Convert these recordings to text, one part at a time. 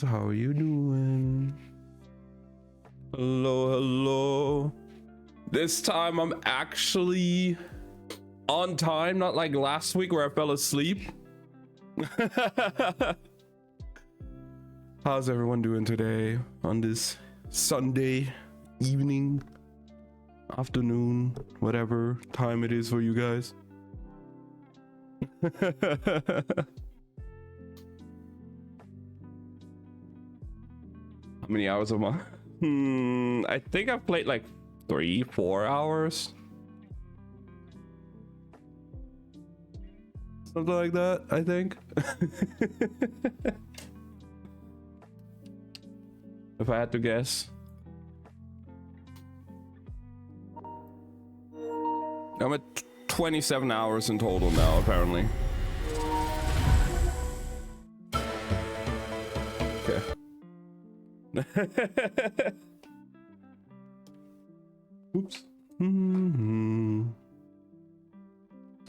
guys, how are you doing? Hello. This time I'm actually on time, not like last week where I fell asleep. How's everyone doing today on this Sunday evening? afternoon, whatever time it is for you guys. How many hours a month? I think I've played like 3-4 hours. Something like that, I think. If I had to guess. I'm at 27 hours in total now, apparently. Okay. Oops.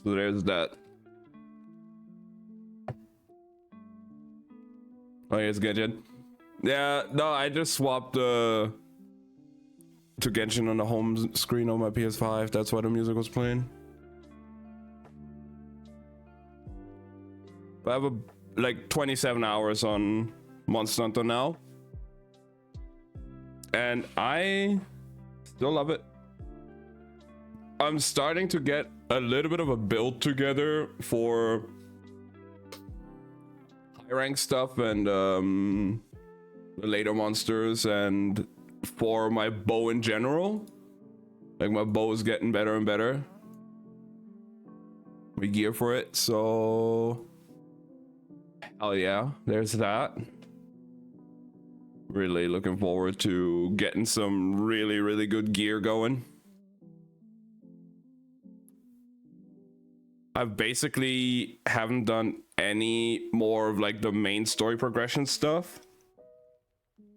So there's that. Oh, yes, Genshin. Yeah, no, I just swapped to Genshin on the home screen on my PS5. That's why the music was playing. I have like 27 hours on Monster Hunter now. And I still love it. I'm starting to get a little bit of a build together for high rank stuff and the later monsters, and for my bow in general. Like, my bow is getting better and better. We gear for it, so hell yeah, there's that. Really looking forward to getting some really good gear going. I basically haven't done any more of like the main story progression stuff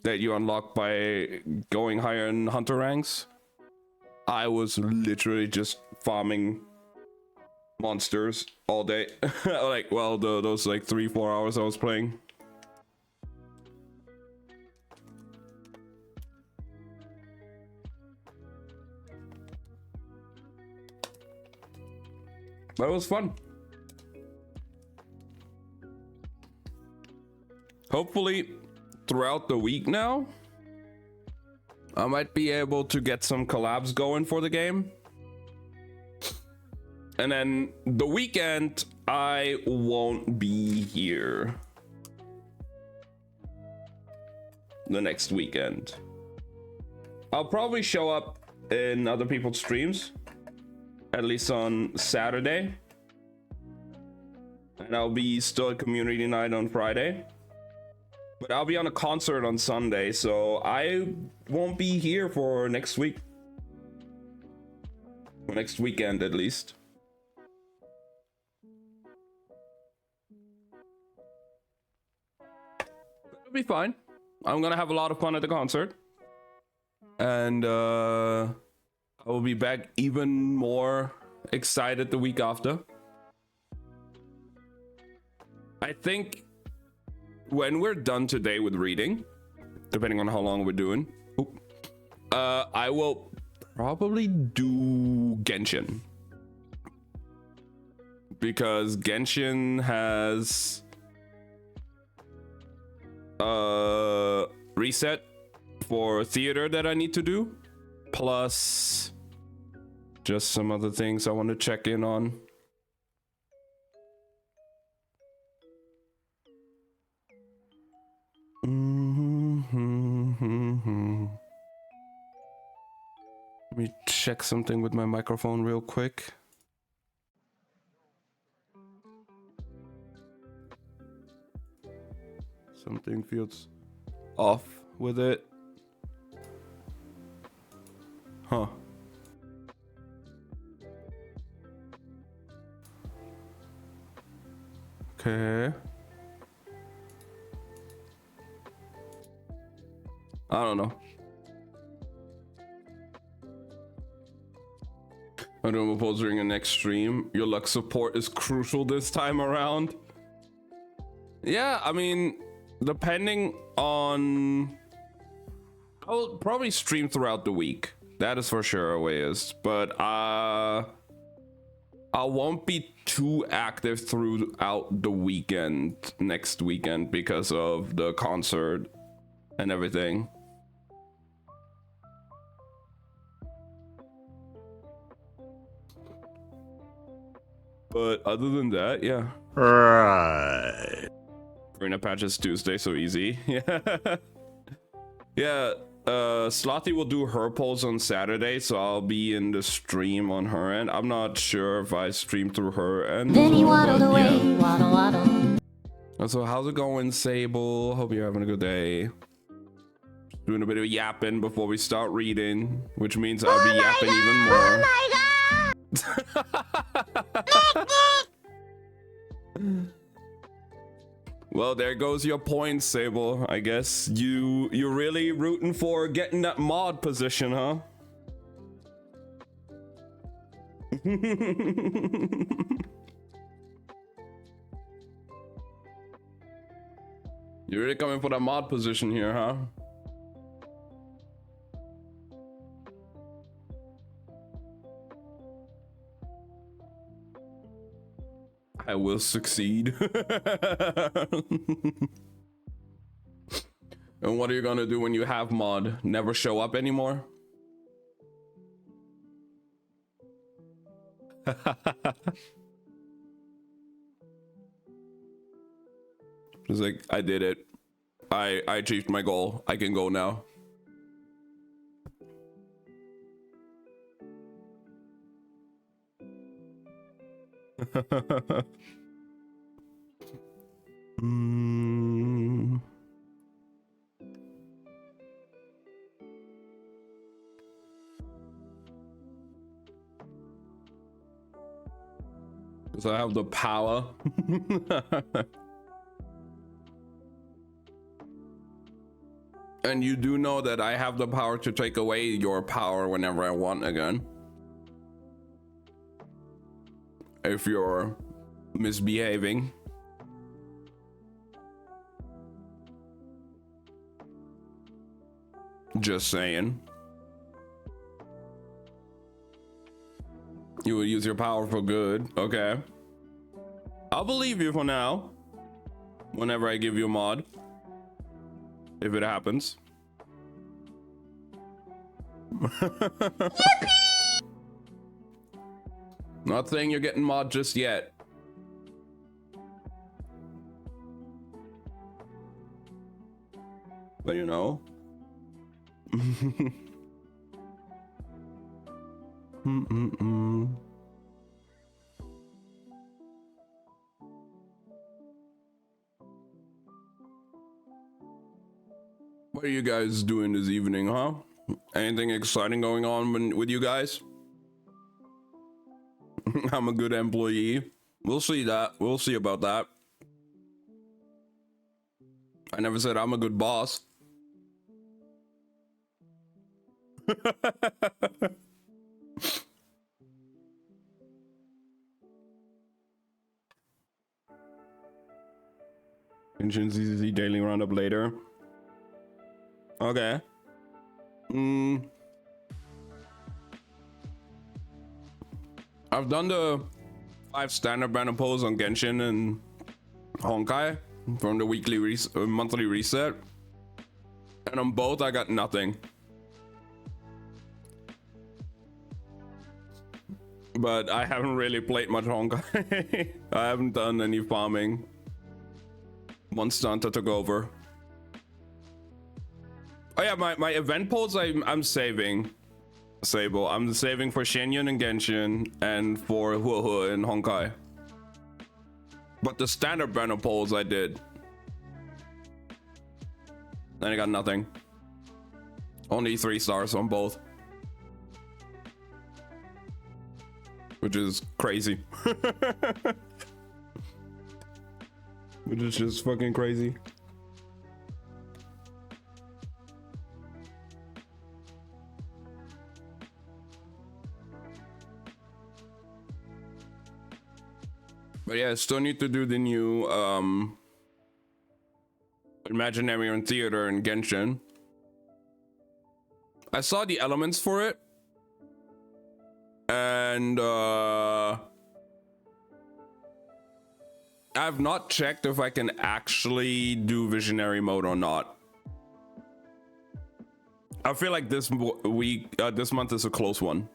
that you unlock by going higher in hunter ranks. I was literally just farming monsters all day. Like, well, those like 3-4 hours I was playing. But it was fun. Hopefully throughout the week now, I might be able to get some collabs going for the game. And then the weekend, I won't be here. The next weekend. I'll probably show up in other people's streams, at least on Saturday. And I'll be still at community night on Friday. But I'll be on a concert on Sunday, so I won't be here for next week. Or next weekend, at least. It'll be fine. I'm gonna have a lot of fun at the concert. And I will be back even more excited the week after. I think when we're done today with reading, depending on how long we're doing, I will probably do Genshin. Because Genshin has reset for theater that I need to do, plus just some other things I want to check in on. Let me check something with my microphone real quick. Something feels off with it. Huh. Okay. I don't know. I'm doing a pose during the next stream. Your luck support is crucial this time around. Yeah, I mean, depending on... I'll probably stream throughout the week. That is for sure, Awayas. But I won't be too active throughout the weekend, next weekend, because of the concert and everything. But other than that, yeah. Right. Arena patches Tuesday, so easy. Yeah. Yeah. Slothy will do her polls on Saturday, so I'll be in the stream on her end. I'm not sure if I stream through her end. Then he waddled but away, yeah. waddle, waddle. So how's it going, Sable? Hope you're having a good day. Doing a bit of yapping before we start reading, which means I'll be yapping even more. Well, there goes your point, Sable. I guess you're really rooting for getting that mod position, huh? You're really coming for that mod position here, huh? I will succeed. And what are you gonna do when you have mod? Never show up anymore? It's like, I did it. I achieved my goal. I can go now. Because I have the power. And you do know that I have the power to take away your power whenever I want again. If you're misbehaving. Just saying. You would use your power for good. Okay. I'll believe you for now. Whenever I give you a mod. If it happens. Not saying you're getting mod just yet. But you know. What are you guys doing this evening, huh? Anything exciting going on with you guys? I'm a good employee. We'll see that. We'll see about that. I never said I'm a good boss. Genshin ZZ daily roundup later. Okay. I've done the 5 standard banner polls on Genshin and Honkai from the weekly monthly reset, and on both I got nothing. But I haven't really played much Honkai. I haven't done any farming once Santa took over. Oh yeah, my event polls I'm saving. Sable. I'm saving for Shenyun and Genshin and for Huohe and Honkai. But the standard banner polls I did. And I got nothing. Only 3 stars on both. Which is crazy. Which is just fucking crazy. But yeah, I still need to do the new Imaginarium Theater in Genshin. I saw the elements for it. And I've not checked if I can actually do visionary mode or not. I feel like this month is a close one.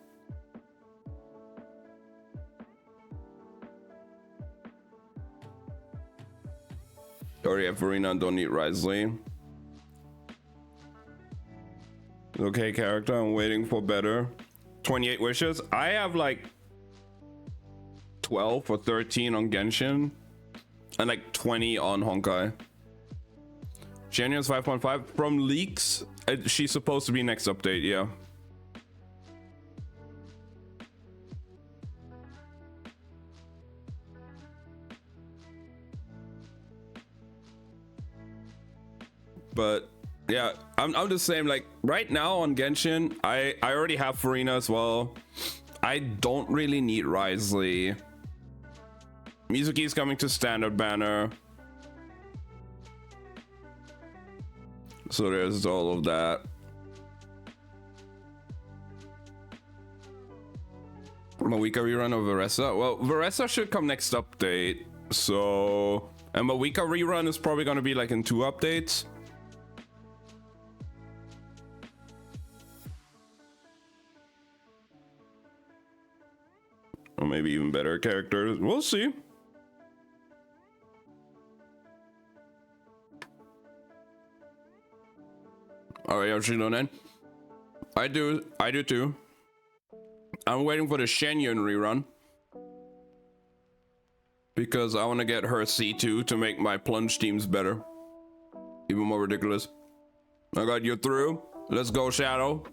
Already have Farina and don't need Risley. Okay, character, I'm waiting for better. 28 wishes. I have like 12 or 13 on Genshin and like 20 on Honkai. Shanyun's 5.5 from leaks. She's supposed to be next update, yeah. But yeah, I'm just saying, like, right now on Genshin, I already have Farina as well. I don't really need Risley. Mizuki's coming to standard banner. So there's all of that. Mawika rerun of Veressa. Well, Veressa should come next update. So, and Mawika rerun is probably going to be like in 2 updates. Or maybe even better characters. We'll see. All right, Yoshinonen. I do too. I'm waiting for the Shenyun rerun because I want to get her C2 to make my plunge teams better, even more ridiculous. I got you through. Let's go, Shadow.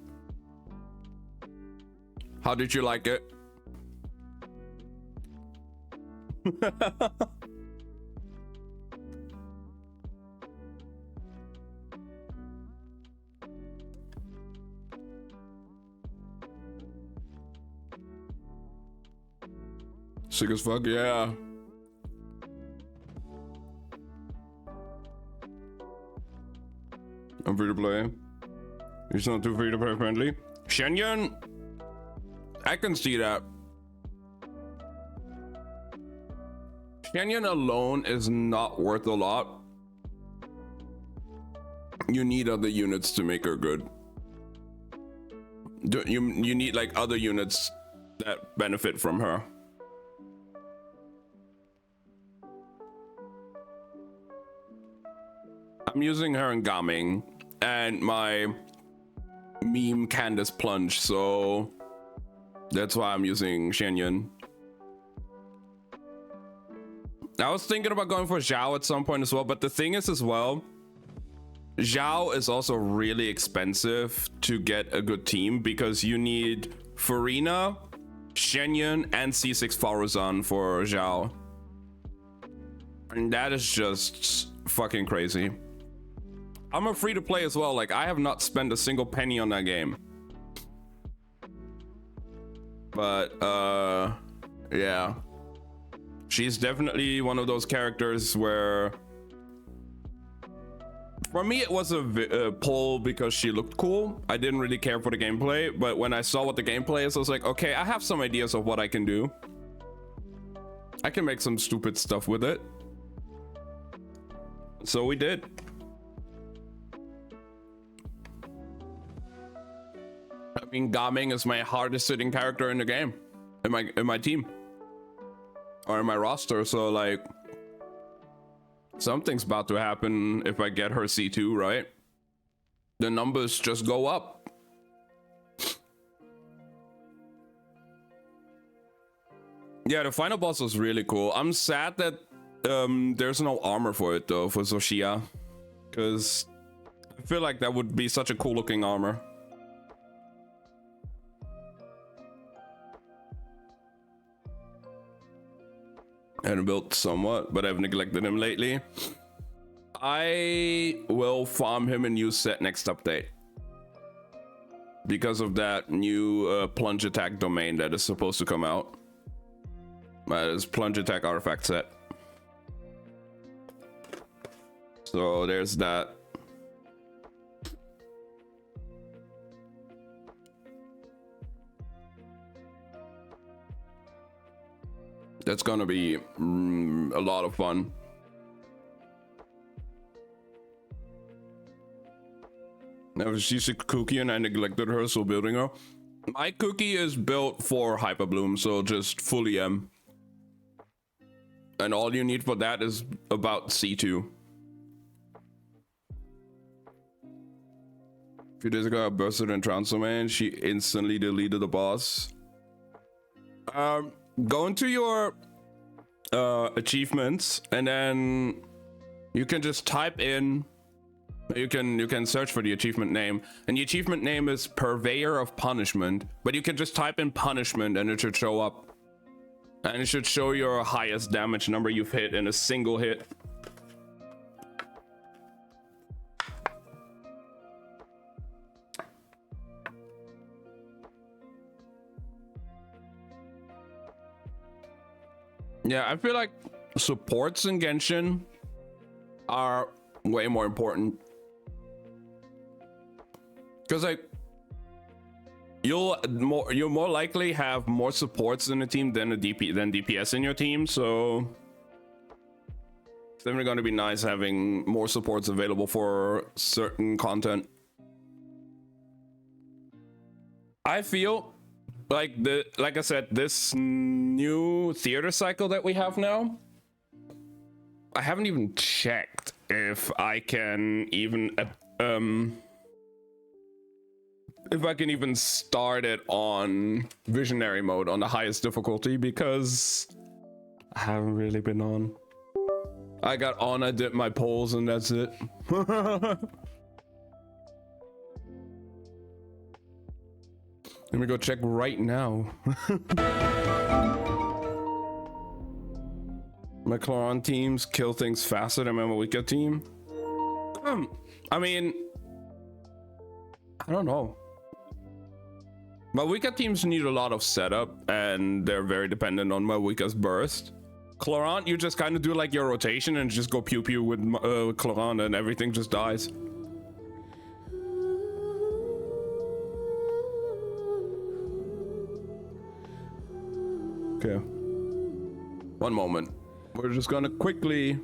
How did you like it? Sick as fuck, yeah. I'm free to play. It's not too free to play friendly. Shenyun, I can see that. Shenyun alone is not worth a lot. You need other units to make her good. You need like other units that benefit from her. I'm using her in Gaming and my meme Candace Plunge, so that's why I'm using Shenyun. I was thinking about going for Zhao at some point as well, but the thing is as well, Zhao is also really expensive to get a good team because you need Farina, Shenyun, and C6 Faruzan for Zhao. And that is just fucking crazy. I'm a free to play as well. Like, I have not spent a single penny on that game. But, yeah. She's definitely one of those characters where... For me, it was a pull because she looked cool. I didn't really care for the gameplay. But when I saw what the gameplay is, I was like, okay, I have some ideas of what I can do. I can make some stupid stuff with it. So we did. I mean, Gaming is my hardest hitting character in the game, in my team, or in my roster. So like, something's about to happen if I get her C2, right? The numbers just go up. Yeah, the final boss was really cool. I'm sad that there's no armor for it though, for Zoshia, because I feel like that would be such a cool looking armor. And built somewhat, but I've neglected him lately. I will farm him in new set next update because of that new plunge attack domain that is supposed to come out. That is plunge attack artifact set. So there's that. That's gonna be a lot of fun. Now she's a cookie and I neglected her, so building her. My cookie is built for Hyperbloom, so just fully M. And all you need for that is about C2. few days ago, I bursted in Transforman. She instantly deleted the boss. Go into your achievements, and then you can just type in. You can search for the achievement name, and the achievement name is Purveyor of Punishment. But you can just type in punishment, and it should show up, and it should show your highest damage number you've hit in a single hit. Yeah, I feel like supports in Genshin are way more important. Because like you'll more likely have more supports in a team than DPS in your team, so it's definitely going to be nice having more supports available for certain content. I feel like like I said, this new theater cycle that we have now, I haven't even checked if I can even start it on visionary mode on the highest difficulty, because I haven't really been on. I got on, I did my polls, and that's it. Let me go check right now. My Cloron teams kill things faster than my Moika team. I mean, I don't know. Moika teams need a lot of setup, and they're very dependent on Moika's burst. Cloron, you just kind of do like your rotation and just go pew pew with Cloron, and everything just dies. Okay. One moment. We're just gonna quickly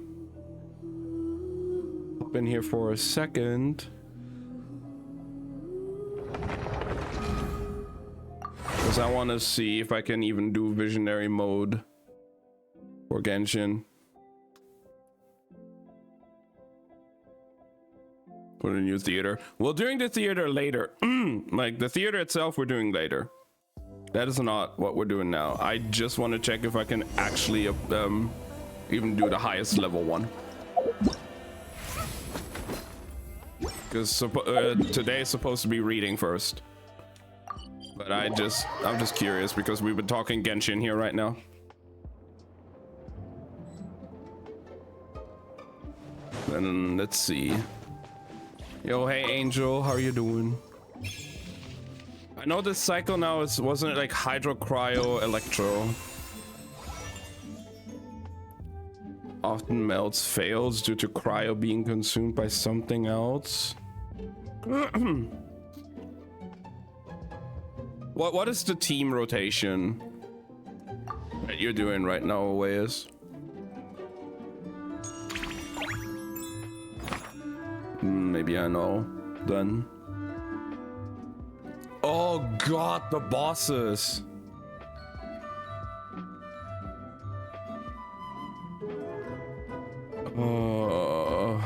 hop in here for a second. Because I want to see if I can even do visionary mode for Genshin. For the new theater. Well, doing the theater later. Like the theater itself, we're doing later. That is not what we're doing now. I just want to check if I can actually even do the highest level one. Because today is supposed to be reading first. But I'm just curious because we've been talking Genshin here right now. And let's see. Yo, hey Angel, how are you doing? I know this cycle now wasn't it like Hydro, Cryo, Electro? Often melts, fails due to Cryo being consumed by something else. What is the team rotation that you're doing right now, Oweas? Maybe I know then. Oh god, the bosses. Oh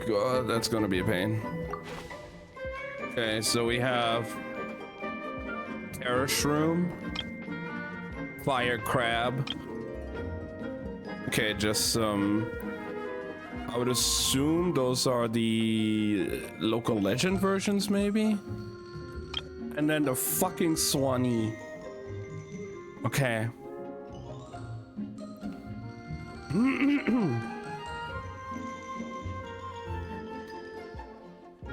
god, that's gonna be a pain. Okay, so we have Terror Shroom, Fire Crab. Okay, just some. I would assume those are the local legend versions, maybe. And then the fucking Swanee. Okay.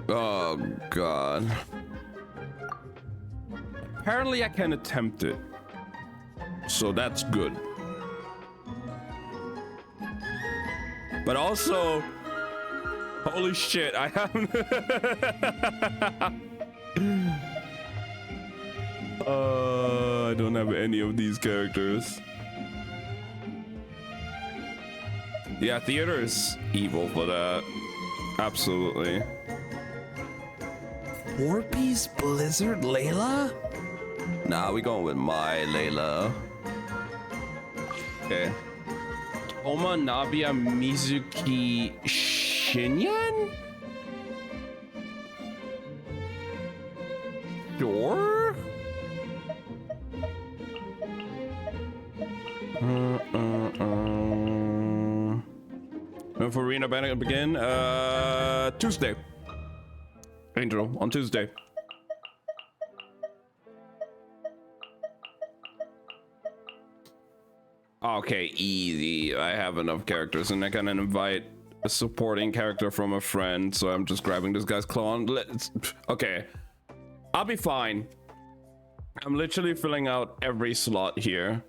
Oh god. Apparently I can attempt it, so that's good. But also, holy shit, I haven't. I don't have any of these characters. Yeah, theater is evil for that. Absolutely. 4-piece Blizzard Layla? Nah, we going with my Layla. Okay. Toma Nabia Mizuki Shinyan? Sure. When for arena banner begin? Tuesday. Angel on Tuesday. Okay, easy. I have enough characters, and I can invite a supporting character from a friend. So I'm just grabbing this guy's clone. Okay, I'll be fine. I'm literally filling out every slot here.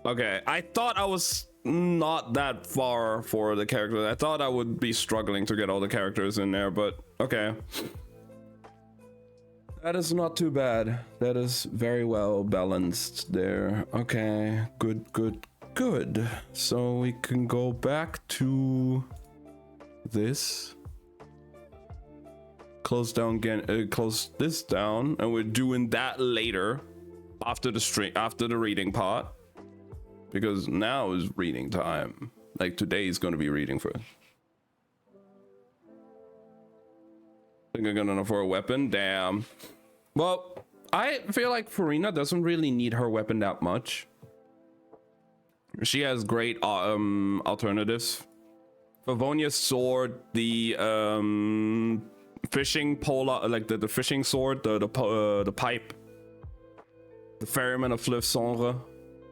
Okay, I thought I was not that far for the character. I thought I would be struggling to get all the characters in there, but okay. That is not too bad. That is very well balanced there. Okay, good. So we can go back to this. Close down again, close this down, and we're doing that later after the stream, after the reading part. Because now is reading time. Like today is going to be reading for it. Think I'm gonna for a weapon? Damn. Well, I feel like Furina doesn't really need her weapon that much. She has great alternatives. Favonia's sword, the fishing pola, like the fishing sword, the pipe, the ferryman of Fleuve Sombre.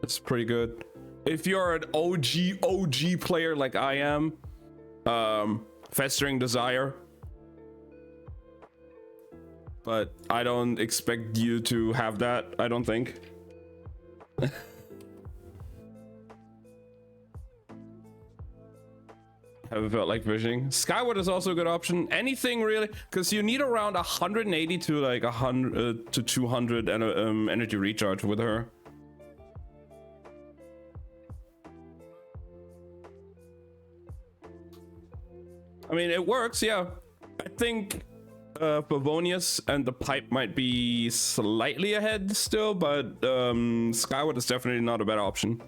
It's pretty good. If you're an OG player like I am, Festering Desire. But I don't expect you to have that, I don't think. Haven't felt like fishing. Skyward is also a good option. Anything really, because you need around 180 to like 100 to 200 energy recharge with her. I mean, it works, yeah. I think Favonius and the pipe might be slightly ahead still, but Skyward is definitely not a bad option.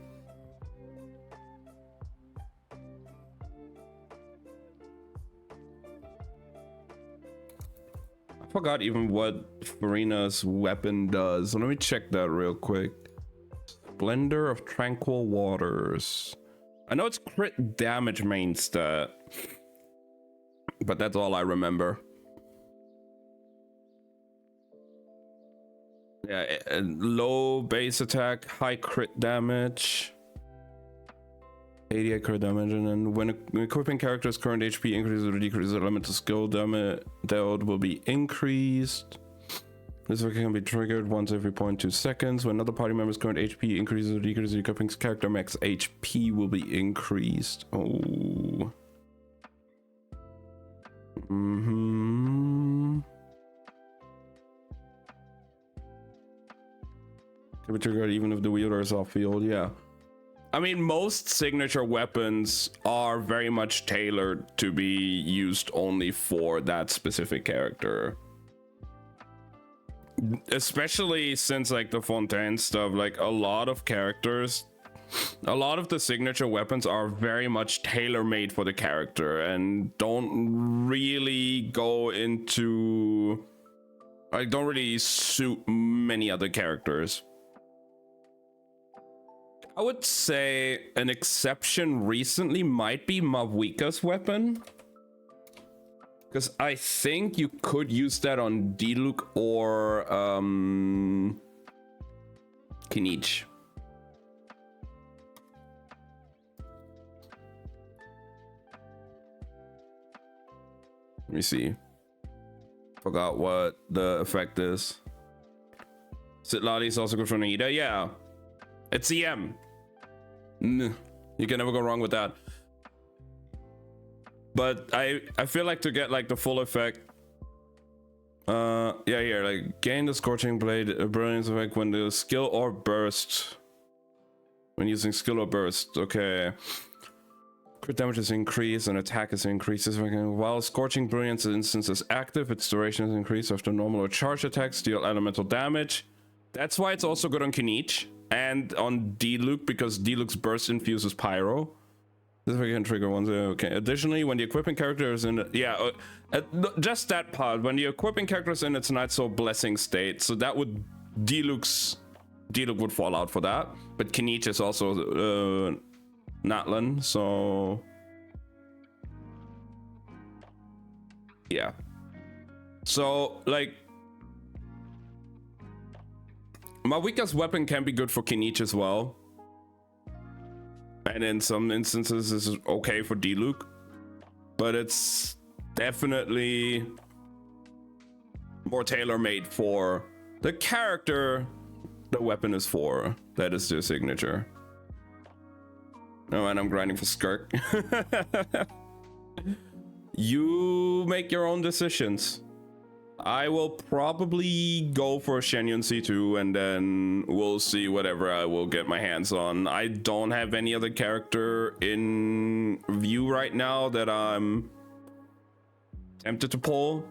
I forgot even what Furina's weapon does. Let me check that real quick. Splendor of Tranquil Waters. I know it's crit damage main stat, but that's all I remember. Yeah, low base attack, high crit damage, 88 crit damage, and then when equipping characters' current HP increases or decreases, elemental skill damage dealt will be increased. This can be triggered once every 0.2 seconds. When another party member's current HP increases or decreases, equipping character max HP will be increased. Oh. Can be triggered even if the wielder is off field. Yeah. I mean, most signature weapons are very much tailored to be used only for that specific character. Especially since like the Fontaine stuff, like a lot of characters, a lot of the signature weapons are very much tailor-made for the character and don't really go into, like, don't really suit many other characters. I would say an exception recently might be Mavuika's weapon, because I think you could use that on Diluc or Kinich. Let me see. Forgot what the effect is. Sitlali is also good for Nida. Yeah, it's EM. You can never go wrong with that. But I feel like to get like the full effect, yeah, here, like gain the Scorching Blade brilliance effect when the skill or burst, when using skill or burst. Okay, crit damage is increased and attack is increased. While Scorching Brilliance instance is active, its duration is increased after normal or charge attacks deal elemental damage. That's why it's also good on Kinich. and on Diluc because Diluc's burst infuses pyro. This way can trigger ones. Okay. Additionally, when the equipping character is in just that part, when the equipping character is in its Night Soul blessing state, so that would Diluc would fall out for that. But Kinich is also Natlan, so yeah. So like Mawika's weapon can be good for Kinich as well. And in some instances this is okay for Diluc. But it's definitely more tailor-made for the character the weapon is for. That is their signature. Oh, and I'm grinding for Skirk. You make your own decisions. I will probably go for Shenyun C2 and then we'll see whatever I will get my hands on. I don't have any other character in view right now that I'm tempted to pull.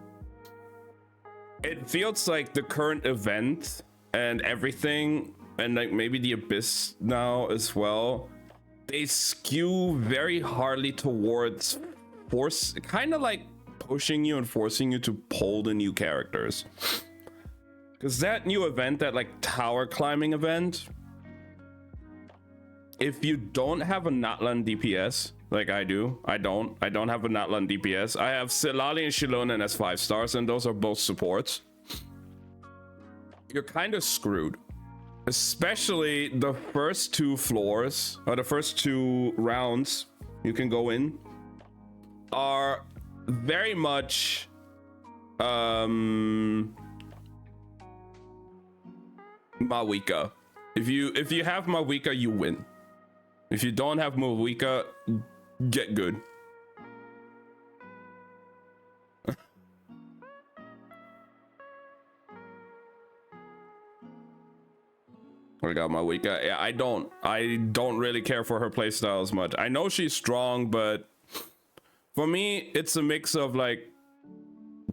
It feels like the current event and everything, and like maybe the Abyss now as well, they skew very hardly towards force, kind of like pushing you and forcing you to pull the new characters. Because that new event, that like tower climbing event, if you don't have a Natlan DPS like I do, I don't have a Natlan DPS. I have Silali and Shilonen as 5 stars, and those are both supports. You're kind of screwed. Especially the first 2 floors, or the first 2 rounds you can go in, are very much Mawika. If you have Mawika, you win. If you don't have Mawika, get good. I got Mawika. Yeah, I don't really care for her playstyle as much. I know she's strong, but for me, it's a mix of like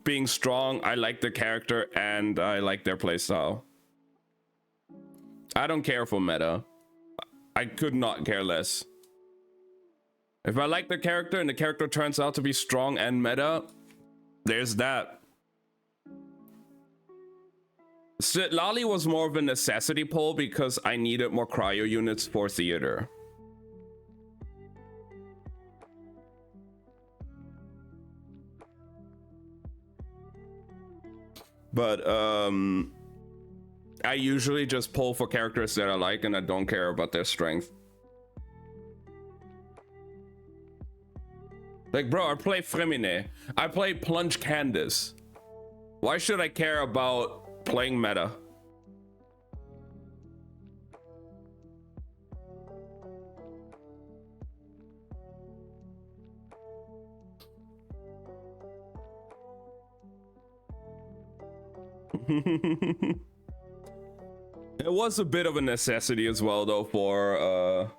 being strong, I like the character, and I like their playstyle. I don't care for meta. I could not care less. If I like the character and the character turns out to be strong and meta, there's that. Lali was more of a necessity pull because I needed more cryo units for theater. But I usually just pull for characters that I like and I don't care about their strength. Like, bro, I play Fremine. I play Plunge Candace. Why should I care about playing meta? It was a bit of a necessity as well, though, for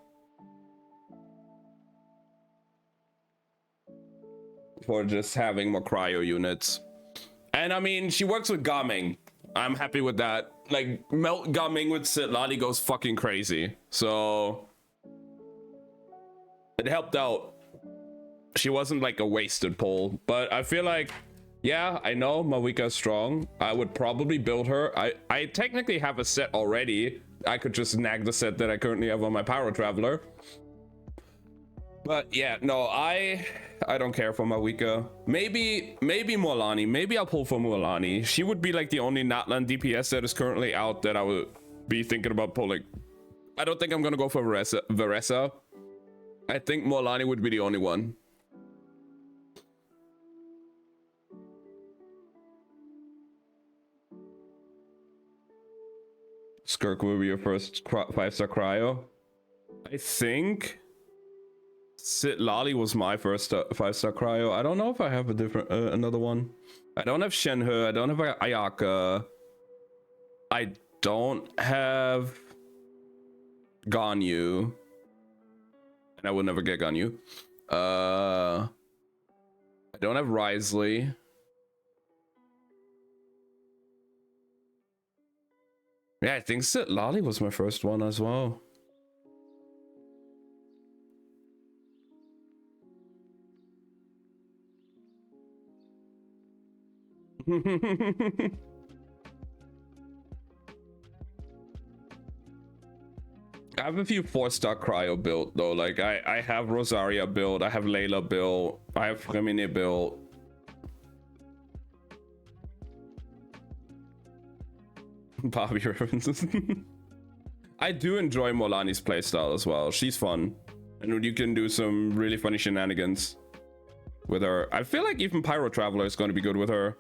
just having more cryo units. And I mean, she works with Gaming. I'm happy with that. Like, Melt Gaming with Sitlali goes fucking crazy. So it helped out. She wasn't like a wasted pull, but I feel like, yeah, I know Mawika is strong. I would probably build her. I technically have a set already. I could just nag the set that I currently have on my Pyro Traveler. But yeah, no, I don't care for Mawika. Maybe Mualani. Maybe I'll pull for Mualani. She would be like the only Natlan DPS that is currently out that I would be thinking about pulling. I don't think I'm gonna go for Veresa. I think Mualani would be the only one. Skirk will be your first 5-star cryo. I think Sitlali was my first 5-star cryo. I don't know if I have a different another one. I don't have Shenhe. I don't have Ayaka. I don't have Ganyu. And I will never get Ganyu. I don't have Risley. Yeah, I think Lolly was my first one as well. I have a few 4-star cryo built though. Like I have Rosaria built, I have Layla built, I have Fremine built. Bobby references. I do enjoy Molani's playstyle as well. She's fun. And you can do some really funny shenanigans with her. I feel like even Pyro Traveler is going to be good with her.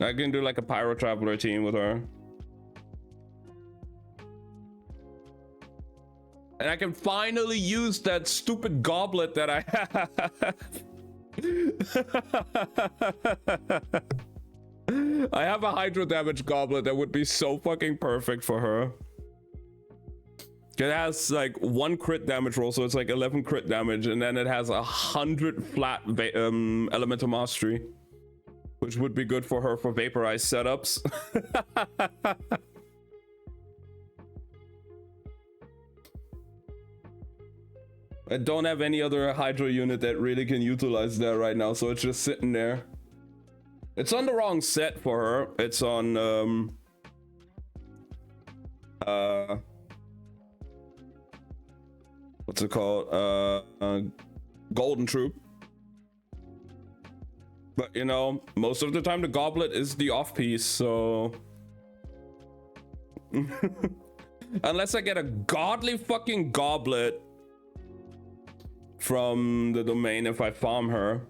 I can do like a Pyro Traveler team with her. And I can finally use that stupid goblet that I have. I have a Hydro damage goblet that would be so fucking perfect for her. It has like 1 crit damage roll, so it's like 11 crit damage, and then it has 100 flat elemental mastery, which would be good for her for vaporized setups. I don't have any other Hydro unit that really can utilize that right now, so it's just sitting there. It's on the wrong set for her. It's on what's it called? Golden Troop. But you know, most of the time the goblet is the off piece, so unless I get a godly fucking goblet from the domain if I farm her.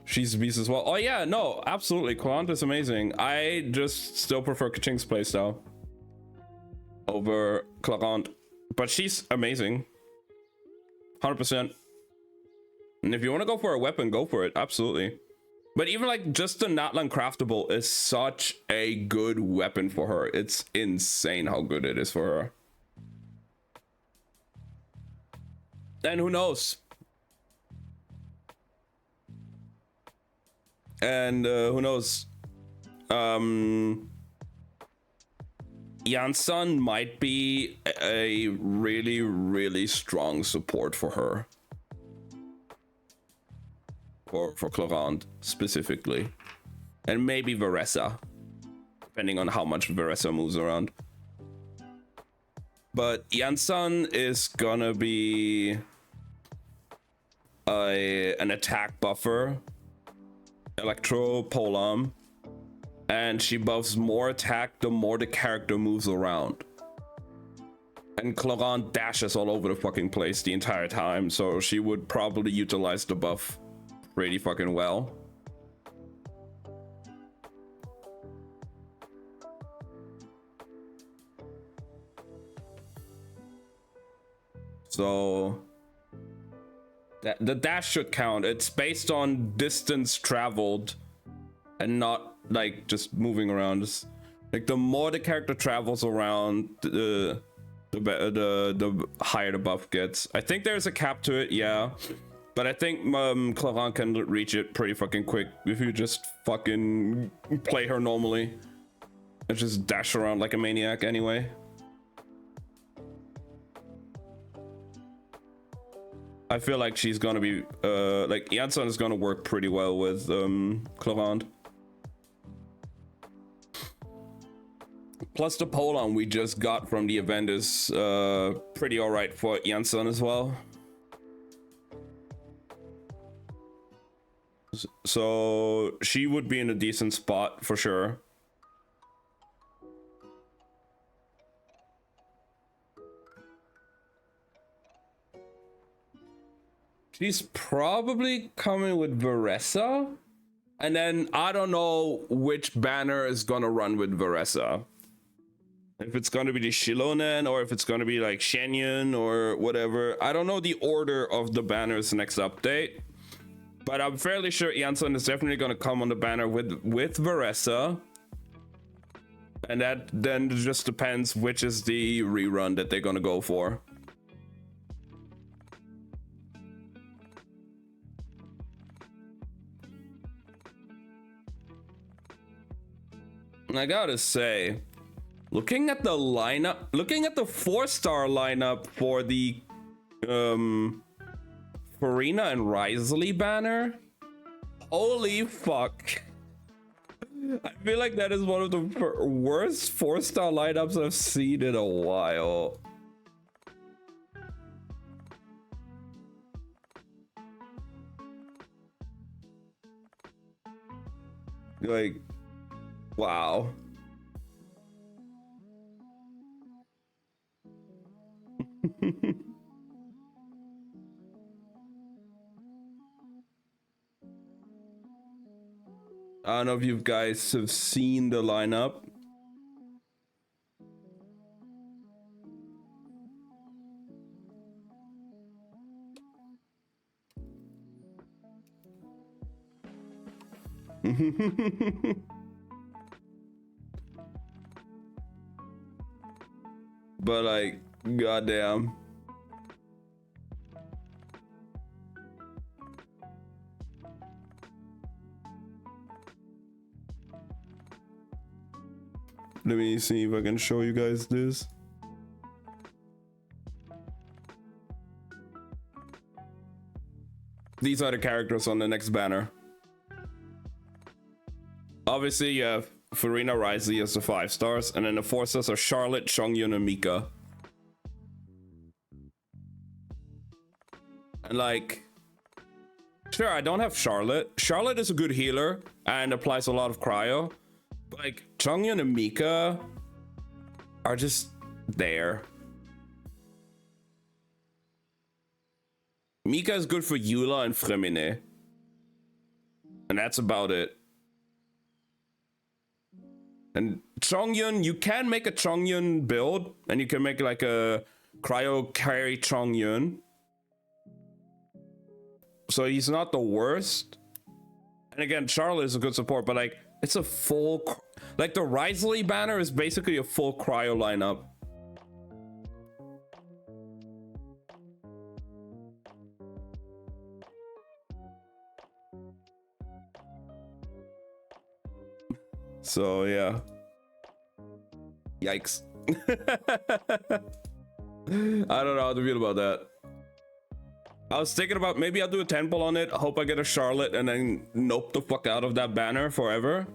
She's a beast as well. Oh yeah, no, absolutely. Clorant is amazing. I just still prefer Kaching's playstyle over Clorant, but she's amazing. 100%. And if you want to go for a weapon, go for it. Absolutely. But even like just the Natlan Craftable is such a good weapon for her. It's insane how good it is for her. And who knows? And who knows? Yansan might be a really, really strong support for her. For Clorant specifically. And maybe Veressa, depending on how much Veressa moves around. But Yansan is gonna be an attack buffer, Electro Polearm, and she buffs more attack the more the character moves around. And Clorant dashes all over the fucking place the entire time, so she would probably utilize the buff pretty fucking well. So the dash should count. It's based on distance traveled and not like just moving around. Just, like the more the character travels around, the higher the buff gets. I think there's a cap to it, yeah. But I think Clorant can reach it pretty fucking quick if you just fucking play her normally and just dash around like a maniac anyway. I feel like she's gonna be like Yansan is gonna work pretty well with Clorant. Plus the Polearm we just got from the event is pretty alright for Yansan as well. So she would be in a decent spot for sure. She's probably coming with Veressa. And then I don't know which banner is gonna run with Veressa. If it's gonna be the Shilonen or if it's gonna be like Shenyan or whatever. I don't know the order of the banners next update. But I'm fairly sure Yansan is definitely gonna come on the banner with Veressa. And that then just depends which is the rerun that they're gonna go for. I gotta say, looking at the lineup, looking at the 4-star lineup for the Farina and Risley banner, holy fuck. I feel like that is one of the worst 4-star lineups I've seen in a while. Like, wow. I don't know if you guys have seen the lineup. But like, goddamn. Let me see if I can show you guys this. These are the characters on the next banner. Obviously, you have Farina Risley as the 5 stars, and then the 4 stars are Charlotte, Chongyun, and Mika. And like, sure, I don't have Charlotte. Charlotte is a good healer and applies a lot of cryo. But like, Chongyun and Mika are just there. Mika is good for Eula and Fremine. And that's about it. And Chongyun, you can make a Chongyun build, and you can make like a cryo carry Chongyun. So he's not the worst. And again, Charlotte is a good support, but like, it's a full, like the Risley banner is basically a full cryo lineup. So yeah. Yikes. I don't know how to feel about that. I was thinking about maybe I'll do a 10 pull on it. I hope I get a Charlotte and then nope the fuck out of that banner forever.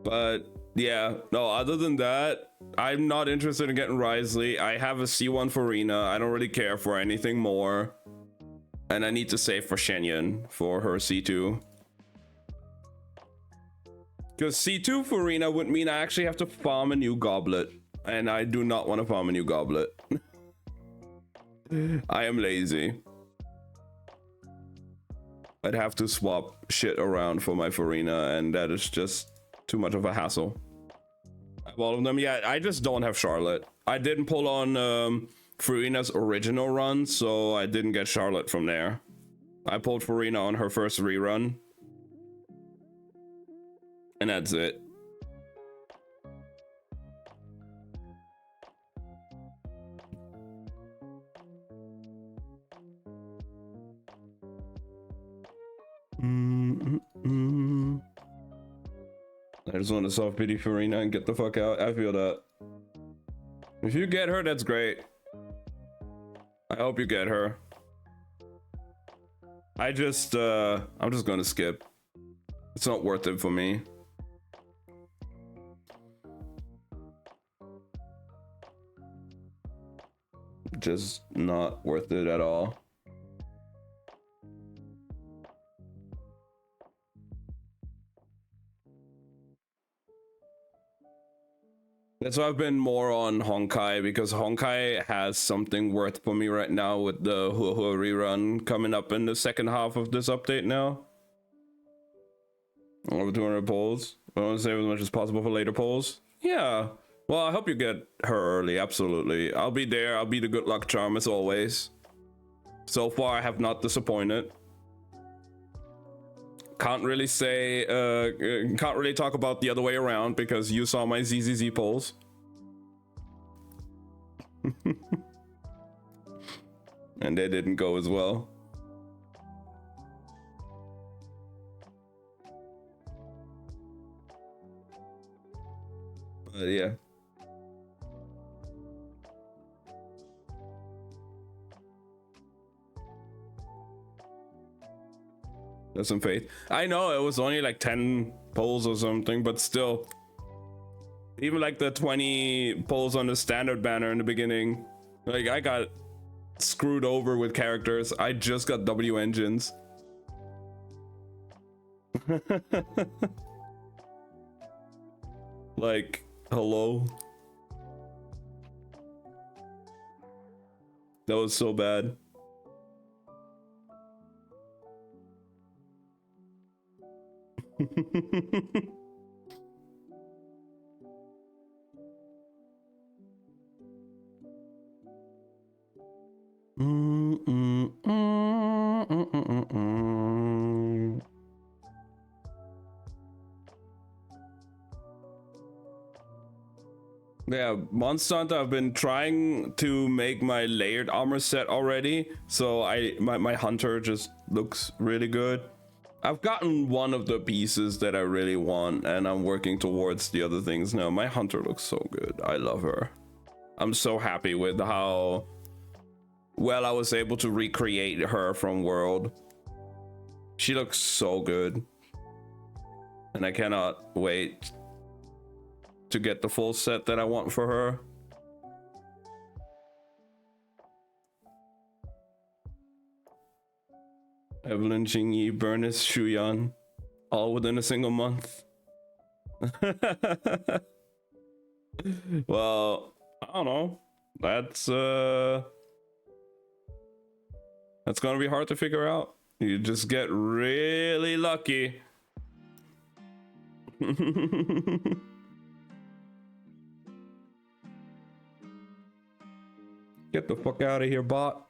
But yeah, no, other than that, I'm not interested in getting Risley. I have a C1 for Rina. I don't really care for anything more. And I need to save for Shenyun for her C2. Because C2 for Rina would mean I actually have to farm a new goblet. And I do not want to farm a new goblet. I am lazy. I'd have to swap shit around for my Farina, and that is just too much of a hassle. I have all of them. Yeah, I just don't have Charlotte. I didn't pull on Farina's original run, so I didn't get Charlotte from there. I pulled Farina on her first rerun. And that's it. I just want to soft pity Farina and get the fuck out. I feel that. If you get her, that's great. I hope you get her. I'm just gonna skip. It's not worth it for me. Just not worth it at all. That's why I've been more on Honkai, because Honkai has something worth for me right now with the Hua Hua rerun coming up in the second half of this update now. Over 200 polls. I want to save as much as possible for later polls. Yeah. Well, I hope you get her early, absolutely. I'll be there, I'll be the good luck charm as always. So far, I have not disappointed. Can't really say, can't really talk about the other way around because you saw my ZZZ polls. And they didn't go as well. Yeah. That's some faith. I know it was only like 10 polls or something, but still. Even like the 20 polls on the standard banner in the beginning. Like I got screwed over with characters. I just got W engines. Like, hello? That was so bad. Yeah, Monster Hunter, I've been trying to make my layered armor set already, so my hunter just looks really good. I've gotten one of the pieces that I really want, and I'm working towards the other things now. My hunter looks so good. I love her. I'm so happy with how well I was able to recreate her from World. She looks so good. And I cannot wait to get the full set that I want for her. Evelyn, Jingyi, Burnus, Shuyan, all within a single month. Well, I don't know. That's gonna be hard to figure out. You just get really lucky. Get the fuck out of here, bot.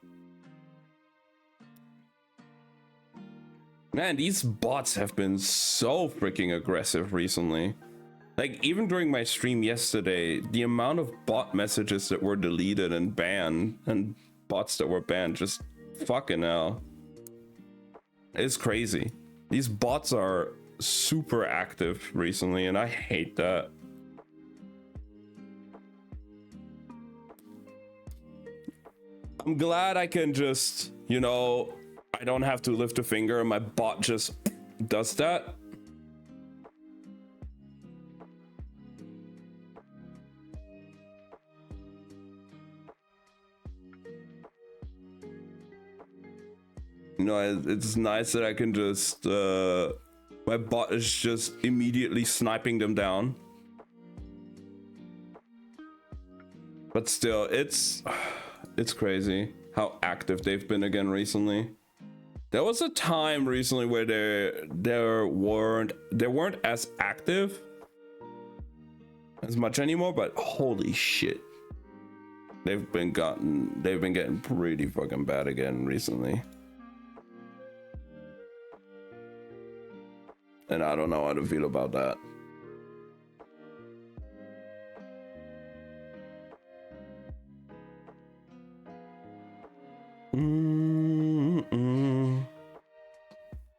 Man, these bots have been so freaking aggressive recently. Like, even during my stream yesterday, the amount of bot messages that were deleted and banned, and bots that were banned, just fucking hell. It's crazy. These bots are super active recently, and I hate that. I'm glad I can just, you know, I don't have to lift a finger and my bot just does that. You know, it's nice that I can just, my bot is just immediately sniping them down. But still, it's crazy how active they've been again recently. There was a time recently where they weren't as active as much anymore, but holy shit. They've been getting pretty fucking bad again recently. And I don't know how to feel about that.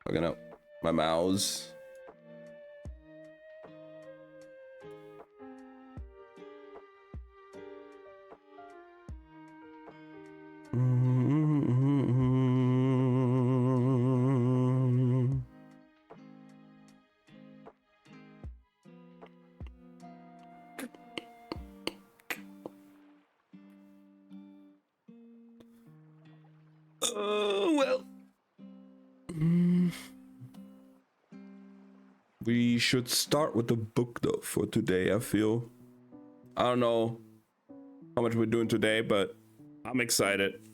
Fucking up my mouse. Well, we should start with the book though for today. I feel, I don't know how much we're doing today, but I'm excited.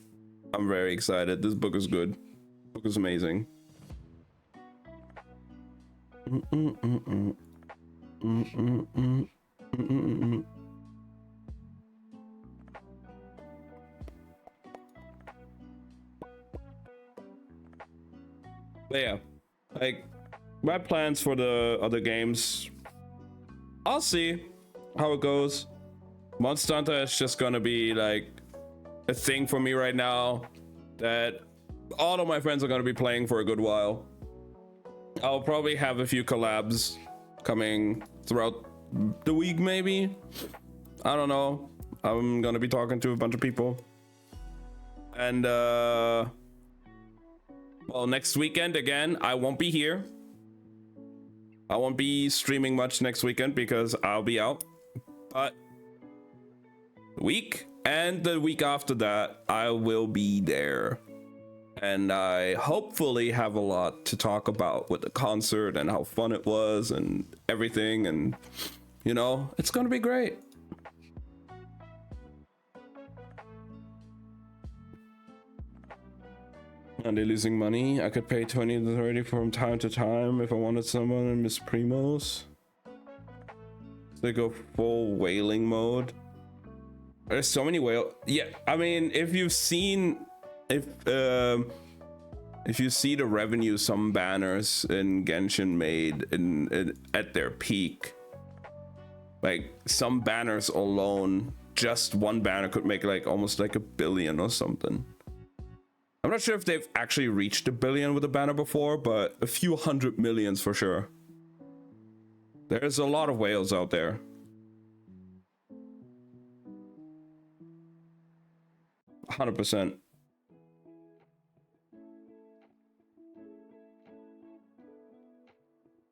I'm very excited. This book is good. Book is amazing. But yeah, like my plans for the other games, I'll see how it goes. Monster Hunter is just gonna be like a thing for me right now that all of my friends are gonna be playing for a good while. I'll probably have a few collabs coming throughout the week, maybe. I don't know. I'm gonna be talking to a bunch of people. And well, next weekend again, I won't be here. I won't be streaming much next weekend because I'll be out. But the week and the week after that, I will be there. And I hopefully have a lot to talk about with the concert and how fun it was and everything. And, you know, it's gonna be great. Are they losing money? I could pay 20 to 30 from time to time if I wanted someone in Miss Primos. They go full whaling mode. There's so many whale. Yeah, I mean, if you've seen, if you see the revenue some banners in Genshin made at their peak, like some banners alone, just one banner could make like almost like $1 billion or something. I'm not sure if they've actually reached $1 billion with a banner before, but a few hundred millions for sure. There's a lot of whales out there. %.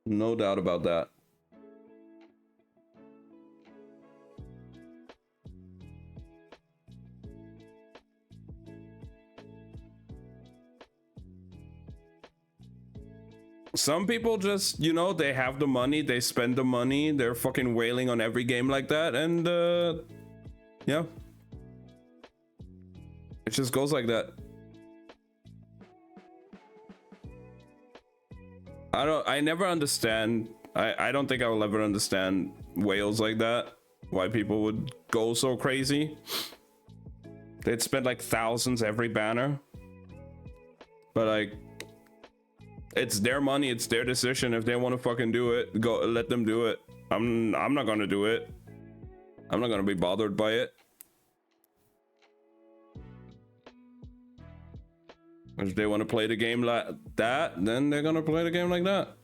No doubt about that. Some people just, you know, they have the money, they spend the money, they're fucking wailing on every game like that, and yeah. It just goes like that. I never understand. I don't think I will ever understand whales like that. Why people would go so crazy. They'd spend like thousands every banner. But like, it's their money, it's their decision. If they want to fucking do it, go let them do it. I'm not gonna do it. I'm not gonna be bothered by it. If they want to play the game like that, then they're gonna play the game like that.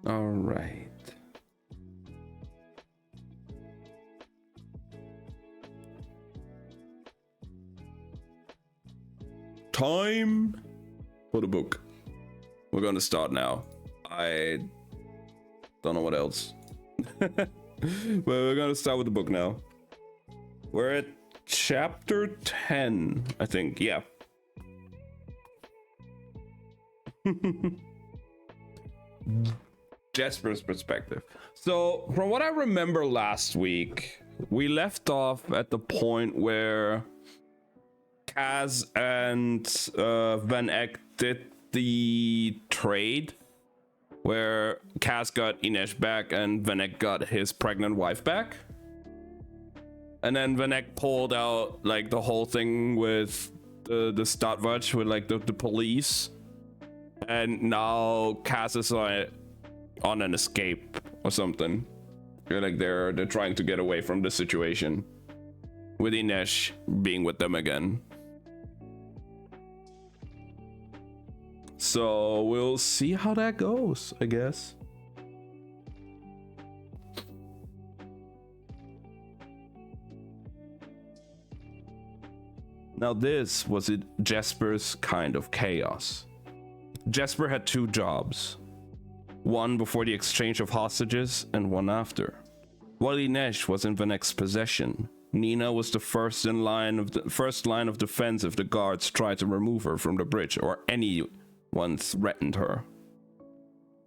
All right. Time for the book. We're going to start now. I don't know what else. But we're going to start with the book now. We're at chapter 10, I think. Yeah. Jesper's perspective. So from what I remember last week, we left off at the point where Kaz and Van Eck did the trade where Kaz got Inesh back and Van Eck got his pregnant wife back. And then Van Eck pulled out like the whole thing with the Stadtwatch with like the police. And now Kaz is on an escape or something. Like they're trying to get away from the situation, with Inesh being with them again. So we'll see how that goes, I guess. Now this was Jesper's kind of chaos. Jesper had 2 jobs. One before the exchange of hostages and one after. While Inesh was in Van Eck's possession, Nina was the first line of defense if the guards tried to remove her from the bridge or anyone threatened her.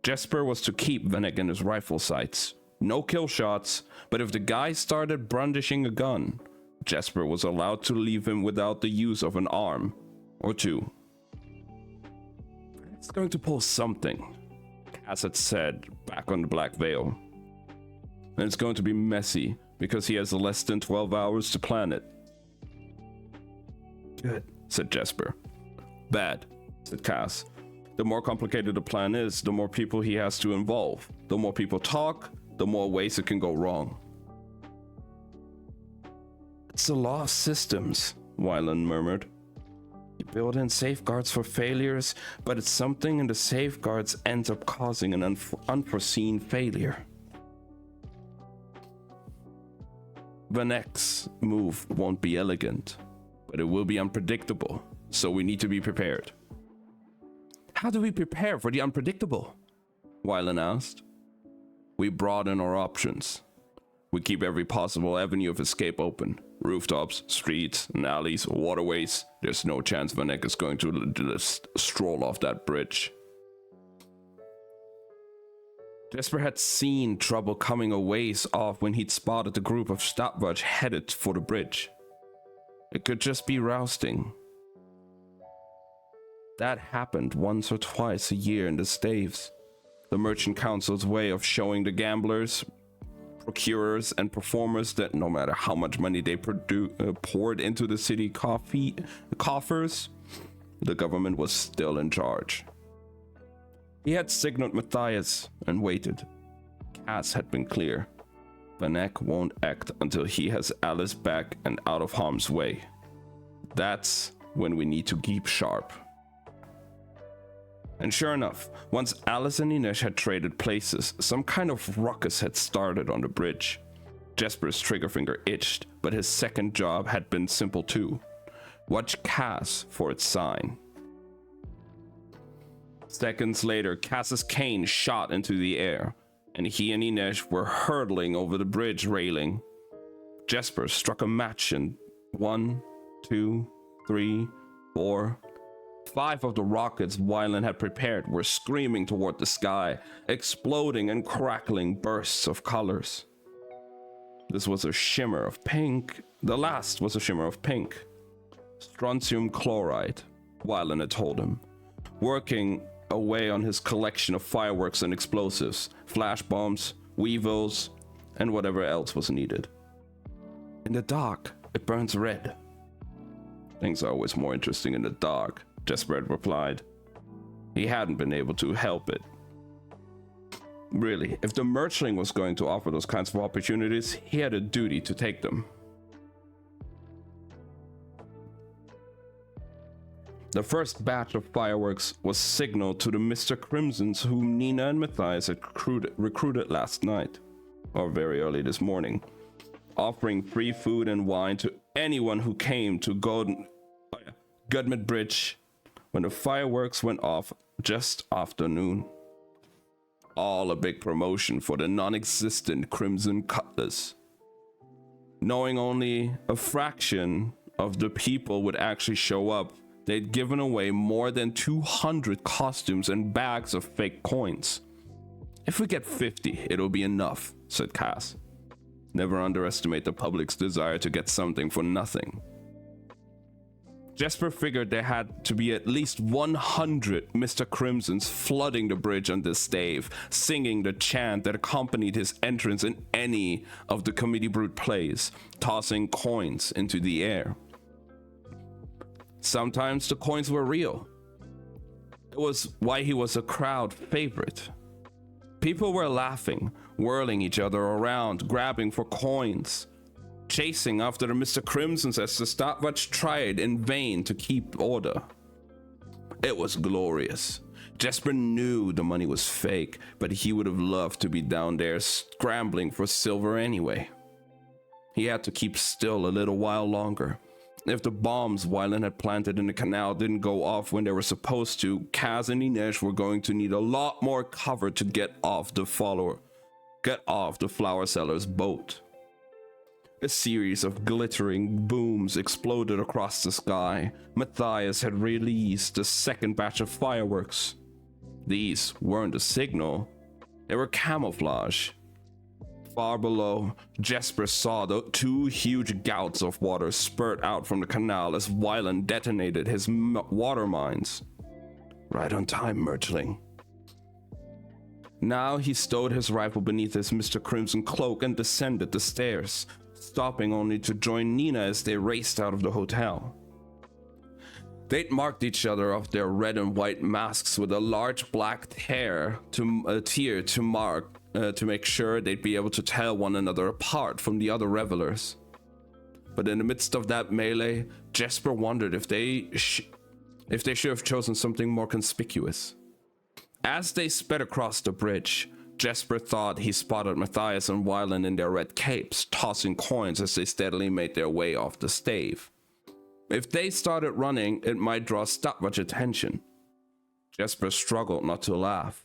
Jesper was to keep Van Eck in his rifle sights. No kill shots, but if the guy started brandishing a gun, Jesper was allowed to leave him without the use of an arm. or two. It's going to pull something, as it said back on the Black Veil. And it's going to be messy because he has less than 12 hours to plan it. Good, said Jesper. Bad, said Cass. The more complicated the plan is, the more people he has to involve. The more people talk, the more ways it can go wrong. It's the law of systems, Wylan murmured. You build in safeguards for failures, but it's something in the safeguards ends up causing an unforeseen failure. Vanek's move won't be elegant, but it will be unpredictable, so we need to be prepared. How do we prepare for the unpredictable? Wylan asked. We broaden our options. We keep every possible avenue of escape open. Rooftops, streets, and alleys, waterways. There's no chance Vanek is going to just stroll off that bridge. Jesper had seen trouble coming a ways off when he'd spotted the group of Stavage headed for the bridge. It could just be rousting. That happened once or twice a year in the Staves. The Merchant Council's way of showing the gamblers, procurers, and performers that no matter how much money they poured into the city coffers, the government was still in charge. He had signaled Matthias and waited. Cass had been clear. Vanek won't act until he has Alice back and out of harm's way. That's when we need to keep sharp. And sure enough, once Alice and Inesh had traded places, some kind of ruckus had started on the bridge. Jesper's trigger finger itched, but his second job had been simple too. Watch Cass for its sign. Seconds later, Cass's cane shot into the air, and he and Inesh were hurtling over the bridge railing. Jesper struck a match and 1, 2, 3, 4... 5 of the rockets Wylan had prepared were screaming toward the sky, exploding and crackling bursts of colors. This was a shimmer of pink. The last was a shimmer of pink. Strontium chloride, Wylan had told him, working away on his collection of fireworks and explosives, flash bombs, weevils, and whatever else was needed. In the dark, it burns red. Things are always more interesting in the dark, Jesper had replied. He hadn't been able to help it. Really, if the Merchling was going to offer those kinds of opportunities, he had a duty to take them. The first batch of fireworks was signaled to the Mr. Crimsons whom Nina and Matthias had recruited last night, or very early this morning, offering free food and wine to anyone who came to Gudmid Bridge when the fireworks went off just after noon. All a big promotion for the non-existent Crimson Cutlass. Knowing only a fraction of the people would actually show up, they'd given away more than 200 costumes and bags of fake coins. If we get 50, it'll be enough, said Cass. Never underestimate the public's desire to get something for nothing. Jesper figured there had to be at least 100 Mr. Crimsons flooding the bridge on this stave, singing the chant that accompanied his entrance in any of the Committee Brute plays, tossing coins into the air. Sometimes the coins were real. It was why he was a crowd favorite. People were laughing, whirling each other around, grabbing for coins, chasing after the Mr. Crimsons as the Stavage tried in vain to keep order. It was glorious. Jesper knew the money was fake, but he would have loved to be down there scrambling for silver anyway. He had to keep still a little while longer. If the bombs Wylan had planted in the canal didn't go off when they were supposed to, Kaz and Inesh were going to need a lot more cover to get off the flower seller's boat. A series of glittering booms exploded across the sky. Matthias had released the second batch of fireworks. These weren't a signal, they were camouflage. Far below, Jesper saw the two huge gouts of water spurt out from the canal as Wylan detonated his water mines. Right on time, Mertling. Now he stowed his rifle beneath his Mr. Crimson cloak and descended the stairs, stopping only to join Nina as they raced out of the hotel. They'd marked each other off their red and white masks with a large black tear to mark to make sure they'd be able to tell one another apart from the other revelers. But in the midst of that melee, Jesper wondered if they should have chosen something more conspicuous. As they sped across the bridge, Jesper thought he spotted Matthias and Wylan in their red capes, tossing coins as they steadily made their way off the stave. If they started running, it might draw much attention. Jesper struggled not to laugh.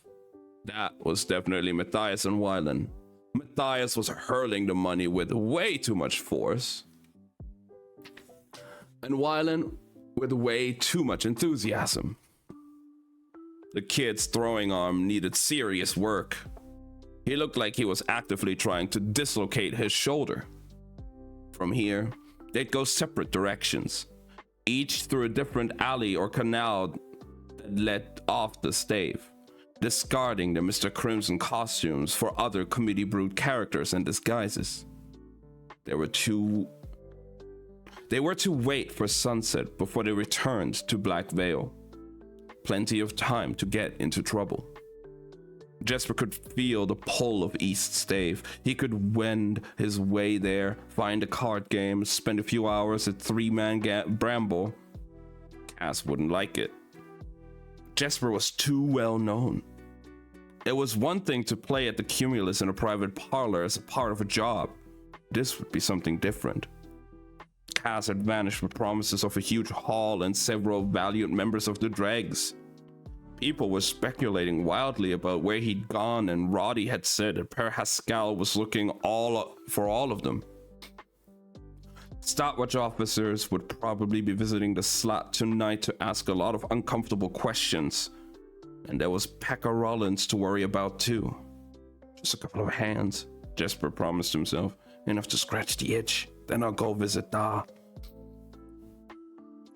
That was definitely Matthias and Wylan. Matthias was hurling the money with way too much force, and Wylan with way too much enthusiasm. The kid's throwing arm needed serious work. He looked like he was actively trying to dislocate his shoulder. From here, they'd go separate directions, each through a different alley or canal that led off the stave, discarding their Mr. Crimson costumes for other committee brewed characters and disguises. They were to wait for sunset before they returned to Black Veil. Plenty of time to get into trouble. Jesper could feel the pull of East Stave. He could wend his way there, find a card game, spend a few hours at three-man Bramble. Cass wouldn't like it. Jesper was too well known. It was one thing to play at the Cumulus in a private parlor as a part of a job. This would be something different. Cass had vanished with promises of a huge haul and several valiant members of the Dregs. People were speculating wildly about where he'd gone, and Roddy had said that Per Haskell was looking for all of them. Stopwatch officers would probably be visiting the slot tonight to ask a lot of uncomfortable questions, and there was Pekka Rollins to worry about too. Just a couple of hands, Jesper promised himself, enough to scratch the itch. Then I'll go visit Da.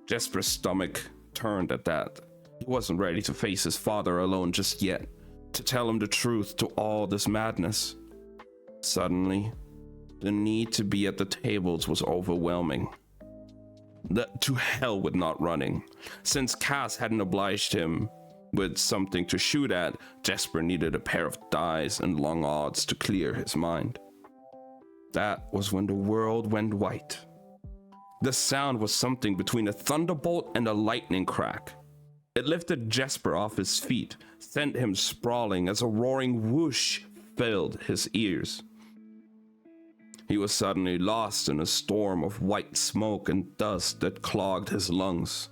Jesper's stomach turned at that. He wasn't ready to face his father alone just yet, to tell him the truth to all this madness. Suddenly, the need to be at the tables was overwhelming. To hell with not running. Since Cass hadn't obliged him with something to shoot at, Jesper needed a pair of dice and long odds to clear his mind. That was when the world went white. The sound was something between a thunderbolt and a lightning crack. It lifted Jesper off his feet, sent him sprawling as a roaring whoosh filled his ears. He was suddenly lost in a storm of white smoke and dust that clogged his lungs.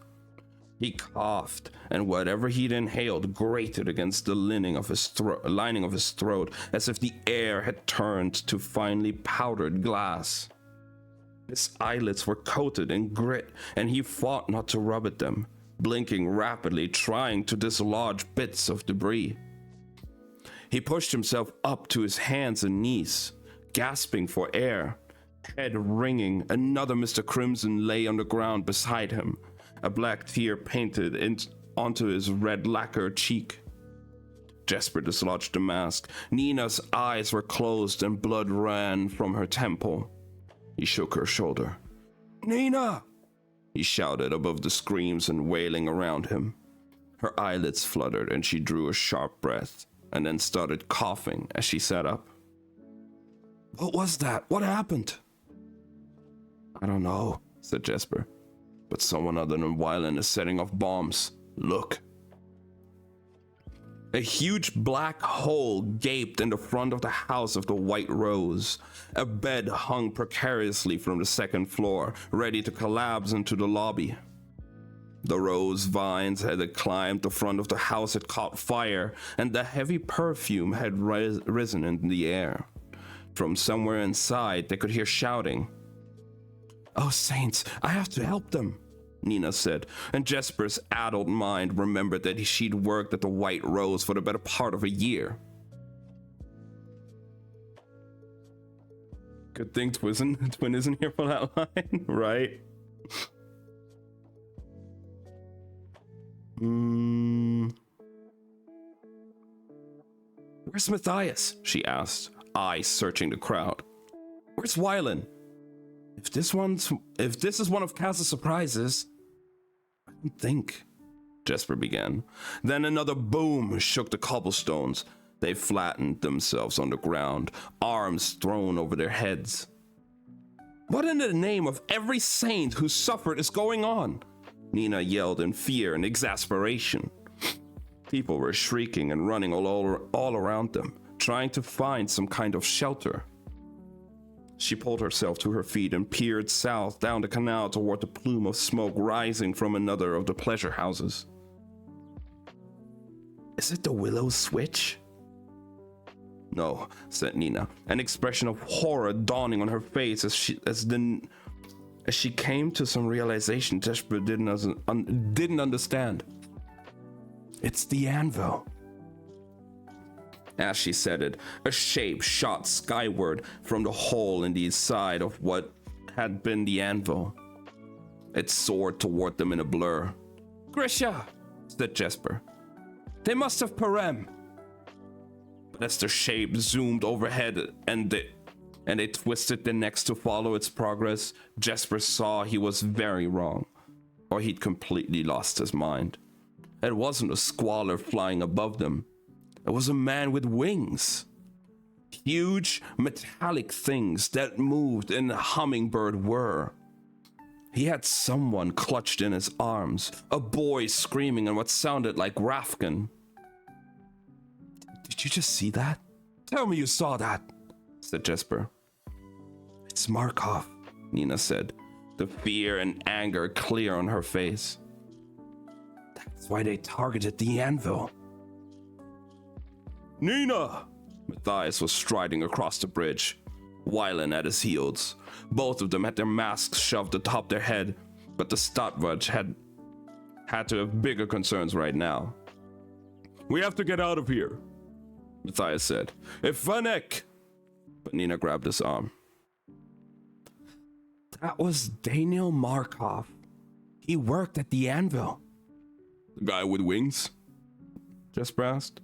He coughed, and whatever he'd inhaled grated against the lining of his throat, as if the air had turned to finely powdered glass. His eyelids were coated in grit, and he fought not to rub at them, blinking rapidly, trying to dislodge bits of debris. He pushed himself up to his hands and knees, gasping for air. Head ringing, another Mr. Crimson lay on the ground beside him, a black tear painted onto his red lacquered cheek. Jesper dislodged the mask. Nina's eyes were closed and blood ran from her temple. He shook her shoulder. "Nina!" he shouted above the screams and wailing around him. Her eyelids fluttered and she drew a sharp breath, and then started coughing as she sat up. "What was that? What happened?" "I don't know," said Jesper. "But someone other than Wylan is setting off bombs. Look." A huge black hole gaped in the front of the House of the White Rose. A bed hung precariously from the second floor, ready to collapse into the lobby. The rose vines had climbed the front of the house had caught fire, and the heavy perfume had risen in the air. From somewhere inside, they could hear shouting. "Oh, saints, I have to help them," Nina said, and Jesper's addled mind remembered that she'd worked at the White Rose for the better part of a year. Good thing Twin isn't here for that line, right? Where's Matthias? She asked, eyes searching the crowd. Where's Wylan? If this is one of Kaz's surprises, I don't think. Jesper began. Then another boom shook the cobblestones. They flattened themselves on the ground, arms thrown over their heads. What in the name of every saint who suffered is going on? Nina yelled in fear and exasperation. People were shrieking and running all around them, trying to find some kind of shelter. She pulled herself to her feet and peered south down the canal toward the plume of smoke rising from another of the pleasure houses. Is it the Willow Switch? No, said Nina, an expression of horror dawning on her face as she came to some realization Jesper didn't understand. It's the anvil. As she said it, a shape shot skyward from the hole in the side of what had been the anvil. It soared toward them in a blur. Grisha, said Jesper. They must have Parem. But as the shape zoomed overhead and they twisted their necks to follow its progress, Jesper saw he was very wrong, or he'd completely lost his mind. It wasn't a squaller flying above them. It was a man with wings. Huge metallic things that moved in a hummingbird whir. He had someone clutched in his arms, a boy screaming in what sounded like Rafkin. Did you just see that? Tell me you saw that, said Jesper. It's Markov, Nina said, the fear and anger clear on her face. That's why they targeted the anvil. Nina! Matthias was striding across the bridge, Wylan at his heels. Both of them had their masks shoved atop their head, but the Stadtwatch had to have bigger concerns right now. We have to get out of here, Matthias said. If Vanek! But Nina grabbed his arm. That was Daniel Markov. He worked at the anvil. The guy with wings? Jesper asked.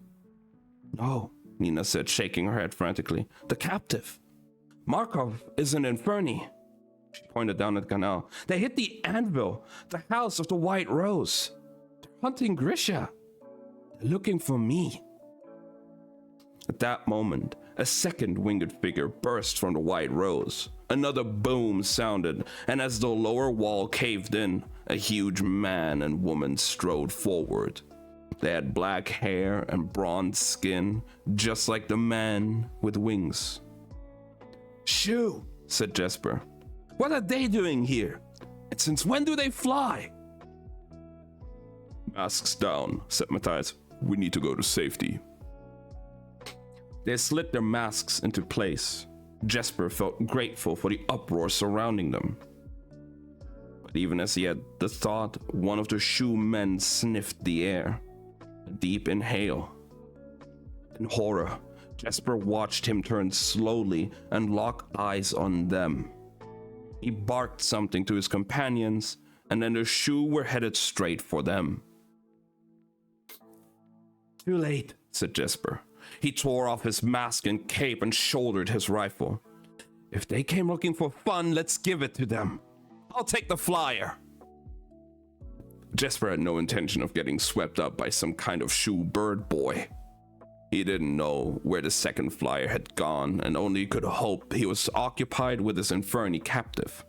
No, Nina said, shaking her head frantically. The captive. Markov is an Inferni. She pointed down at the canal. They hit the anvil, the house of the White Rose. They're hunting Grisha. They're looking for me. At that moment, a second winged figure burst from the White Rose. Another boom sounded, and as the lower wall caved in, a huge man and woman strode forward. They had black hair and bronze skin, just like the man with wings. Shoo, said Jesper. What are they doing here? And since when do they fly? Masks down, said Matthias. We need to go to safety. They slid their masks into place. Jesper felt grateful for the uproar surrounding them. But even as he had the thought, one of the shoe men sniffed the air. A deep inhale. In horror, Jesper watched him turn slowly and lock eyes on them. He barked something to his companions, and then the shoe were headed straight for them. Too late, said Jesper. He tore off his mask and cape and shouldered his rifle. If they came looking for fun, let's give it to them. I'll take the flyer. Jesper had no intention of getting swept up by some kind of shoe bird boy. He didn't know where the second flyer had gone and only could hope he was occupied with his Inferni captive.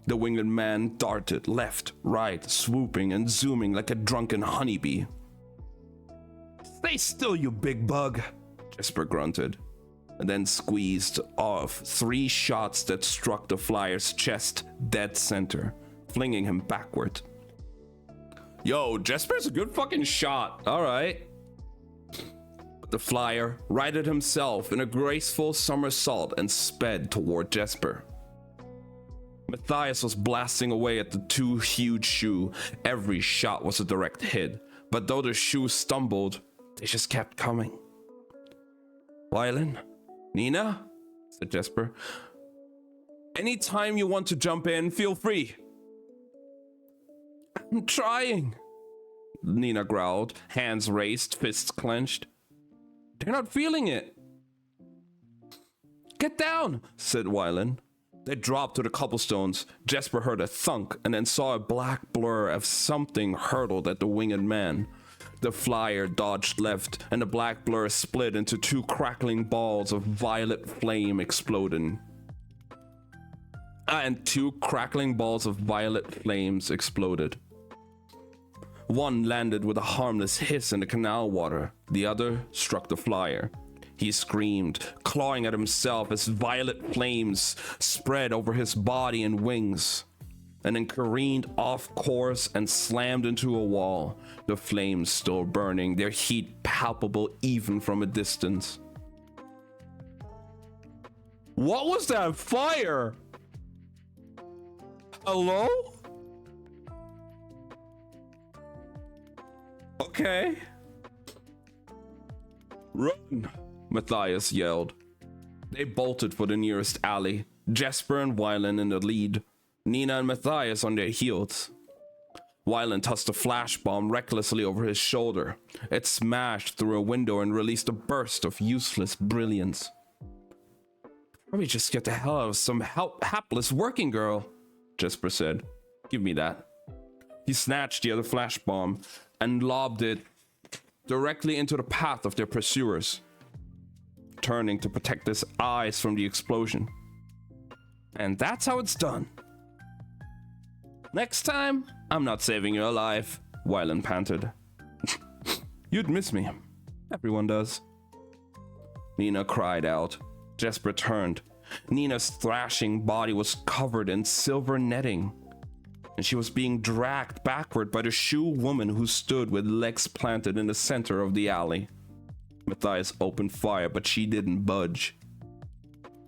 The winged man darted left, right, swooping and zooming like a drunken honeybee. Stay still, you big bug, Jesper grunted, and then squeezed off 3 shots that struck the flyer's chest dead center, flinging him backward. Yo, Jesper's a good fucking shot, alright. But the flyer righted himself in a graceful somersault and sped toward Jesper. Matthias was blasting away at the 2 huge shoe. Every shot was a direct hit, but though the shoe stumbled, they just kept coming. Wylan? Nina? Said Jesper. Anytime you want to jump in, feel free. I'm trying, Nina growled, hands raised, fists clenched. They're not feeling it. Get down, said Wylan. They dropped to the cobblestones. Jesper heard a thunk and then saw a black blur of something hurtled at the winged man. The flyer dodged left, and the black blur split into two crackling balls of violet flame exploding. And two crackling balls of violet flames exploded. One landed with a harmless hiss in the canal water. The other struck the flyer. He screamed, clawing at himself as violet flames spread over his body and wings, and then careened off course and slammed into a wall, the flames still burning, their heat palpable even from a distance. What was that fire? Hello? Okay. Run, Matthias yelled. They bolted for the nearest alley, Jesper and Wylan in the lead, Nina and Matthias on their heels. Wylan tossed a flash bomb recklessly over his shoulder. It smashed through a window and released a burst of useless brilliance. Probably just get the hell out of some hapless working girl, Jesper said. Give me that. He snatched the other flash bomb and lobbed it directly into the path of their pursuers, turning to protect his eyes from the explosion. And that's how it's done. Next time, I'm not saving you alive, Wylan panted. You'd miss me. Everyone does. Nina cried out. Jesper turned. Nina's thrashing body was covered in silver netting, and she was being dragged backward by the shoe woman who stood with legs planted in the center of the alley. Matthias opened fire, but she didn't budge.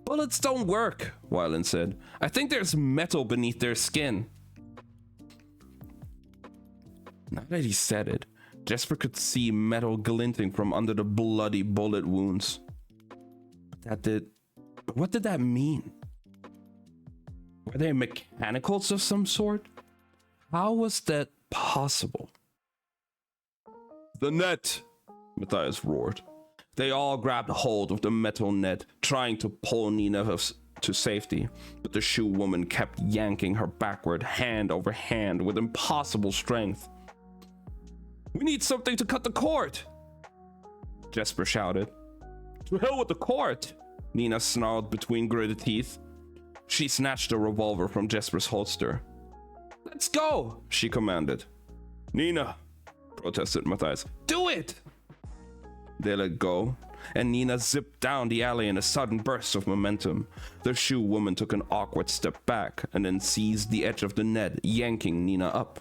Bullets don't work, Wylan said. I think there's metal beneath their skin. Now that he said it, Jesper could see metal glinting from under the bloody bullet wounds. What did that mean? Were they mechanicals of some sort? How was that possible? The net, Matthias roared. They all grabbed hold of the metal net, trying to pull Nina to safety, but the shoe woman kept yanking her backward, hand over hand, with impossible strength. We need something to cut the cord, Jesper shouted. To hell with the cord, Nina snarled between gritted teeth. She snatched a revolver from Jesper's holster. Let's go, she commanded. Nina, protested Matthias. Do it! They let go, and Nina zipped down the alley in a sudden burst of momentum. The shoe woman took an awkward step back and then seized the edge of the net, yanking Nina up.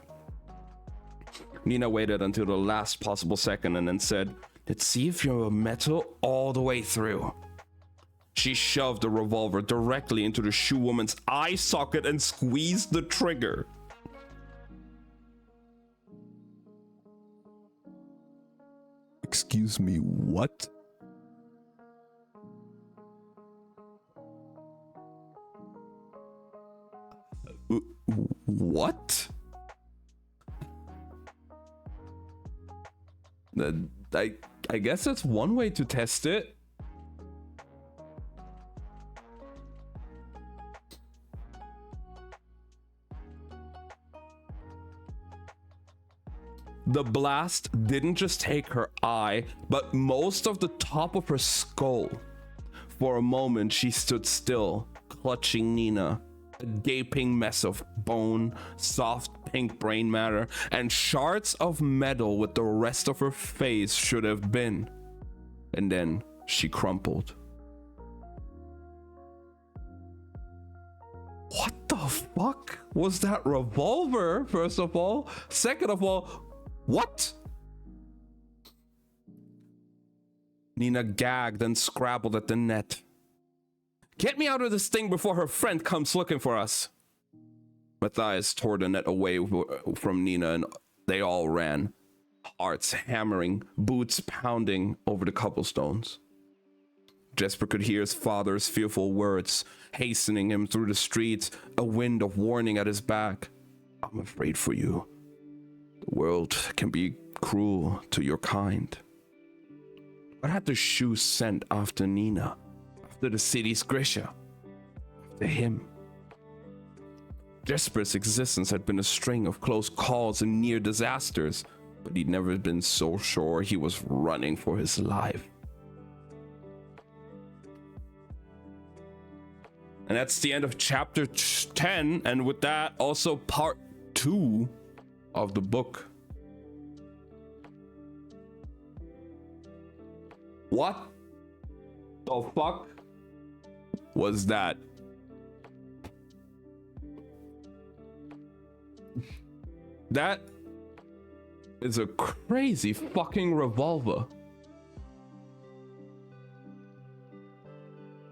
Nina waited until the last possible second and then said, Let's see if you're metal all the way through. She shoved the revolver directly into the shoe woman's eye socket and squeezed the trigger. Excuse me, what? What? I guess that's one way to test it. The blast didn't just take her eye, but most of the top of her skull. For a moment, she stood still, clutching Nina, a gaping mess of bone, soft pink brain matter, and shards of metal with the rest of her face should have been. And then she crumpled. What the fuck was that revolver, first of all? Second of all, what? Nina gagged and scrabbled at the net. Get me out of this thing before her friend comes looking for us. Matthias tore the net away from Nina and they all ran, hearts hammering, boots pounding over the cobblestones. Jesper could hear his father's fearful words, hastening him through the streets, a wind of warning at his back. I'm afraid for you. The world can be cruel to your kind. What had the shoe sent after Nina? After the city's Grisha? After him? Jesper's existence had been a string of close calls and near disasters, but he'd never been so sure he was running for his life. And that's the end of chapter 10, and with that, also part 2 of the book. What the fuck was that? That is a crazy fucking revolver.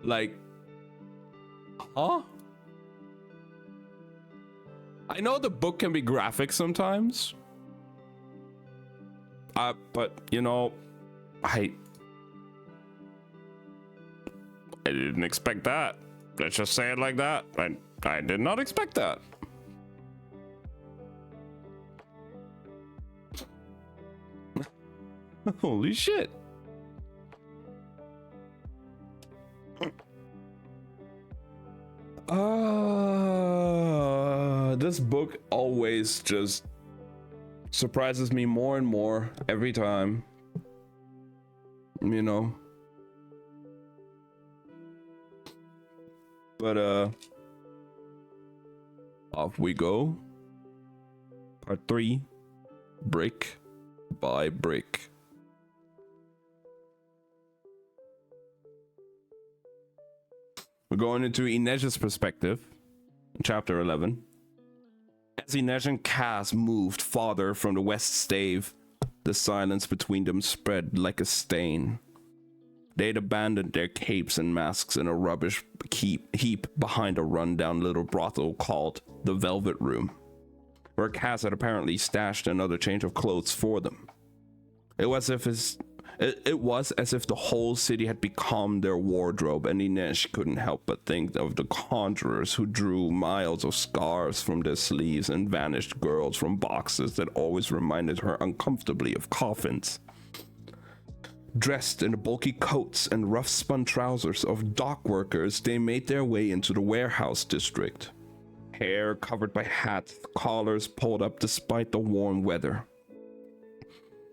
Like, huh? I know the book can be graphic sometimes. But you know, I didn't expect that. Let's just say it like that. I did not expect that. Holy shit. This book always just surprises me more and more every time. You know. But off we go. Part 3, brick by brick. We're going into Inej's perspective in chapter 11. As Inej and Cass moved farther from the west stave, the silence between them spread like a stain. They'd abandoned their capes and masks in a rubbish heap behind a rundown little brothel called the Velvet Room, where Cass had apparently stashed another change of clothes for them. It was as if the whole city had become their wardrobe, and Inej couldn't help but think of the conjurers who drew miles of scarves from their sleeves and vanished girls from boxes that always reminded her uncomfortably of coffins. Dressed in the bulky coats and rough spun trousers of dock workers, they made their way into the warehouse district. Hair covered by hats, collars pulled up despite the warm weather.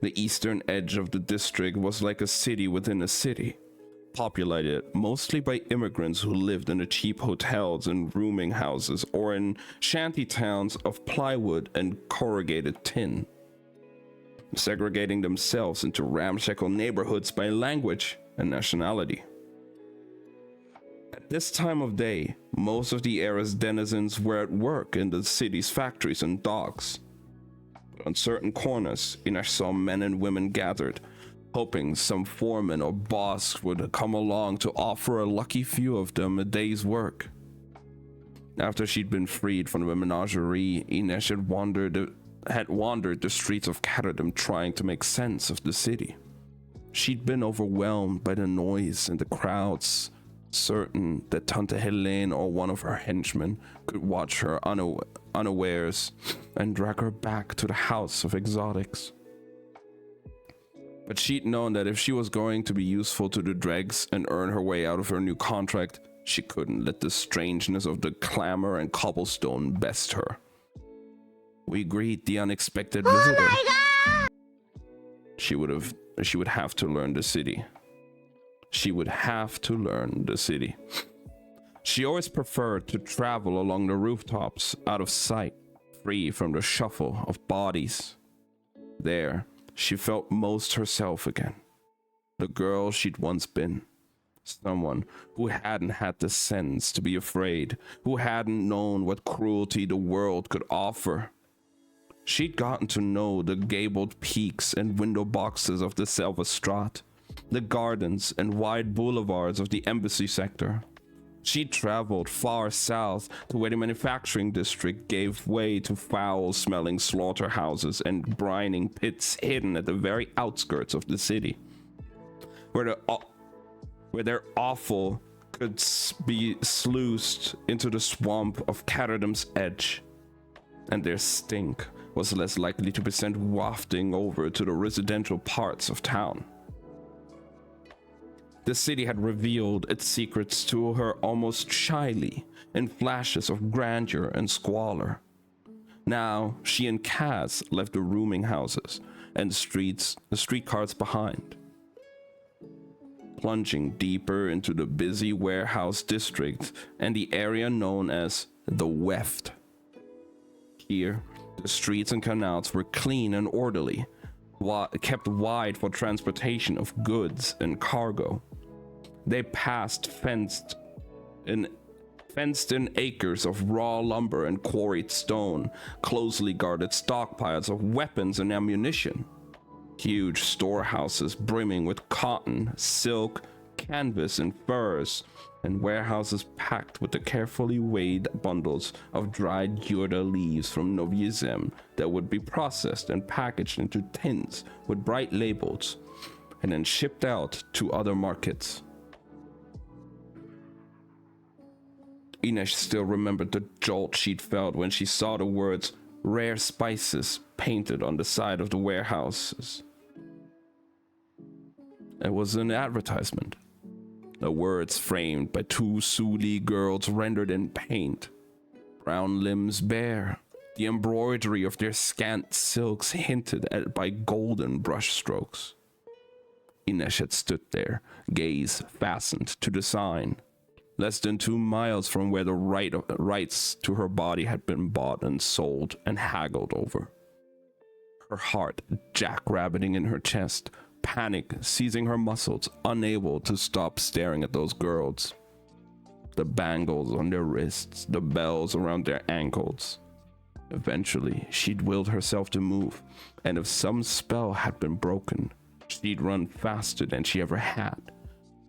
The eastern edge of the district was like a city within a city, populated mostly by immigrants who lived in the cheap hotels and rooming houses or in shanty towns of plywood and corrugated tin, segregating themselves into ramshackle neighborhoods by language and nationality. At this time of day, most of the area's denizens were at work in the city's factories and docks. On certain corners, Inej saw men and women gathered, hoping some foreman or boss would come along to offer a lucky few of them a day's work. After she'd been freed from the menagerie, Inej had wandered the streets of Catterdam trying to make sense of the city. She'd been overwhelmed by the noise and the crowds, certain that Tante Helene or one of her henchmen could watch her unawares and drag her back to the house of exotics. But she'd known that if she was going to be useful to the dregs and earn her way out of her new contract, she couldn't let the strangeness of the clamor and cobblestone best her. We greet the unexpected visitor. Oh my God! She would have to learn the city. She would have to learn the city. She always preferred to travel along the rooftops, out of sight, free from the shuffle of bodies. There, she felt most herself again. The girl she'd once been. Someone who hadn't had the sense to be afraid, who hadn't known what cruelty the world could offer. She'd gotten to know the gabled peaks and window boxes of the Selvastraat, the gardens and wide boulevards of the embassy sector. She traveled far south to where the manufacturing district gave way to foul-smelling slaughterhouses and brining pits hidden at the very outskirts of the city, where where their offal could be sluiced into the swamp of Caradum's Edge, and their stink was less likely to be sent wafting over to the residential parts of town. The city had revealed its secrets to her almost shyly, in flashes of grandeur and squalor. Now, she and Kaz left the rooming houses and the streetcars behind, plunging deeper into the busy warehouse district and the area known as the Weft. Here, the streets and canals were clean and orderly, kept wide for transportation of goods and cargo. They passed fenced-in acres of raw lumber and quarried stone, closely guarded stockpiles of weapons and ammunition, huge storehouses brimming with cotton, silk, canvas, and furs, and warehouses packed with the carefully weighed bundles of dried Yurda leaves from Novyi Zem that would be processed and packaged into tins with bright labels, and then shipped out to other markets. Inesh still remembered the jolt she'd felt when she saw the words "rare spices" painted on the side of the warehouses. It was an advertisement. The words framed by two Suli girls rendered in paint, brown limbs bare, the embroidery of their scant silks hinted at by golden brushstrokes. Inesh had stood there, gaze fastened to the sign, less than 2 miles from where the rights to her body had been bought and sold and haggled over. Her heart jackrabbiting in her chest, panic seizing her muscles, unable to stop staring at those girls. The bangles on their wrists, the bells around their ankles. Eventually, she'd willed herself to move, and if some spell had been broken, she'd run faster than she ever had,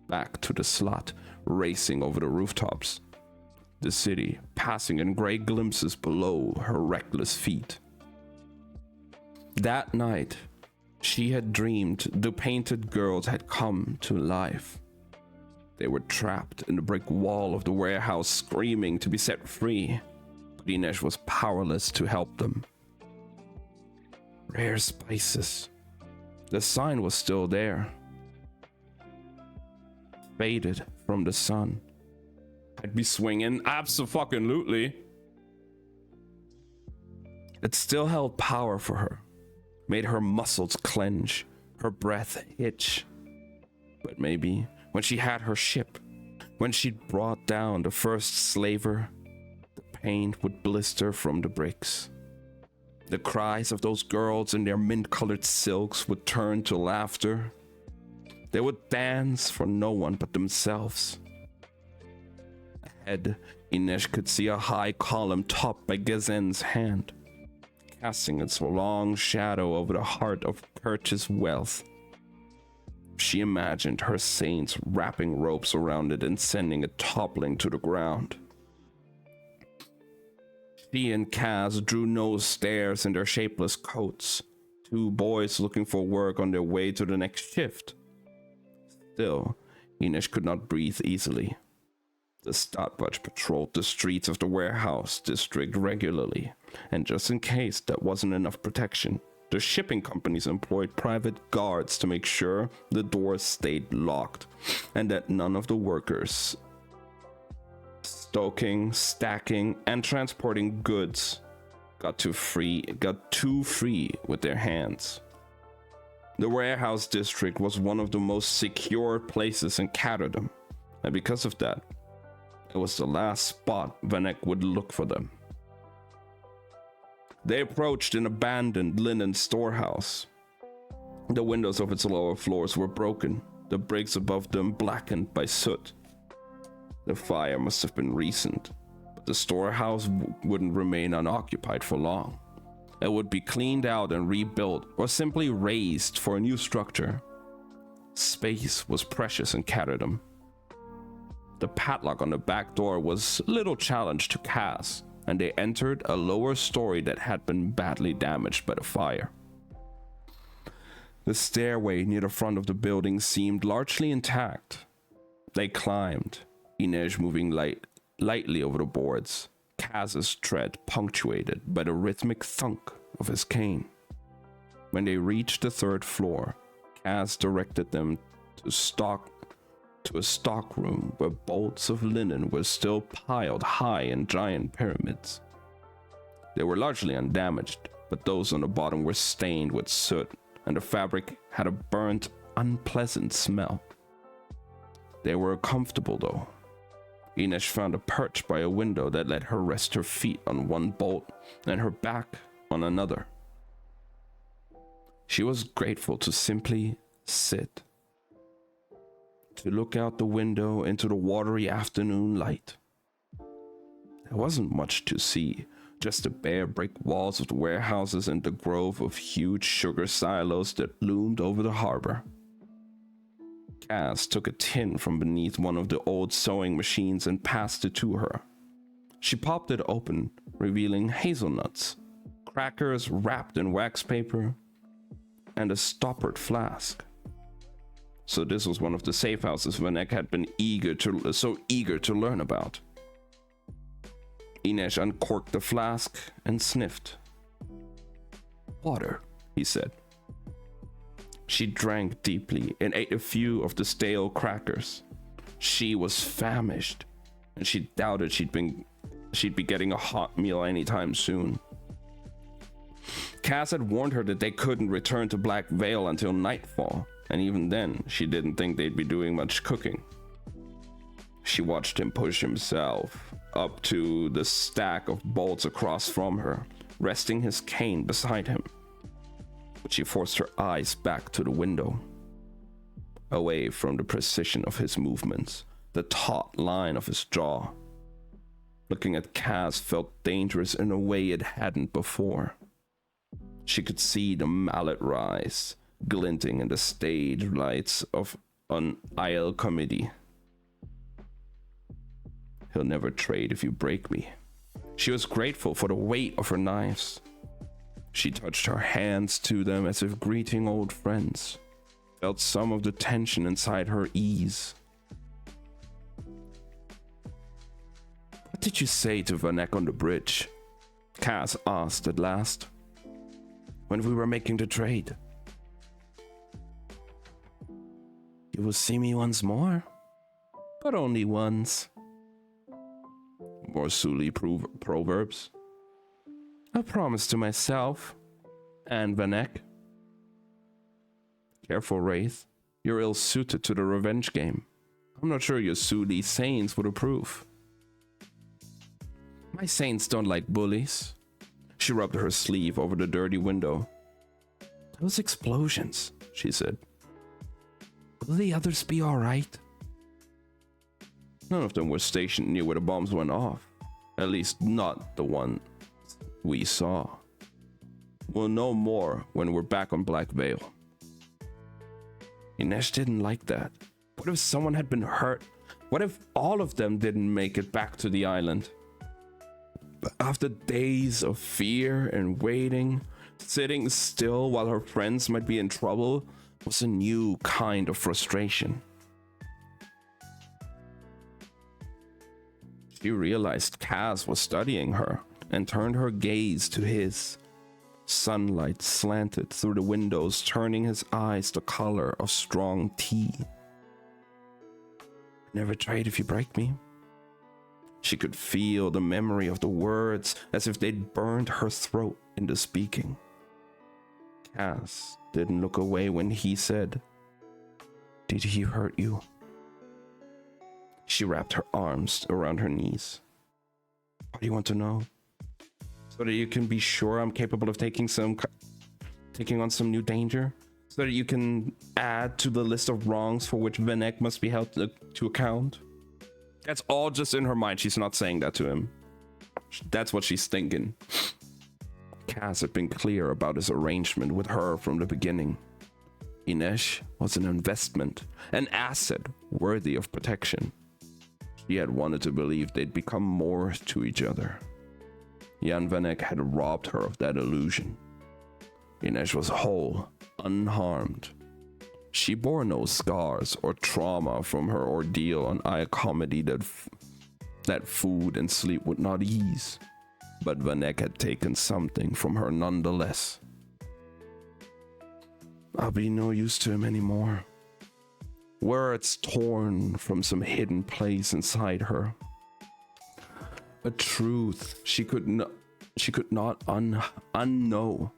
back to the slot, racing over the rooftops, the city passing in gray glimpses below her reckless feet. That night, she had dreamed the painted girls had come to life. They were trapped in the brick wall of the warehouse, screaming to be set free, but Inesh was powerless to help them. Rare spices. The sign was still there, faded from the sun. I'd be swinging, abso-fucking-lutely. It still held power for her, made her muscles clench, her breath hitch. But maybe when she had her ship, when she'd brought down the first slaver, the paint would blister from the bricks. The cries of those girls in their mint-colored silks would turn to laughter. They would dance for no one but themselves. Ahead, Inesh could see a high column topped by Gezen's hand, casting its long shadow over the heart of Kirch's wealth. She imagined her saints wrapping ropes around it and sending it toppling to the ground. She and Kaz drew nose stares in their shapeless coats, 2 boys looking for work on their way to the next shift. Still, Inesh could not breathe easily. The Stadtwatch patrolled the streets of the warehouse district regularly, and just in case that wasn't enough protection, the shipping companies employed private guards to make sure the doors stayed locked and that none of the workers stoking, stacking, and transporting goods got too free with their hands. The warehouse district was one of the most secure places in Caradum, and because of that, it was the last spot Vanek would look for them. They approached an abandoned linen storehouse. The windows of its lower floors were broken, the bricks above them blackened by soot. The fire must have been recent, but the storehouse wouldn't remain unoccupied for long. It would be cleaned out and rebuilt, or simply razed for a new structure. Space was precious in Caradum. The padlock on the back door was little challenge to Kaz, and they entered a lower story that had been badly damaged by the fire. The stairway near the front of the building seemed largely intact. They climbed, Inej moving lightly over the boards, Kaz's tread punctuated by the rhythmic thunk of his cane. When they reached the third floor, Kaz directed them to a stockroom where bolts of linen were still piled high in giant pyramids. They were largely undamaged, but those on the bottom were stained with soot, and the fabric had a burnt, unpleasant smell. They were comfortable though. Inej found a perch by a window that let her rest her feet on one bolt and her back on another. She was grateful to simply sit, to look out the window into the watery afternoon light. There wasn't much to see, just the bare brick walls of the warehouses and the grove of huge sugar silos that loomed over the harbor. Kaz took a tin from beneath one of the old sewing machines and passed it to her. She popped it open, revealing hazelnuts, crackers wrapped in wax paper, and a stoppered flask. So this was one of the safe houses Vanek had been so eager to learn about. Inej uncorked the flask and sniffed. "Water," he said. She drank deeply and ate a few of the stale crackers. She was famished, and she doubted she'd be getting a hot meal anytime soon. Kaz had warned her that they couldn't return to Black Veil until nightfall, and even then, she didn't think they'd be doing much cooking. She watched him push himself up to the stack of bolts across from her, resting his cane beside him. But she forced her eyes back to the window, away from the precision of his movements, the taut line of his jaw. Looking at Kaz felt dangerous in a way it hadn't before. She could see the mallet rise, glinting in the stage lights of an aisle committee. "He'll never trade if you break me." She was grateful for the weight of her knives. She touched her hands to them as if greeting old friends, felt some of the tension inside her ease. "What did you say to Vanek on the bridge?" Kaz asked at last. "When we were making the trade." "You will see me once more, but only once." More Suli proverbs. "A promise to myself and Vanek." "Careful, Wraith. You're ill-suited to the revenge game. I'm not sure your Suli saints would approve." "My saints don't like bullies." She rubbed her sleeve over the dirty window. "Those explosions," she said. "Will the others be all right?" None of them were stationed near where the bombs went off. At least not the one we saw. We'll know more when we're back on Black Veil. Inej didn't like that. What if someone had been hurt? What if all of them didn't make it back to the island? After days of fear and waiting, sitting still while her friends might be in trouble was a new kind of frustration. She realized Kaz was studying her and turned her gaze to his. Sunlight slanted through the windows, turning his eyes the color of strong tea. "Never trade if you break me." She could feel the memory of the words as if they'd burned her throat in the speaking. Kaz didn't look away when he said, "Did he hurt you?" She wrapped her arms around her knees. "Why do you want to know?" "So that you can be sure I'm capable of taking on some new danger? So that you can add to the list of wrongs for which Vanek must be held to account?" That's all just in her mind. She's not saying that to him. That's what she's thinking. Kaz had been clear about his arrangement with her from the beginning. Inej was an investment, an asset worthy of protection. She had wanted to believe they'd become more to each other. Jan Vanek had robbed her of that illusion. Inej was whole, unharmed. She bore no scars or trauma from her ordeal on I comedy that food and sleep would not ease, but Vanek had taken something from her nonetheless. I'll be no use to him anymore. Words torn from some hidden place inside her. A truth she could not unknow.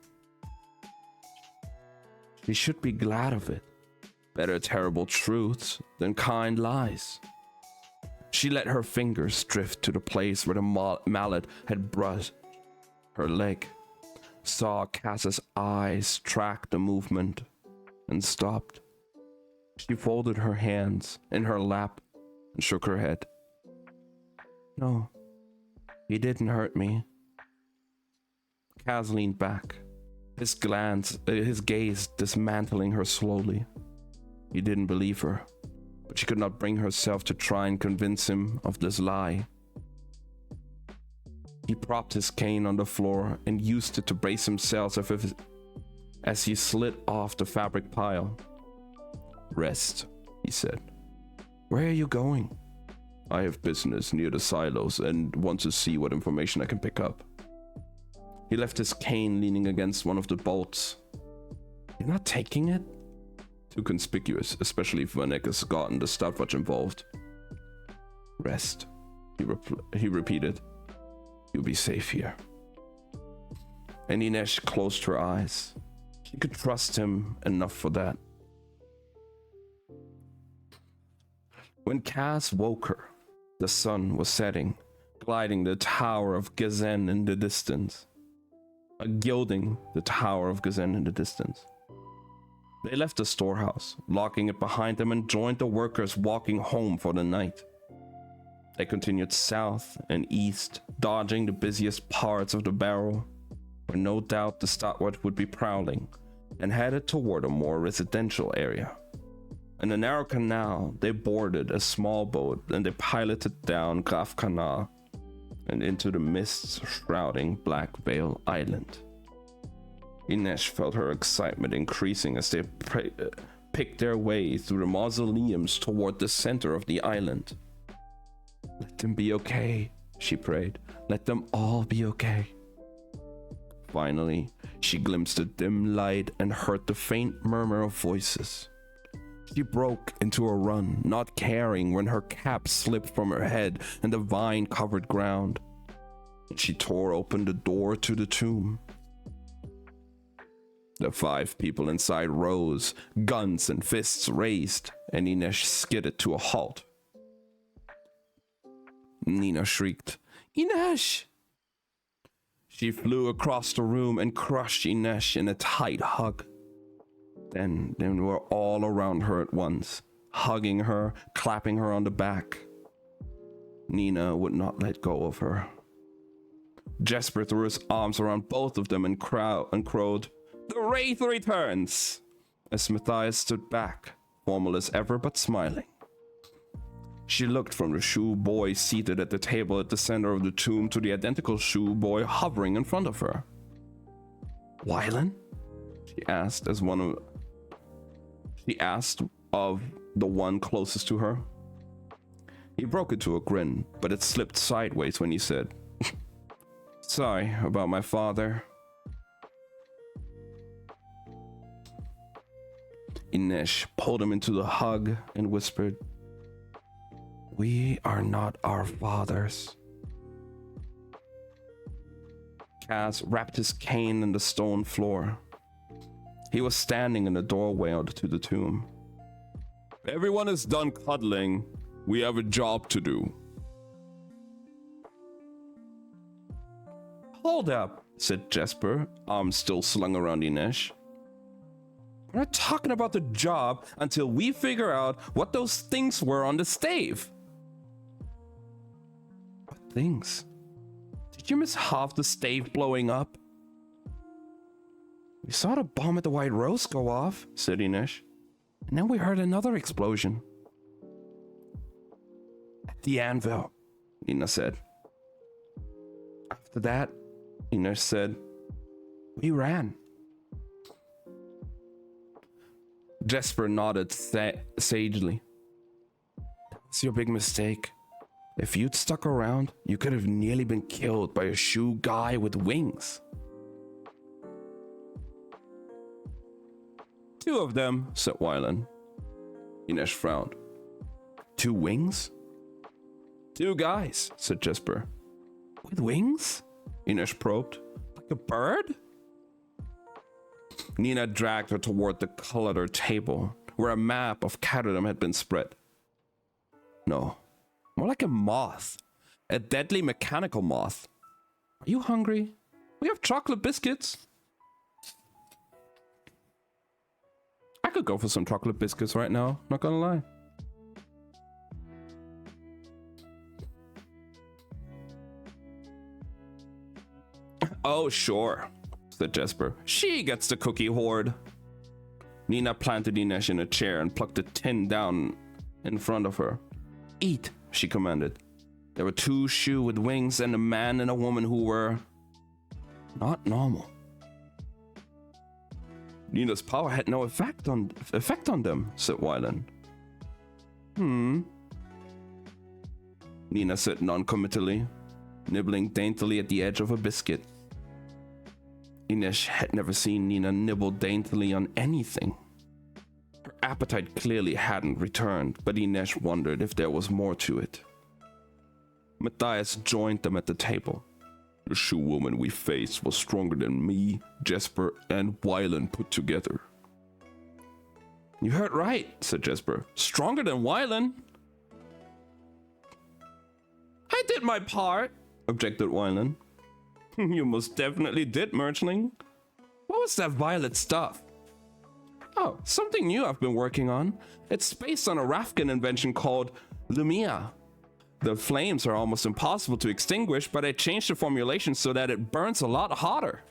She should be glad of it. Better terrible truths than kind lies. She let her fingers drift to the place where the mallet had brushed her leg, saw Cass's eyes track the movement, and stopped. She folded her hands in her lap and shook her head. No, he didn't hurt me. Cass leaned back, his gaze dismantling her slowly. He didn't believe her, but she could not bring herself to try and convince him of this lie. He propped his cane on the floor and used it to brace himself as he slid off the fabric pile. Rest, he said. Where are you going? I have business near the silos and want to see what information I can pick up. He left his cane leaning against one of the bolts. You're not taking it? Too conspicuous, especially if Vanek has gotten the stopwatch involved. Rest, he repeated. You'll be safe here. And Inesh closed her eyes. She could trust him enough for that. When Cass woke her, the sun was setting, gliding the tower of Gazen in the distance. Gilding the tower of Gazen in the distance. They left the storehouse, locking it behind them, and joined the workers walking home for the night. They continued south and east, dodging the busiest parts of the barrow, where no doubt the stopwatch would be prowling, and headed toward a more residential area. In the narrow canal, they boarded a small boat and they piloted down Graf Canal and into the mists shrouding Black Veil Island. Inesh felt her excitement increasing as they picked their way through the mausoleums toward the center of the island. Let them be okay, she prayed. Let them all be okay. Finally, she glimpsed a dim light and heard the faint murmur of voices. She broke into a run, not caring when her cap slipped from her head and the vine-covered ground. She tore open the door to the tomb. The 5 people inside rose, guns and fists raised, and Inesh skidded to a halt. Nina shrieked, Inesh! She flew across the room and crushed Inesh in a tight hug. Then they were all around her at once, hugging her, clapping her on the back. Nina would not let go of her. Jesper threw his arms around both of them and crowed, The Wraith returns! As Matthias stood back, formal as ever but smiling. She looked from the shoe boy seated at the table at the center of the tomb to the identical shoe boy hovering in front of her. Wylan? She asked of the one closest to her. He broke into a grin, but it slipped sideways when he said, Sorry about my father. Inesh pulled him into the hug and whispered, We are not our fathers. Cass wrapped his cane in the stone floor. He was standing in the doorway to the tomb. Everyone is done cuddling. We have a job to do. Hold up, said Jesper, arms still slung around Inesh. We're not talking about the job until we figure out what those things were on the stave. What things? Did you miss half the stave blowing up? We saw the bomb at the White Rose go off, said Inesh. And then we heard another explosion. At the anvil, Nina said. After that, Inesh said, we ran. Jesper nodded sagely. That's your big mistake. If you'd stuck around, you could have nearly been killed by a shoe guy with wings. Two of them, said Wylan. Inesh frowned. Two wings? Two guys, said Jesper. With wings? Inesh probed. Like a bird? Nina dragged her toward the cluttered table, where a map of Caterham had been spread. No, more like a moth. A deadly mechanical moth. Are you hungry? We have chocolate biscuits. I could go for some chocolate biscuits right now, not gonna lie. Oh, sure, said Jesper. She gets the cookie horde. Nina planted Inesh in a chair and plucked a tin down in front of her. Eat, she commanded. There were two shoe with wings and a man and a woman who were not normal. Nina's power had no effect on them, said Wylan. Nina said non-committally, nibbling daintily at the edge of a biscuit. Inesh had never seen Nina nibble daintily on anything. Her appetite clearly hadn't returned, but Inesh wondered if there was more to it. Matthias joined them at the table. The shoe woman we faced was stronger than me, Jesper, and Wylan put together. You heard right, said Jesper. Stronger than Wylan? I did my part, objected Wylan. You most definitely did, Merchling. What was that violet stuff? Oh, something new I've been working on. It's based on a Rafkin invention called Lumia. The flames are almost impossible to extinguish, but I changed the formulation so that it burns a lot hotter.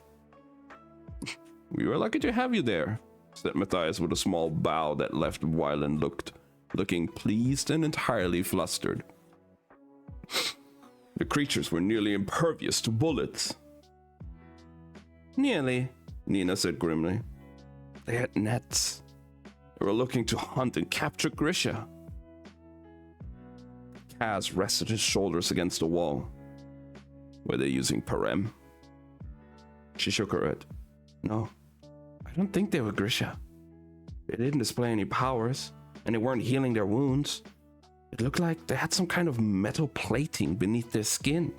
We were lucky to have you there, said Matthias with a small bow that left Wylan looking pleased and entirely flustered. The creatures were nearly impervious to bullets. Nearly, Nina said grimly. They had nets. They were looking to hunt and capture Grisha. Kaz rested his shoulders against the wall. Were they using Parem? She shook her head. No, I don't think they were Grisha. They didn't display any powers, and they weren't healing their wounds. It looked like they had some kind of metal plating beneath their skin.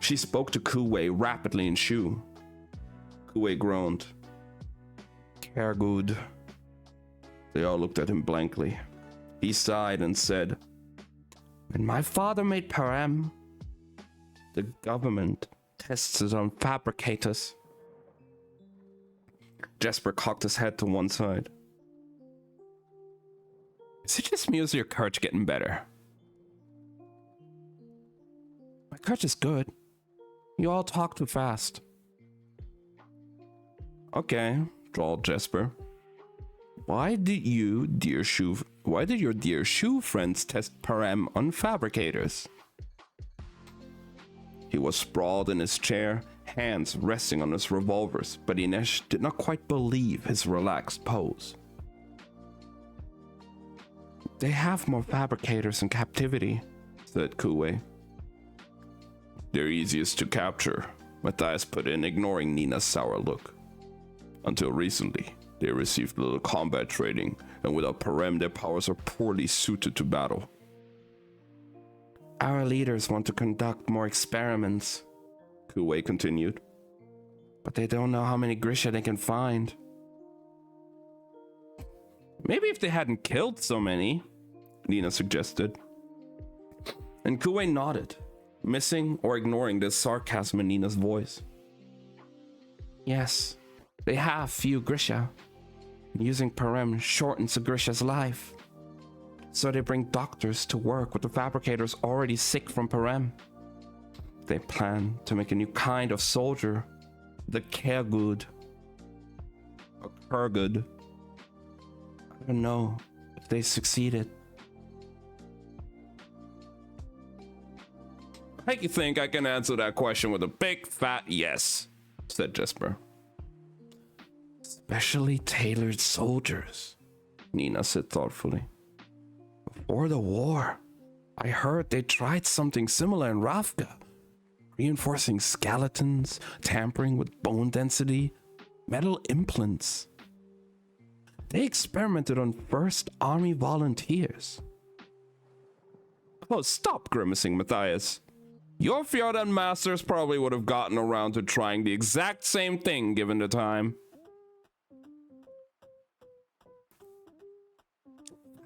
She spoke to Kuwei rapidly in Shu. Kuwei groaned. Kergud. They all looked at him blankly. He sighed and said, When my father made Parem, the government tests it on fabricators. Jesper cocked his head to one side. Is it just me or is your courage getting better? My courage is good. You all talk too fast. Okay, drawled Jesper. Why did your dear Shu friends test Parem on fabricators? He was sprawled in his chair, hands resting on his revolvers, but Inesh did not quite believe his relaxed pose. They have more fabricators in captivity, said Kuwei. They're easiest to capture, Matthias put in, ignoring Nina's sour look. Until recently, they received little combat training, and without Parem, their powers are poorly suited to battle. Our leaders want to conduct more experiments, Kuwei continued. But they don't know how many Grisha they can find. Maybe if they hadn't killed so many, Nina suggested. And Kuwei nodded, missing or ignoring the sarcasm in Nina's voice. Yes, they have few Grisha. Using Parem shortens a Grisha's life. So they bring doctors to work with the fabricators already sick from Parem. They plan to make a new kind of soldier, the Kergud. Or Kergud. I don't know if they succeeded. I think I can answer that question with a big fat yes, said Jesper. Specially tailored soldiers, Nina said thoughtfully. Before the war, I heard they tried something similar in Ravka, reinforcing skeletons, tampering with bone density, metal implants. They experimented on First Army volunteers. Oh, stop grimacing, Matthias. Your Fjordan masters probably would have gotten around to trying the exact same thing given the time.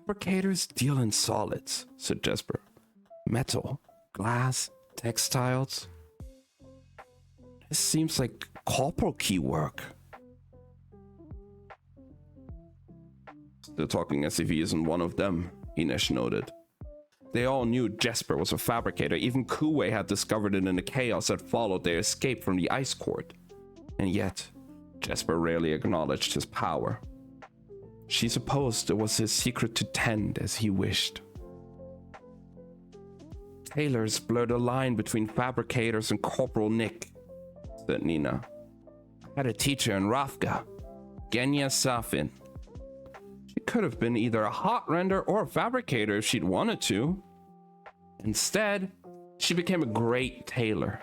Fabricators deal in solids, said Jesper. Metal, glass, textiles. This seems like corporal key work. They're talking as if he isn't one of them, Inesh noted. They all knew Jesper was a fabricator. Even Kuwei had discovered it in the chaos that followed their escape from the ice court. And yet, Jesper rarely acknowledged his power. She supposed it was his secret to tend as he wished. Tailors blurred the line between fabricators and Corporal Nick, said Nina. I had a teacher in Ravka, Genya Safin. She could have been either a hot render or a fabricator if she'd wanted to. Instead, she became a great tailor.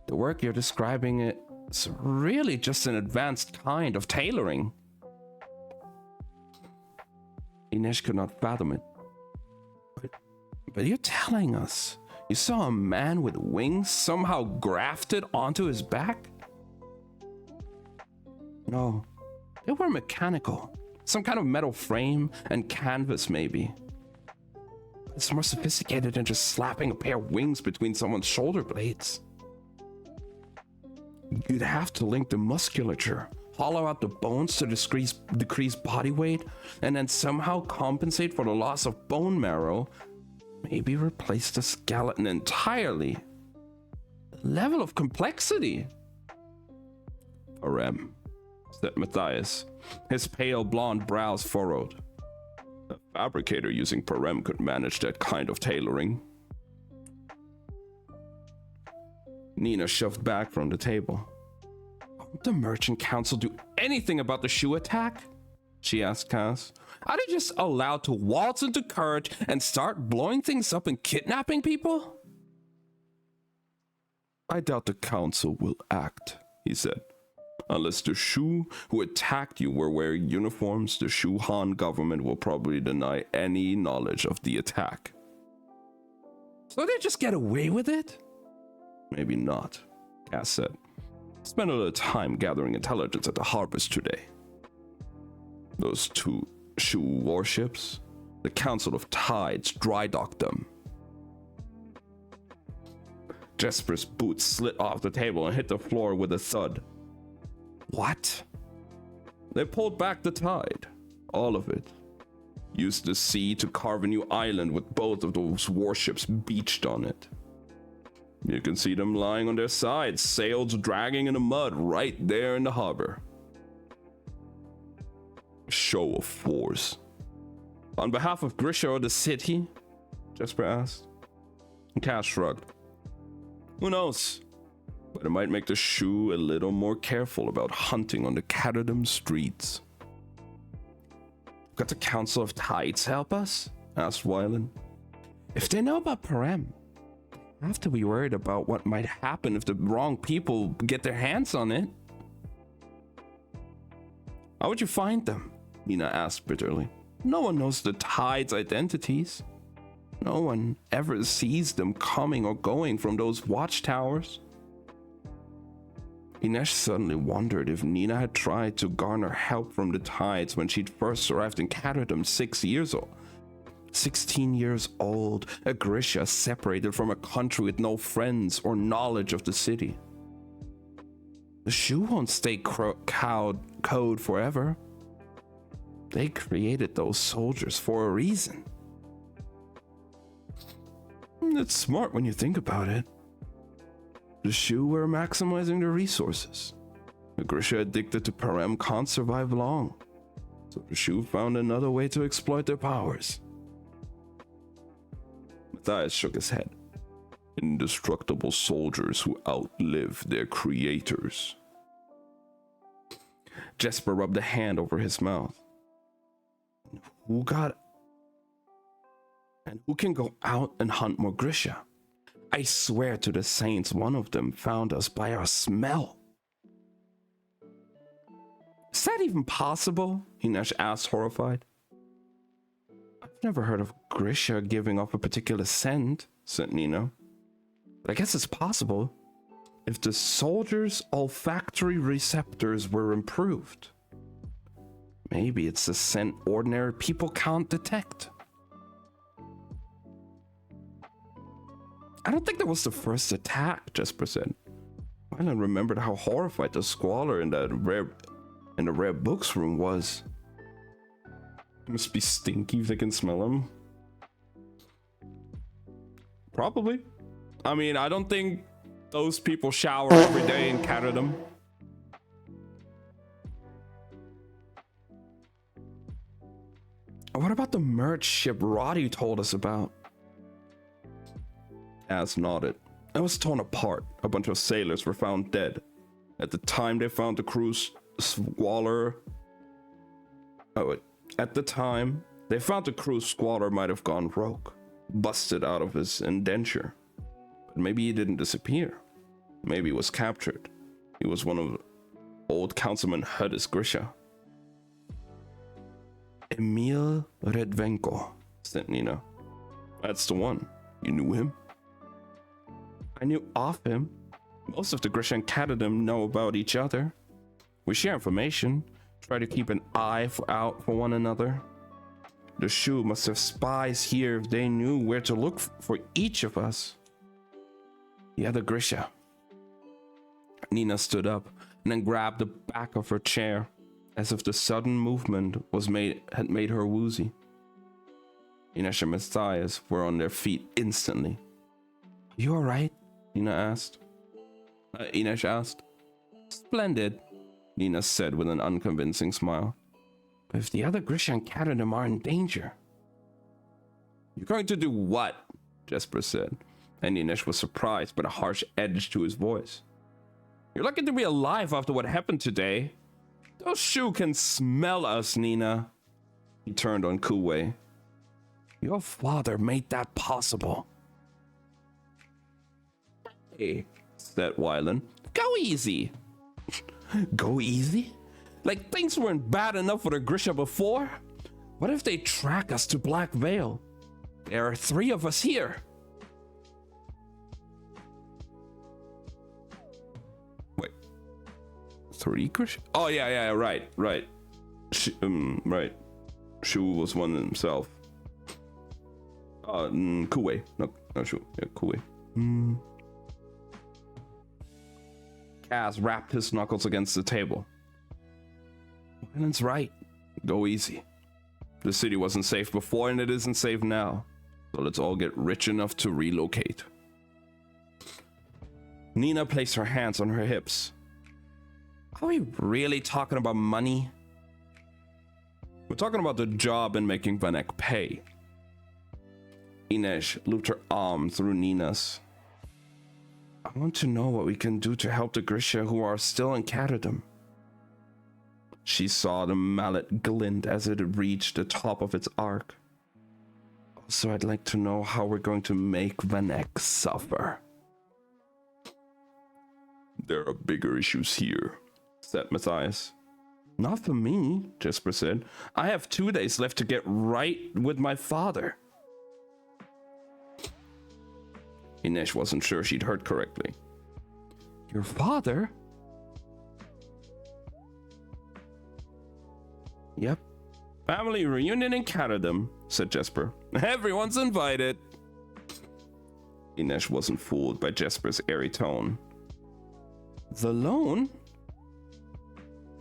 The work you're describing is really just an advanced kind of tailoring. Inesh could not fathom it. But you're telling us you saw a man with wings somehow grafted onto his back? No, they were mechanical. Some kind of metal frame and canvas, maybe. It's more sophisticated than just slapping a pair of wings between someone's shoulder blades. You'd have to link the musculature, hollow out the bones to decrease body weight, and then somehow compensate for the loss of bone marrow. Maybe replace the skeleton entirely. The level of complexity. Parem, said Matthias, his pale blonde brows furrowed. A fabricator using Parem could manage that kind of tailoring. Nina shoved back from the table. Won't the Merchant Council do anything about the Shu attack? She asked Cass. Are they just allowed to waltz into Courage and start blowing things up and kidnapping people? I doubt the council will act, he said. Unless the Shu who attacked you were wearing uniforms, the Shu Han government will probably deny any knowledge of the attack. So they just get away with it? Maybe not, Cass said. Spent a little time gathering intelligence at the harbors today. Those two Shu warships, the Council of Tides dry docked them. Jesper's boots slid off the table and hit the floor with a thud. What? They pulled back the tide, all of it. Used the sea to carve a new island with both of those warships beached on it. You can see them lying on their sides, sails dragging in the mud right there in the harbor. Show of force. On behalf of Grisha or the city? Jesper asked. Cass shrugged. Who knows? But it might make the Shu a little more careful about hunting on the Caradum streets. Got the Council of Tides help us? Asked Wylan. If they know about Parem, they have to be worried about what might happen if the wrong people get their hands on it. How would you find them? Nina asked bitterly. No one knows the Tides' identities. No one ever sees them coming or going from those watchtowers. Inesh suddenly wondered if Nina had tried to garner help from the Tides when she'd first arrived in Caradum 6 years old. 16 years old, a Grisha separated from a country with no friends or knowledge of the city. The Shu won't stay code forever. They created those soldiers for a reason. It's smart when you think about it. The Shu were maximizing their resources. The Grisha addicted to Parem can't survive long, so the Shu found another way to exploit their powers. Matthias shook his head. Indestructible soldiers who outlive their creators. Jesper rubbed a hand over his mouth. Who can go out and hunt more Grisha? I swear to the saints, one of them found us by our smell. Is that even possible? Inesh asked, horrified. I've never heard of Grisha giving off a particular scent, said Nina. But I guess it's possible if the soldiers' olfactory receptors were improved. Maybe it's a scent ordinary people can't detect. I don't think that was the first attack, Jesper said. Wylan remembered how horrified the squalor in the rare books room was. It must be stinky if they can smell him. Probably. I mean, I don't think those people shower every day in Caradham. What about the merch ship Roddy told us about? Az nodded. It was torn apart. A bunch of sailors were found dead. At the time they found the crew's squalor. At the time they found the crew's squalor might have gone rogue, busted out of his indenture. But maybe he didn't disappear. Maybe he was captured. He was one of old Councilman Hudis Grisha. Emil Redvenko, said Nina. That's the one. You knew him? I knew of him. Most of the Grisha and Caradham know about each other. We share information, try to keep an eye out for one another. The Shu must have spies here if they knew where to look for each of us. The other Grisha. Nina stood up and then grabbed the back of her chair, as if the sudden movement had made her woozy. Inesh and Matthias were on their feet instantly. You alright? Nina asked. Inesh asked. Splendid, Nina said with an unconvincing smile. But if the other Grisha and Caradham are in danger... You're going to do what? Jesper said, and Inesh was surprised by the harsh edge to his voice. You're lucky to be alive after what happened today. Those Shu can smell us, Nina. He turned on Kuwei. Your father made that possible. Hey, said Wylan. Go easy. Go easy? Like things weren't bad enough for the Grisha before? What if they track us to Black Veil? There are 3 of us here. Wait. 3 Grisha? Oh, yeah, right. Right. Shu was one himself. Kuwei. No, Shu. Yeah, Kuwei. Kaz rapped his knuckles against the table. Wylan's right. Go easy. The city wasn't safe before and it isn't safe now. So let's all get rich enough to relocate. Nina placed her hands on her hips. Are we really talking about money? We're talking about the job and making Vanek pay. Inesh looped her arm through Nina's. I want to know what we can do to help the Grisha who are still in Caradham. She saw the mallet glint as it reached the top of its arc. Also, I'd like to know how we're going to make Vanek suffer. There are bigger issues here, said Matthias. Not for me, Jesper said. I have 2 days left to get right with my father. Inesh wasn't sure she'd heard correctly. Your father? Yep. Family reunion in Caradham, said Jesper. Everyone's invited. Inesh wasn't fooled by Jesper's airy tone. The loan?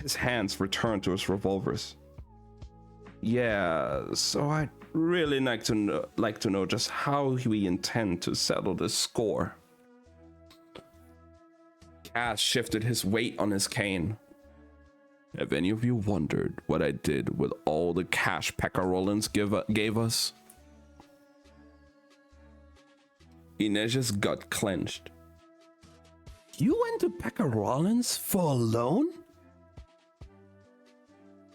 His hands returned to his revolvers. Yeah, so I'd really like to know just how we intend to settle this score. Cass shifted his weight on his cane. Have any of you wondered what I did with all the cash Pekka Rollins gave us? Inej's gut clenched. You went to Pekka Rollins for a loan?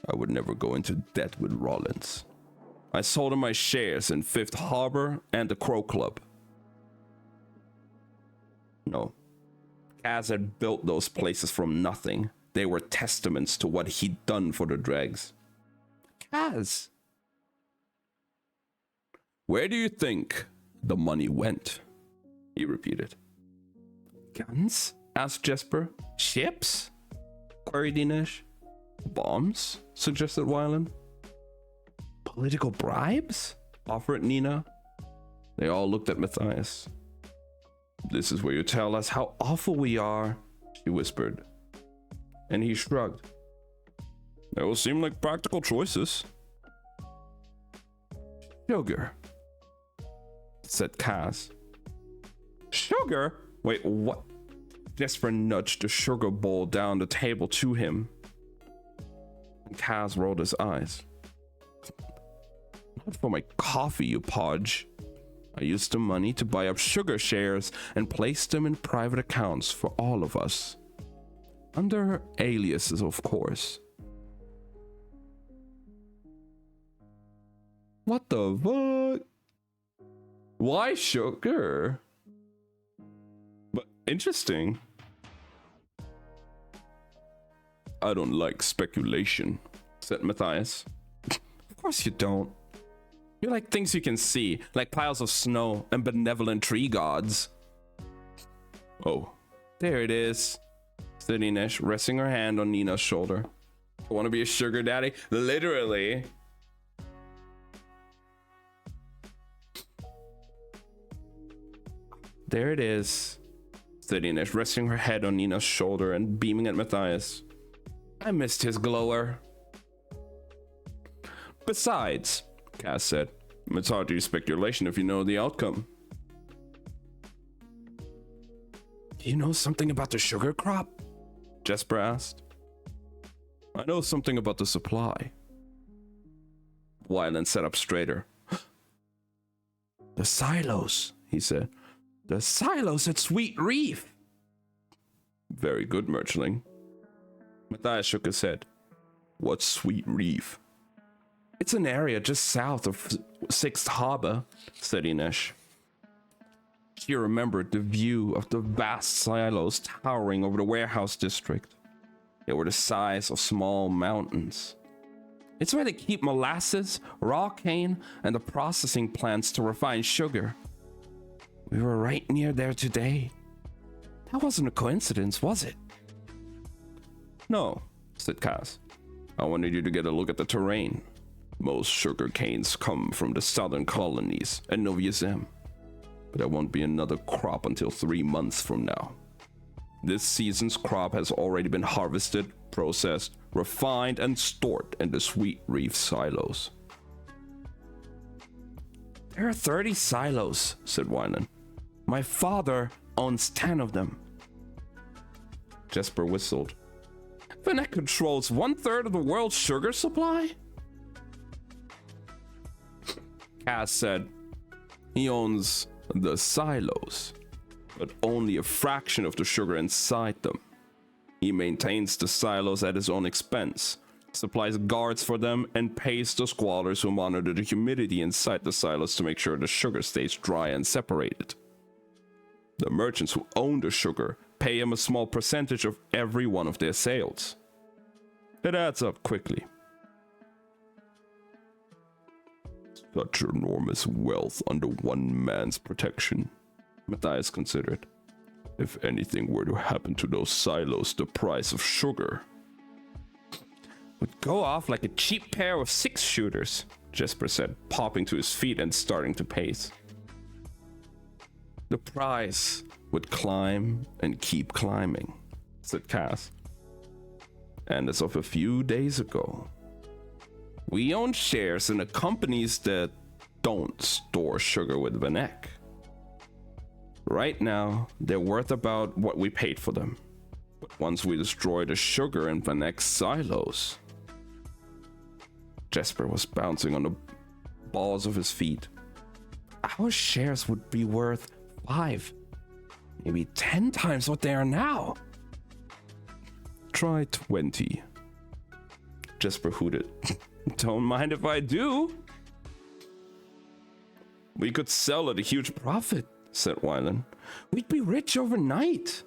I would never go into debt with Rollins. I sold him my shares in Fifth Harbor and the Crow Club. No. Kaz had built those places from nothing. They were testaments to what he'd done for the dregs. Kaz! Where do you think the money went? He repeated. Guns? Asked Jesper. Ships? Queried Dinesh. Bombs? Suggested Wylan. Political bribes? Offered Nina. They all looked at Matthias. This is where you tell us how awful we are, she whispered. And he shrugged. They all seem like practical choices. Sugar, said Kaz. Sugar? Wait, what? Jesper nudged the sugar bowl down the table to him. And Kaz rolled his eyes. Not for my coffee, you podge. I used the money to buy up sugar shares and place them in private accounts for all of us. Under aliases, of course. What the fuck? Why sugar? But interesting. I don't like speculation, said Matthias. Of course you don't. You like things you can see, like piles of snow and benevolent tree gods. Oh, there it is, said Dinesh, resting her hand on Nina's shoulder. I want to be a sugar daddy? Literally. There it is, said Dinesh, resting her head on Nina's shoulder and beaming at Matthias. I missed his glower. Besides, Kaz said, it's hard to use speculation if you know the outcome. Do you know something about the sugar crop? Jesper asked. I know something about the supply. Wyland sat up straighter. The silos, he said. The silos at Sweet Reef. Very good, Merchling. Matthias shook his head. What's Sweet Reef? It's an area just south of Sixth Harbor, said Dinesh. She remembered the view of the vast silos towering over the warehouse district. They were the size of small mountains. It's where they keep molasses, raw cane, and the processing plants to refine sugar. We were right near there today. That wasn't a coincidence, was it? No, said Kaz. I wanted you to get a look at the terrain. Most sugar canes come from the southern colonies and Novia Zem. But there won't be another crop until 3 months from now. This season's crop has already been harvested, processed, refined, and stored in the Sweet Reef silos. There are 30 silos, said Wyland. My father owns 10 of them. Jesper whistled. Vanek controls 1/3 of the world's sugar supply? Kaz said, he owns the silos, but only a fraction of the sugar inside them. He maintains the silos at his own expense, supplies guards for them, and pays the squatters who monitor the humidity inside the silos to make sure the sugar stays dry and separated. The merchants who own the sugar pay him a small percentage of every one of their sales. It adds up quickly. Such enormous wealth under one man's protection, Matthias considered. If anything were to happen to those silos, the price of sugar would go off like a cheap pair of 6-shooters, Jesper said, popping to his feet and starting to pace. The price would climb and keep climbing, said Kaz. And as of a few days ago, we own shares in the companies that don't store sugar with Vanek. Right now, they're worth about what we paid for them. But once we destroy the sugar in Vanek's silos... Jesper was bouncing on the balls of his feet. Our shares would be worth 5, maybe 10 times what they are now. Try 20. Jesper hooted. Don't mind if I do. We could sell at a huge profit, said Wylan. We'd be rich overnight.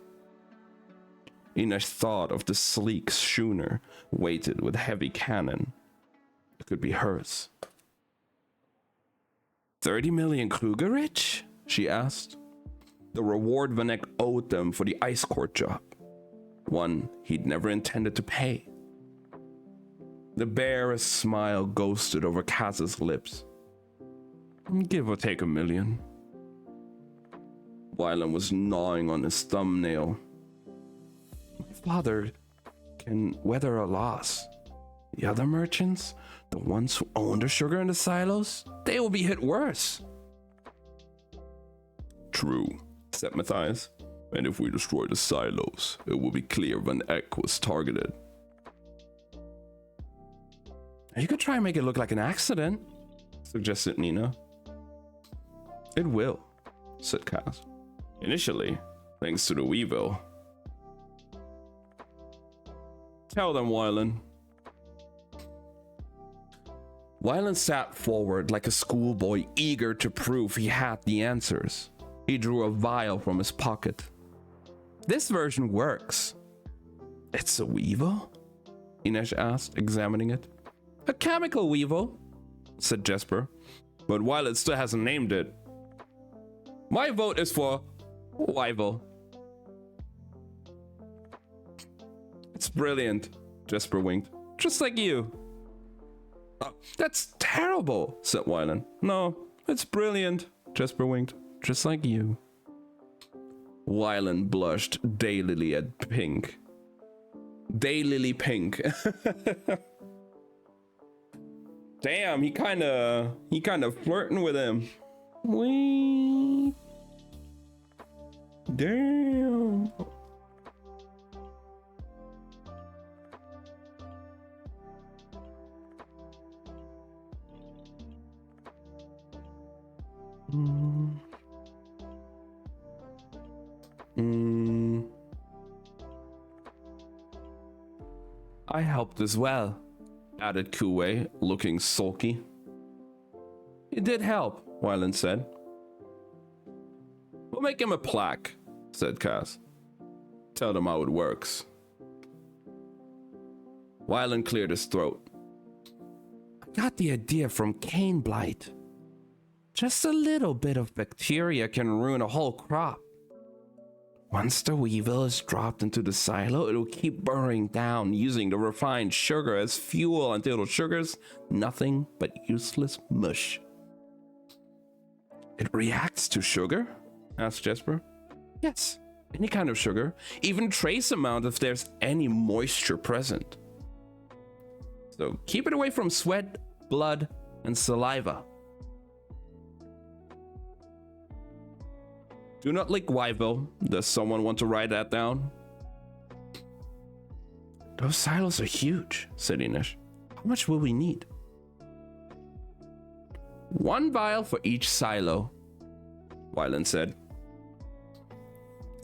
Inesh thought of the sleek schooner weighted with heavy cannon. It could be hers. 30 million Kruger rich? She asked. The reward Vanek owed them for the ice court job. One he'd never intended to pay. The barest smile ghosted over Kaz's lips. Give or take 1 million. Wylan was gnawing on his thumbnail. My father can weather a loss. The other merchants, the ones who own the sugar in the silos, they will be hit worse. True, said Matthias. And if we destroy the silos, it will be clear Van Eck was targeted. You could try and make it look like an accident, suggested Nina. It will, said Kaz. Initially, thanks to the Weevil. Tell them, Wylan. Wylan sat forward like a schoolboy eager to prove he had the answers. He drew a vial from his pocket. This version works. It's a Weevil? Inesh asked, examining it. A chemical Weevil, said Jesper. But Wylan still hasn't named it. My vote is for Weevil. It's brilliant, Jesper winked. Just like you. That's terrible, said Wylan. No, it's brilliant, Jesper winked. Just like you. Wylan blushed daylily at Pink. Daylily Pink. Damn, he kind of flirting with him. Wee. Damn. I helped as well, added Kuwei, looking sulky. It did help, Wylan said. We'll make him a plaque, said Kaz. Tell them how it works. Wylan cleared his throat. I got the idea from cane blight. Just a little bit of bacteria can ruin a whole crop. Once the Weevil is dropped into the silo, it'll keep burrowing down, using the refined sugar as fuel until the sugar's nothing but useless mush. It reacts to sugar? Asked Jesper. Yes, any kind of sugar, even trace amount if there's any moisture present. So keep it away from sweat, blood, and saliva. Do not lick Weevil. Does someone want to write that down? Those silos are huge, said Inesh. How much will we need? 1 vial for each silo, Wylan said.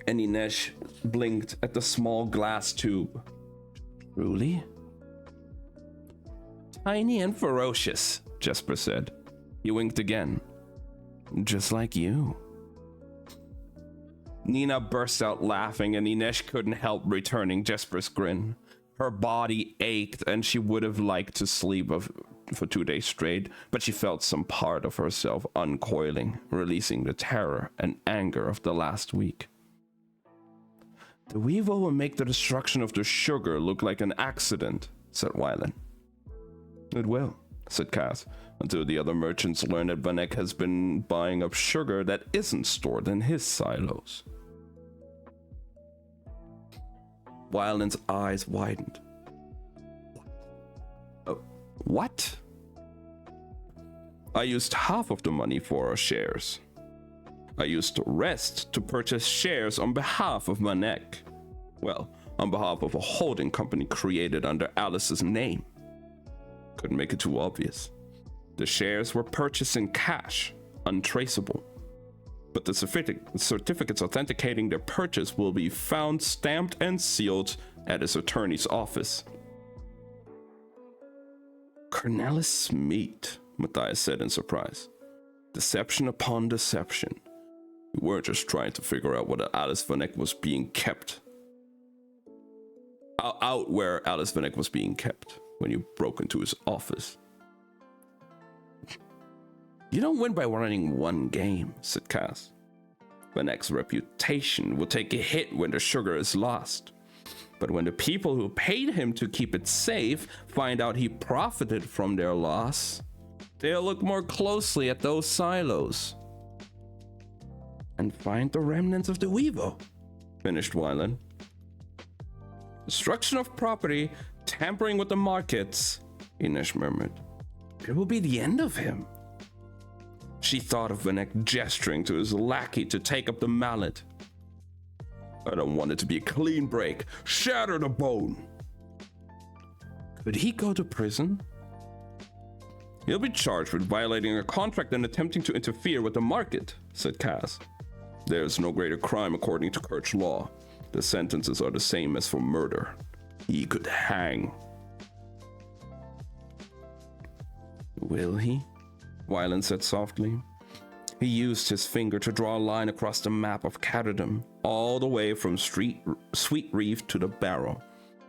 And Inesh blinked at the small glass tube. Truly? Tiny and ferocious, Jesper said. He winked again. Just like you. Nina burst out laughing, and Inesh couldn't help returning Jesper's grin. Her body ached, and she would have liked to sleep for 2 days straight, but she felt some part of herself uncoiling, releasing the terror and anger of the last week. The Weevil will make the destruction of the sugar look like an accident, said Wylan. It will, said Kaz, until the other merchants learn that Vanek has been buying up sugar that isn't stored in his silos. Wylan's eyes widened. What? I used half of the money for our shares. I used the rest to purchase shares on behalf of Vanek. Well, on behalf of a holding company created under Alice's name. Couldn't make it too obvious. The shares were purchased in cash, untraceable. But the certificates authenticating their purchase will be found stamped and sealed at his attorney's office. Cornelis Meat, Matthias said in surprise. Deception upon deception. We weren't just trying to figure out whether Alice Vanek was being kept. Out where Alice Vanek was being kept when you broke into his office. You don't win by running one game, said Cass. Vanek's reputation will take a hit when the sugar is lost. But when the people who paid him to keep it safe find out he profited from their loss, they'll look more closely at those silos. And find the remnants of the Weevo, finished Wylan. Destruction of property, tampering with the markets, Ines murmured. It will be the end of him. She thought of Vanek gesturing to his lackey to take up the mallet. I don't want it to be a clean break. Shatter the bone. Could he go to prison? He'll be charged with violating a contract and attempting to interfere with the market, said Cass. There's no greater crime according to Kirch law. The sentences are the same as for murder. He could hang. Will he? Wylan said softly. He used his finger to draw a line across the map of Caterham, all the way from Sweet Reef to the Barrow,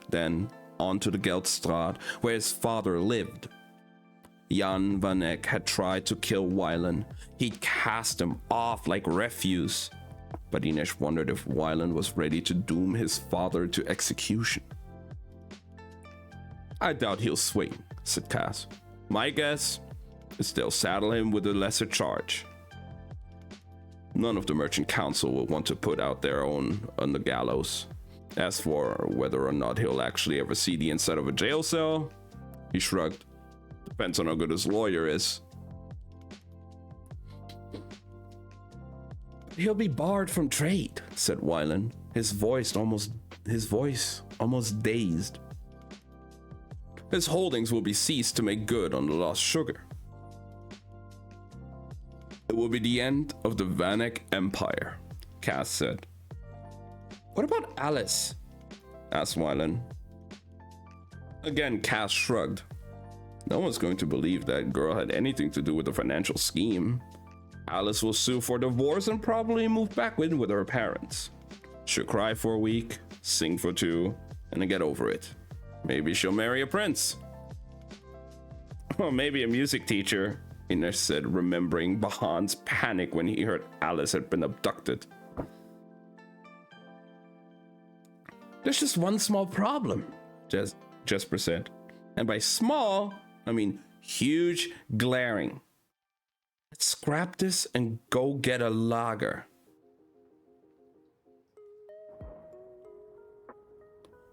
then onto the Geldstraat, where his father lived. Jan Vanek had tried to kill Wylan. He'd cast him off like refuse. But Ines wondered if Wylan was ready to doom his father to execution. I doubt he'll swing, said Cass. My guess is they'll saddle him with a lesser charge. None of the Merchant Council will want to put out their own on the gallows. As for whether or not he'll actually ever see the inside of a jail cell, he shrugged. Depends on how good his lawyer is. He'll be barred from trade, said Wylan, his voice almost dazed. His holdings will be seized to make good on the lost sugar. It will be the end of the Vanek Empire, Cass said. What about Alice? Asked Wylan. Again, Cass shrugged. No one's going to believe that girl had anything to do with the financial scheme. Alice will sue for divorce and probably move back in with her parents. She'll cry for a week, sing for 2, and then get over it. Maybe she'll marry a prince. Or maybe a music teacher, Ines said, remembering Bahan's panic when he heard Alice had been abducted. There's just one small problem, Jesper said. And by small, I mean huge, glaring. Let's scrap this and go get a lager.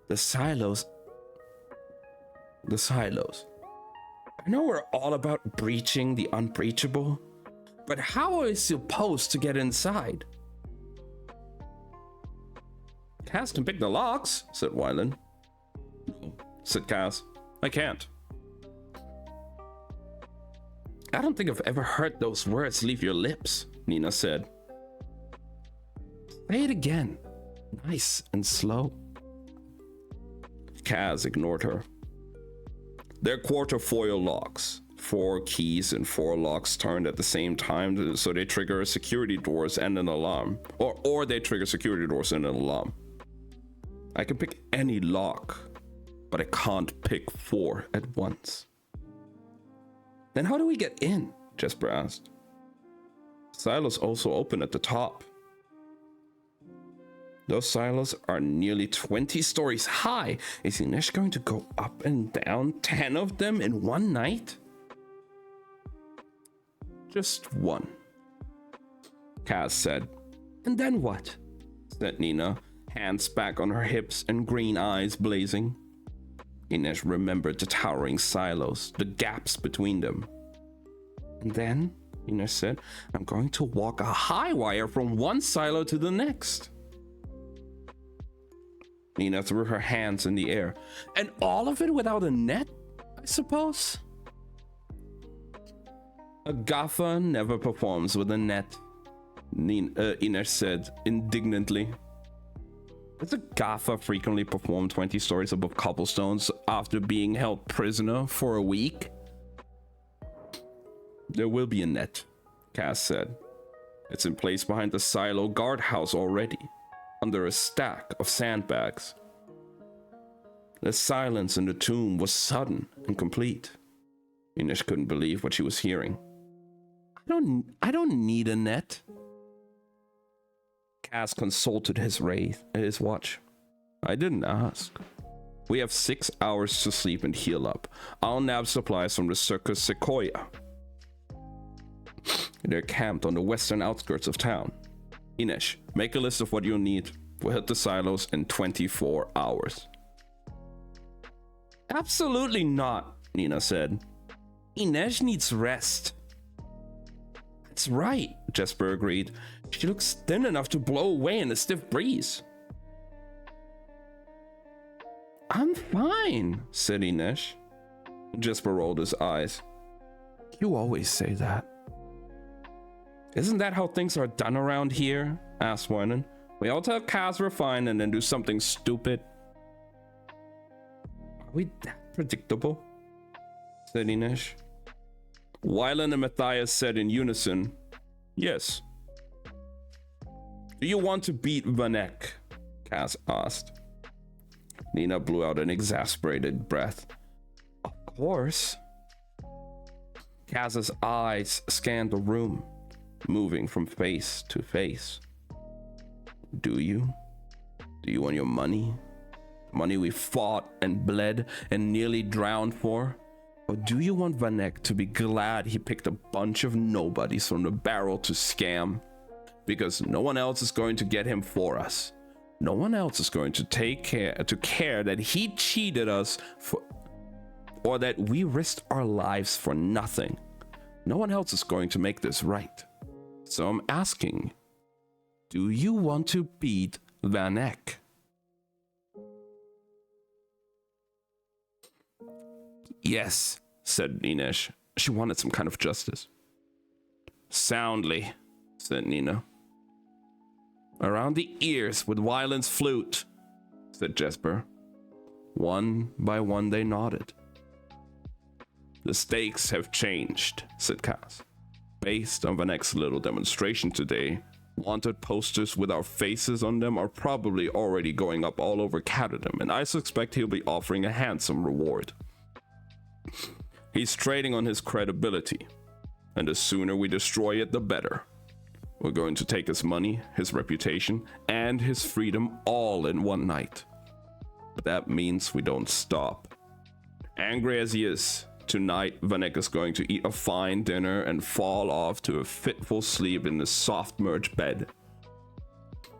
The silos. I know we're all about breaching the unbreachable, but how are we supposed to get inside? Cass can pick the locks, said Wylan. No, said Cass. I can't. I don't think I've ever heard those words leave your lips, Nina said. Say it again. Nice and slow. Cass ignored her. They're quarter-foil locks. 4 keys and 4 locks turned at the same time, so they trigger security doors and an alarm. Or they trigger security doors and an alarm. I can pick any lock, but I can't pick 4 at once. Then how do we get in? Jesper asked. Silos also open at the top. Those silos are nearly 20 stories high. Is Ines going to go up and down 10 of them in one night? Just one, Cass said. And then what? Said Nina, hands back on her hips and green eyes blazing. Ines remembered the towering silos, the gaps between them. And then, Ines said, I'm going to walk a high wire from one silo to the next. Nina threw her hands in the air. And all of it without a net, I suppose? A gaffer never performs with a net, Ines said indignantly. Does a gaffer frequently perform 20 stories above cobblestones after being held prisoner for a week? There will be a net, Kaz said. It's in place behind the silo guardhouse already, under a stack of sandbags. The silence in the tomb was sudden and complete. Ines couldn't believe what she was hearing. I don't need a net. Kaz consulted his watch. I didn't ask. We have 6 hours to sleep and heal up. I'll nab supplies from the Circus Sequoia. They're camped on the western outskirts of town. Ines, make a list of what you'll need. We'll hit the silos in 24 hours. Absolutely not, Nina said. Ines needs rest. That's right, Jesper agreed. She looks thin enough to blow away in a stiff breeze. I'm fine, said Ines. Jesper rolled his eyes. You always say that. Isn't that how things are done around here? Asked Wynan. We all tell Kaz we're fine and then do something stupid. Are we that predictable? Said Ines. Wylan and Matthias said in unison, yes. Do you want to beat Vanek? Kaz asked. Nina blew out an exasperated breath. Of course. Kaz's eyes scanned the room, moving from face to face. Do you? Do you want your money? Money we fought and bled and nearly drowned for? Or do you want Vanek to be glad he picked a bunch of nobodies from the barrel to scam? Because no one else is going to get him for us. No one else is going to care that he cheated us for, or that we risked our lives for nothing. No one else is going to make this right. So I'm asking, do you want to beat Vanek? Yes, said Ines. She wanted some kind of justice. Soundly, said Nina. Around the ears with Wylan's flute, said Jesper. One by one they nodded. The stakes have changed, said Kaz. Based on Vanek's little demonstration today, wanted posters with our faces on them are probably already going up all over Catadom, and I suspect he'll be offering a handsome reward. He's trading on his credibility, and the sooner we destroy it, the better. We're going to take his money, his reputation, and his freedom all in one night. But that means we don't stop. Angry as he is, tonight Vanek is going to eat a fine dinner and fall off to a fitful sleep in the soft merge bed.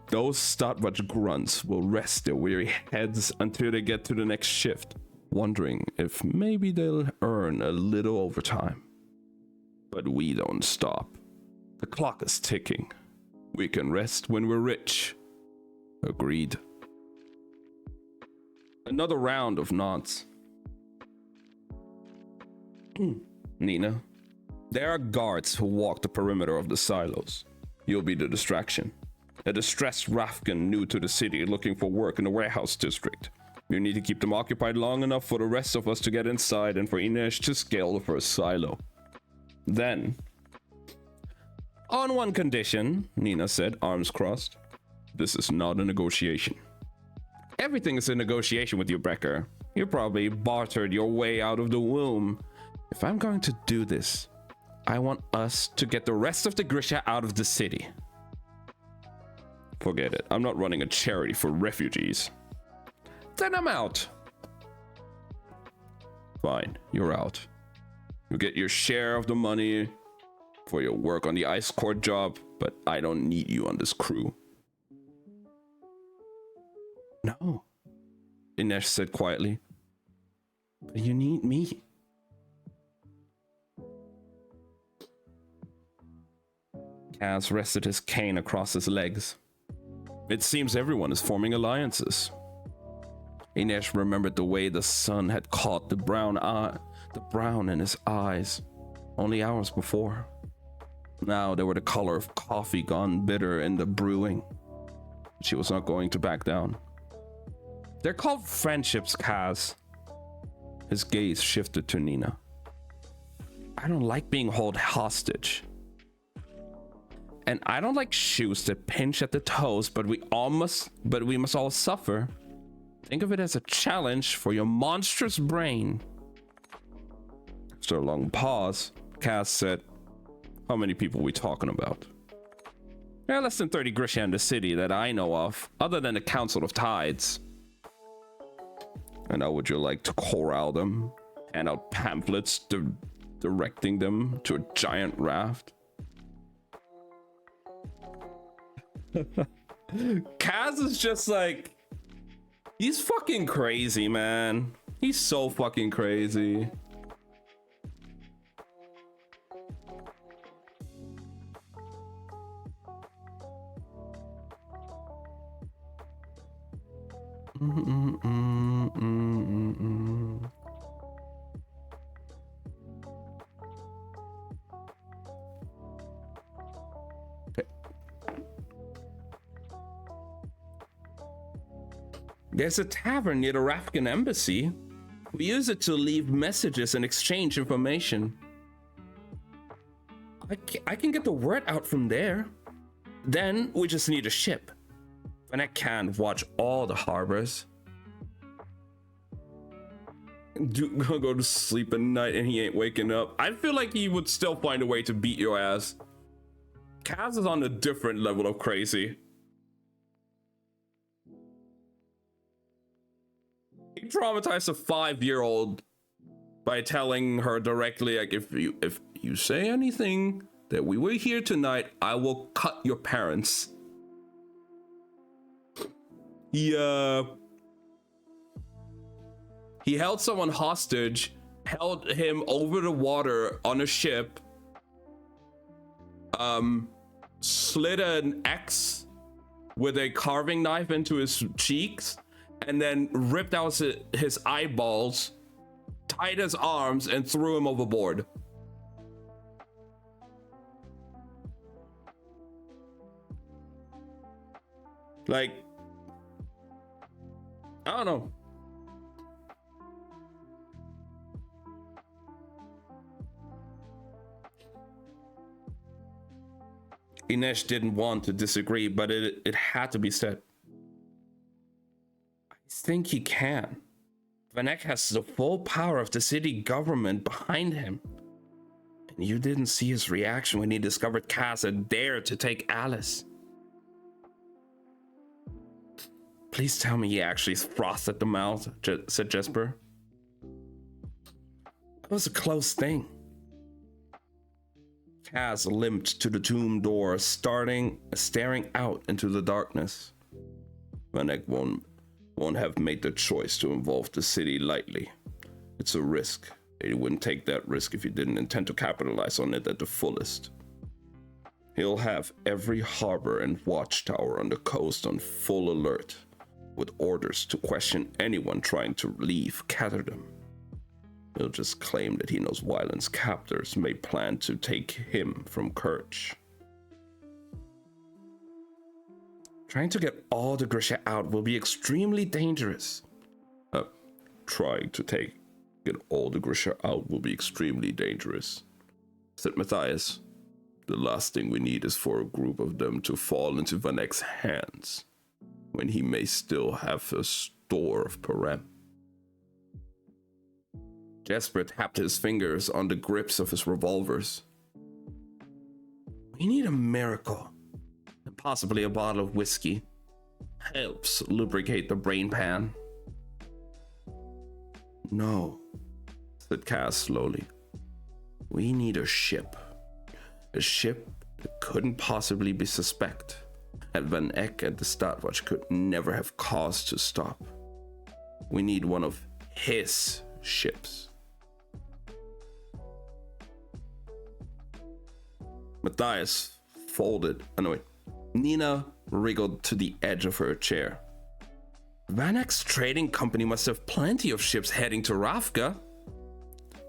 Those Statwatch grunts will rest their weary heads until they get to the next shift, wondering if maybe they'll earn a little overtime. But we don't stop. The clock is ticking. We can rest when we're rich. Agreed. Another round of nods. Nina, there are guards who walk the perimeter of the silos. You'll be the distraction. A distressed Rafgan new to the city looking for work in the warehouse district. You need to keep them occupied long enough for the rest of us to get inside and for Ines to scale the first silo. Then, on one condition, Nina said, arms crossed. This is not a negotiation. Everything is a negotiation with you, Brecker. You probably bartered your way out of the womb. If I'm going to do this, I want us to get the rest of the Grisha out of the city. Forget it. I'm not running a charity for refugees. Then I'm out. Fine, you're out. You get your share of the money for your work on the ice court job, but I don't need you on this crew. No, Ines said quietly. But you need me. Kaz rested his cane across his legs. It seems everyone is forming alliances. Ines remembered the way the sun had caught the brown in his eyes only hours before. Now they were the color of coffee gone bitter in the brewing. She was not going to back down. They're called friendships, Kaz. His gaze shifted to Nina. I don't like being held hostage. And I don't like shoes that pinch at the toes, but we must all suffer. Think of it as a challenge for your monstrous brain. After a long pause, Cass said, how many people are we talking about? There are less than 30 Grisha in the city that I know of, other than the Council of Tides. And how would you like to corral them? Hand out pamphlets directing them to a giant raft? Kaz is just like, he's fucking crazy, man. He's so fucking crazy. Okay. There's a tavern near the Rafkan embassy. We use it to leave messages and exchange information. I can get the word out from there. Then we just need a ship. And I can't watch all the harbors. Go to sleep at night and he ain't waking up. I feel like he would still find a way to beat your ass. Kaz is on a different level of crazy. He traumatized a 5-year-old by telling her directly, like, if you say anything that we were here tonight, I will cut your parents. He held someone hostage, held him over the water on a ship, slid an X with a carving knife into his cheeks, and then ripped out his eyeballs, tied his arms, and threw him overboard. Like, I don't know. Inesh didn't want to disagree, but it had to be said. I think he can. Vanek has the full power of the city government behind him. And you didn't see his reaction when he discovered Cass had dared to take Alice. Please tell me he actually frothed at the mouth, said Jesper. That was a close thing. Kaz limped to the tomb door, staring out into the darkness. Vanek won't have made the choice to involve the city lightly. It's a risk. He wouldn't take that risk if he didn't intend to capitalize on it at the fullest. He'll have every harbor and watchtower on the coast on full alert, with orders to question anyone trying to leave Catterdam. He'll just claim that he knows Wyland's captors may plan to take him from Kerch. Trying to get all the Grisha out will be extremely dangerous. Trying to get all the Grisha out will be extremely dangerous, said Matthias. The last thing we need is for a group of them to fall into Vanek's hands, when he may still have a store of Parem. Jesper tapped his fingers on the grips of his revolvers. We need a miracle, and possibly a bottle of whiskey. Helps lubricate the brain pan. No, said Cass slowly. We need a ship. A ship that couldn't possibly be suspect. And Van Eck and the Stadtwatch could never have cause to stop. We need one of his ships. Matthias folded. Nina wriggled to the edge of her chair. Van Eck's trading company must have plenty of ships heading to Rafka.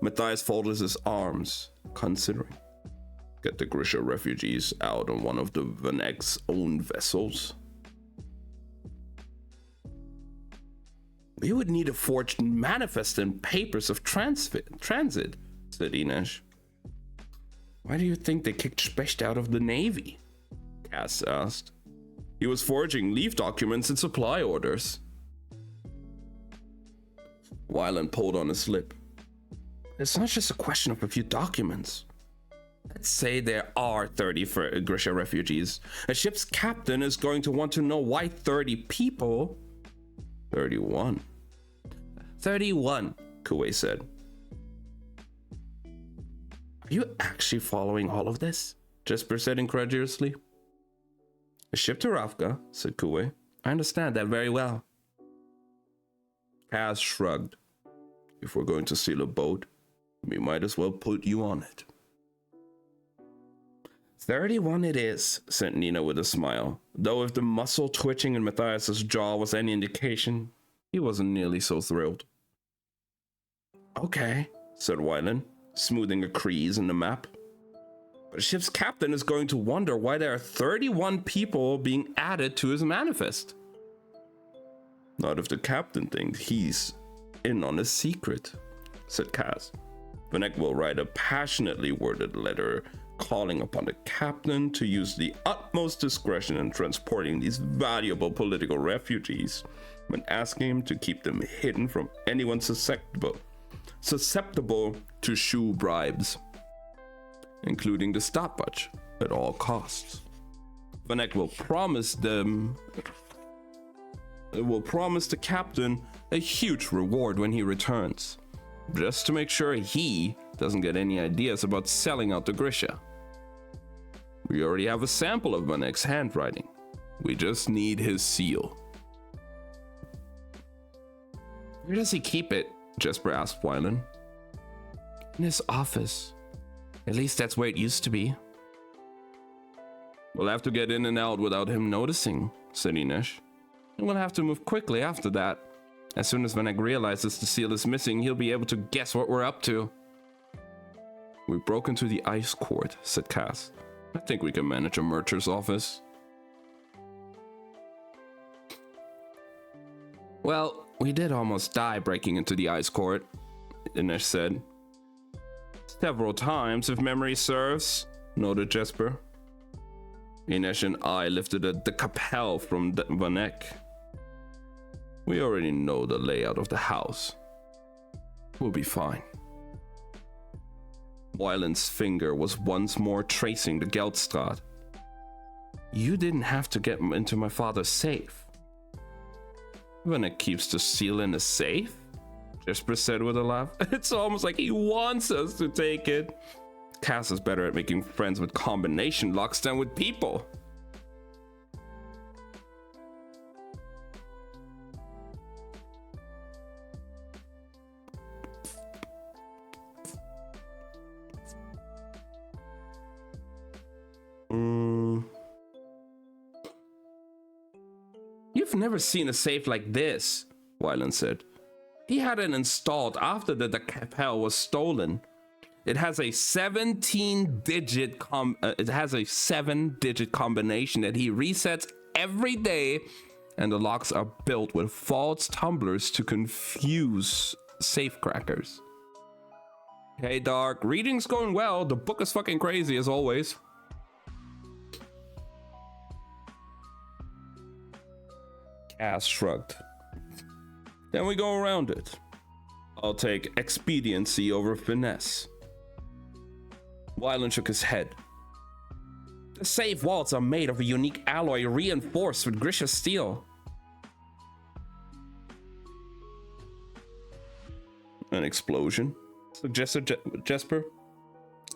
Matthias folded his arms, considering. Get the Grisha refugees out on one of the Van Eck's own vessels. We would need a forged manifest and papers of transit, said Inesh. Why do you think they kicked Specht out of the Navy? Cass asked. He was forging leave documents and supply orders. Wyland pulled on his lip. It's not just a question of a few documents. Let's say there are 30 Grisha refugees. A ship's captain is going to want to know why 30 people... 31. 31, Kuwei said. Are you actually following all of this? Jesper said incredulously. A ship to Ravka, said Kuwei. I understand that very well. Cass shrugged. If we're going to steal a boat, we might as well put you on it. 31 it is, said Nina with a smile, though if the muscle twitching in Matthias's jaw was any indication, he wasn't nearly so thrilled. Okay, said Wyland, smoothing a crease in the map. But a ship's captain is going to wonder why there are 31 people being added to his manifest. Not if the captain thinks he's in on a secret, said Kaz. Vanek will write a passionately worded letter calling upon the captain to use the utmost discretion in transporting these valuable political refugees, when asking him to keep them hidden from anyone susceptible to Shu bribes, including the stopwatch, at all costs. Vanek will promise the captain a huge reward when he returns, just to make sure he doesn't get any ideas about selling out the Grisha. We already have a sample of Vanek's handwriting. We just need his seal. Where does he keep it? Jesper asked Wyland. In his office. At least that's where it used to be. We'll have to get in and out without him noticing, said Inesh. And we'll have to move quickly after that. As soon as Vanek realizes the seal is missing, he'll be able to guess what we're up to. We broke into the ice court, said Cass. I think we can manage a mercher's office. Well, we did almost die breaking into the ice court, Inesh said. Several times, if memory serves, noted Jesper. Inesh and I lifted the Capel from Vanek. We already know the layout of the house. We'll be fine. Wyland's finger was once more tracing the Geldstraat. You didn't have to get into my father's safe. Vanek keeps the seal in a safe? Jesper said with a laugh. It's almost like he wants us to take it. Cass is better at making friends with combination locks than with people. You've never seen a safe like this, Wyland said. He had it installed after the Capel was stolen. It has a 7-digit combination that he resets every day, and the locks are built with false tumblers to confuse safecrackers. Hey, Dark, reading's going well. The book is fucking crazy as always. Cass shrugged. Then we go around it. I'll take expediency over finesse. Wyland shook his head. The safe walls are made of a unique alloy reinforced with Grisha steel. An explosion? Suggested Jesper.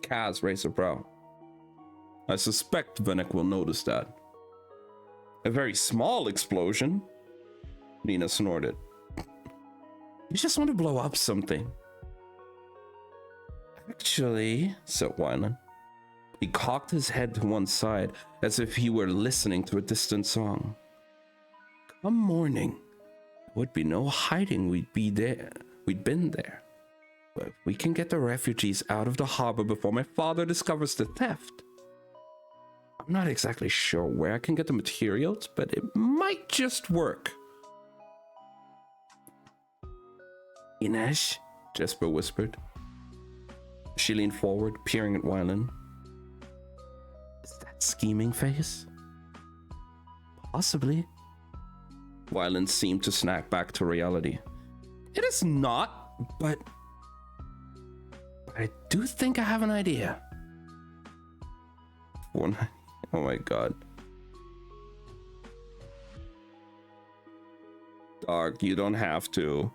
Kaz raised a brow. I suspect Vanek will notice that. A very small explosion? Nina snorted. You just want to blow up something. Actually, said Wyland. He cocked his head to one side as if he were listening to a distant song. Come morning, there would be no hiding we'd been there. But if we can get the refugees out of the harbor before my father discovers the theft. I'm not exactly sure where I can get the materials, but it might just work. Inesh, Jesper whispered. She leaned forward, peering at Wyland. that scheming phase? Possibly. Wyland seemed to snap back to reality. It is not, but I do think I have an idea. Oh my god. Dog, you don't have to.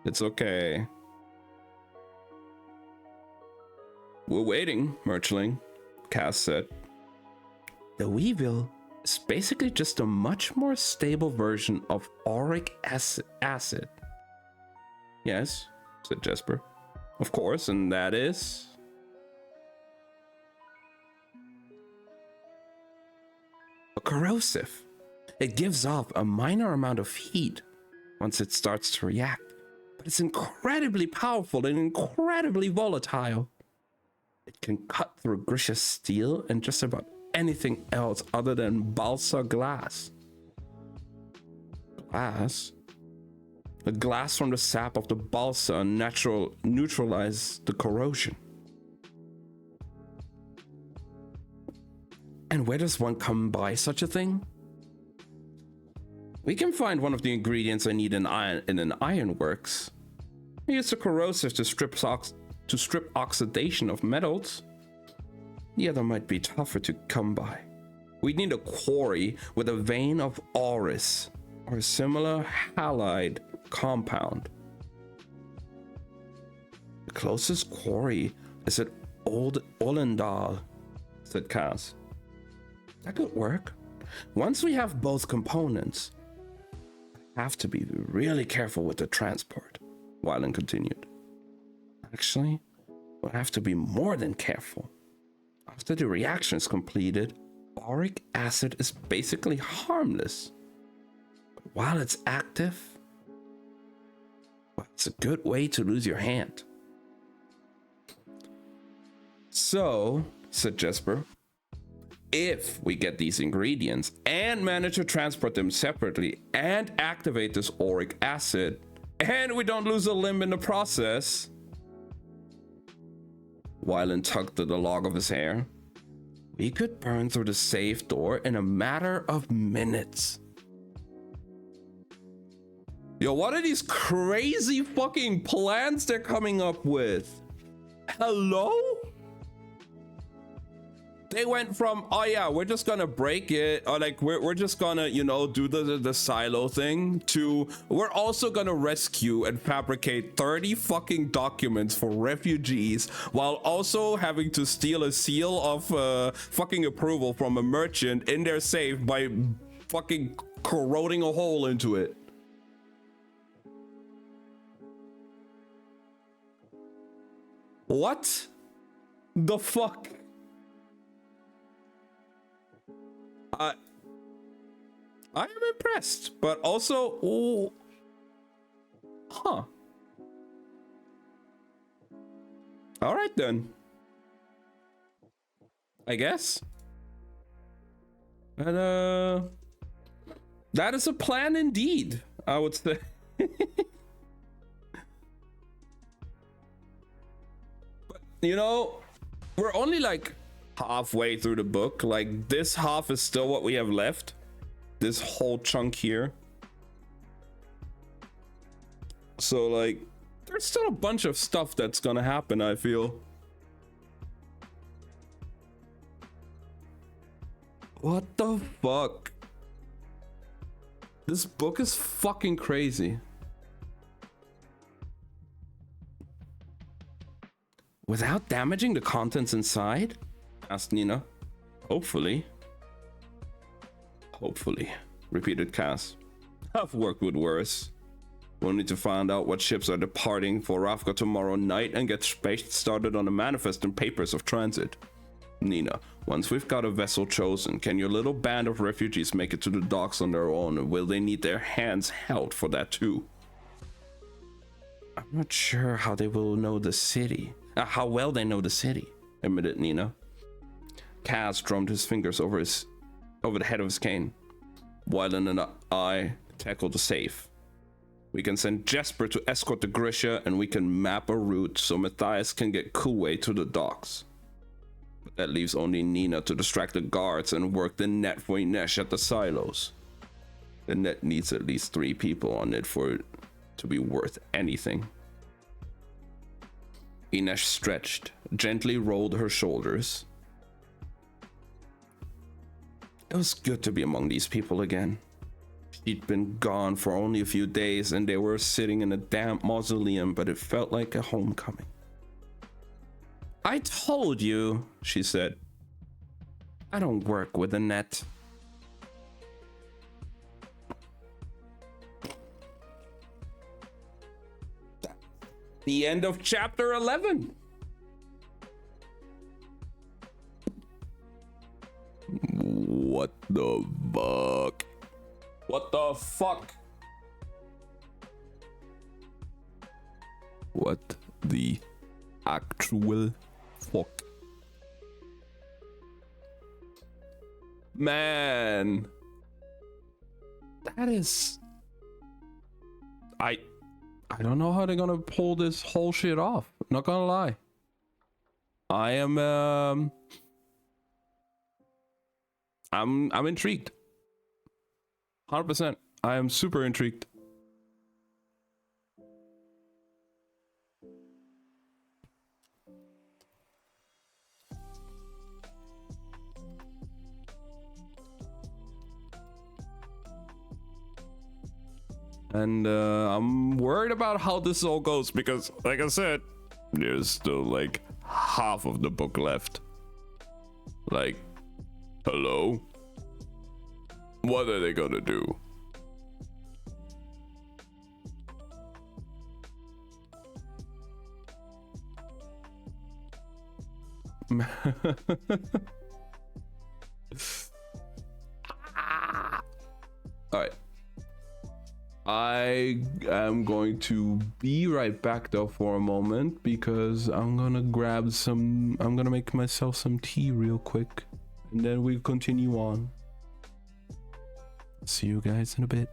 It's okay. We're waiting, Merchling, Cass said. The Weevil is basically just a much more stable version of auric acid. Yes, said Jesper. Of course, and that is... a corrosive. It gives off a minor amount of heat once it starts to react, but it's incredibly powerful and incredibly volatile. It can cut through Grisha's steel and just about anything else other than balsa glass. Glass? The glass from the sap of the balsa neutralizes the corrosion. And where does one come by such a thing? We can find one of the ingredients I need in an ironworks. I use the corrosive to strip oxidation of metals. The other might be tougher to come by. We need a quarry with a vein of auris or a similar halide compound. The closest quarry is at Old Ollendal, said Cass. That could work. Once we have both components, I have to be really careful with the transport, Wyland continued. Actually, we'll have to be more than careful. After the reaction is completed, auric acid is basically harmless. But while it's active, well, it's a good way to lose your hand. So, said Jesper, if we get these ingredients and manage to transport them separately and activate this auric acid, and we don't lose a limb in the process, Wyland tugged at the lock of his hair, we could burn through the safe door in a matter of minutes. Yo, what are these crazy fucking plans they're coming up with? Hello? They went from, oh yeah, we're just gonna break it, or like we're just gonna, you know, do the silo thing, to we're also gonna rescue and fabricate 30 fucking documents for refugees while also having to steal a seal of fucking approval from a merchant in their safe by fucking corroding a hole into it. What the fuck? I am impressed, but also, oh, huh. All right then. I guess. And that is a plan indeed, I would say. But you know, we're only like halfway through the book. Like, this half is still what we have left, this whole chunk here. So like, there's still a bunch of stuff that's gonna happen, I feel. What the fuck? This book is fucking crazy. Without damaging the contents inside? Asked Nina. Hopefully. Hopefully, repeated Cass. I've worked with worse. We'll need to find out what ships are departing for Ravka tomorrow night and get started on the manifest and papers of transit. Nina, once we've got a vessel chosen, can your little band of refugees make it to the docks on their own, or will they need their hands held for that too? I'm not sure how they will know the city. How well they know the city, admitted Nina. Cass drummed his fingers over the head of his cane. Wyland and I tackled the safe. We can send Jesper to escort the Grisha, and we can map a route so Matthias can get Kuwait to the docks. But that leaves only Nina to distract the guards and work the net for Inesh at the silos. The net needs at least 3 people on it for it to be worth anything. Inesh stretched, gently rolled her shoulders. It was good to be among these people again. She'd been gone for only a few days and they were sitting in a damp mausoleum, but it felt like a homecoming. I told you, she said. I don't work with a net. The end of chapter 11. What the fuck? What the fuck? What the actual fuck? Man. That is... I don't know how they're gonna pull this whole shit off. Not gonna lie. I am I'm intrigued. 100%. I am super intrigued. And I'm worried about how this all goes because, like I said, there's still like half of the book left. Like, hello? What are they gonna do? All right. I am going to be right back though for a moment because I'm gonna make myself some tea real quick and then we'll continue on. See you guys in a bit.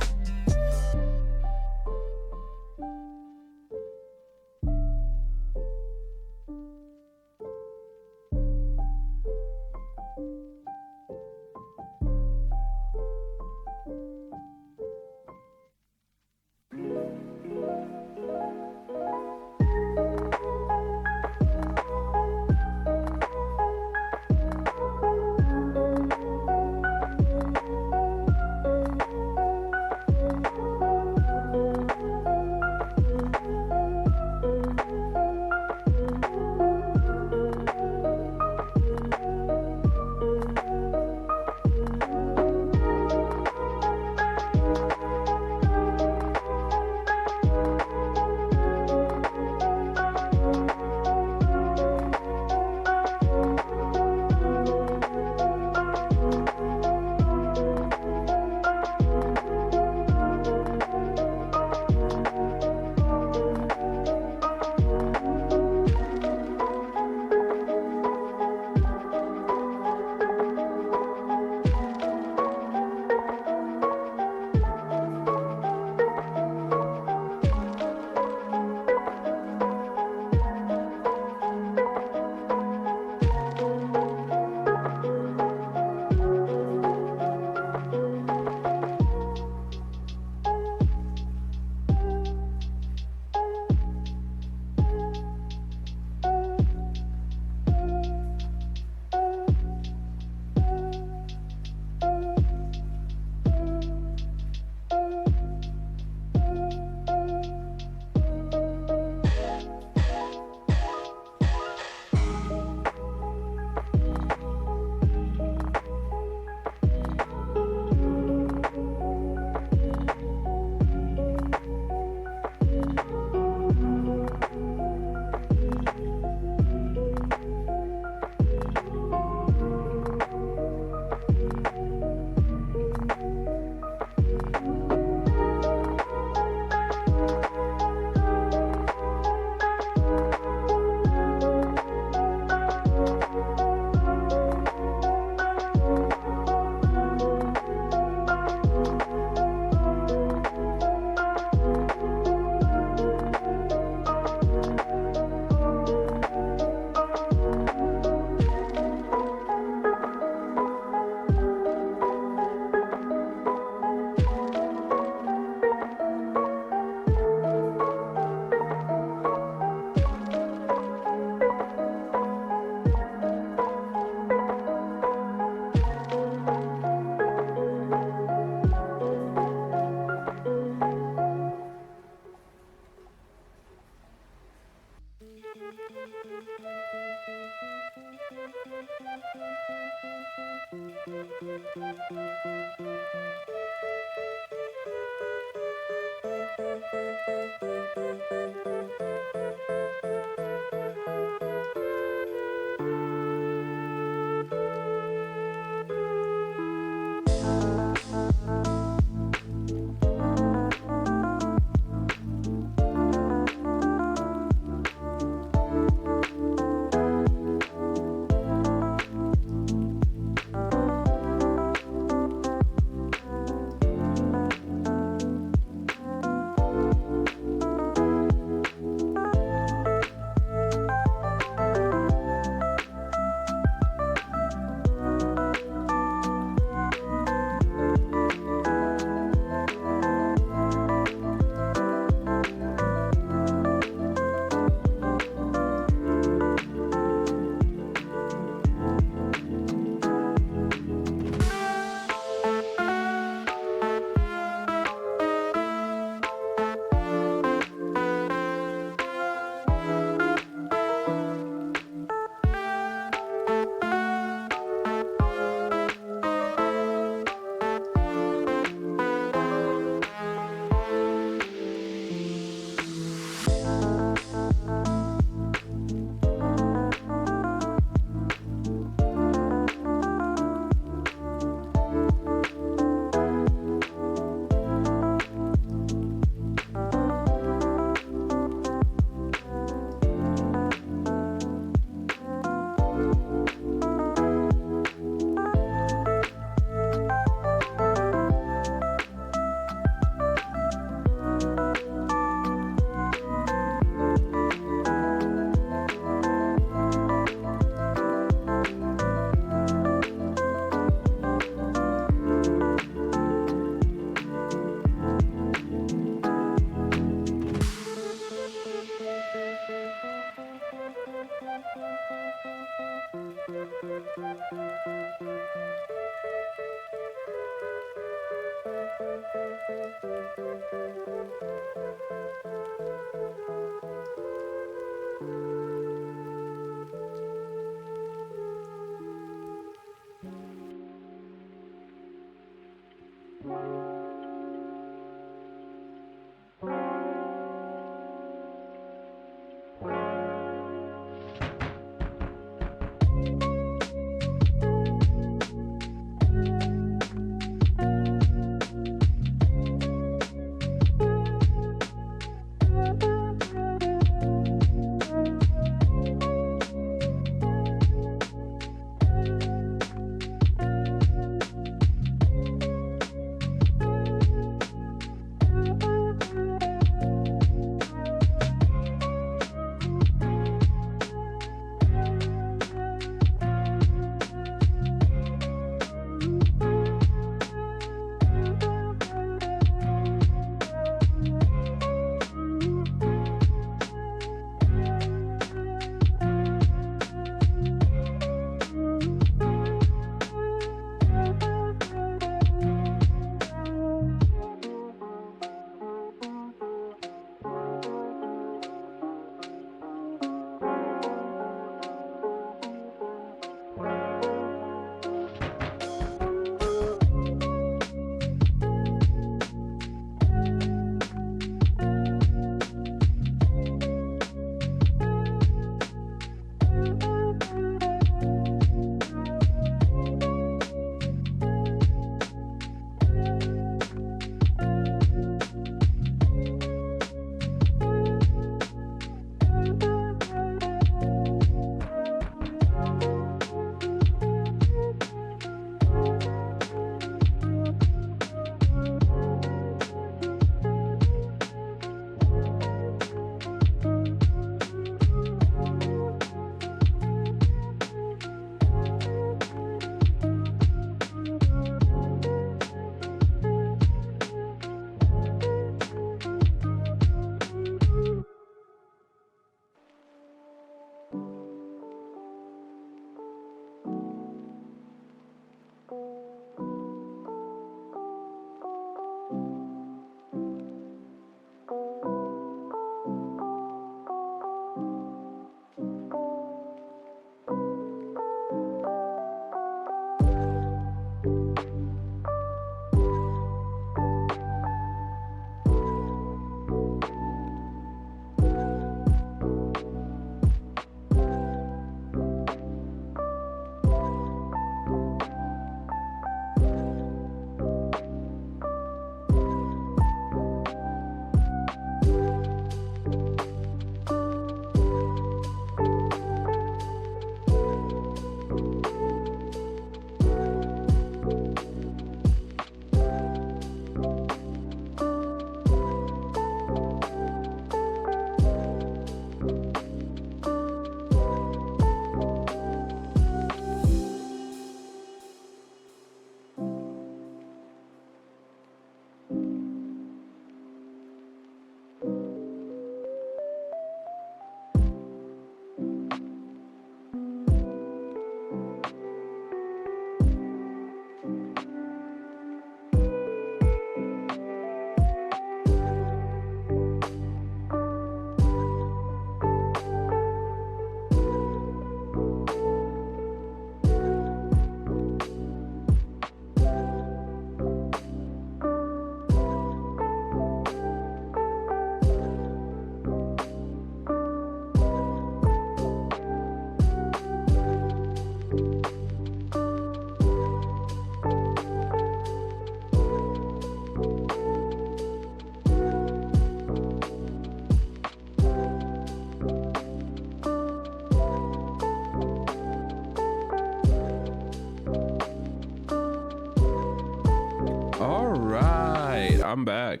I'm back.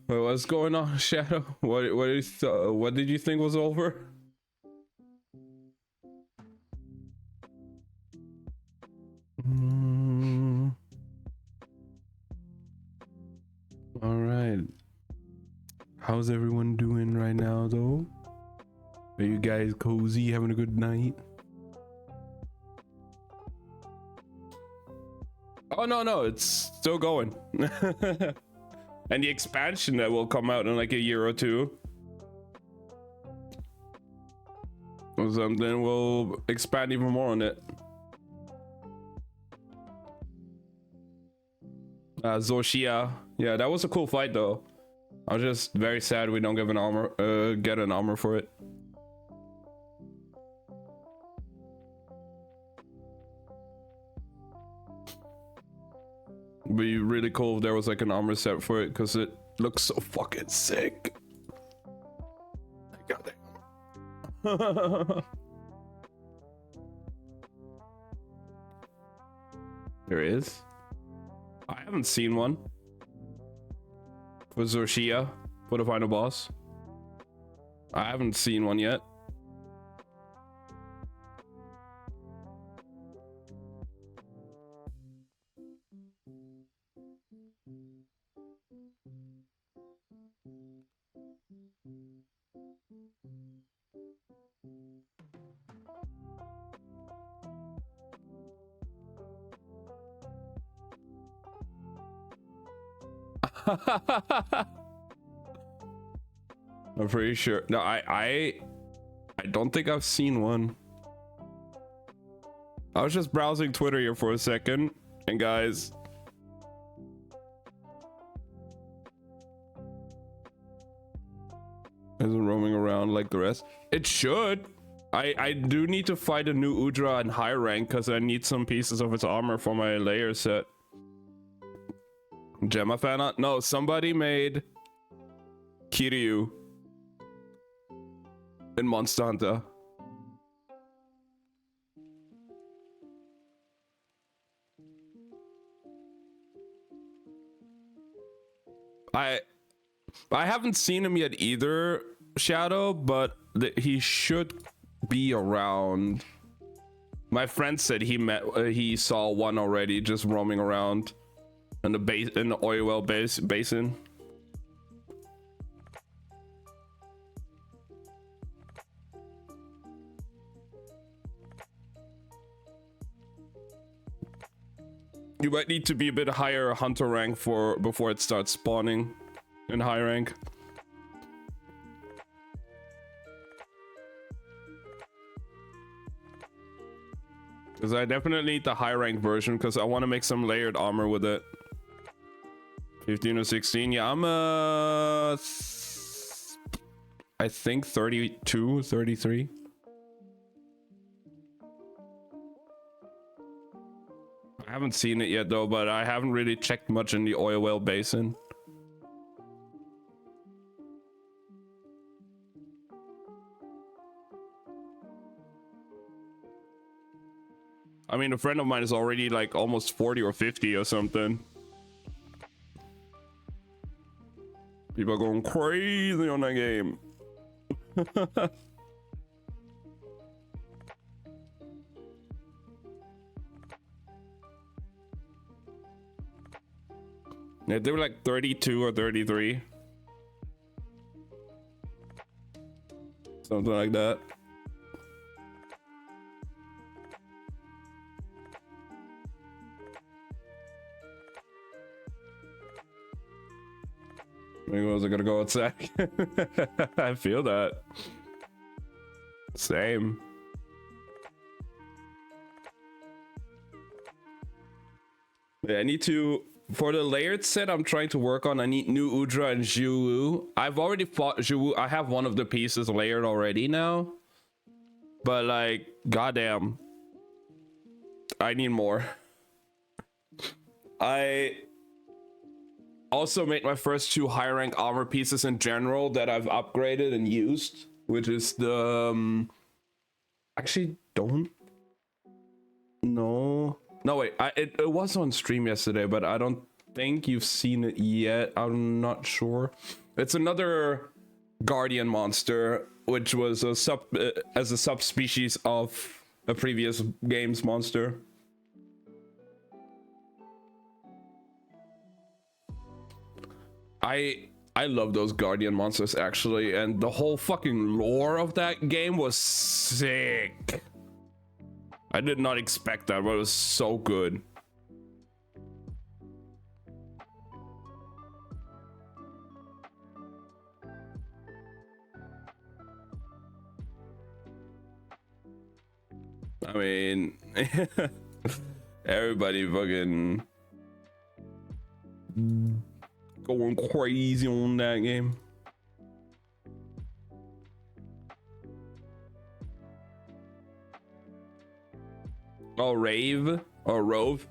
What's going on, Shadow? What did you think was over? All right. How's everyone doing right now, though? Are you guys cozy, having a good night? Oh no, it's still going. And the expansion that will come out in like a year or two or something will expand even more on it. Zoshia, yeah, that was a cool fight though. I was just very sad we don't get an armor for it. It'd be really cool if there was like an armor set for it, because it looks so fucking sick. Goddamn. There is. I haven't seen one for Zoshia for the final boss. I haven't seen one yet. I'm pretty sure. No, I don't think I've seen one. I was just browsing Twitter here for a second, and guys, isn't roaming around like the rest. It should. I do need to fight a new Udra in high rank because I need some pieces of its armor for my layer set. Gemma fan art? No, somebody made Kiryu in Monster Hunter. I haven't seen him yet either, Shadow, but he should be around. My friend said he saw one already just roaming around in the oil well basin. You might need to be a bit higher hunter rank before it starts spawning in high rank. Because I definitely need the high rank version because I want to make some layered armor with it. 15 or 16. Yeah, I'm I think 32, 33. I haven't seen it yet though, but I haven't really checked much in the oil well basin. I mean, a friend of mine is already like almost 40 or 50 or something. People are going crazy on that game. Yeah, they were like 32 or 33. Something like that. Maybe I was gonna go outside. I feel that. Same. Yeah, I need to, for the layered set I'm trying to work on, I need new Udra and Zhu. I've already fought Zhu. I have one of the pieces layered already now. But like, goddamn. I need more. I also made my first 2 high rank armor pieces in general that I've upgraded and used, which is the actually don't know. No, wait, it was on stream yesterday, but I don't think you've seen it yet. I'm not sure. It's another guardian monster, which was a as a subspecies of a previous game's monster. I love those guardian monsters actually, and the whole fucking lore of that game was sick. I did not expect that, but it was so good. I mean, everybody fucking going crazy on that game. Oh, Rave or Rove.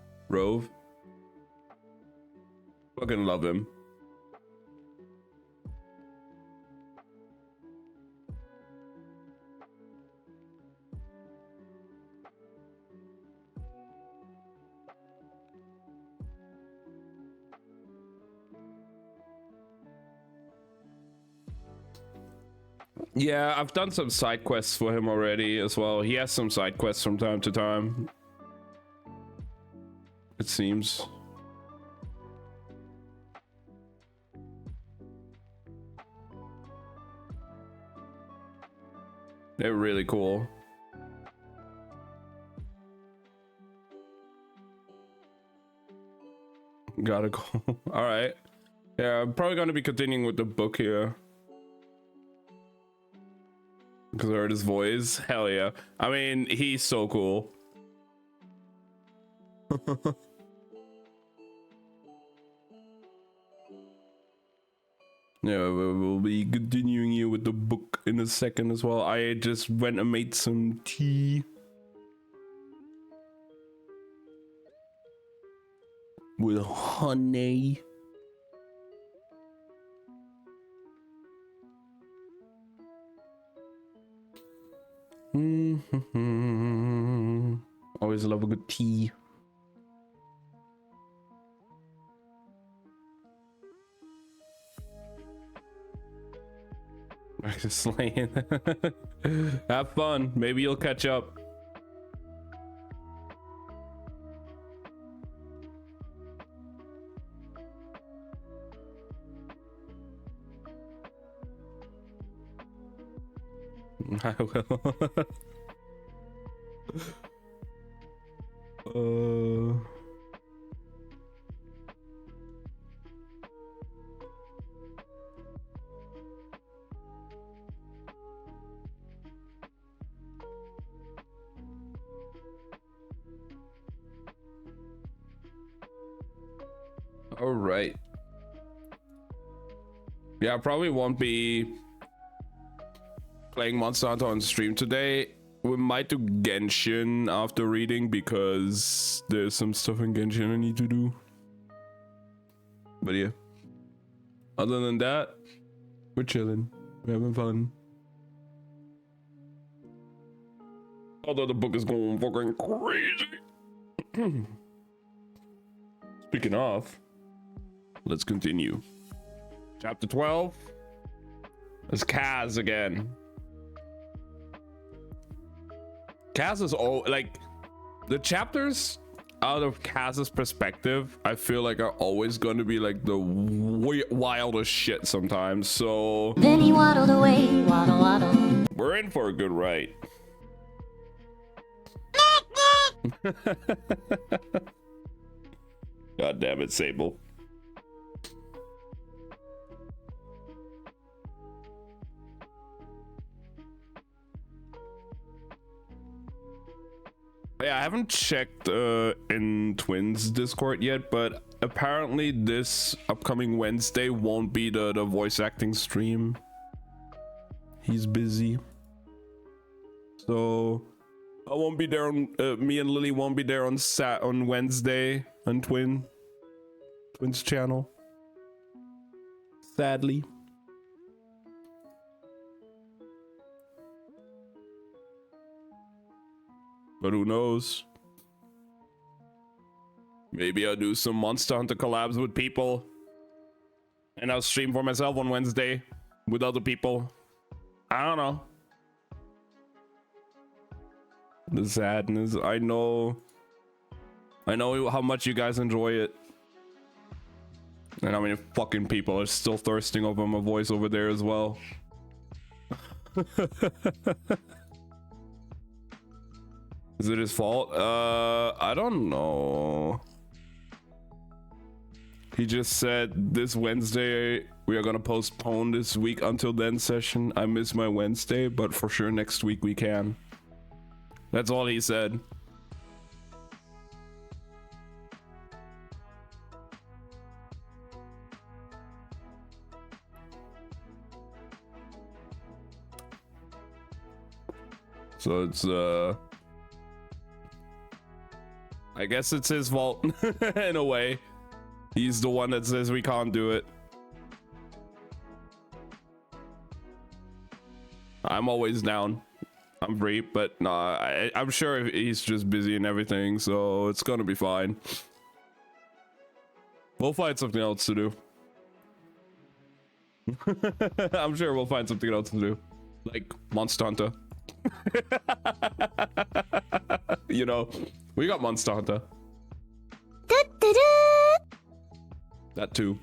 Fucking love him. Yeah, I've done some side quests for him already as well. He has some side quests from time to time, it seems. They're really cool. Gotta go. All right. Yeah, I'm probably gonna be continuing with the book here. Because I heard his voice. Hell yeah. I mean, he's so cool. Yeah, we'll be continuing here with the book in a second as well. I just went and made some tea. With honey. Always love a good tea. Just slaying. Have fun. Maybe you'll catch up. I will. All right. Yeah, I probably won't be playing Monster Hunter on stream today. We might do Genshin after reading because there's some stuff in Genshin I need to do. But yeah. Other than that, we're chilling. We're having fun. Although the book is going fucking crazy. Speaking of, let's continue. Chapter 12. It's Kaz again. Kaz is all like the chapters out of Kaz's perspective, I feel like are always going to be like the wildest shit sometimes. So then he waddled away, waddle waddle. We're in for a good ride. God damn it, Sable. Yeah, I haven't checked in Twins Discord yet, but apparently this upcoming Wednesday won't be the voice acting stream. He's busy. So I won't be there on me and Lily won't be there on Wednesday on Twins channel. Sadly. But who knows? Maybe I'll do some Monster Hunter collabs with people. And I'll stream for myself on Wednesday with other people. I don't know. The sadness. I know how much you guys enjoy it. And how many fucking people are still thirsting over my voice over there as well. Is it his fault? I don't know. He just said this Wednesday we are gonna postpone this week until then session. I miss my Wednesday, but for sure next week we can. That's all he said. So it's I guess it's his fault in a way. He's the one that says we can't do it. I'm always down. I'm free, but nah, I'm sure he's just busy and everything, so it's gonna be fine. We'll find something else to do. I'm sure we'll find something else to do. Like Monster Hunter. You know, we got Monster Hunter. That too.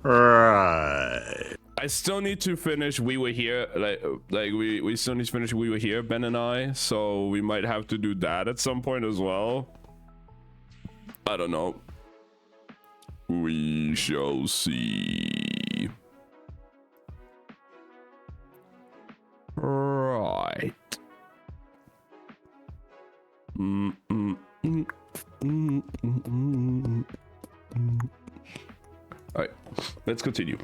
Right. I still need to finish We Were Here. Like we still need to finish We Were Here, Ben and I. So we might have to do that at some point as well. I don't know. We shall see. Right. All right, let's continue.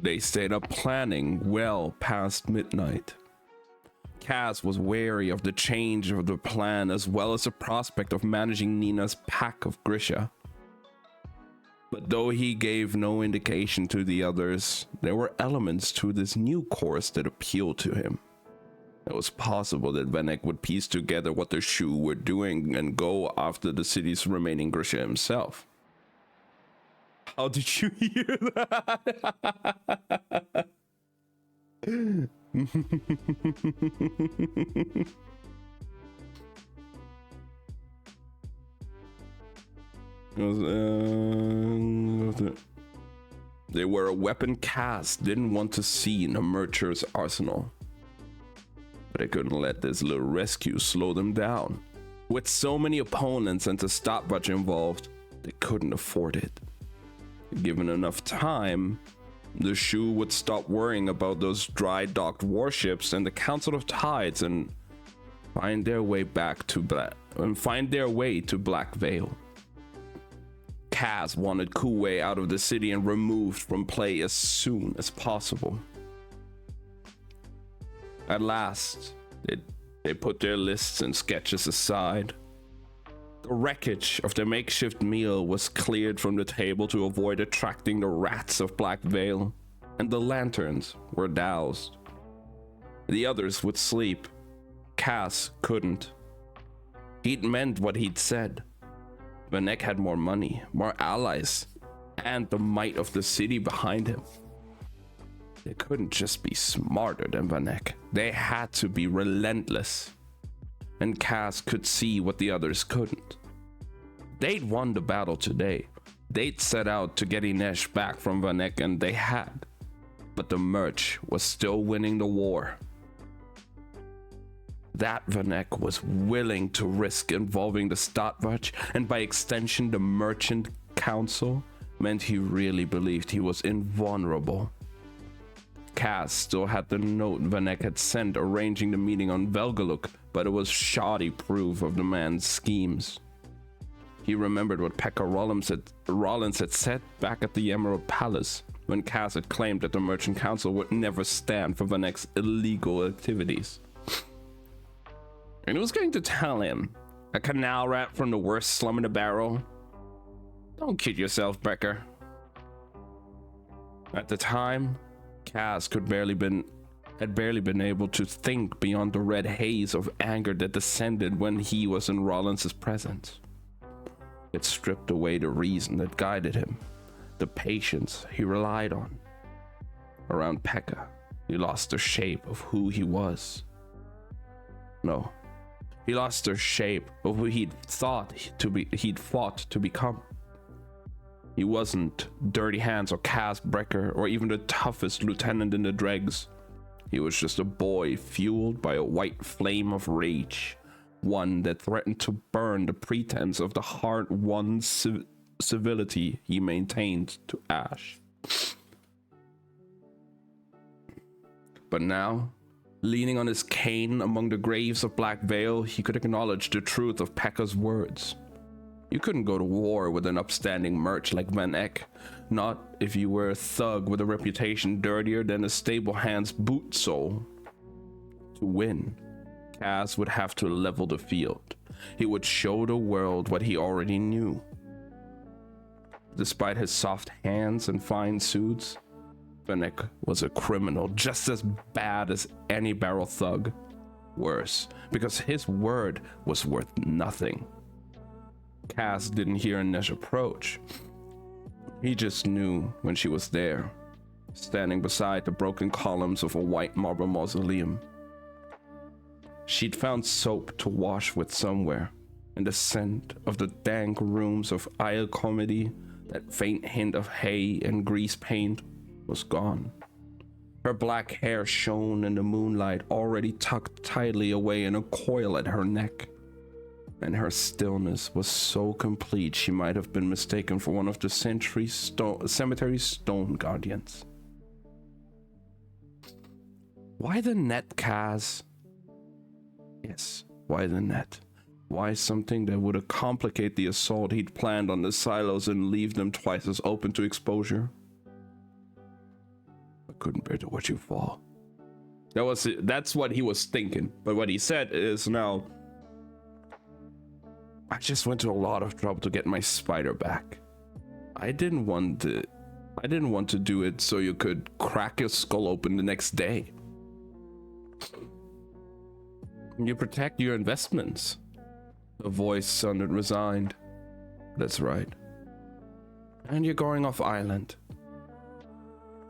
They stayed up planning well past midnight. Kaz was wary of the change of the plan as well as the prospect of managing Nina's pack of Grisha. But though he gave no indication to the others, there were elements to this new course that appealed to him. It was possible that Vanek would piece together what the Shu were doing and go after the city's remaining Grisha himself. How did you hear that? They were a weapon Kaz didn't want to see in a Mercher's arsenal. But they couldn't let this little rescue slow them down. With so many opponents and a stopwatch involved, they couldn't afford it. Given enough time, the Shu would stop worrying about those dry-docked warships and the Council of Tides and find their way to Black Veil. Kaz wanted Kuwei out of the city and removed from play as soon as possible. At last, they put their lists and sketches aside. The wreckage of their makeshift meal was cleared from the table to avoid attracting the rats of Black Veil, and the lanterns were doused. The others would sleep. Kaz couldn't. He'd meant what he'd said. Vanek had more money, more allies, and the might of the city behind him. They couldn't just be smarter than Vanek. They had to be relentless. And Kaz could see what the others couldn't. They'd won the battle today. They'd set out to get Inesh back from Vanek, and they had. But the Merch was still winning the war. That Vanek was willing to risk involving the Stadtwatch, and by extension the Merchant Council, meant he really believed he was invulnerable. Kaz still had the note Vanek had sent arranging the meeting on Velgaluk, but it was shoddy proof of the man's schemes. He remembered what Pekka Rollins had said back at the Emerald Palace, when Kaz had claimed that the Merchant Council would never stand for Vanek's illegal activities. And he was going to tell him, a canal rat from the worst slum in the barrel? Don't kid yourself, Becker. At the time, Cass had barely been able to think beyond the red haze of anger that descended when he was in Rollins' presence. It stripped away the reason that guided him, the patience he relied on. Around Pekka, he lost the shape of who he was. No, he lost the shape of who he'd fought to become. He wasn't Dirty Hands or Cass Brecker or even the toughest lieutenant in the dregs. He was just a boy fueled by a white flame of rage, one that threatened to burn the pretense of the hard-won civility he maintained to ash. But now, leaning on his cane among the graves of Black Vale, he could acknowledge the truth of Pekka's words. You couldn't go to war with an upstanding merch like Van Eck, not if you were a thug with a reputation dirtier than a stable hand's boot sole. To win, Cass would have to level the field. He would show the world what he already knew. Despite his soft hands and fine suits, Van Eck was a criminal just as bad as any barrel thug. Worse, because his word was worth nothing. Cass didn't hear Nesh approach. He just knew when she was there, standing beside the broken columns of a white marble mausoleum. She'd found soap to wash with somewhere, and the scent of the dank rooms of Isle Comedy, that faint hint of hay and grease paint, was gone. Her black hair shone in the moonlight, already tucked tightly away in a coil at her neck. And her stillness was so complete she might have been mistaken for one of the cemetery's stone guardians. Why the net, Cass? Yes, why the net? Why something that would complicate the assault he'd planned on the silos and leave them twice as open to exposure? I couldn't bear to watch you fall. That's what he was thinking, but what he said is now, I just went to a lot of trouble to get my spider back. I didn't want to do it so you could crack your skull open the next day. You protect your investments. The voice sounded resigned. That's right. And you're going off island.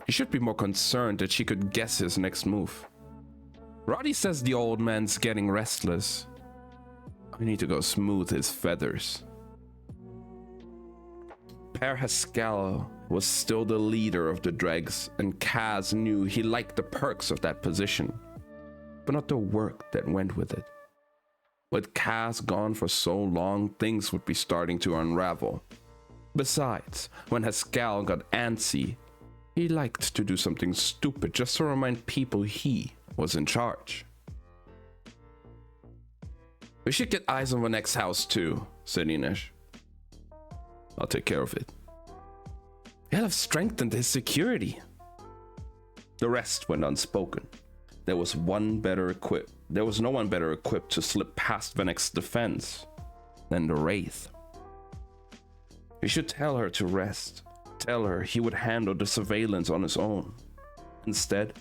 You should be more concerned that she could guess his next move. Roddy says the old man's getting restless. I need to go smooth his feathers. Per Haskell was still the leader of the dregs, and Cass knew he liked the perks of that position, but not the work that went with it. With Cass gone for so long, things would be starting to unravel. Besides, when Haskell got antsy, he liked to do something stupid just to remind people he was in charge. We should get eyes on the next house too, said Inesh. I'll take care of it. He'll have strengthened his security. The rest went unspoken. There was no one better equipped to slip past Venek's defense than the Wraith. We should tell her to rest. Tell her he would handle the surveillance on his own. Instead,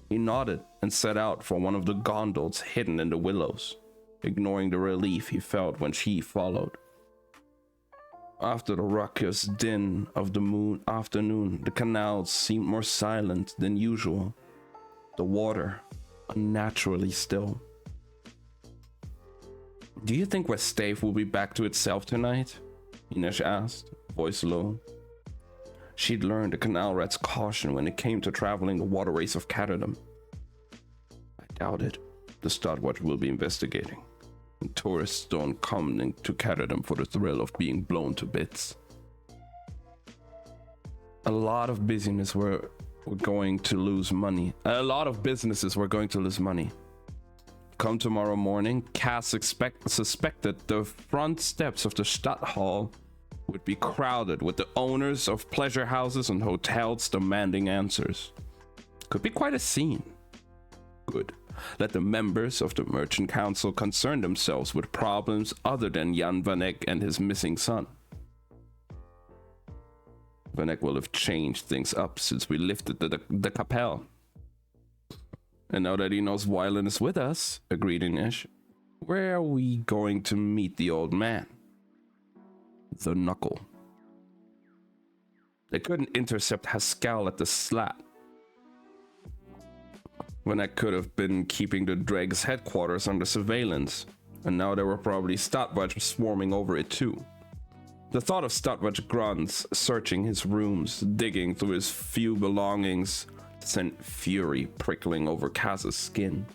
he nodded and set out for one of the gondolas hidden in the willows, ignoring the relief he felt when she followed. After the raucous din of the afternoon, the canals seemed more silent than usual, the water unnaturally still. Do you think Westave will be back to itself tonight? Inesh asked, voice low. She'd learned the canal rat's caution when it came to traveling the waterways of Catadam. I doubt it. The Stadwatch will be investigating. And tourists don't come to Catadam for the thrill of being blown to bits. A lot of businesses were going to lose money. Come tomorrow morning, Cass suspected the front steps of the Stadthall would be crowded with the owners of pleasure houses and hotels demanding answers. Could be quite a scene. Good. Let the members of the Merchant Council concern themselves with problems other than Jan Van Eck and his missing son. Van Eck will have changed things up since we lifted the Capelle, And now that he knows Wylan is with us, agreed Inish, where are we going to meet the old man? The Knuckle. They couldn't intercept Haskell at the Slat, when that could have been keeping the Dreg's headquarters under surveillance, and now there were probably Statwatch swarming over it too. The thought of Statwatch grunts searching his rooms, digging through his few belongings, sent fury prickling over Kaz's skin.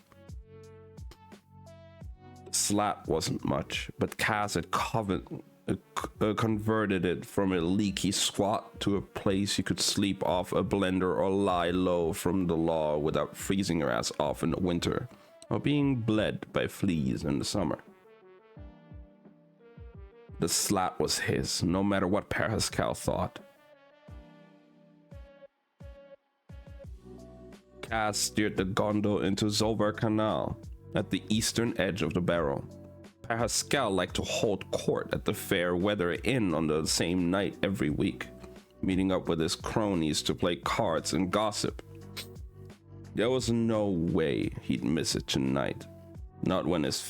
The Slat wasn't much, but Kaz had converted it from a leaky squat to a place you could sleep off a blender or lie low from the law without freezing your ass off in the winter or being bled by fleas in the summer. The Slat was his, no matter what Haskell thought. Kaz steered the gondol into Zolvar Canal at the eastern edge of the barrel. Haskell liked to hold court at the Fair Weather Inn on the same night every week, meeting up with his cronies to play cards and gossip. There was no way he'd miss it tonight. Not when his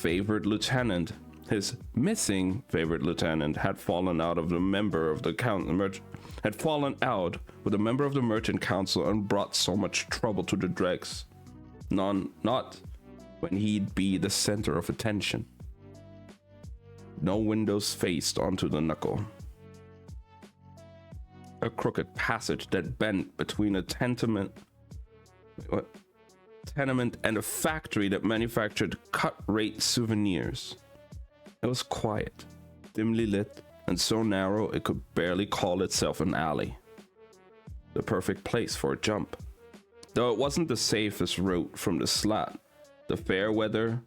missing favorite lieutenant, had fallen out with a member of the Merchant Council and brought so much trouble to the Dregs. Not when he'd be the center of attention. No windows faced onto the Knuckle. A crooked passage that bent between a tenement and a factory that manufactured cut-rate souvenirs. It was quiet, dimly lit, and so narrow it could barely call itself an alley. The perfect place for a jump. Though it wasn't the safest route from the Slat, to the Fairweather,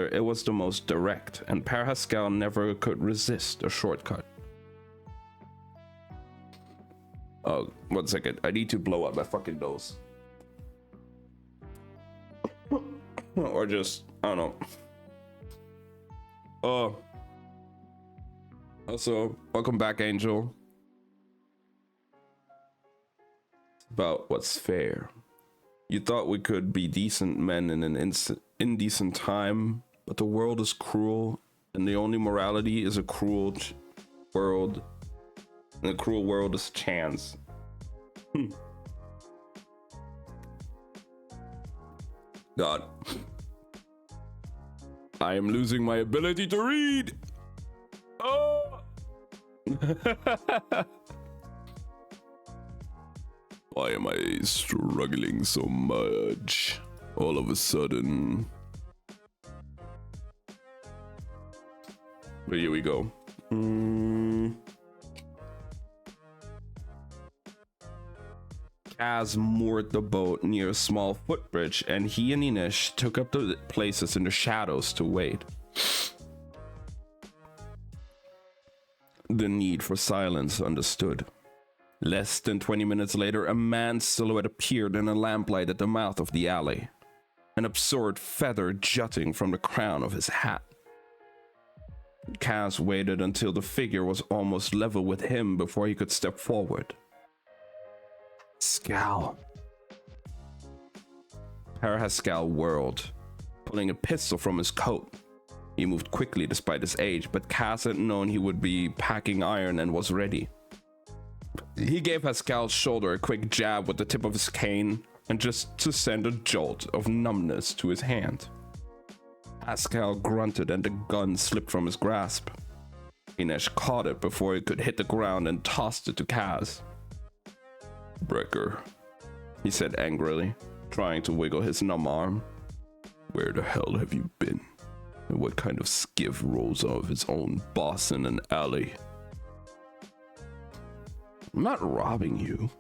it was the most direct, and Haskell never could resist a shortcut. Oh, 1 second. I need to blow up my fucking nose. Or just, I don't know. Also, welcome back, Angel. It's about what's fair. You thought we could be decent men in an indecent time, but the world is cruel, and the only morality is a cruel world, and the cruel world is chance. God. I am losing my ability to read! Oh! Why am I struggling so much all of a sudden? But here we go. Kaz moored the boat near a small footbridge, and he and Inish took up the places in the shadows to wait. The need for silence understood. Less than 20 minutes later, a man's silhouette appeared in a lamplight at the mouth of the alley, an absurd feather jutting from the crown of his hat. Kaz waited until the figure was almost level with him before he could step forward. Scowl. Haskell whirled, pulling a pistol from his coat. He moved quickly despite his age, but Kaz had known he would be packing iron and was ready. He gave Haskell's shoulder a quick jab with the tip of his cane, and just to send a jolt of numbness to his hand. Haskell grunted and the gun slipped from his grasp. Inish caught it before it could hit the ground and tossed it to Kaz. Brecker, he said angrily, trying to wiggle his numb arm. Where the hell have you been? And what kind of skiff rolls of his own boss in an alley? I'm not robbing you.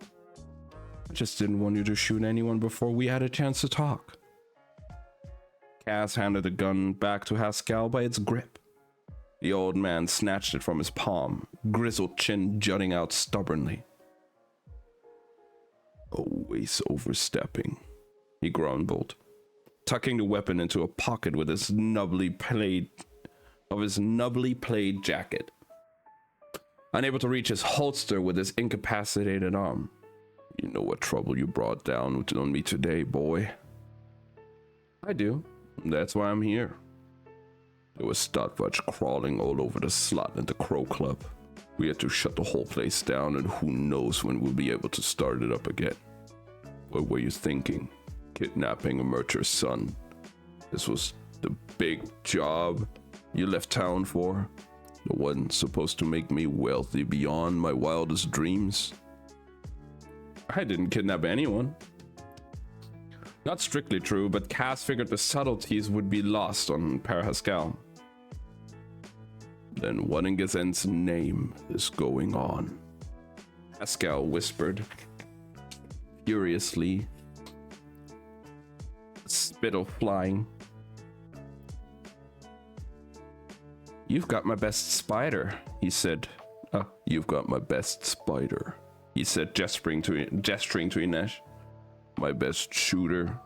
I just didn't want you to shoot anyone before we had a chance to talk. Kaz handed the gun back to Haskell by its grip. The old man snatched it from his palm, grizzled chin jutting out stubbornly. Always overstepping, he grumbled, tucking the weapon into a pocket with his nubbly played jacket. Unable to reach his holster with his incapacitated arm, You know what trouble you brought down on me today, boy. I do. That's why I'm here. There was Startwatch crawling all over the slot at the Crow Club. We had to shut the whole place down, and who knows when we'll be able to start it up again. What were you thinking? Kidnapping a merchant's son? This was the big job you left town for? The one supposed to make me wealthy beyond my wildest dreams? I didn't kidnap anyone. Not strictly true, but Cass figured the subtleties would be lost on Per Haskell. Then what in Gazen's name is going on? Haskell whispered, furiously, spittle flying. You've got my best spider, he said. You've got my best spider, he said, gesturing to Inesh. My best shooter,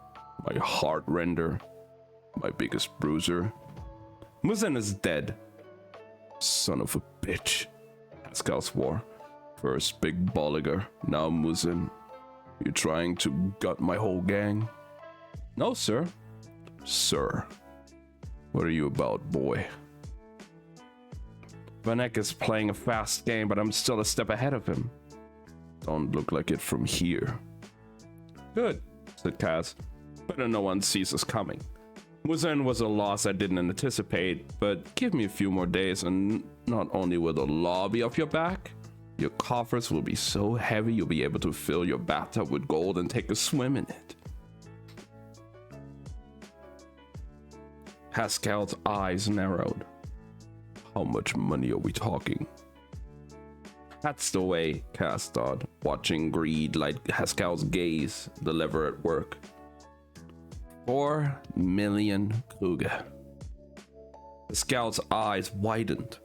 my heart render, my biggest bruiser. Muzan is dead. Son of a bitch, Haskell swore. First Big Bolliger, now Muzan. You trying to gut my whole gang? No, sir. Sir. What are you about, boy? Vanek is playing a fast game, but I'm still a step ahead of him. Don't look like it from here. Good, said Kaz. Better no one sees us coming. Muzan was a loss I didn't anticipate, but give me a few more days and not only will the law be off your back, your coffers will be so heavy you'll be able to fill your bathtub with gold and take a swim in it. Haskell's eyes narrowed. How much money are we talking? That's the way, Cass thought, watching greed light Haskell's gaze, the lever at work. 4 million Kruger. Haskell's eyes widened.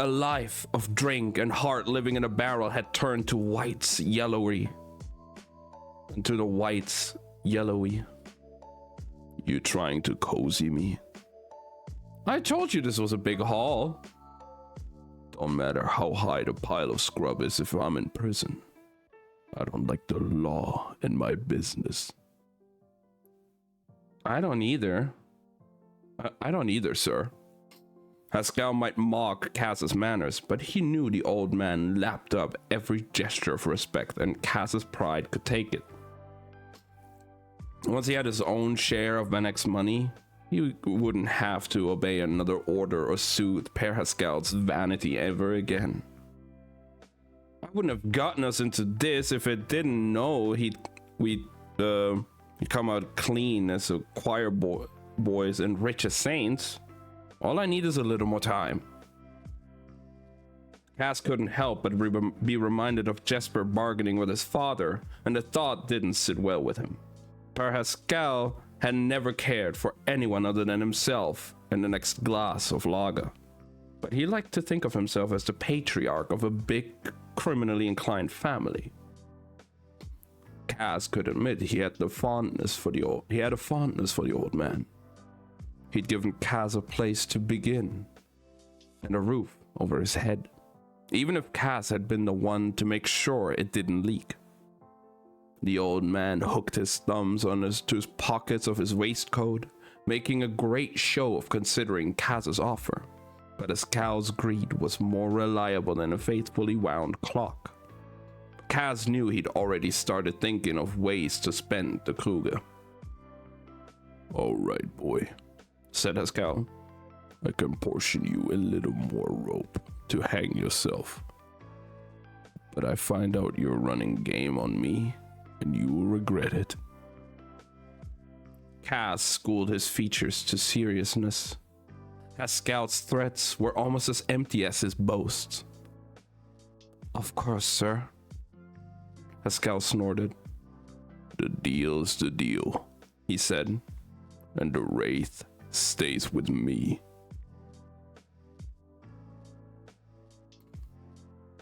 A life of drink and heart living in a barrel had turned to whites yellowy. And to the whites yellowy. You trying to cozy me? I told you this was a big haul. Don't matter how high the pile of scrub is if I'm in prison. I don't like the law in my business. I don't either. I don't either, sir. Haskell might mock Cass's manners, but he knew the old man lapped up every gesture of respect, and Cass's pride could take it. Once he had his own share of Vanek's money, he wouldn't have to obey another order or soothe Per Haskell's vanity ever again. I wouldn't have gotten us into this if it didn't know he'd come out clean as a choir boys and rich as saints. All I need is a little more time. Cass couldn't help but be reminded of Jesper bargaining with his father, and the thought didn't sit well with him. Per Haskell had never cared for anyone other than himself and the next glass of lager. But he liked to think of himself as the patriarch of a big, criminally inclined family. Cass could admit he had a fondness for the old man. He'd given Cass a place to begin and a roof over his head, even if Cass had been the one to make sure it didn't leak. The old man hooked his thumbs to his pockets of his waistcoat, making a great show of considering Cass's offer. But Haskell's greed was more reliable than a faithfully wound clock. Cass knew he'd already started thinking of ways to spend the Kruger. All right, boy, said Haskell. I can portion you a little more rope to hang yourself. But I find out you're running game on me, and you will regret it. Cass schooled his features to seriousness. Haskell's threats were almost as empty as his boasts. Of course, sir. Haskell snorted. The deal's the deal, he said, and the wraith stays with me.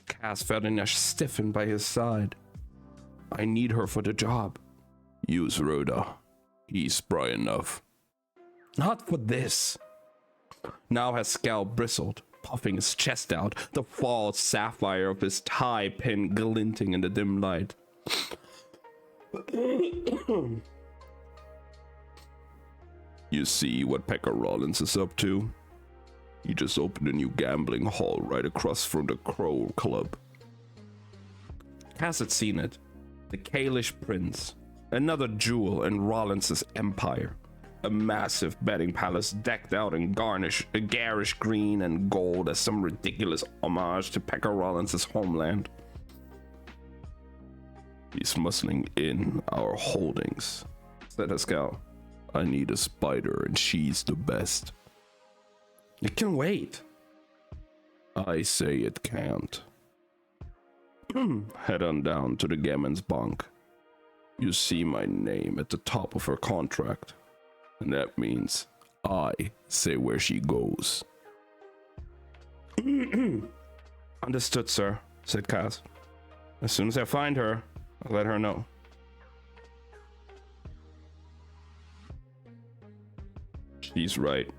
Cass felt Inesh stiffen by his side. I need her for the job. Use Rhoda. He's spry enough. Not for this. Now Haskell bristled, puffing his chest out, the false sapphire of his tie pin glinting in the dim light. You see what Pekka Rollins is up to? He just opened a new gambling hall right across from the Crow Club. Cass had seen it. The Kalish Prince. Another jewel in Rollins' empire. A massive betting palace decked out in garish green and gold as some ridiculous homage to Pekka Rollins' homeland. He's muscling in our holdings, said Haskell. I need a spider and she's the best. It can wait. I say it can't. Head on down to the Gammon's bunk. You see my name at the top of her contract. And that means I say where she goes. Understood, sir, said Kaz. As soon as I find her, I'll let her know. She's right.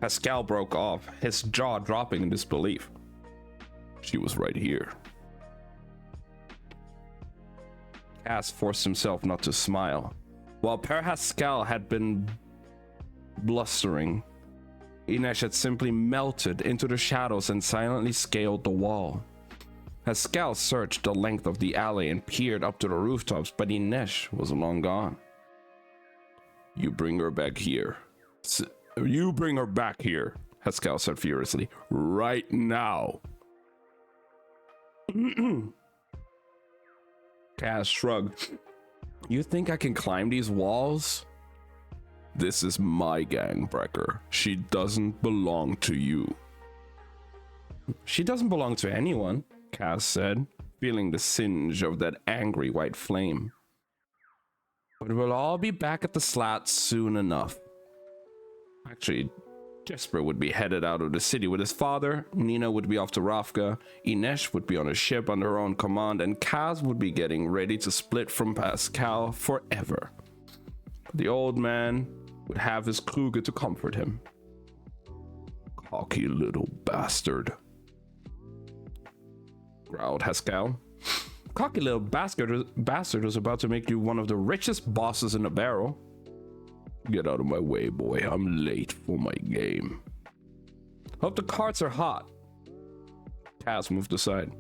Pascal broke off, his jaw dropping in disbelief. She was right here. Cass forced himself not to smile. While Per Haskell had been blustering, Inesh had simply melted into the shadows and silently scaled the wall. Haskell searched the length of the alley and peered up to the rooftops, but Inesh was long gone. You bring her back here. You bring her back here, Haskell said furiously. Right now. Cass shrugged. You think I can climb these walls? This is my gang, Brecker. She doesn't belong to you. She doesn't belong to anyone, Cass said, feeling the singe of that angry white flame. But we'll all be back at the slats soon enough. Actually, Jesper would be headed out of the city with his father, Nina would be off to Ravka, Inesh would be on a ship under her own command, and Kaz would be getting ready to split from Pascal forever. The old man would have his Kruger to comfort him. Cocky little bastard, growled Haskell. Cocky little bastard was about to make you one of the richest bosses in the barrel. Get out of my way, boy. I'm late for my game. Hope the carts are hot. Kaz moved aside.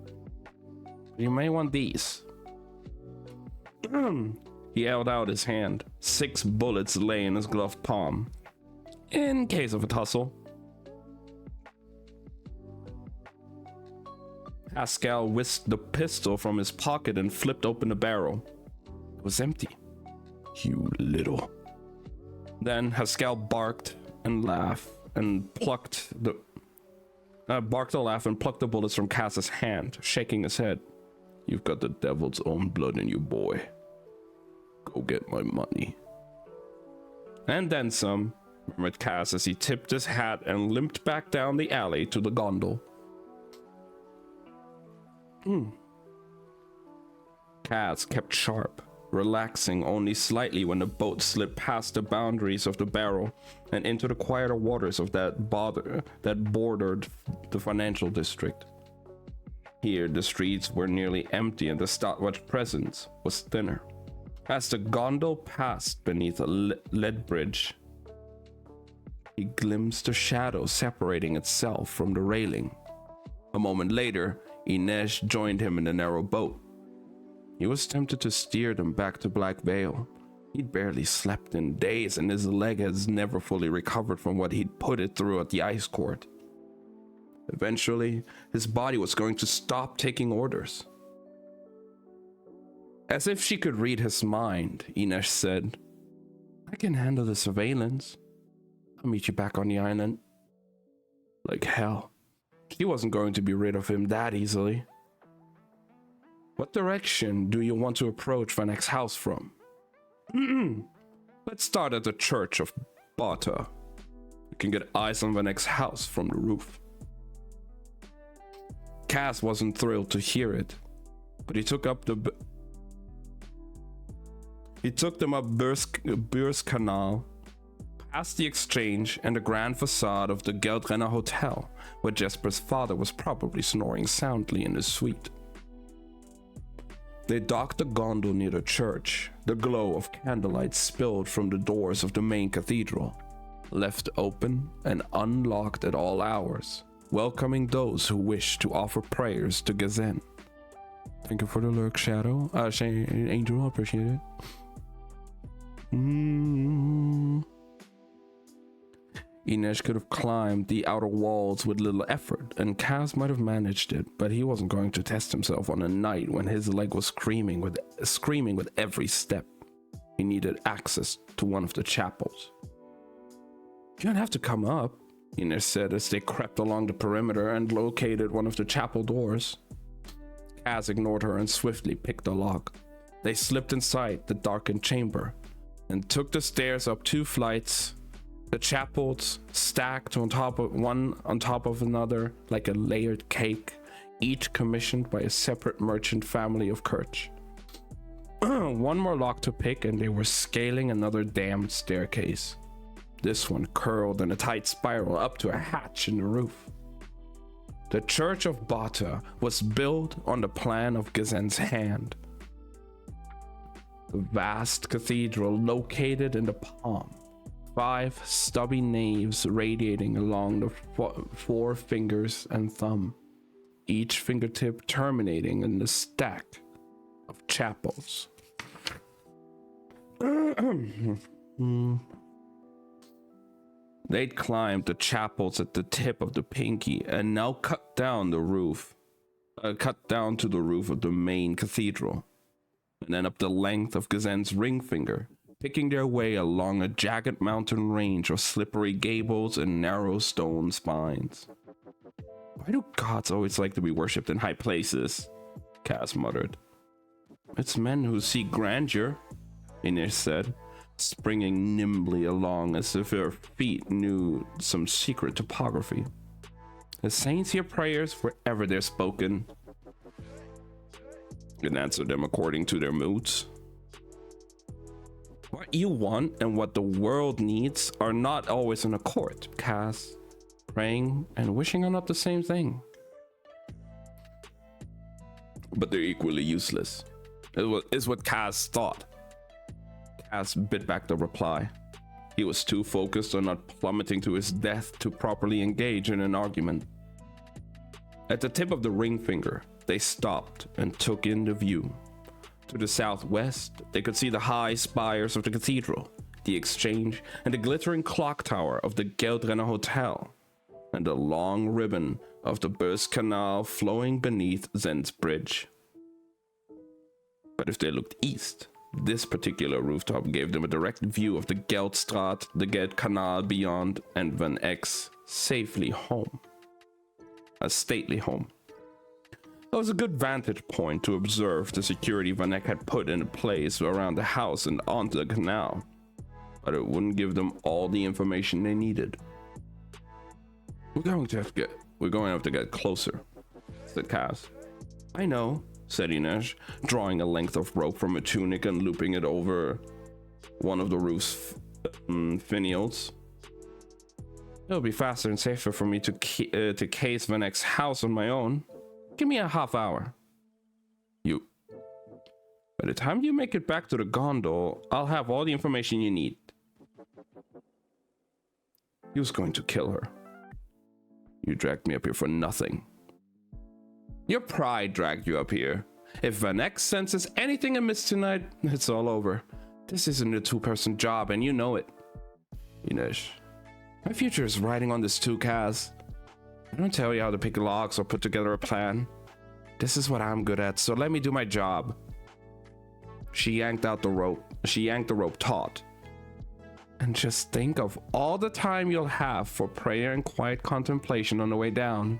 You may want these. He held out his hand. 6 bullets lay in his gloved palm. In case of a tussle. Haskell whisked the pistol from his pocket and flipped open the barrel. It was empty. You little... Then Haskell barked and laughed and plucked the bullets from Cass's hand, shaking his head. You've got the devil's own blood in you, boy. Go get my money. And then some, murmured Cass as he tipped his hat and limped back down the alley to the gondole. Cass kept sharp, relaxing only slightly when the boat slid past the boundaries of the barrel and into the quieter waters of that bordered the financial district. Here, the streets were nearly empty and the Stopwatch presence was thinner. As the gondole passed beneath a lead bridge, he glimpsed a shadow separating itself from the railing. A moment later, Inesh joined him in the narrow boat. He was tempted to steer them back to Black Veil. He'd barely slept in days, and his leg has never fully recovered from what he'd put it through at the ice court. Eventually, his body was going to stop taking orders. As if she could read his mind, Inesh said, I can handle the surveillance. I'll meet you back on the island. Like hell. She wasn't going to be rid of him that easily. What direction do you want to approach Vanek's house from? Let's start at the Church of Bata. You can get eyes on Vanek's house from the roof. Cass wasn't thrilled to hear it, but he took them up Beurs Canal, past the exchange and the grand facade of the Geldrenner Hotel, where Jesper's father was probably snoring soundly in his suite. They docked the gondola near the church. The glow of candlelight spilled from the doors of the main cathedral, left open and unlocked at all hours, welcoming those who wished to offer prayers to Gazen. Thank you for the lurk, Shadow. Angel, I appreciate it. Inej could have climbed the outer walls with little effort, and Kaz might have managed it, but he wasn't going to test himself on a night when his leg was screaming with every step. He needed access to one of the chapels. You don't have to come up, Inej said as they crept along the perimeter and located one of the chapel doors. Kaz ignored her and swiftly picked a lock. They slipped inside the darkened chamber and took the stairs up 2 flights. The chapels stacked on top of another like a layered cake, each commissioned by a separate merchant family of Kerch. One more lock to pick and they were scaling another damned staircase. This one curled in a tight spiral up to a hatch in the roof. The Church of Bata was built on the plan of Gazen's hand. The vast cathedral located in the palm. 5 stubby naves radiating along the 4 fingers and thumb, each fingertip terminating in the stack of chapels. They'd climbed the chapels at the tip of the pinky and now cut down to the roof of the main cathedral, and then up the length of Gazen's ring finger, picking their way along a jagged mountain range of slippery gables and narrow stone spines. Why do gods always like to be worshipped in high places? Kaz muttered. It's men who seek grandeur, Inej said, springing nimbly along as if her feet knew some secret topography. The saints hear prayers wherever they're spoken, and answer them according to their moods. What you want and what the world needs are not always in accord, Kaz. Praying and wishing are not the same thing. But they're equally useless, is what Kaz thought. Kaz bit back the reply. He was too focused on not plummeting to his death to properly engage in an argument. At the tip of the ring finger, they stopped and took in the view. To the southwest, they could see the high spires of the cathedral, the exchange, and the glittering clock tower of the Geldrenner Hotel, and the long ribbon of the Beurs Canal flowing beneath Zen's bridge. But if they looked east, this particular rooftop gave them a direct view of the Geldstraat, the Geld Canal beyond, and Van Eck's safely home. A stately home. It was a good vantage point to observe the security Van Eck had put into place around the house and onto the canal, but it wouldn't give them all the information they needed. We're going to have to get closer, said Kaz. I know, said Inej, drawing a length of rope from a tunic and looping it over one of the roof's finials. It'll be faster and safer for me to case Van Eck's house on my own. Give me a half hour. By the time you make it back to the gondola, I'll have all the information you need. He was going to kill her. You dragged me up here for nothing. Your pride dragged you up here. If Van Eck senses anything amiss tonight, it's all over. This isn't a 2-person job, and you know it. Inej, my future is riding on this too, Kaz. I don't tell you how to pick locks or put together a plan. This is what I'm good at, so let me do my job. She yanked the rope taut. And just think of all the time you'll have for prayer and quiet contemplation on the way down.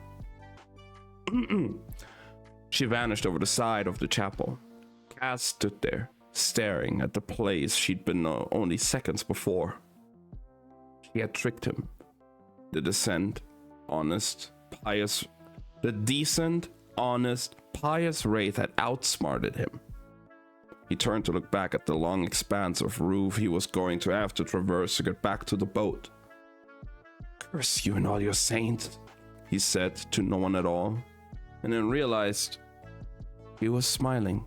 She vanished over the side of the chapel. Kaz stood there, staring at the place she'd been only seconds before. She had tricked him. The decent, honest, pious Wraith had outsmarted him. He turned to look back at the long expanse of roof he was going to have to traverse to get back to the boat. Curse you and all your saints, he said to no one at all, and then realized he was smiling.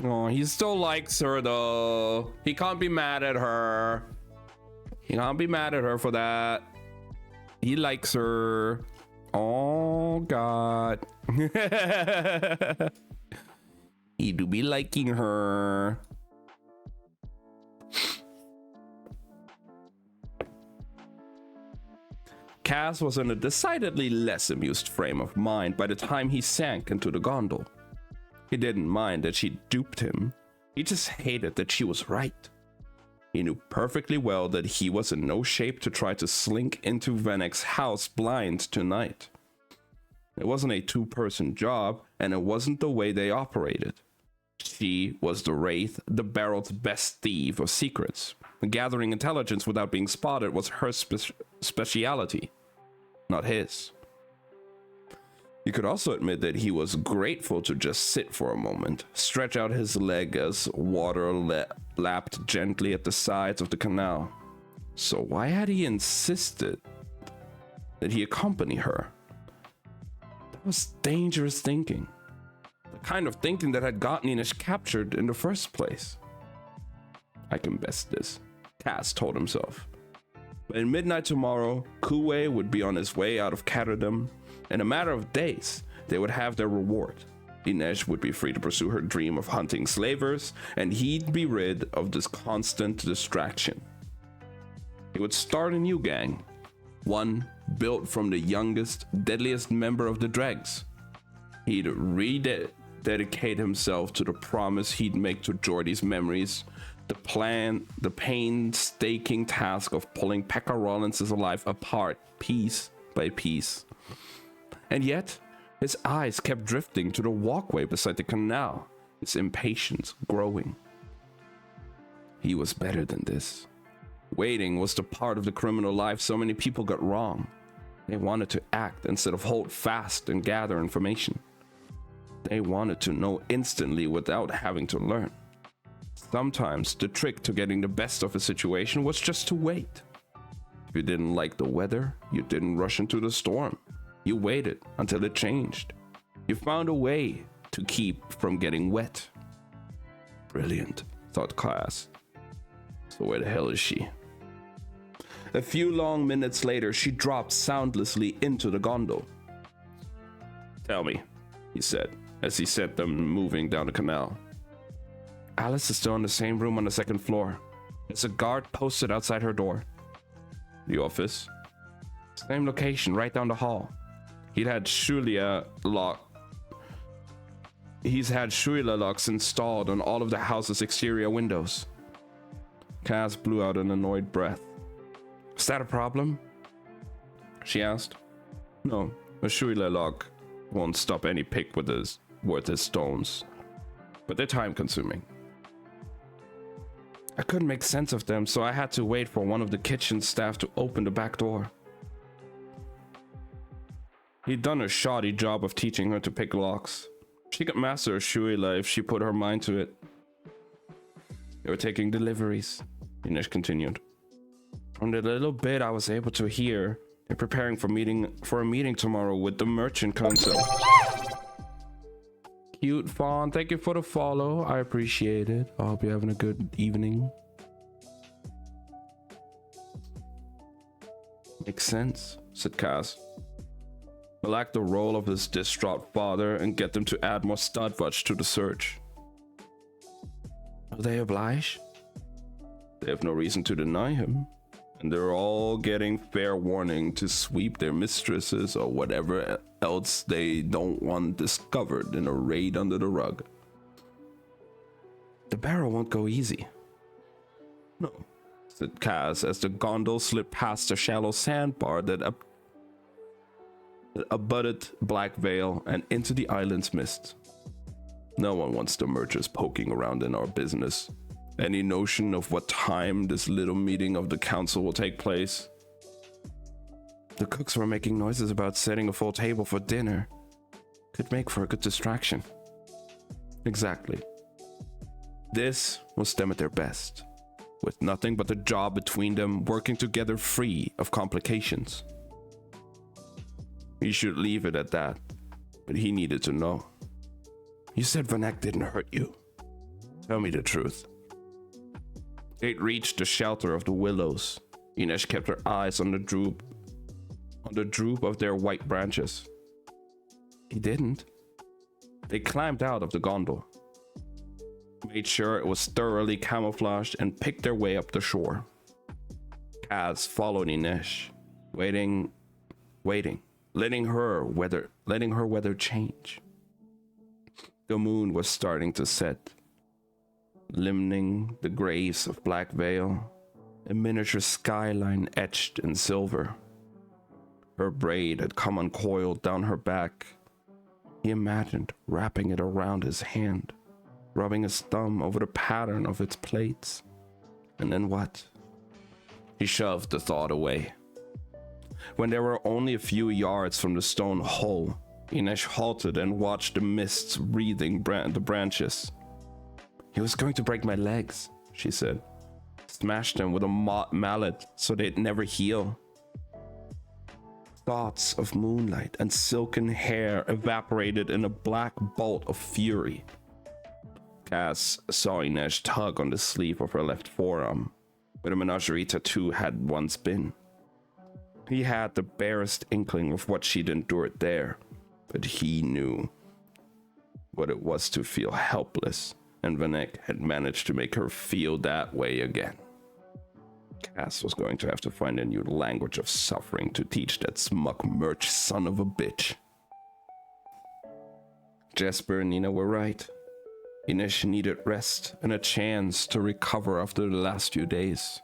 Oh, he still likes her though. He can't be mad at her. He can't be mad at her for that. He likes her. Oh God. He do be liking her. Kaz was in a decidedly less amused frame of mind by the time he sank into the gondol. He didn't mind that she duped him. He just hated that she was right. He knew perfectly well that he was in no shape to try to slink into Venek's house blind tonight. It wasn't a two-person job, and it wasn't the way they operated. She was the Wraith, the Barrel's best thief of secrets. Gathering intelligence without being spotted was her speciality, not his. He could also admit that he was grateful to just sit for a moment, stretch out his leg as water lapped gently at the sides of the canal. So why had he insisted that he accompany her? That was dangerous thinking. The kind of thinking that had gotten Inish captured in the first place. I can best this, Kaz told himself. But in midnight tomorrow, Kuwei would be on his way out of Caterham. In a matter of days, they would have their reward. Inish would be free to pursue her dream of hunting slavers, and he'd be rid of this constant distraction. He would start a new gang, one built from the youngest, deadliest member of the Dregs. He'd rededicate himself to the promise he'd make to Geordie's memories, the painstaking task of pulling Pekka Rollins' life apart piece by piece. And yet, his eyes kept drifting to the walkway beside the canal, his impatience growing. He was better than this. Waiting was the part of the criminal life so many people got wrong. They wanted to act instead of hold fast and gather information. They wanted to know instantly without having to learn. Sometimes the trick to getting the best of a situation was just to wait. If you didn't like the weather, you didn't rush into the storm. You waited until it changed. You found a way to keep from getting wet. Brilliant, thought Kaz. So where the hell is she? A few long minutes later, she dropped soundlessly into the gondol. Tell me, he said, as he set them moving down the canal. Alice is still in the same room on the second floor. There's a guard posted outside her door. The office? Same location, right down the hall. He's had Shuila locks installed on all of the house's exterior windows. Kaz blew out an annoyed breath. Is that a problem? She asked. No, a Shuila lock won't stop any pick worth his stones, but they're time consuming. I couldn't make sense of them, so I had to wait for one of the kitchen staff to open the back door. He'd done a shoddy job of teaching her to pick locks. She could master a Shuila if she put her mind to it. They were taking deliveries, Inish continued. From the little bit I was able to hear, they're preparing for a meeting tomorrow with the Merchant Council. Cute Fawn, thank you for the follow. I appreciate it. I hope you're having a good evening. Makes sense, said Kaz. He'll act the role of his distraught father and get them to add more Studvutch to the search. Will they oblige? They have no reason to deny him, and they're all getting fair warning to sweep their mistresses or whatever else they don't want discovered in a raid under the rug. The barrel won't go easy. No, said Kaz as the gondol slipped past a shallow sandbar that abutted Black Veil and into the island's mist. No one wants the merchants poking around in our business. Any notion of what time this little meeting of the council will take place? The cooks were making noises about setting a full table for dinner. Could make for a good distraction. Exactly. This was them at their best, with nothing but the job between them, working together free of complications. He should leave it at that, but he needed to know. You said Venek didn't hurt you. Tell me the truth. They'd reached the shelter of the willows. Inej kept her eyes on the droop of their white branches. He didn't. They climbed out of the gondol, made sure it was thoroughly camouflaged, and picked their way up the shore. Kaz followed Inej, waiting, letting her weather change. The moon was starting to set, limning the graves of Black Veil, a miniature skyline etched in silver. Her braid had come uncoiled down her back. He imagined wrapping it around his hand, rubbing his thumb over the pattern of its plaits. And then what? He shoved the thought away. When they were only a few yards from the stone hull, Inej halted and watched the mists wreathing the branches. He was going to break my legs, she said. Smash them with a mallet so they'd never heal. Thoughts of moonlight and silken hair evaporated in a black bolt of fury. Kaz saw Inej tug on the sleeve of her left forearm, where the menagerie tattoo had once been. He had the barest inkling of what she'd endured there, but he knew what it was to feel helpless, and Vanek had managed to make her feel that way again. Kaz was going to have to find a new language of suffering to teach that smug merch son of a bitch. Jesper and Nina were right. Inej needed rest and a chance to recover after the last few days.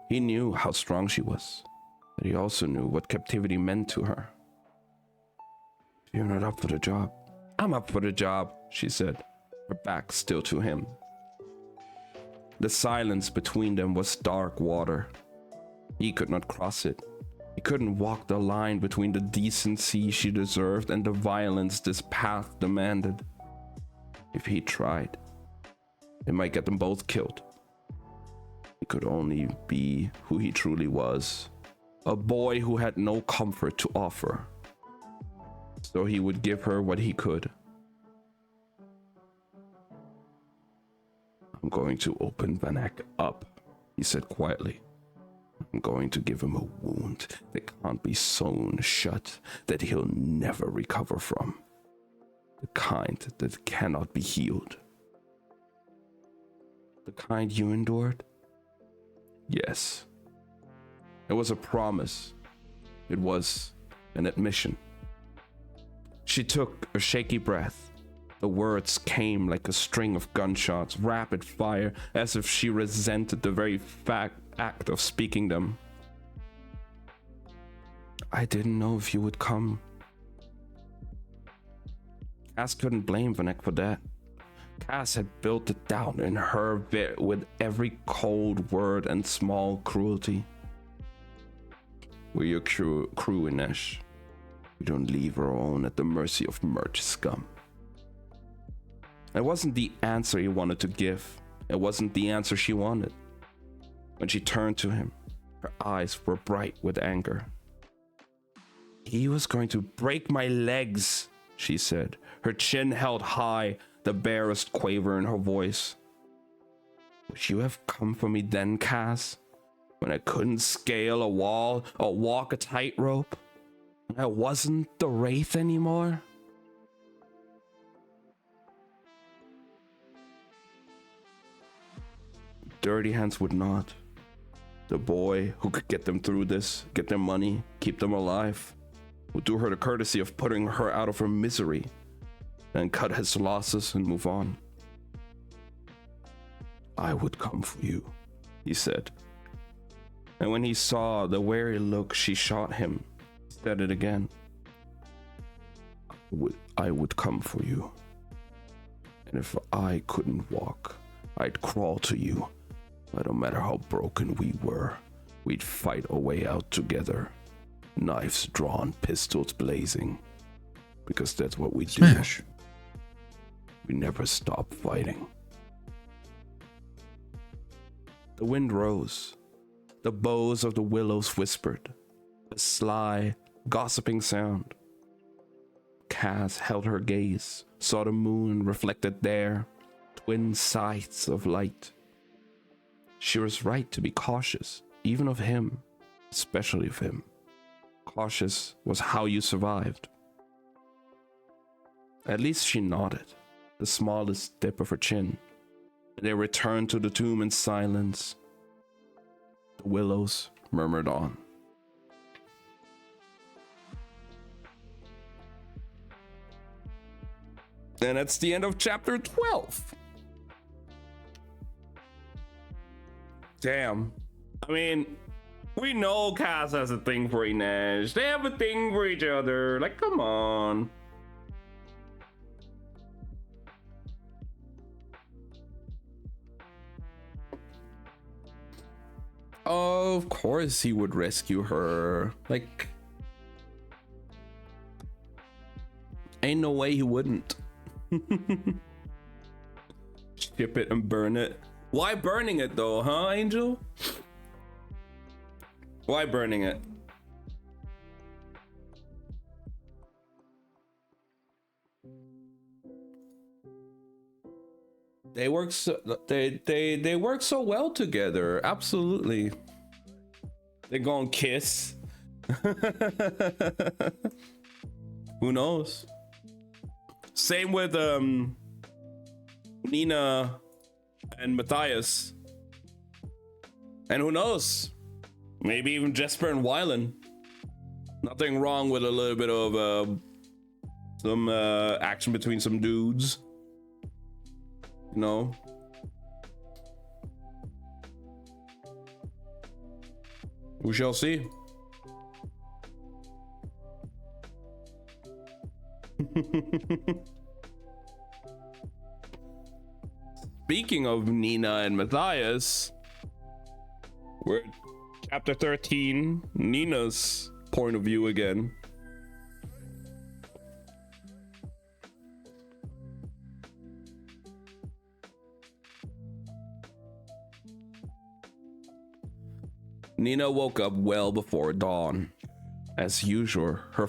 He knew how strong she was, but he also knew what captivity meant to her. You're not up for the job. I'm up for the job, she said, her back still to him. The silence between them was dark water. He could not cross it. He couldn't walk the line between the decency she deserved and the violence this path demanded. If he tried, it might get them both killed. He could only be who he truly was, a boy who had no comfort to offer. So he would give her what he could. I'm going to open Vanek up, he said quietly. I'm going to give him a wound that can't be sewn shut, that he'll never recover from. The kind that cannot be healed. The kind you endured? Yes. It was a promise. It was an admission. She took a shaky breath. The words came like a string of gunshots, rapid fire, as if she resented the very act of speaking them. I didn't know if you would come. Kaz couldn't blame Vanek for that. Kaz had built it down in her with every cold word and small cruelty. We're your crew, Inej. We don't leave our own at the mercy of merch scum. It wasn't the answer he wanted to give. It wasn't the answer she wanted. When she turned to him, her eyes were bright with anger. He was going to break my legs, she said, her chin held high, the barest quaver in her voice. Would you have come for me then, Kaz? When I couldn't scale a wall or walk a tightrope? When I wasn't the Wraith anymore? Dirty Hands would not. The boy who could get them through this, get their money, keep them alive, would do her the courtesy of putting her out of her misery, and cut his losses and move on. I would come for you, he said. And when he saw the wary look she shot him, he said it again. I would come for you. And if I couldn't walk, I'd crawl to you. But no matter how broken we were, we'd fight our way out together. Knives drawn, pistols blazing. Because that's what we Smash. do. We never stop fighting. The wind rose. The boughs of the willows whispered. A sly, gossiping sound. Kaz held her gaze, saw the moon reflected there, twin scythes of light. She was right to be cautious, even of him, especially of him. Cautious was how you survived. At least she nodded, the smallest dip of her chin. They returned to the tomb in silence. The willows murmured on. And that's the end of chapter 12. Damn. I mean, we know Cass has a thing for Inej. They have a thing for each other. Like, come on. Of course he would rescue her. Like, ain't no way he wouldn't. Ship it and burn it. Why burning it though, huh, Angel? Why burning it? They work so they work so well together. Absolutely. They're gonna kiss. Who knows? Same with Nina and Matthias. And who knows? Maybe even Jesper and Wylan. Nothing wrong with a little bit of some action between some dudes. You know? We shall see. Speaking of Nina and Matthias, we're at chapter 13, Nina's point of view again. Nina woke up well before dawn. As usual, her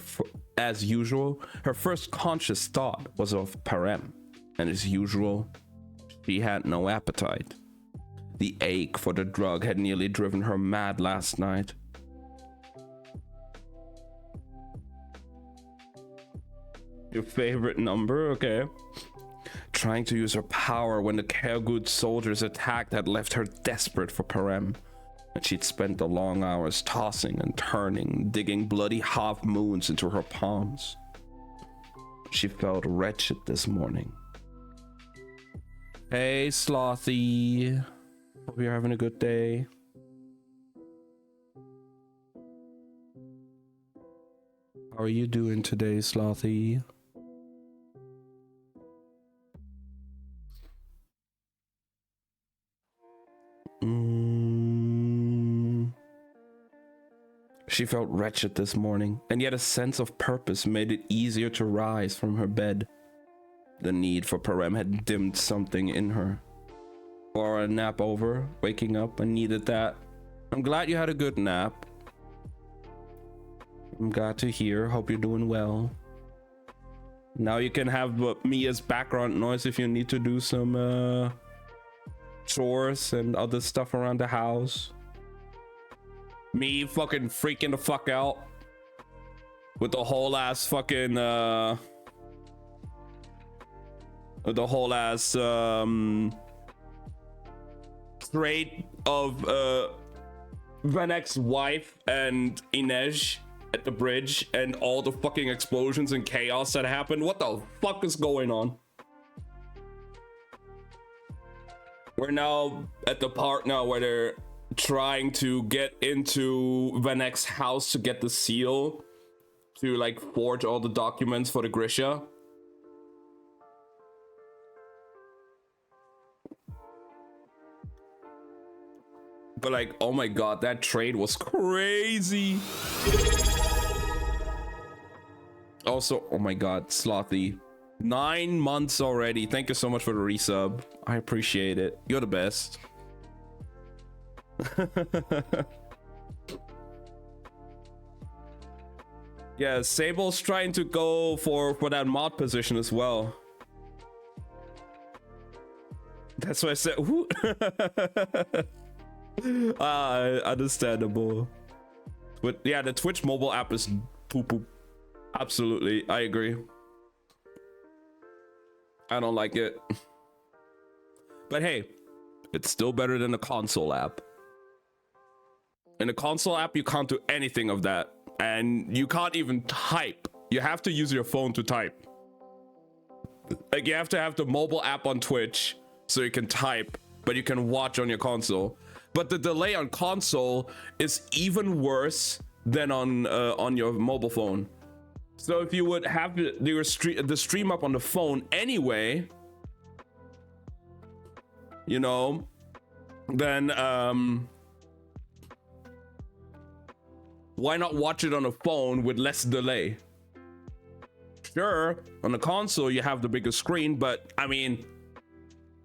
first conscious thought was of Parem, and as usual, she had no appetite. The ache for the drug had nearly driven her mad last night. Your favorite number? Okay. Trying to use her power when the Kergud soldiers attacked had left her desperate for Parem. And she'd spent the long hours tossing and turning, digging bloody half moons into her palms. She felt wretched this morning. Hey, Slothy. Hope you're having a good day. How are you doing today, Slothy? She felt wretched this morning, and yet a sense of purpose made it easier to rise from her bed. The need for Parem had dimmed something in her. For a nap over, waking up, I needed that. I'm glad you had a good nap. I'm glad to hear. Hope you're doing well. Now you can have me as background noise if you need to do some chores and other stuff around the house. Me fucking freaking the fuck out with the whole ass fucking with the whole ass trade of Vanek's wife and Inej at the bridge and all the fucking explosions and chaos that happened. What the fuck is going on? We're now at the part now where they're trying to get into Vanek's house to get the seal to like forge all the documents for the Grisha. But like, oh my god, that trade was crazy. Also, oh my god, Slothy, 9 months already. Thank you so much for the resub. I appreciate it. You're the best. Yeah, Sable's trying to go for that mod position as well. That's why I said, who? Understandable. But yeah, the Twitch mobile app is poop poop. Absolutely, I agree. I don't like it. But hey, it's still better than the console app. In the console app, you can't do anything of that. And you can't even type. You have to use your phone to type. Like, you have to have the mobile app on Twitch so you can type, but you can watch on your console. But the delay on console is even worse than on your mobile phone. So if you would have the stream up on the phone anyway, you know, then why not watch it on a phone with less delay? Sure, on the console you have the bigger screen, but I mean,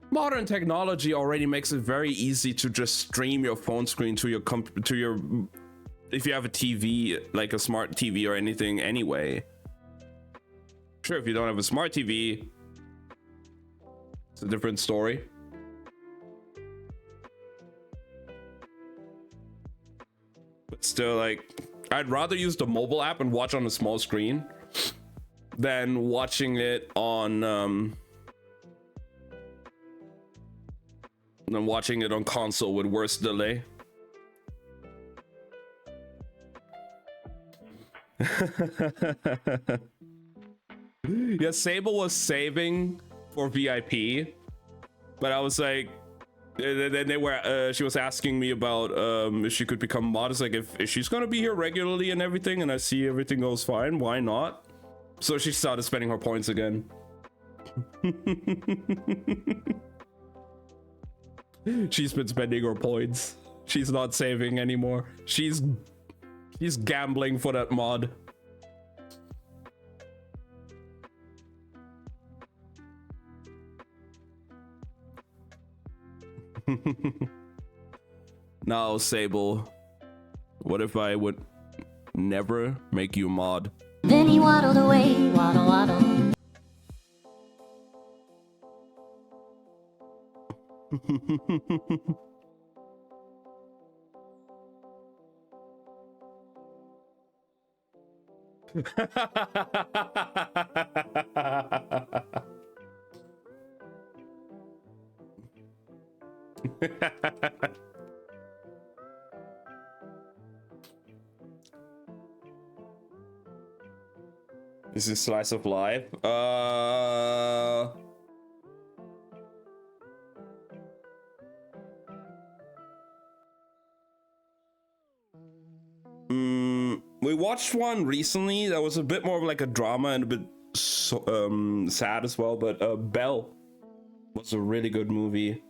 modern technology already makes it very easy to just stream your phone screen to your if you have a TV, like a smart TV or anything anyway. Sure, if you don't have a smart TV, it's a different story. But still, like, I'd rather use the mobile app and watch on a small screen than watching it on console with worse delay. Yeah, Sable was saving for VIP, but I was like, then they were she was asking me about if she could become mod. It's like, if she's gonna be here regularly and everything and I see everything goes fine, why not? So she started spending her points again. She's been spending her points. She's not saving anymore. She's gambling for that mod. Now, Sable, what if I would never make you mod? Then he waddled away, waddle, waddle. This is slice of life. We watched one recently that was a bit more of like a drama and a bit sad as well, but Belle was a really good movie.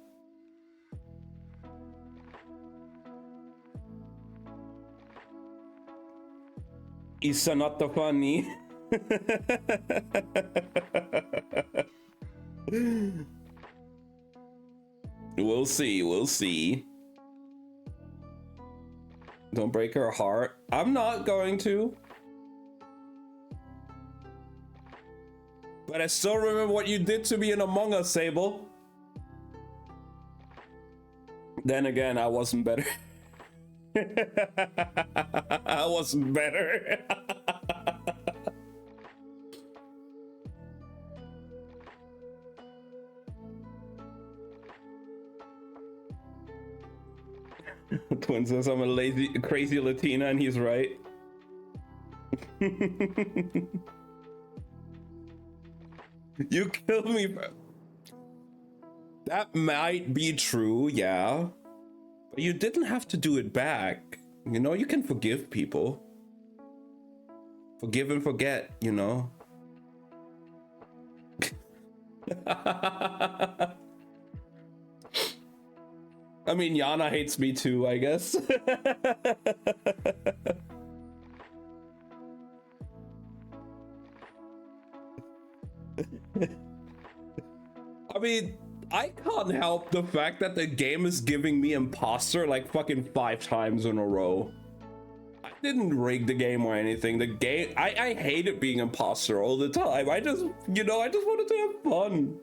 It's not the funny. We'll see, we'll see. Don't break her heart. I'm not going to. But I still remember what you did to me in Among Us, Sable. Then again, I wasn't better. I wasn't better. Twin says I'm a crazy Latina, and he's right. You killed me, bro. That might be true, yeah. But you didn't have to do it back. You know, you can forgive people. Forgive and forget, you know. I mean, Yana hates me too, I guess. I mean, I can't help the fact that the game is giving me imposter like fucking 5 times in a row. I didn't rig the game or anything. The game, I hated being imposter all the time. I just, you know, I just wanted to have fun.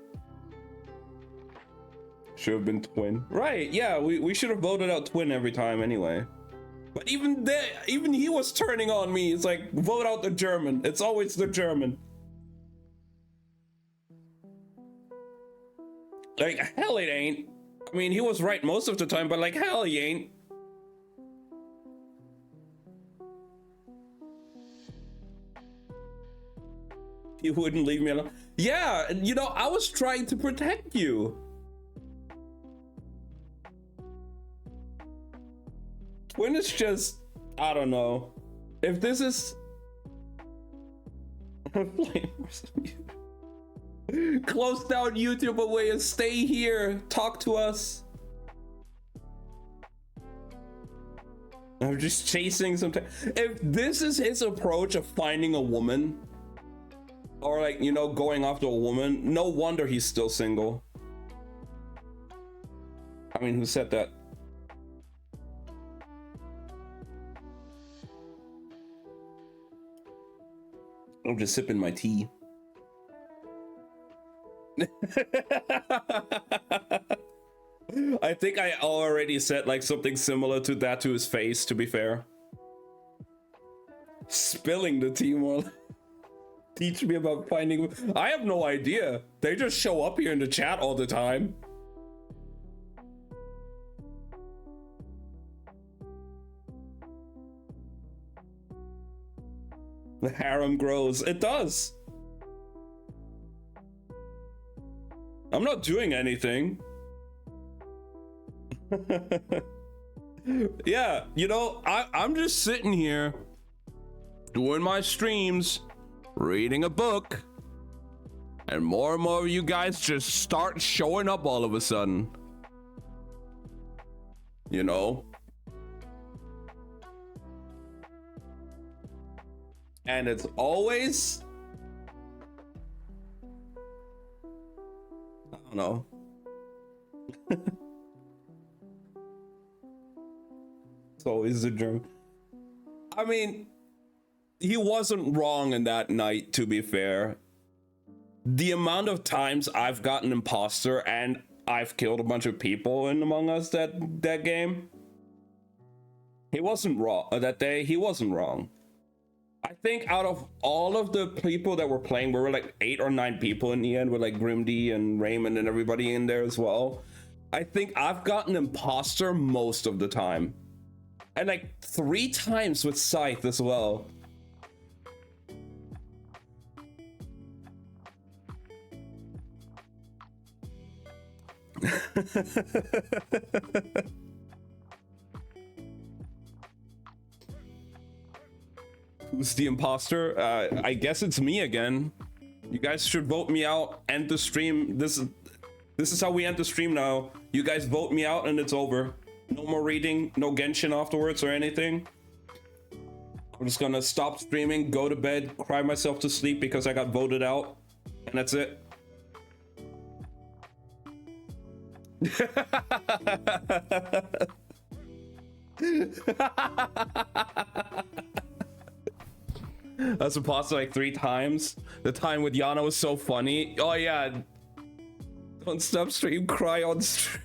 Should have been Twin. Right, yeah, we should have voted out Twin every time anyway. But even there, even he was turning on me. It's like, vote out the German. It's always the German. Like, hell it ain't. I mean, he was right most of the time, but like, hell he ain't. You wouldn't leave me alone. Yeah, you know, I was trying to protect you. When it's just, I don't know. If this is close down YouTube away and stay here, talk to us. I'm just chasing some time. If this is his approach of finding a woman, or like, you know, going after a woman, no wonder he's still single. I mean, who said that? I'm just sipping my tea. I think I already said like something similar to that to his face, to be fair. Spilling the tea more. Teach me about finding. I have no idea. They just show up here in the chat all the time. The harem grows. It does. I'm not doing anything. Yeah, you know, I'm just sitting here doing my streams, reading a book, and more of you guys just start showing up all of a sudden. You know? And it's always, I don't know. It's always the German. I mean, he wasn't wrong in that night, to be fair. The amount of times I've gotten imposter and I've killed a bunch of people in Among Us that game, he wasn't wrong. That day, he wasn't wrong. I think out of all of the people that were playing, we were like 8 or 9 people in the end, with like Grimdy and Raymond and everybody in there as well. I think I've gotten imposter most of the time. And like 3 times with Scythe as well. Who's the imposter? I guess it's me again. You guys should vote me out. End the stream. This is how we end the stream now. You guys vote me out and it's over. No more reading, no Genshin afterwards or anything. I'm just gonna stop streaming, go to bed, cry myself to sleep because I got voted out, and that's it. That's imposter like 3 times. The time with Yana was so funny. Oh yeah. Don't stop stream, cry on stream.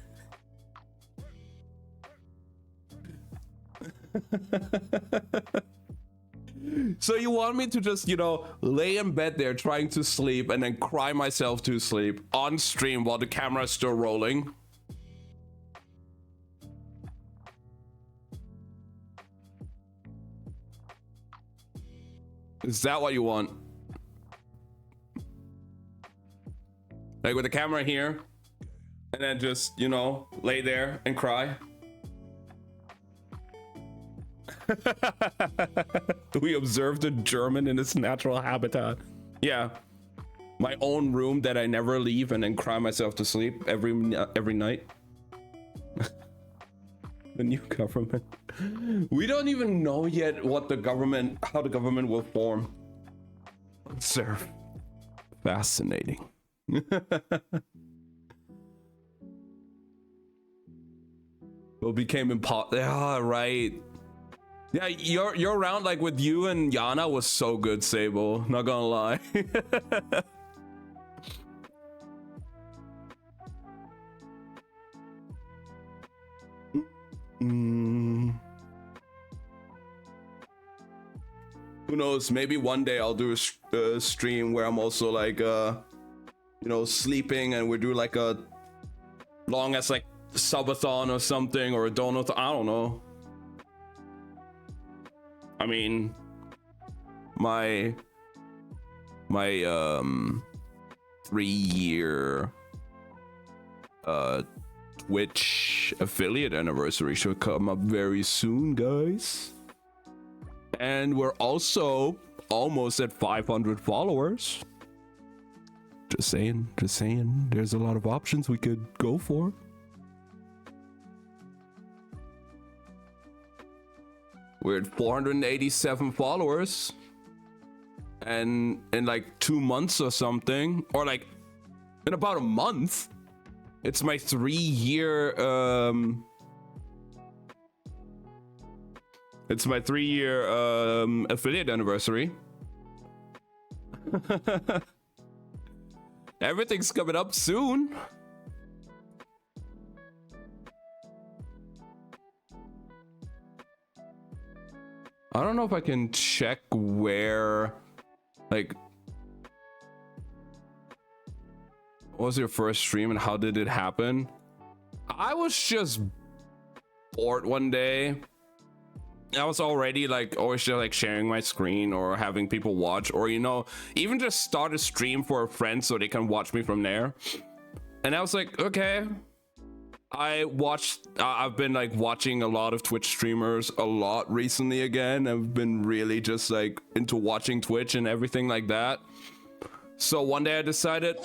So you want me to just, you know, lay in bed there trying to sleep and then cry myself to sleep on stream while the camera is still rolling? Is that what you want? Like with the camera here and then just, you know, lay there and cry? We observed a German in its natural habitat. Yeah, my own room that I never leave and then cry myself to sleep every night. The new government. We don't even know yet what the government, how the government will form. Observe. Fascinating. Well, became impossible. Ah, right. Yeah, your round like with you and Yana was so good, Sable. Not gonna lie. Who knows? Maybe one day I'll do a stream where I'm also like, you know, sleeping, and we do like a long as like subathon or something, or a donut. I don't know. I mean, my 3-year Twitch affiliate anniversary should come up very soon, guys. And we're also almost at 500 followers. Just saying, there's a lot of options we could go for. We're at 487 followers. And in like 2 months or something, or like in about a month, it's my 3-year affiliate anniversary. Everything's coming up soon. I don't know if I can check where, like, what was your first stream and how did it happen? I was just bored one day. I was already like always just like sharing my screen or having people watch, or, you know, even just start a stream for a friend so they can watch me from there. And I was like, okay. I've been like watching a lot of Twitch streamers a lot recently again. I've been really just like into watching Twitch and everything like that. So one day I decided,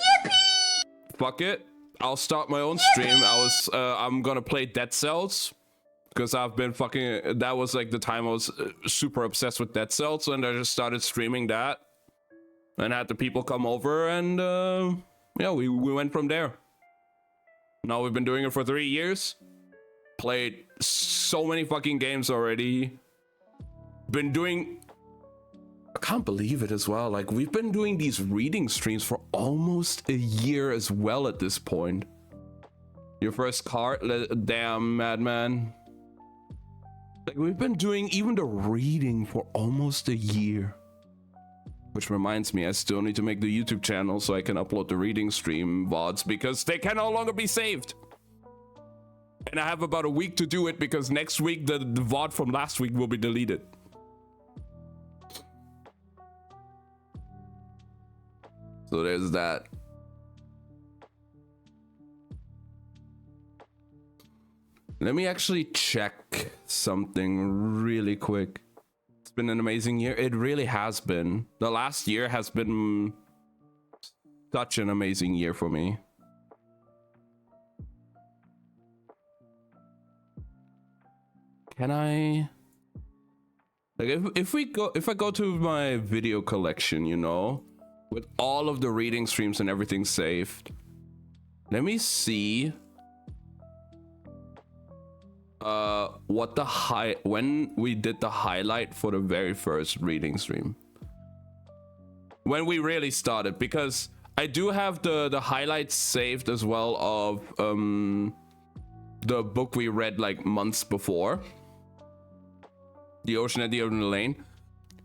fuck it, I'll start my own stream. I'm gonna play Dead Cells, because I've been fucking, that was like the time I was super obsessed with Dead Cells, and I just started streaming that and had the people come over, and yeah, we went from there. Now we've been doing it for 3 years. Played so many fucking games already. Been doing, I can't believe it as well, like we've been doing these reading streams for almost a year as well at this point. Your first card, damn, madman. Like we've been doing even the reading for almost a year. Which reminds me, I still need to make the YouTube channel so I can upload the reading stream VODs, because they can no longer be saved. And I have about a week to do it, because next week the VOD from last week will be deleted. So there's that. Let me actually check something really quick. It's been an amazing year. It really has been. The last year has been such an amazing year for me. Can I, like, if I go to my video collection, you know, with all of the reading streams and everything saved, let me see what when we did the highlight for the very first reading stream, when we really started, because I do have the highlights saved as well of the book we read like months before, The Ocean at the End of the Lane.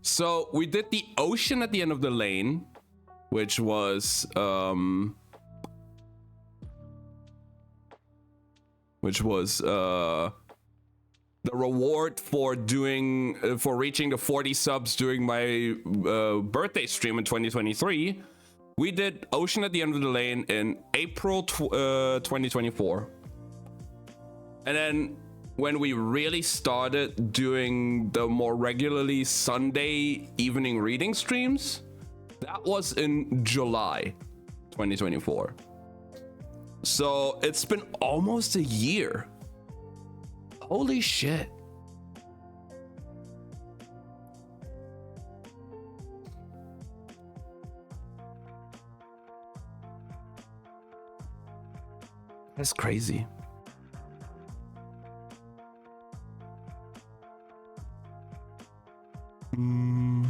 So we did The Ocean at the End of the Lane, which was the reward for reaching the 40 subs during my birthday stream in 2023. We did Ocean at the End of the Lane in April 2024. And then when we really started doing the more regularly Sunday evening reading streams, that was in July 2024. So it's been almost a year. Holy shit. That's crazy. And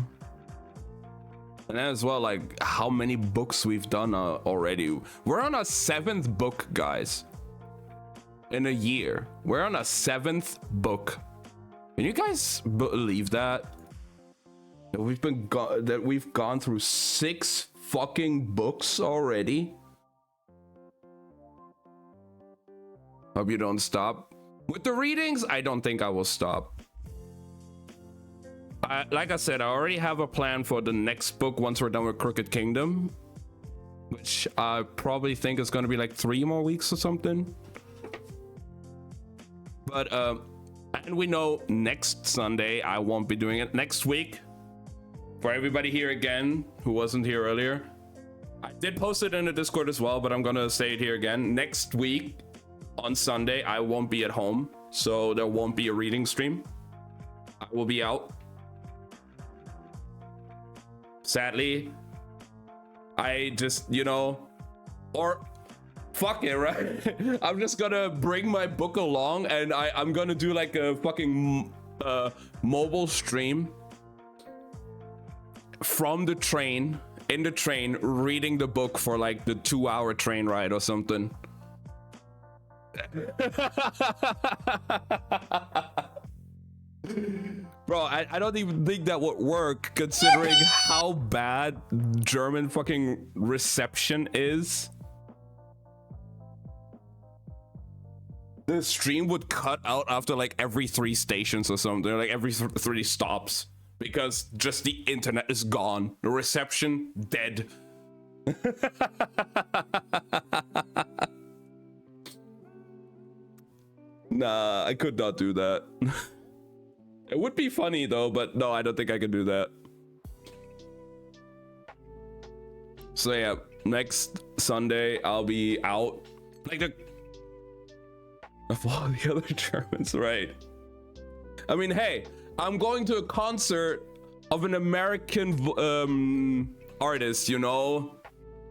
as well, like how many books we've done already. We're on our 7th book, guys. in a year. We're on a 7th book. Can you guys believe that? That we've gone through 6 fucking books already? Hope you don't stop. With the readings, I don't think I will stop. Like I said, I already have a plan for the next book once we're done with Crooked Kingdom, which I probably think is going to be like 3 more weeks or something. But and we know next Sunday I won't be doing it. Next week, for everybody here again who wasn't here earlier, I did post it in the Discord as well, but I'm gonna say it here again. Next week on Sunday I won't be at home, so there won't be a reading stream. I will be out. Sadly, I just, you know, or fuck it, right? I'm just gonna bring my book along, and I'm gonna do like a fucking mobile stream from the train, in the train, reading the book for like the 2-hour train ride or something. Bro, I don't even think that would work, considering how bad German fucking reception is. The stream would cut out after like every 3 stations or something, like every 3 stops, because just the internet is gone. The reception dead. Nah, I could not do that. It would be funny though, but no, I don't think I can do that. So yeah, next Sunday I'll be out. Like of all the other Germans, right? I mean, hey, I'm going to a concert of an American artist, you know?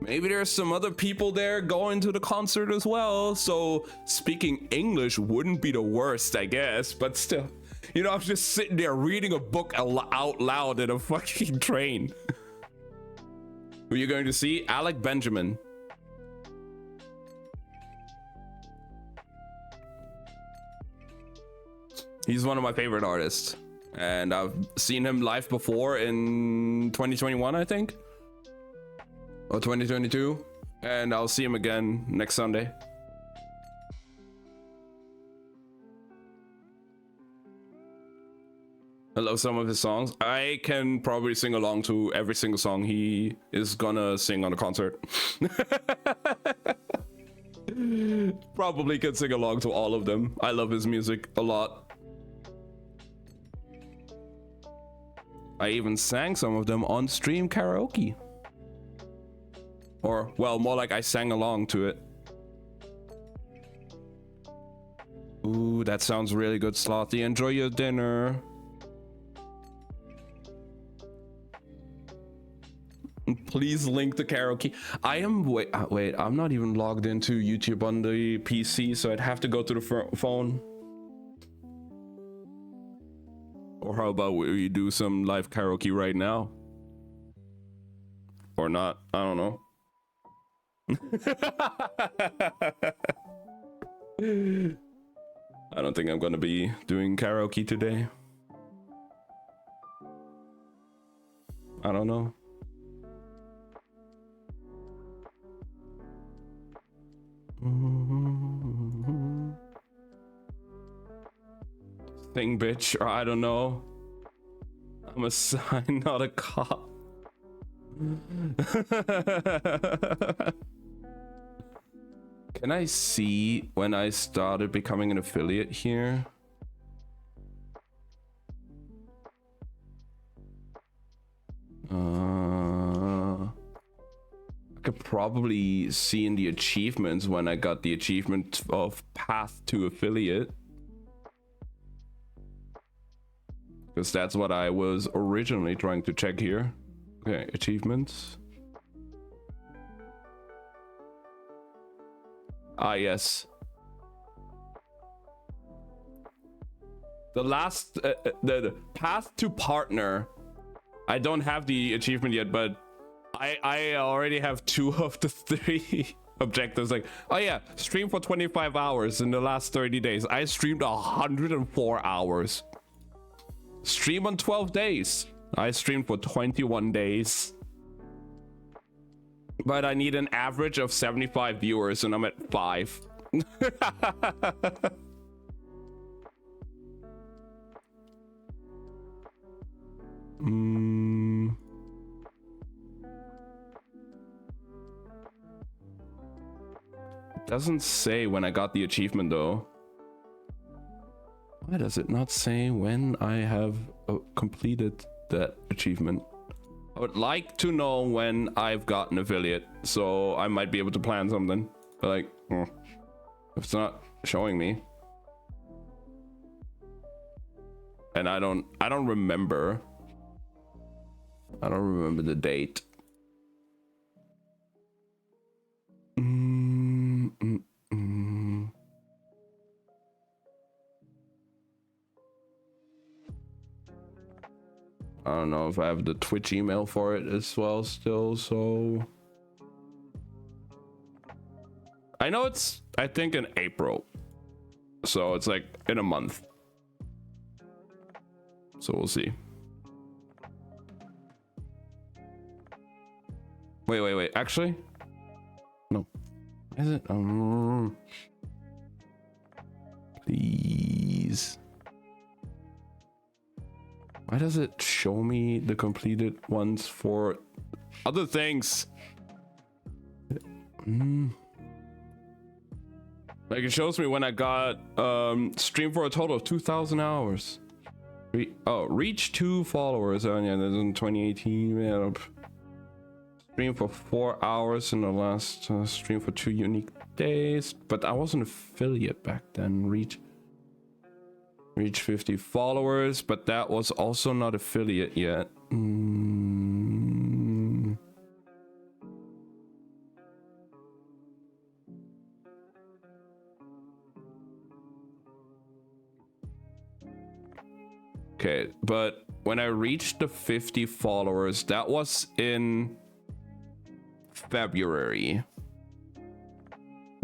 Maybe there's some other people there going to the concert as well, so speaking English wouldn't be the worst, I guess, but still. You know, I'm just sitting there reading a book out loud in a fucking train. Who are you going to see? Alec Benjamin. He's one of my favorite artists. And I've seen him live before in 2021, I think. Or 2022. And I'll see him again next Sunday. I love some of his songs. I can probably sing along to every single song he is gonna sing on a concert. Probably can sing along to all of them. I love his music a lot. I even sang some of them on stream karaoke. Or, well, more like I sang along to it. Ooh, that sounds really good, Slothy. Enjoy your dinner. Please link the karaoke. I am wait, I'm not even logged into YouTube on the PC, so I'd have to go to the phone. Or how about we do some live karaoke right now? Or not, I don't know. I don't think I'm gonna be doing karaoke today. I don't know. Thing, bitch, or I don't know. I'm a sign, not a cop. Can I see when I started becoming an affiliate here? I could probably see in the achievements when I got the achievement of path to affiliate. Because that's what I was originally trying to check here. Okay, achievements. Ah, yes. The last, the path to partner. I don't have the achievement yet, but I already have 2 of the 3 objectives. Like, oh yeah, stream for 25 hours in the last 30 days. I streamed 104 hours. Stream on 12 days. I streamed for 21 days. But I need an average of 75 viewers and I'm at 5. Doesn't say when I got the achievement though. Why does it not say when I have completed that achievement? I would like to know when I've got an affiliate, so I might be able to plan something. But like, if it's not showing me, and I don't remember. I don't remember the date. I don't know if I have the Twitch email for it as well still, so I know it's, I think in April, so it's like in a month, so we'll see. Wait, actually no, is it? Please. Why does it show me the completed ones for other things? Like it shows me when I got stream for a total of 2,000 hours. Reach 2 followers. Oh yeah, that's in 2018. Man, stream for 4 hours in the last stream for 2 unique days. But I was an affiliate back then. Reach 50 followers, but that was also not affiliate yet. Okay, but when I reached the 50 followers, that was in February.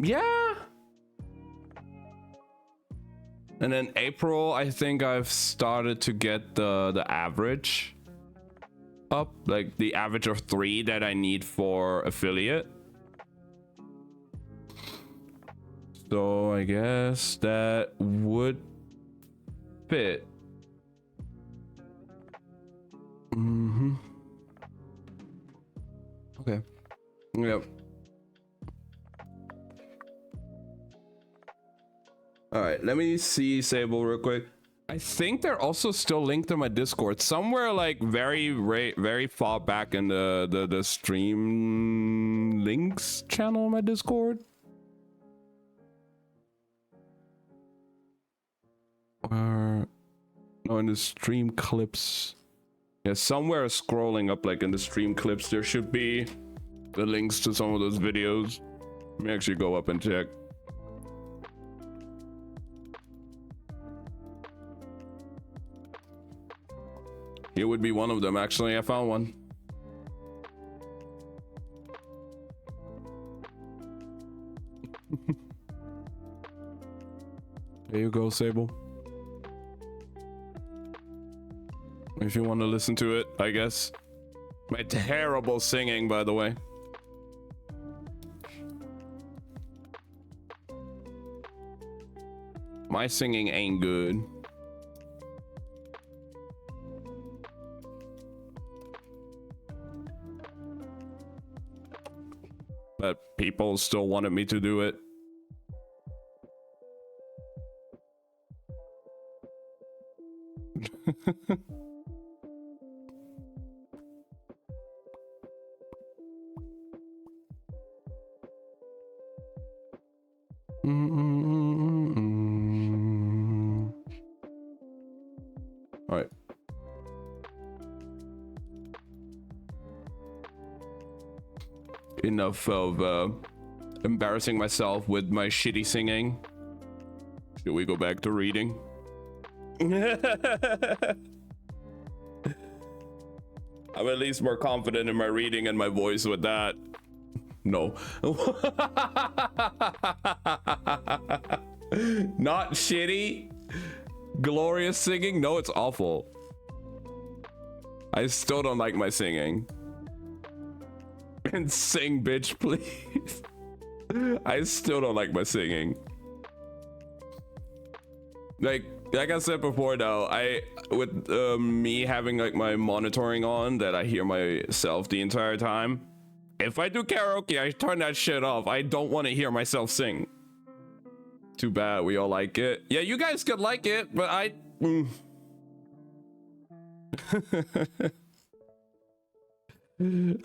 Yeah. And then April, I think I've started to get the average up, like the average of 3 that I need for affiliate. So I guess that would fit. Okay. Yep. All right, let me see Sable real quick. I think they're also still linked to my Discord somewhere, like very far back in the stream links channel on my Discord. Or no, in the stream clips. Yeah, somewhere scrolling up, like in the stream clips, there should be the links to some of those videos. Let me actually go up and check. Here would be one of them, actually. I found one. There you go, Sable. If you want to listen to it, I guess. My terrible singing, by the way. My singing ain't good. But people still wanted me to do it. All right. Enough of embarrassing myself with my shitty singing. Should we go back to reading? I'm at least more confident in my reading and my voice with that No. Not shitty. Glorious singing. No, it's awful. I still don't like my singing. And sing, bitch, please. I still don't like my singing. Like I said before, though, with me having like my monitoring on that I hear myself the entire time. If I do karaoke, I turn that shit off. I don't want to hear myself sing. Too bad we all like it. Yeah, you guys could like it, but I.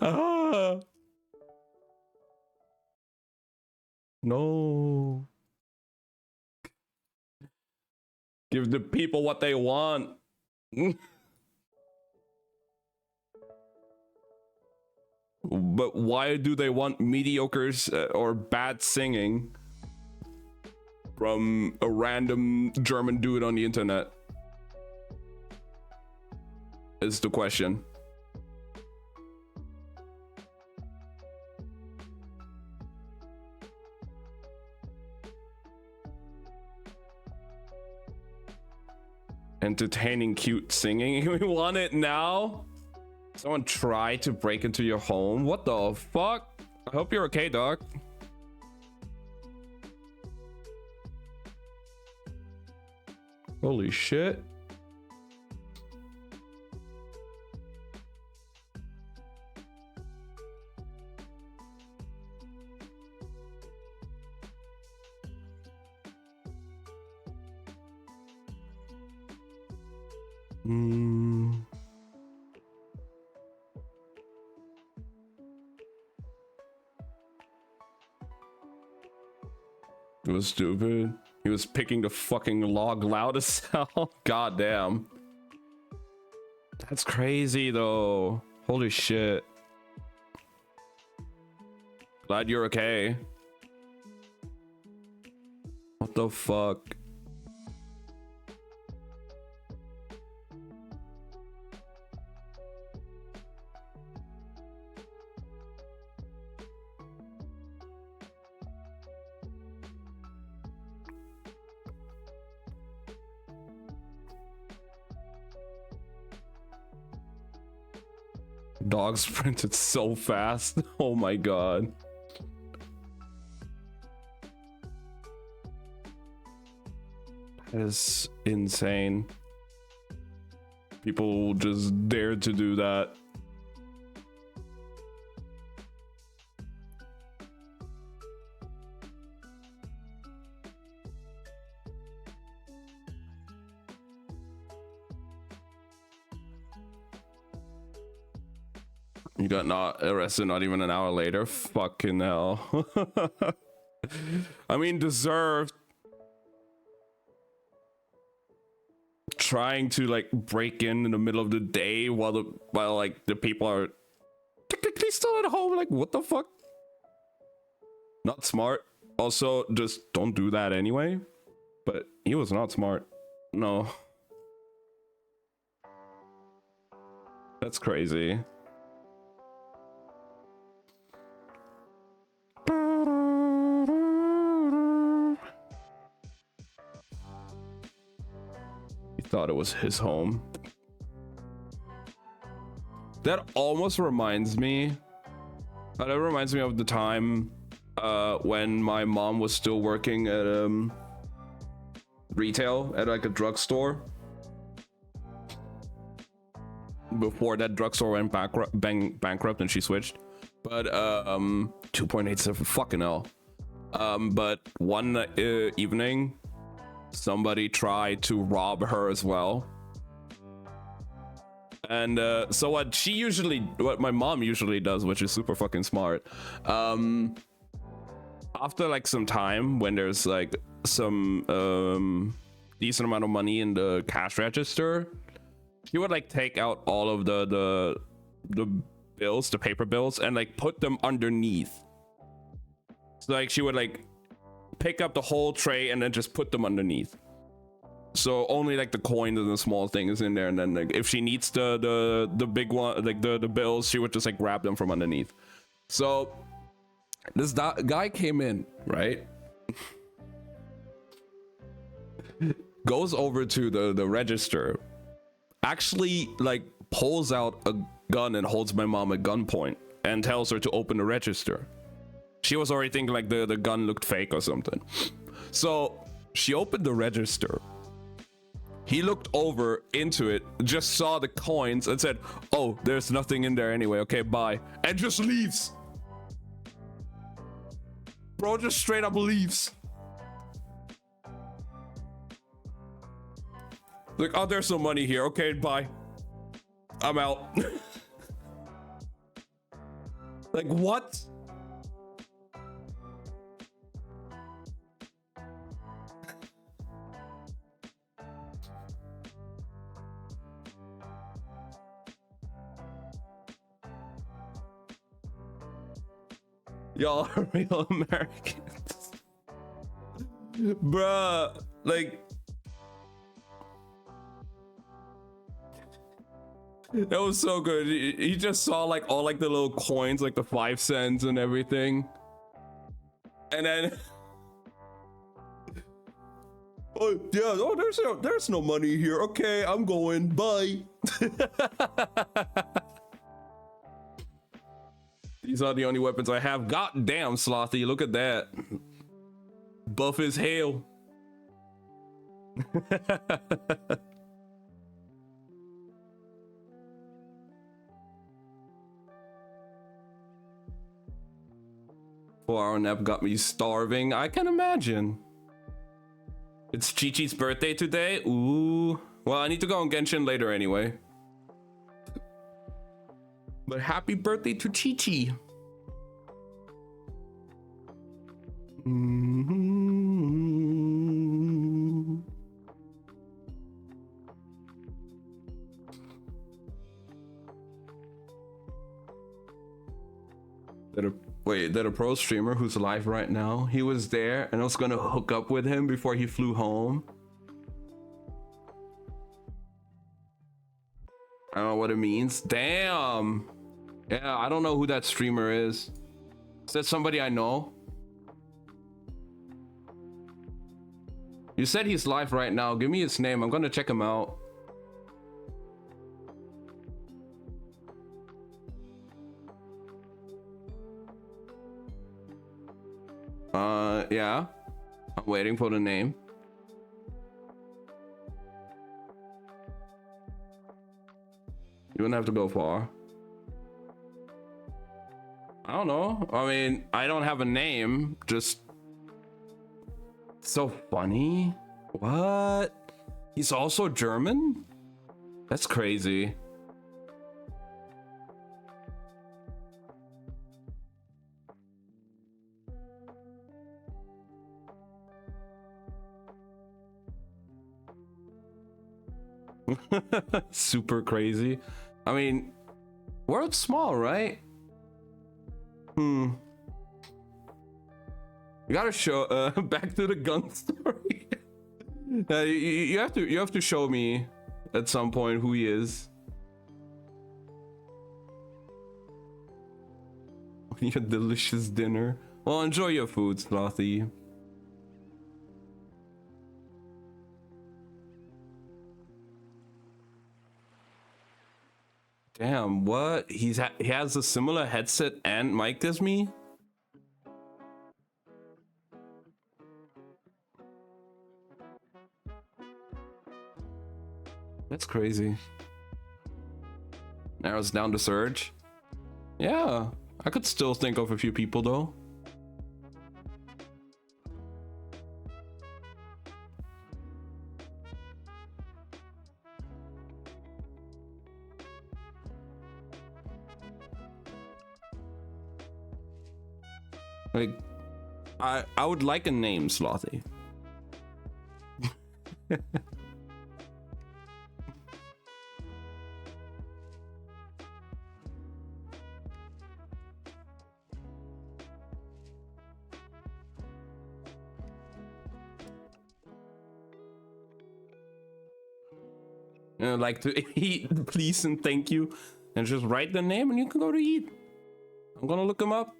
Ah. No. Give the people what they want. But why do they want mediocres or bad singing from a random German dude on the internet? Is the question. Entertaining, cute singing. We want it now? Someone tried to break into your home? What the fuck? I hope you're okay, dog. Holy shit. It was stupid. He was picking the fucking log loud as hell. God damn. That's crazy though. Holy shit. Glad you're okay. What the fuck? Dog sprinted so fast. Oh my god. That is insane. People just dared to do that. You got not arrested not even an hour later. Fucking hell. I mean, deserved. Trying to like break in the middle of the day while like the people are technically still at home. Like, what the fuck? Not smart. Also, just don't do that anyway. But he was not smart. No. That's crazy. Thought it was his home. That almost reminds me. That reminds me of the time when my mom was still working at retail at like a drugstore. Before that drugstore went bankrupt and she switched. But 2.87 fucking hell. But one evening, somebody tried to rob her as well. And so what my mom usually does, which is super fucking smart, after like some time when there's like some decent amount of money in the cash register, she would like take out all of the bills, the paper bills, and like put them underneath. So like she would like pick up the whole tray and then just put them underneath. So only like the coins and the small things in there, and then like if she needs the big one, like the bills, she would just like grab them from underneath. So This guy came in, right? Goes over to the register, actually like pulls out a gun and holds my mom at gunpoint and tells her to open the register. She was already thinking like the gun looked fake or something. So she opened the register. He looked over into it, just saw the coins and said, "Oh, there's nothing in there anyway. Okay, bye." And just leaves. Bro just straight up leaves. Like, "Oh, there's some money here. Okay, bye. I'm out." Like, what? Y'all are real Americans. Bruh, like, that was so good. He just saw like all like the little coins, like the 5 cents and everything. And then oh yeah, oh there's no money here. Okay, I'm going. Bye. These are the only weapons I have. God damn, Slothy, look at that. Buff as hell. Four-hour nap got me starving. I can imagine. It's Chi-Chi's birthday today. Ooh. Well, I need to go on Genshin later anyway. But happy birthday to Chi-Chi. That a pro streamer who's live right now, he was there and I was gonna hook up with him before he flew home. I don't know what it means. Damn. Yeah, I don't know who that streamer is. Is that somebody I know? You said he's live right now. Give me his name. I'm gonna check him out. Yeah. I'm waiting for the name. You don't have to go far. I don't know. I mean, I don't have a name. Just so funny. What? He's also German? That's crazy. Super crazy. I mean, world's small, right? You gotta show back to the gun story. You have to show me at some point who he is. Your delicious dinner. Well, enjoy your food, Slothy. Damn, what? He has a similar headset and mic as me? That's crazy. Narrows down to Surge. Yeah, I could still think of a few people though. Like, I would like a name, Slothy. Like to eat, please and thank you, and just write the name and you can go to eat. I'm gonna look him up.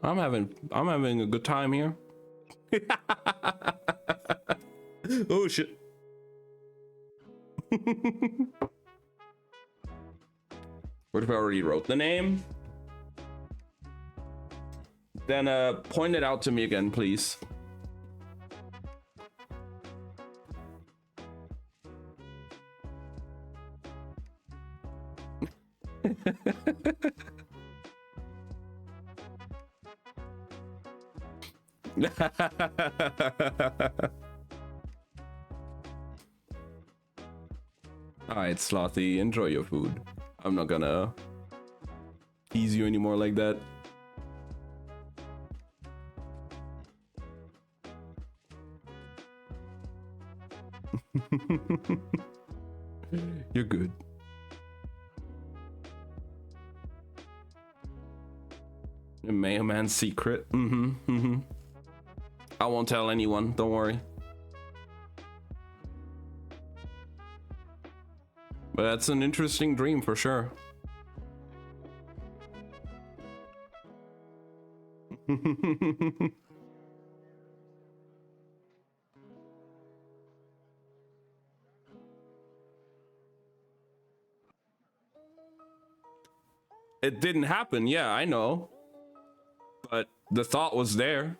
I'm having a good time here. Oh shit. What if I already wrote the name? Then point it out to me again, please. Alright, Slothy, enjoy your food. I'm not gonna tease you anymore like that. You're good. A mailman's secret. I won't tell anyone, don't worry. But that's an interesting dream for sure. It didn't happen, yeah, I know. But the thought was there.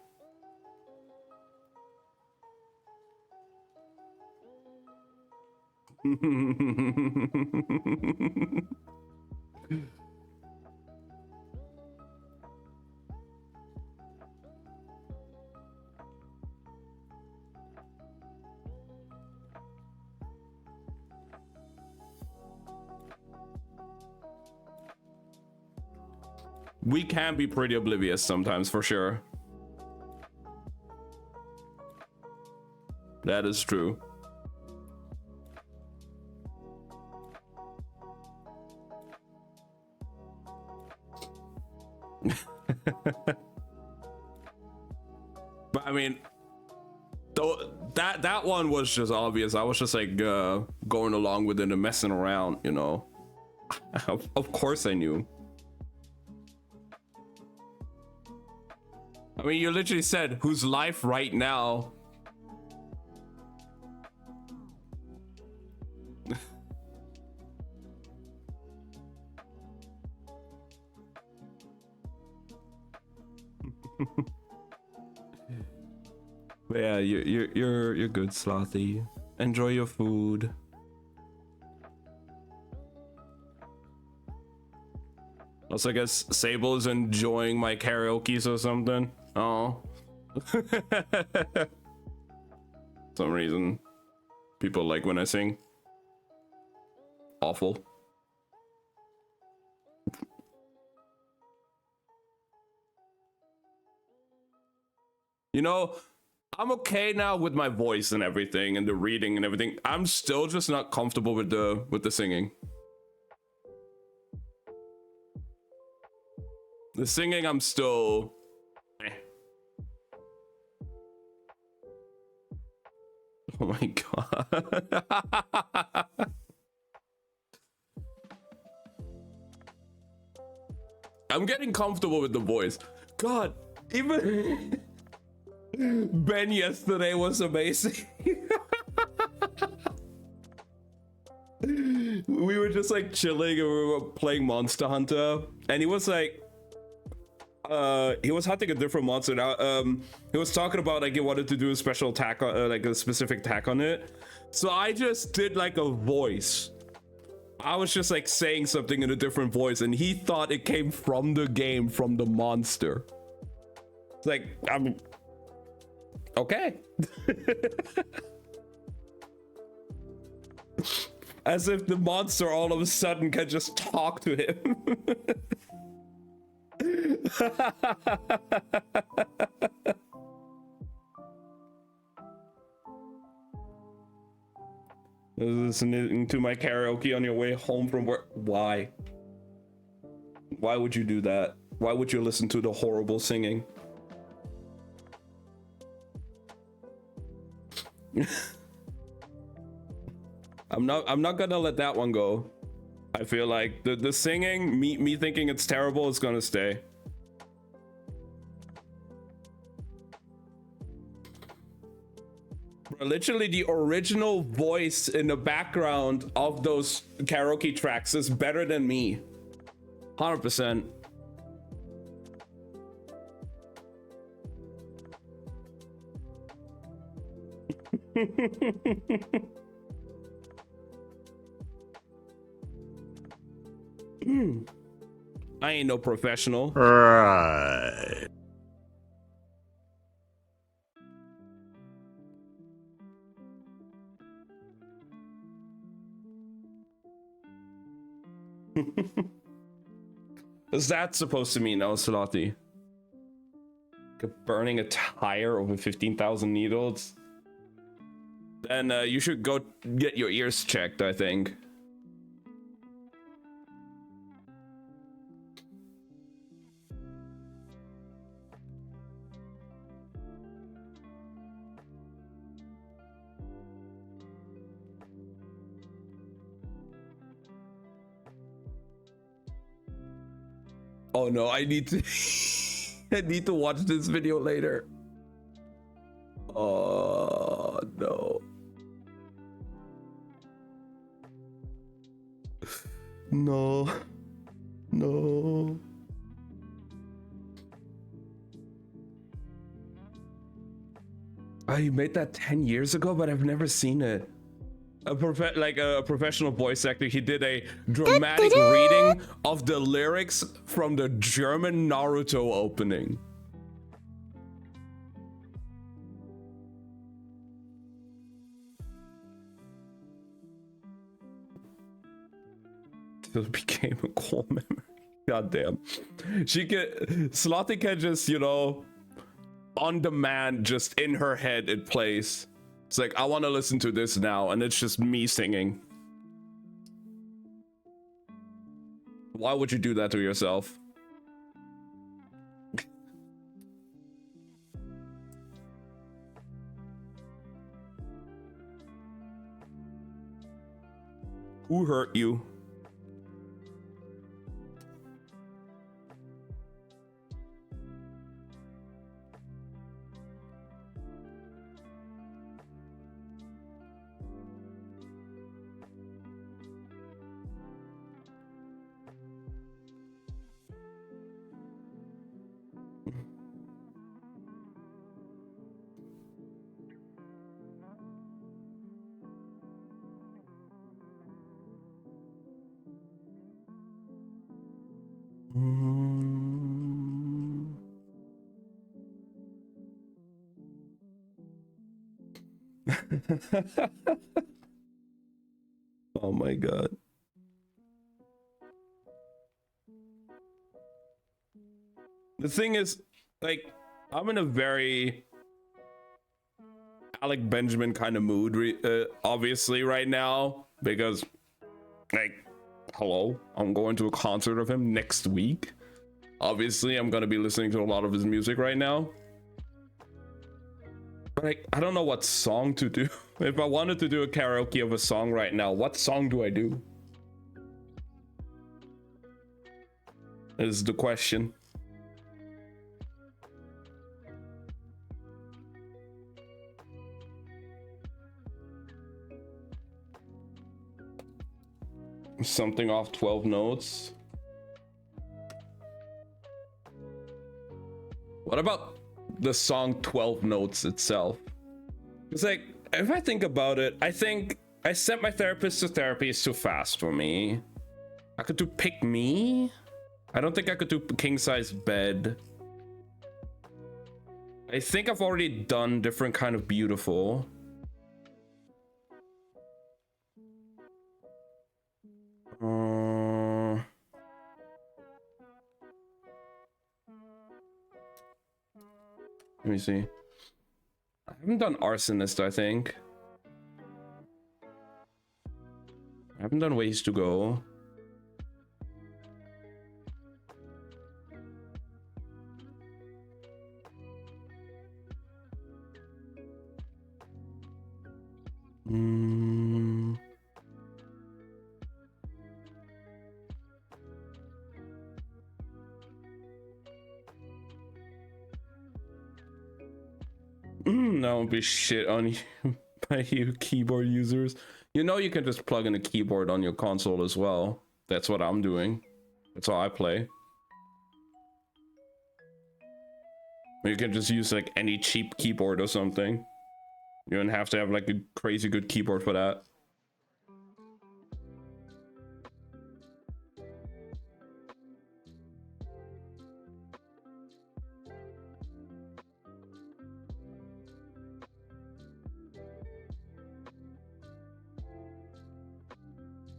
We can be pretty oblivious sometimes, for sure. That is true. But I mean, though that one was just obvious. I was just like going along with it and messing around, you know. Of course I knew. I mean, you literally said whose life right now. But yeah, you're good, Slothy. Enjoy your food. Also, I guess Sable is enjoying my karaoke or something. Oh. Some reason people like when I sing. Awful. You know, I'm okay now with my voice and everything and the reading and everything. I'm still just not comfortable with the singing. The singing, I'm still Oh my god. I'm getting comfortable with the voice. God, even Ben yesterday was amazing. We were just like chilling and we were playing Monster Hunter, and he was like he was hunting a different monster now. He was talking about like he wanted to do a special attack on, like a specific attack on it. So I just did like a voice. I was just like saying something in a different voice, and he thought it came from the game, from the monster. It's like, I'm okay. As if the monster all of a sudden can just talk to him. Listening to my karaoke on your way home from work. Why? Why would you do that? Why would you listen to the horrible singing? I'm not gonna let that one go. I feel like the singing, me thinking it's terrible, is gonna stay. Bro, literally the original voice in the background of those karaoke tracks is better than me. 100%. I ain't no professional. Right. What's that supposed to mean, Salati? Burning a tire over 15,000 needles? Then you should go get your ears checked, I think. Oh no, I need to I need to watch this video later. Oh no. No. No. I made that 10 years ago, but I've never seen it. A professional voice actor, he did a dramatic reading of the lyrics from the German Naruto opening. It became a core memory. God damn. Slotty can just, you know, on demand, just in her head it plays. It's like, I want to listen to this now, and it's just me singing. Why would you do that to yourself? Who hurt you? Oh my god. The thing is, like, I'm in a very Alec Benjamin kind of mood, obviously, right now, because, like, hello, I'm going to a concert of him next week. Obviously, I'm gonna be listening to a lot of his music right now. But I don't know what song to do. If I wanted to do a karaoke of a song right now, what song do I do? Is the question. Something off 12 notes. What about the song 12 notes itself? It's like, if I think about it, I think I sent my therapist to therapy is too fast for me. I could do Pick Me. I don't think I could do King Size Bed. I think I've already done Different Kind of Beautiful. Let me see. I haven't done Arsonist, I think. I haven't done Ways to Go. Don't be shit on you by you keyboard users. You know you can just plug in a keyboard on your console as well. That's what I'm doing. That's how I play. You can just use like any cheap keyboard or something. You don't have to have like a crazy good keyboard for that.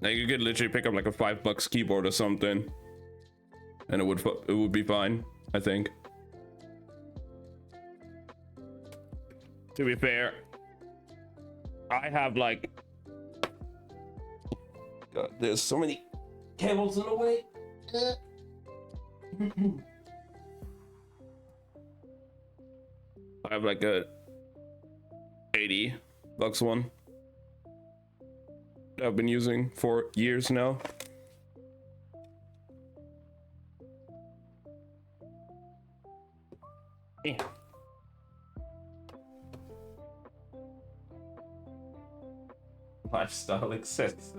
Like you could literally pick up like a $5 keyboard or something, and it would be fine, I think. To be fair, I have like, God, there's so many cables in the way. I have like a $80 one I've been using for years now. Yeah. Lifestyle exists.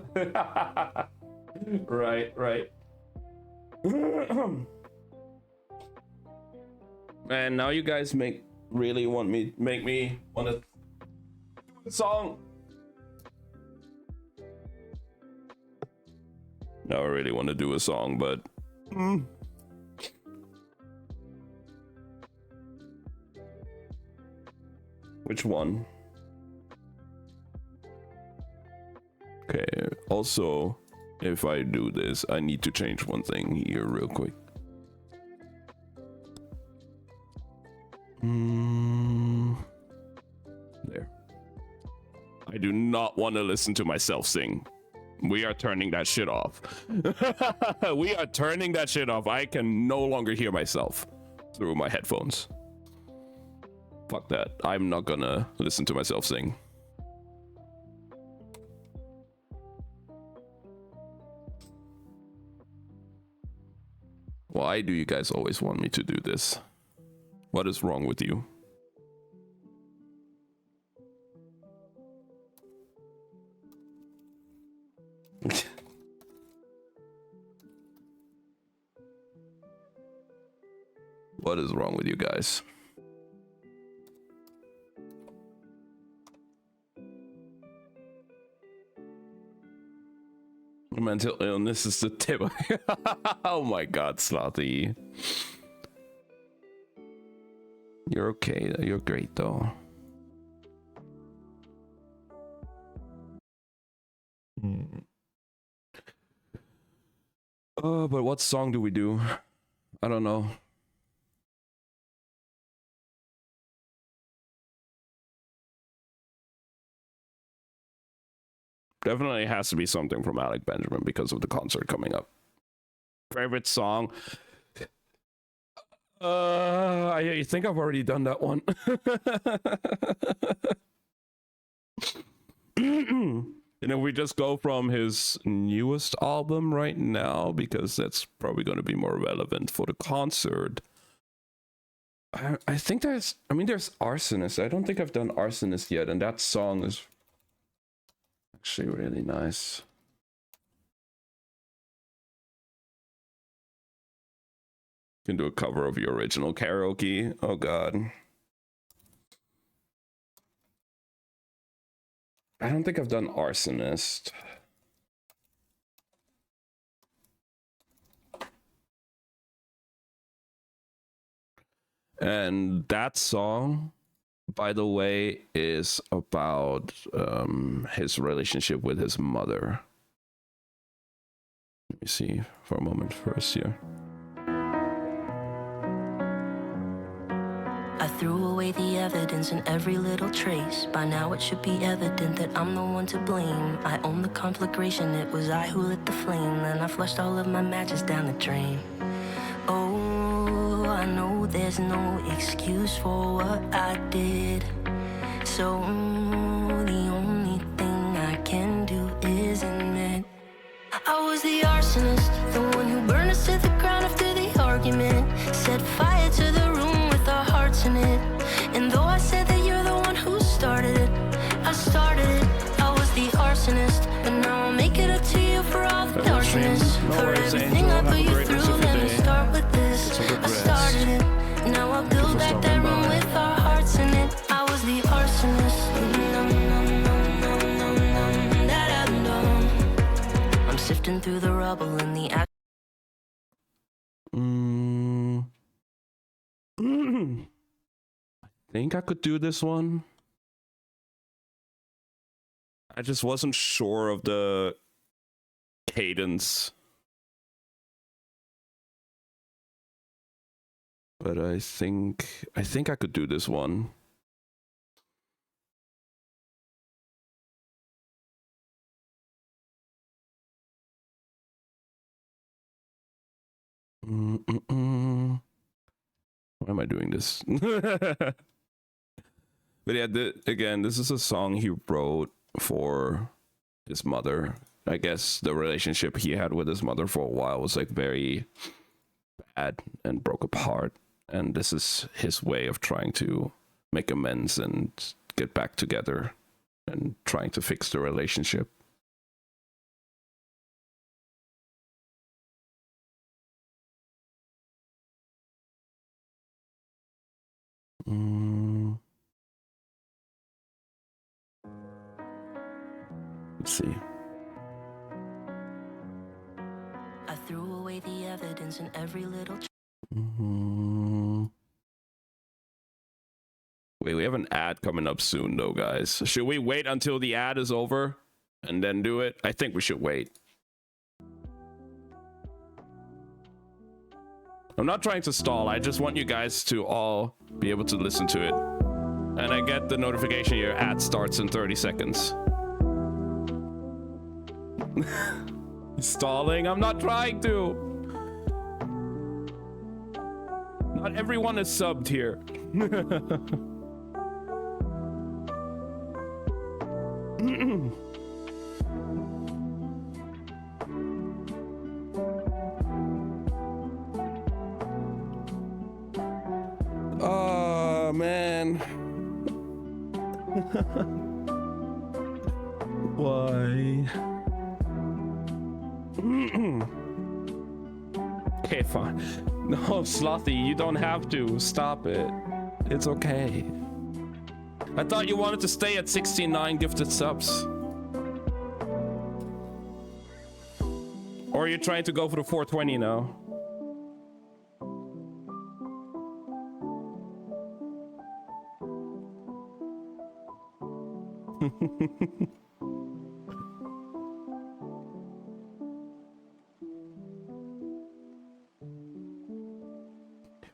Right. Man, now you guys make me want to do a song. Now I really want to do a song, but which one? Okay, also, if I do this, I need to change one thing here real quick. There. I do not want to listen to myself sing. We are turning that shit off. We are turning that shit off. I can no longer hear myself through my headphones. Fuck that. I'm not gonna listen to myself sing. Why do you guys always want me to do this? What is wrong with you? What is wrong with you guys? Mental illness is the tip. Oh my god, Slothy. You're okay. You're great though. But what song do we do? I don't know. Definitely has to be something from Alec Benjamin because of the concert coming up. Favorite song? I think I've already done that one. And if we just go from his newest album right now, because that's probably going to be more relevant for the concert. I think there's Arsonist. I don't think I've done Arsonist yet, and that song is actually really nice. You can do a cover of your original karaoke. Oh god. I don't think I've done Arsonist. And that song, by the way, is about his relationship with his mother. Let me see for a moment first here. I threw away the evidence and every little trace. By now it should be evident that I'm the one to blame. I own the conflagration, it was I who lit the flame. Then I flushed all of my matches down the drain. Oh, I know there's no excuse for what I did. So the only thing I can do is admit I was the arsonist, the one who burned us to the ground after the argument. Set fire to the room with our hearts in it. And though I said that you're the I started it, I was the arsonist, but now I'll make it up to you for all the darkness. For everything I put you through, let me start with this. I started it, now I'll build back that room with our hearts in it. I was the arsonist. I'm sifting through the rubble in the ash. I think I could do this one. I just wasn't sure of the cadence. But I think I could do this one. Why am I doing this? But yeah, again, this is a song he wrote for his mother. I guess the relationship he had with his mother for a while was like very bad and broke apart. And this is his way of trying to make amends and get back together and trying to fix the relationship. Let's see. I threw away the evidence in every little. Wait, we have an ad coming up soon, though, guys. Should we wait until the ad is over and then do it? I think we should wait. I'm not trying to stall. I just want you guys to all be able to listen to it. And I get the notification your ad starts in 30 seconds. Stalling? I'm not trying to. Not everyone is subbed here. Oh, man. Why? Okay, fine. No, Slothy, you don't have to. Stop it. It's okay. I thought you wanted to stay at 69 gifted subs. Or are you trying to go for the 420 now?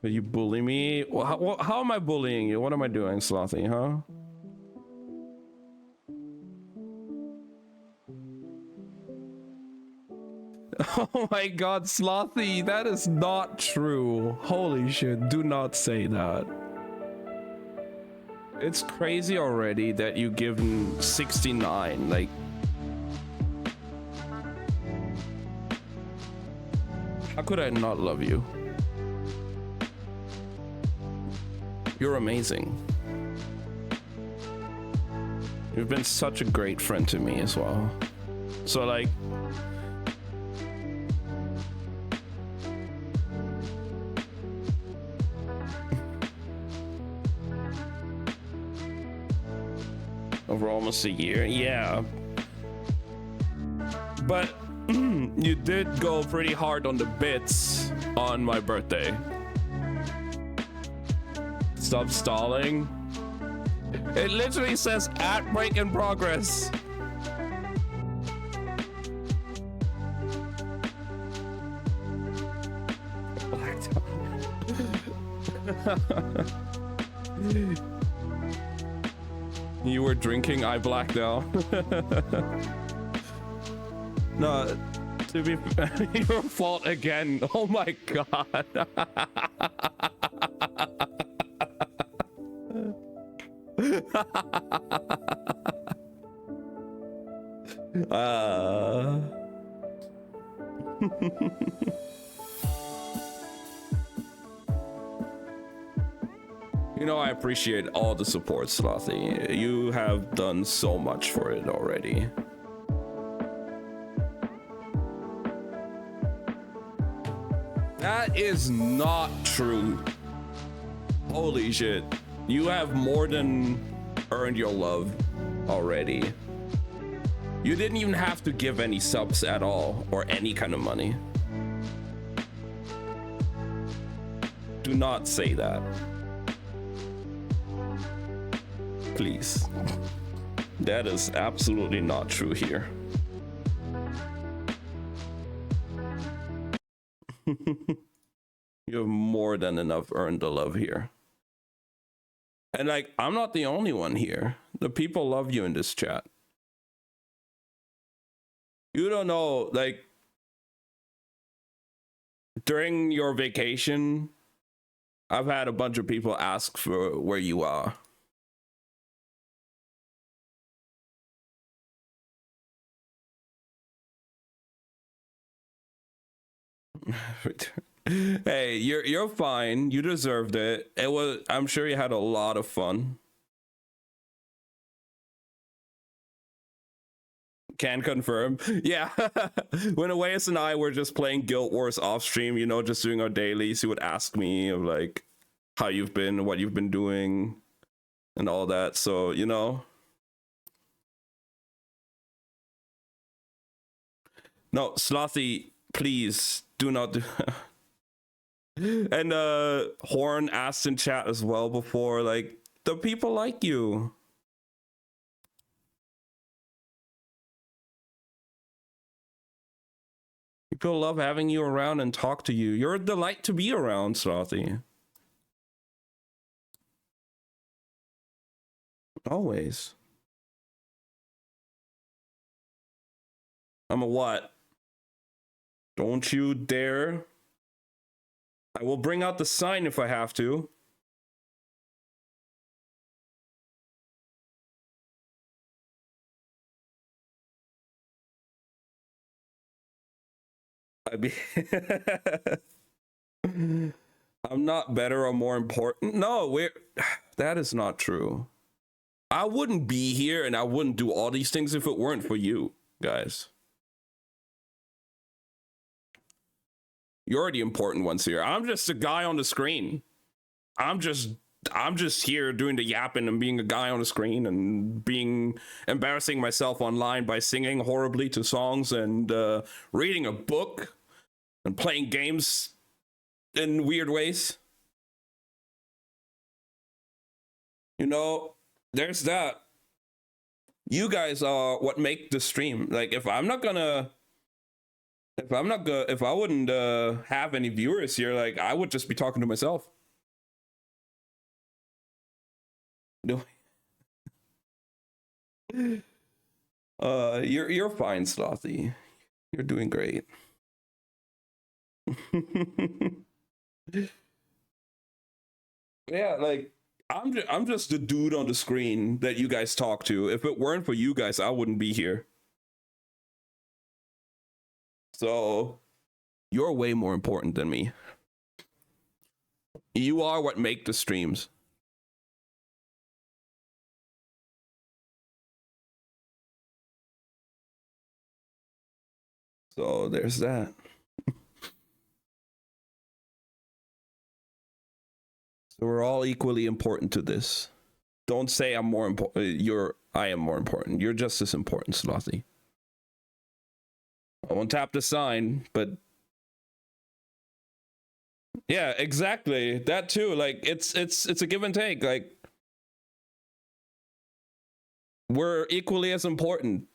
But you bully me? How am I bullying you? What am I doing, Slothy, huh? Oh my god, Slothy, that is not true. Holy shit, do not say that. It's crazy already that you give him 69, like... How could I not love you? You're amazing. You've been such a great friend to me as well. So like... Over almost a year, yeah. But you did go pretty hard on the bits on my birthday. Stop stalling. It literally says at break in progress. You were drinking, I blacked out. No, to be your fault again. Oh my god. You know, I appreciate all the support, Slothy. You have done so much for it already. That is not true. Holy shit. You have more than earned your love already. You didn't even have to give any subs at all or any kind of money. Do not say that. Please. That is absolutely not true here. You have more than enough earned the love here. And like, I'm not the only one here. The people love you in this chat. You don't know, like, during your vacation, I've had a bunch of people ask for where you are. Hey, you're fine. You deserved it. It was, I'm sure you had a lot of fun. Can confirm. Yeah. When Oasis and I were just playing Guild Wars off stream, you know, just doing our dailies, he would ask me of like how you've been, what you've been doing, and all that. So, you know. No, Slothy, please do not do. And Horn asked in chat as well before, like, the people like you. People love having you around and talk to you. You're a delight to be around, Slothy. Always. I'm a what? Don't you dare. I will bring out the sign if I have to. I be I'm not better or more important. No, that is not true. I wouldn't be here and I wouldn't do all these things if it weren't for you, guys. You're the important ones here. I'm just a guy on the screen. I'm just here doing the yapping and being a guy on the screen and embarrassing myself online by singing horribly to songs and reading a book and playing games in weird ways. You know, there's that. You guys are what make the stream. Like, if I wouldn't have any viewers here, like, I would just be talking to myself. No. You're fine, Slothy. You're doing great. Yeah, like, I'm just the dude on the screen that you guys talk to. If it weren't for you guys, I wouldn't be here. So, you're way more important than me. You are what make the streams. So, there's that. So we're all equally important to this. Don't say I'm more important. I am more important. You're just as important, Slothy. I won't tap the sign, but yeah, exactly. That too. Like, it's a give and take. Like, we're equally as important.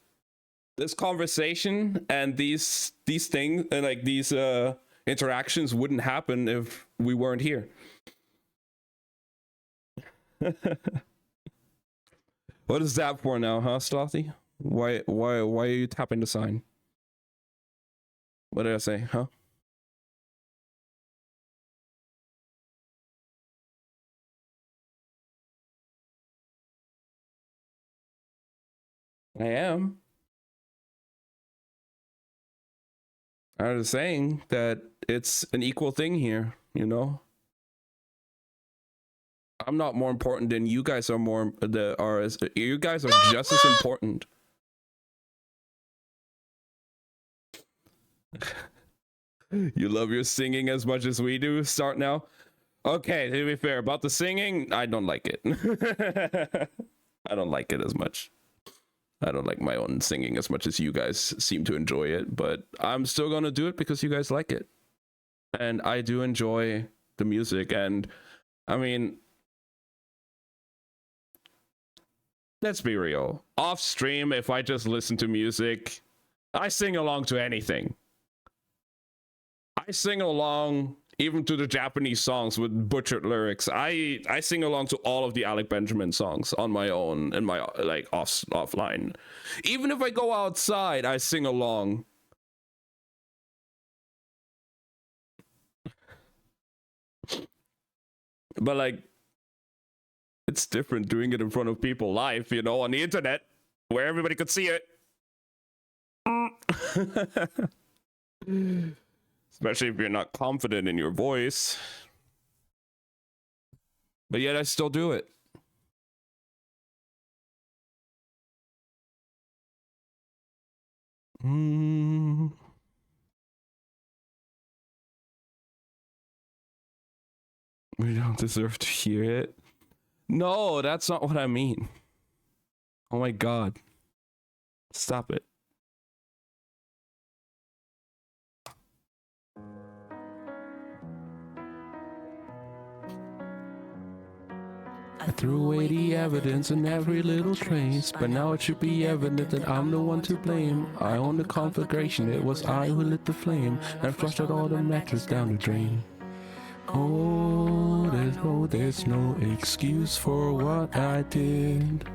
This conversation and these things and like these interactions wouldn't happen if we weren't here. What is that for now, huh, Slothy? Why are you tapping the sign? What did I say, huh? I am. I was saying that it's an equal thing here, you know? I'm not more important than you guys are you guys are just as important. You love your singing as much as we do. Start now. Okay, to be fair, about the singing, I don't like it. I don't like it as much. I don't like my own singing as much as you guys seem to enjoy it, but I'm still gonna do it because you guys like it. And I do enjoy the music, and I mean, let's be real. Off stream, if I just listen to music, I sing along to anything. I sing along even to the Japanese songs with butchered lyrics. I sing along to all of the Alec Benjamin songs on my own and my like offline. Even if I go outside, I sing along. But like, it's different doing it in front of people live, you know, on the internet where everybody could see it. Especially if you're not confident in your voice. But yet I still do it. We don't deserve to hear it. No, that's not what I mean. Oh my god. Stop it. I threw away the evidence and every little trace, but now it should be evident that I'm the one to blame. I own the conflagration, it was I who lit the flame and flushed out all the matches down the drain. Oh, there's no excuse for what I did.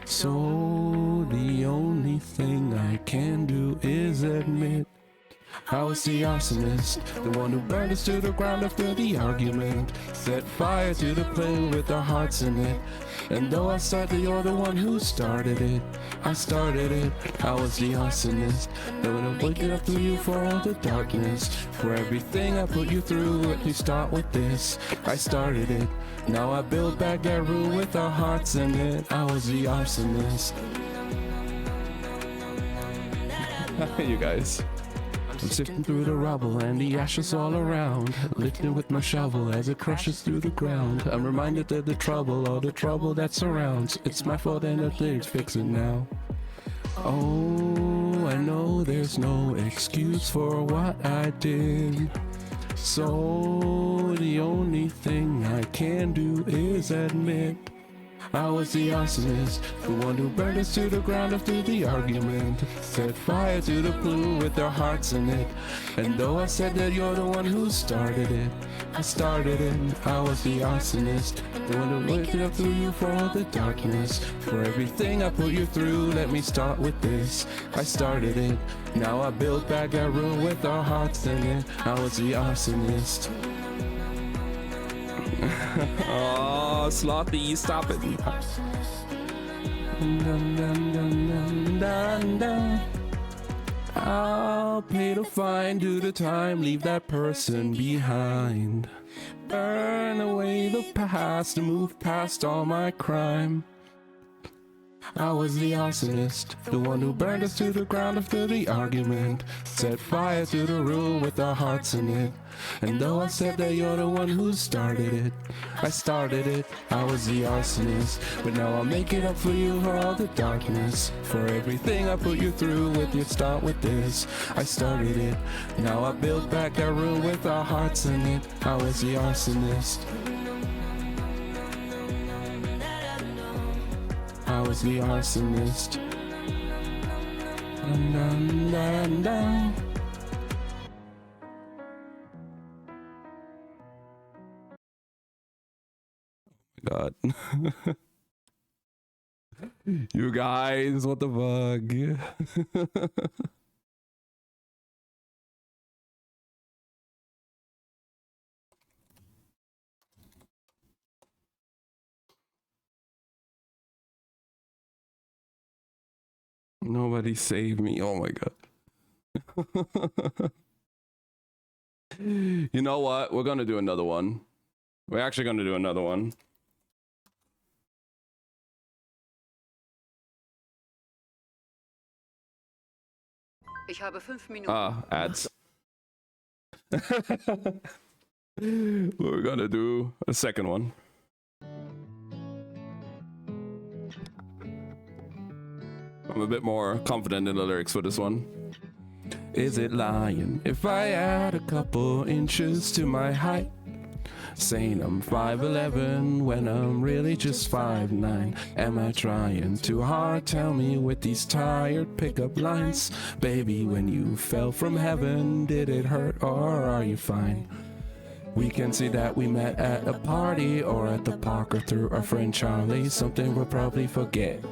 So the only thing I can do is admit I was the arsonist, the one who burned us to the ground after the argument, set fire to the plane with our hearts in it. And though I started, you're the one who started it. I started it, I was the arsonist, the one who waking up through you for all the darkness. For everything I put you through, let me start with this. I started it, now I build back that room with our hearts in it. I was the arsonist. You guys. I'm sifting through the rubble and the ashes all around, lifting with my shovel as it crushes through the ground. I'm reminded that the trouble that surrounds, it's my fault and nothing's fix it now. Oh, I know there's no excuse for what I did. So the only thing I can do is admit I was the arsonist, the one who burned us to the ground after the argument, set fire to the blue with our hearts in it. And though I said that you're the one who started it, I started it, I was the arsonist, the one who waked up through you for all the darkness. For everything I put you through, let me start with this. I started it, now I built back that room with our hearts in it. I was the arsonist. Oh, Slothy, stop it. I'll pay the fine, do the time, leave that person behind. Burn away the past and move past all my crime. I was the arsonist, the one who burned us to the ground after the argument, set fire to the room with our hearts in it. And though I said that you're the one who started it, I started it, I was the arsonist. But now I'll make it up for you for all the darkness, for everything I put you through with you. Start with this, I started it, now I build back that room with our hearts in it. I was the arsonist. I was the arsonist. Dun, dun, dun. God. You guys, what the fuck? Nobody save me. Oh my god. You know what? We're gonna do another one. We're actually gonna do another one. Ich habe 5 Minuten. Ah, ads. We're gonna do a second one. I'm a bit more confident in the lyrics for this one. Is it lying if I add a couple inches to my height? Saying I'm 5'11" when I'm really just 5'9". Am I trying too hard? Tell me with these tired pickup lines. Baby, when you fell from heaven, did it hurt or are you fine? We can see that we met at a party or at the park or through our friend Charlie. Something we'll probably forget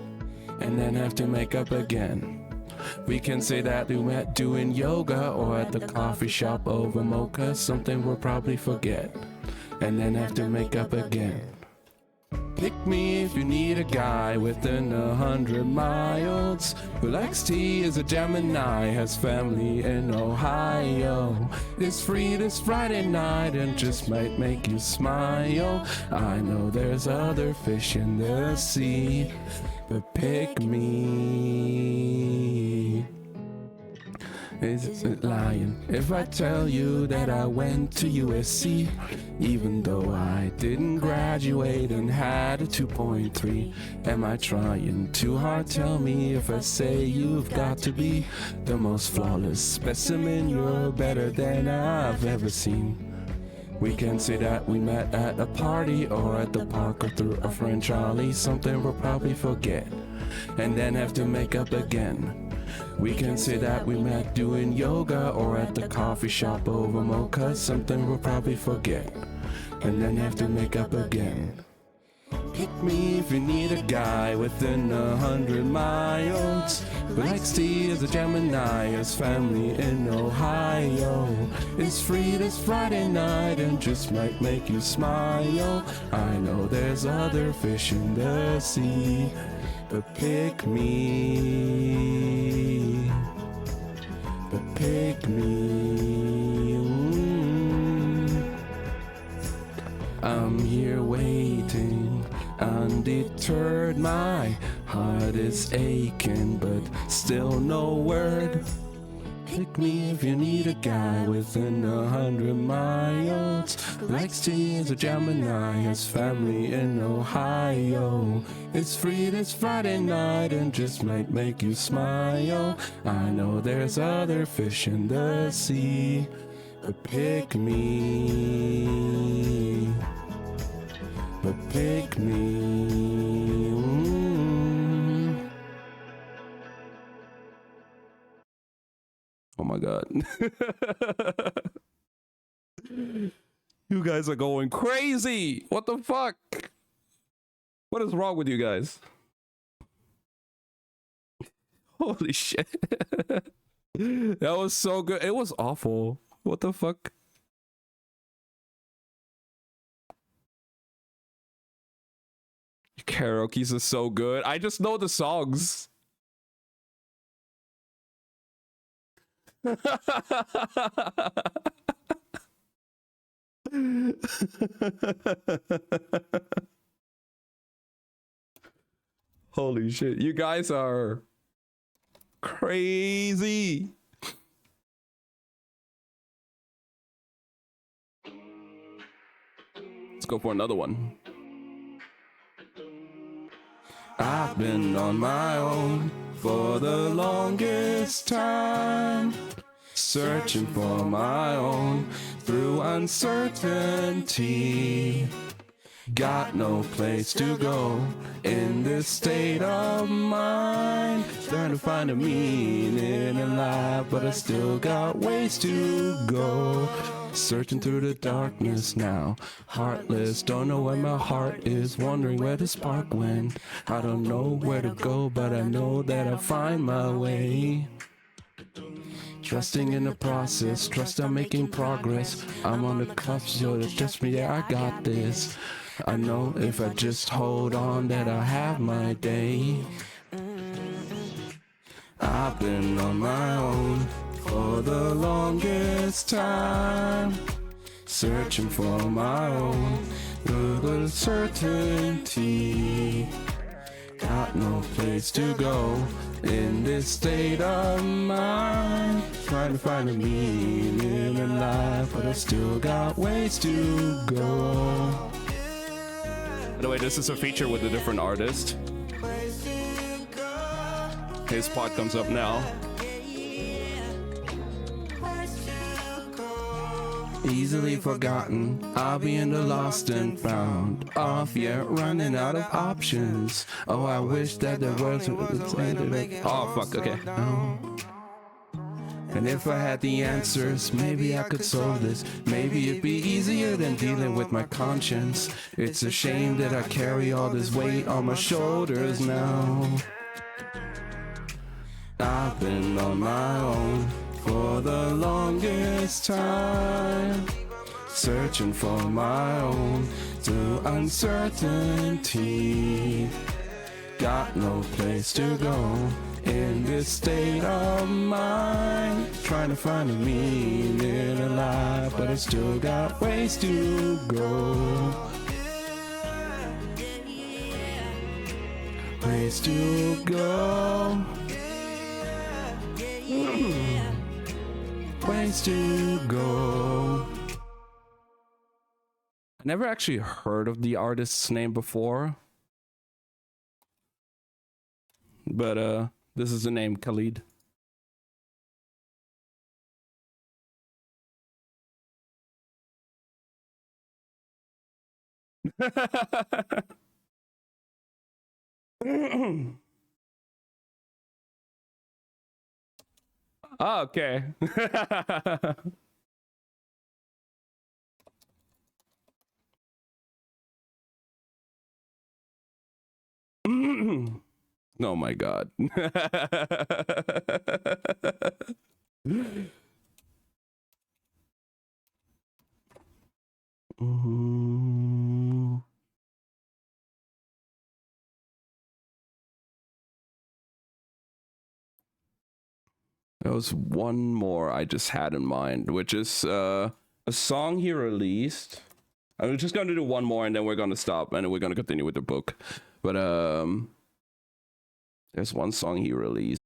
and then have to make up again. We can say that we met doing yoga or at the coffee shop over mocha. Something we'll probably forget and then have to make up again. Pick me if you need a guy within 100 miles who likes tea, is a Gemini, has family in Ohio, is free this Friday night and just might make you smile. I know there's other fish in the sea, but pick me. Is it lying if I tell you that I went to USC, even though I didn't graduate and had a 2.3? Am I trying too hard? Tell me if I say you've got to be the most flawless specimen. You're better than I've ever seen. We can say that we met at a party or at the park or through our friend Charlie. Something we'll probably forget and then have to make up again. We can say that we met doing yoga or at the coffee shop over mocha. Something we'll probably forget and then have to make up again. Pick me if you need a guy within 100 miles who likes tea, is a Gemini, has family in Ohio, is free this Friday night and just might make you smile. I know there's other fish in the sea, but pick me, but pick me. I'm here waiting, undeterred, my heart is aching, but still no word. Pick me if you need a guy within 100 miles. Likes tea, is a Gemini, has family in Ohio. It's free this Friday night and just might make you smile. I know there's other fish in the sea, but pick me, but pick me. Oh my god. You guys are going crazy. What the fuck? What is wrong with you guys? Holy shit. That was so good. It was awful. What the fuck? Karaoke's are so good. I just know the songs. Holy shit. You guys are crazy. Let's go for another one. I've been on my own for the longest time, searching for my own through uncertainty. Got no place to go in this state of mind. Trying to find a meaning in life, but I still got ways to go. Searching through the darkness now, heartless, don't know where my heart is, wondering where the spark went. I don't know where to go, but I know that I'll find my way. Trusting in the process, trust I'm making progress. I'm on the cuffs, yo, trust me, yeah, I got this. I know if I just hold on that I'll have my day. I've been on my own for the longest time, searching for my own little certainty. got no place to go in this state of mind. Trying to find a meaning in life, but I still got ways to go. By the way, this is a feature with a different artist. His part comes up now. Easily forgotten, I'll be in the lost and found. Off yet, running out of options. Oh, I wish that the words would say it. Oh, fuck, okay. And if I had the answers, maybe I could solve this. Maybe it'd be easier than dealing with my conscience. It's a shame that I carry all this weight on my shoulders now. I've been on my own for the longest time, searching for my own through uncertainty. Got no place to go in this state of mind, trying to find a meaning in life, but I still got ways to go. Ways to go. Ways to go. I never actually heard of the artist's name before, but this is the name, Khalid. Oh, okay. Oh my god. There was one more I just had in mind, which is a song he released. I'm just going to do one more and then we're going to stop and then we're going to continue with the book. But there's one song he released.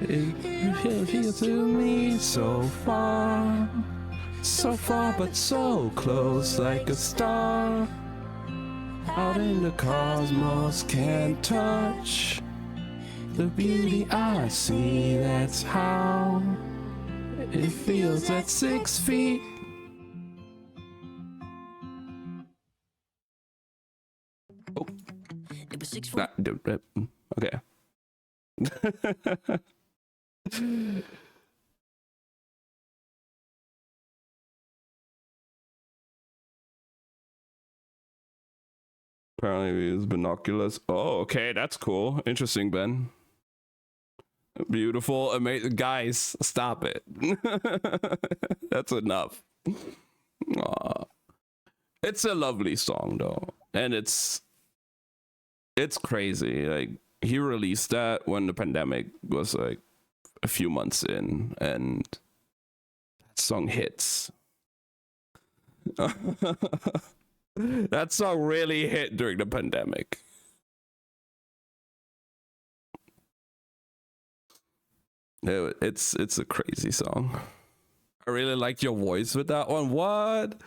It feels to me so far but so close, like a star out in the cosmos, can't touch the beauty I see. That's how it feels at 6 feet. Oh, It was 6 foot. Okay. Apparently it's binoculars. Oh, okay, that's cool. Interesting, Ben. Beautiful, amazing. Guys, stop it. That's enough. Aw. It's a lovely song though. And it's crazy. Like, he released that when the pandemic was like a few months in, and that song hits. That song really hit during the pandemic. It's a crazy song. I really liked your voice with that one. What?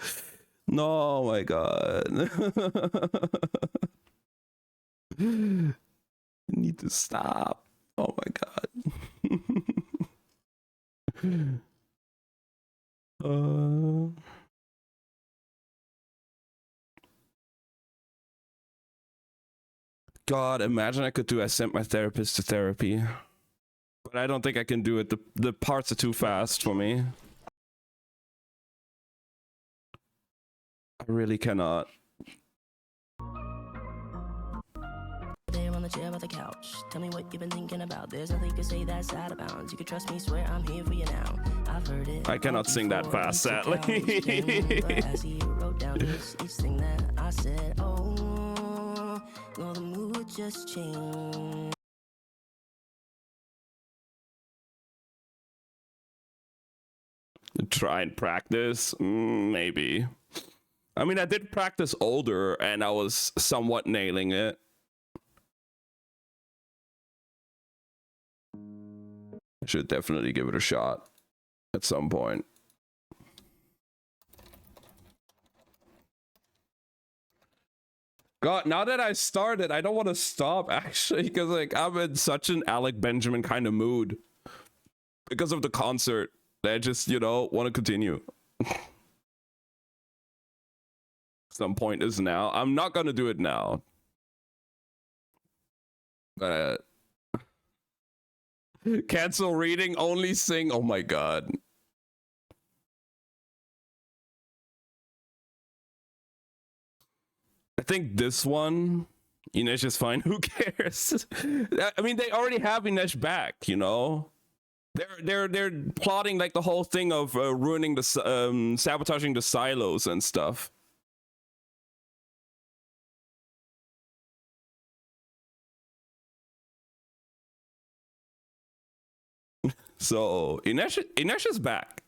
No, oh my god. You need to stop. Oh my god. God, imagine I could do I sent my therapist to therapy. But I don't think I can do it. The parts are too fast for me. I really cannot. There on the chair by the couch. Tell me what you've been thinking about. There's nothing you can say that's out of bounds. You can trust me, swear I'm here for you now. I've heard it. I cannot sing that fast, sadly. I see you wrote down each thing that I said. Oh, well, the mood just changed. Try and practice? Maybe. I mean, I did practice older and I was somewhat nailing it. I should definitely give it a shot at some point. God, now that I started, I don't want to stop actually, because like I'm in such an Alec Benjamin kind of mood because of the concert. I just, you know, want to continue. Some point is now. I'm not gonna do it now. Cancel reading, only sing. Oh my god. I think this one, Inesh is fine. Who cares? I mean, they already have Inesh back, you know. They're plotting like the whole thing of ruining the sabotaging the silos and stuff. So Inesh is back.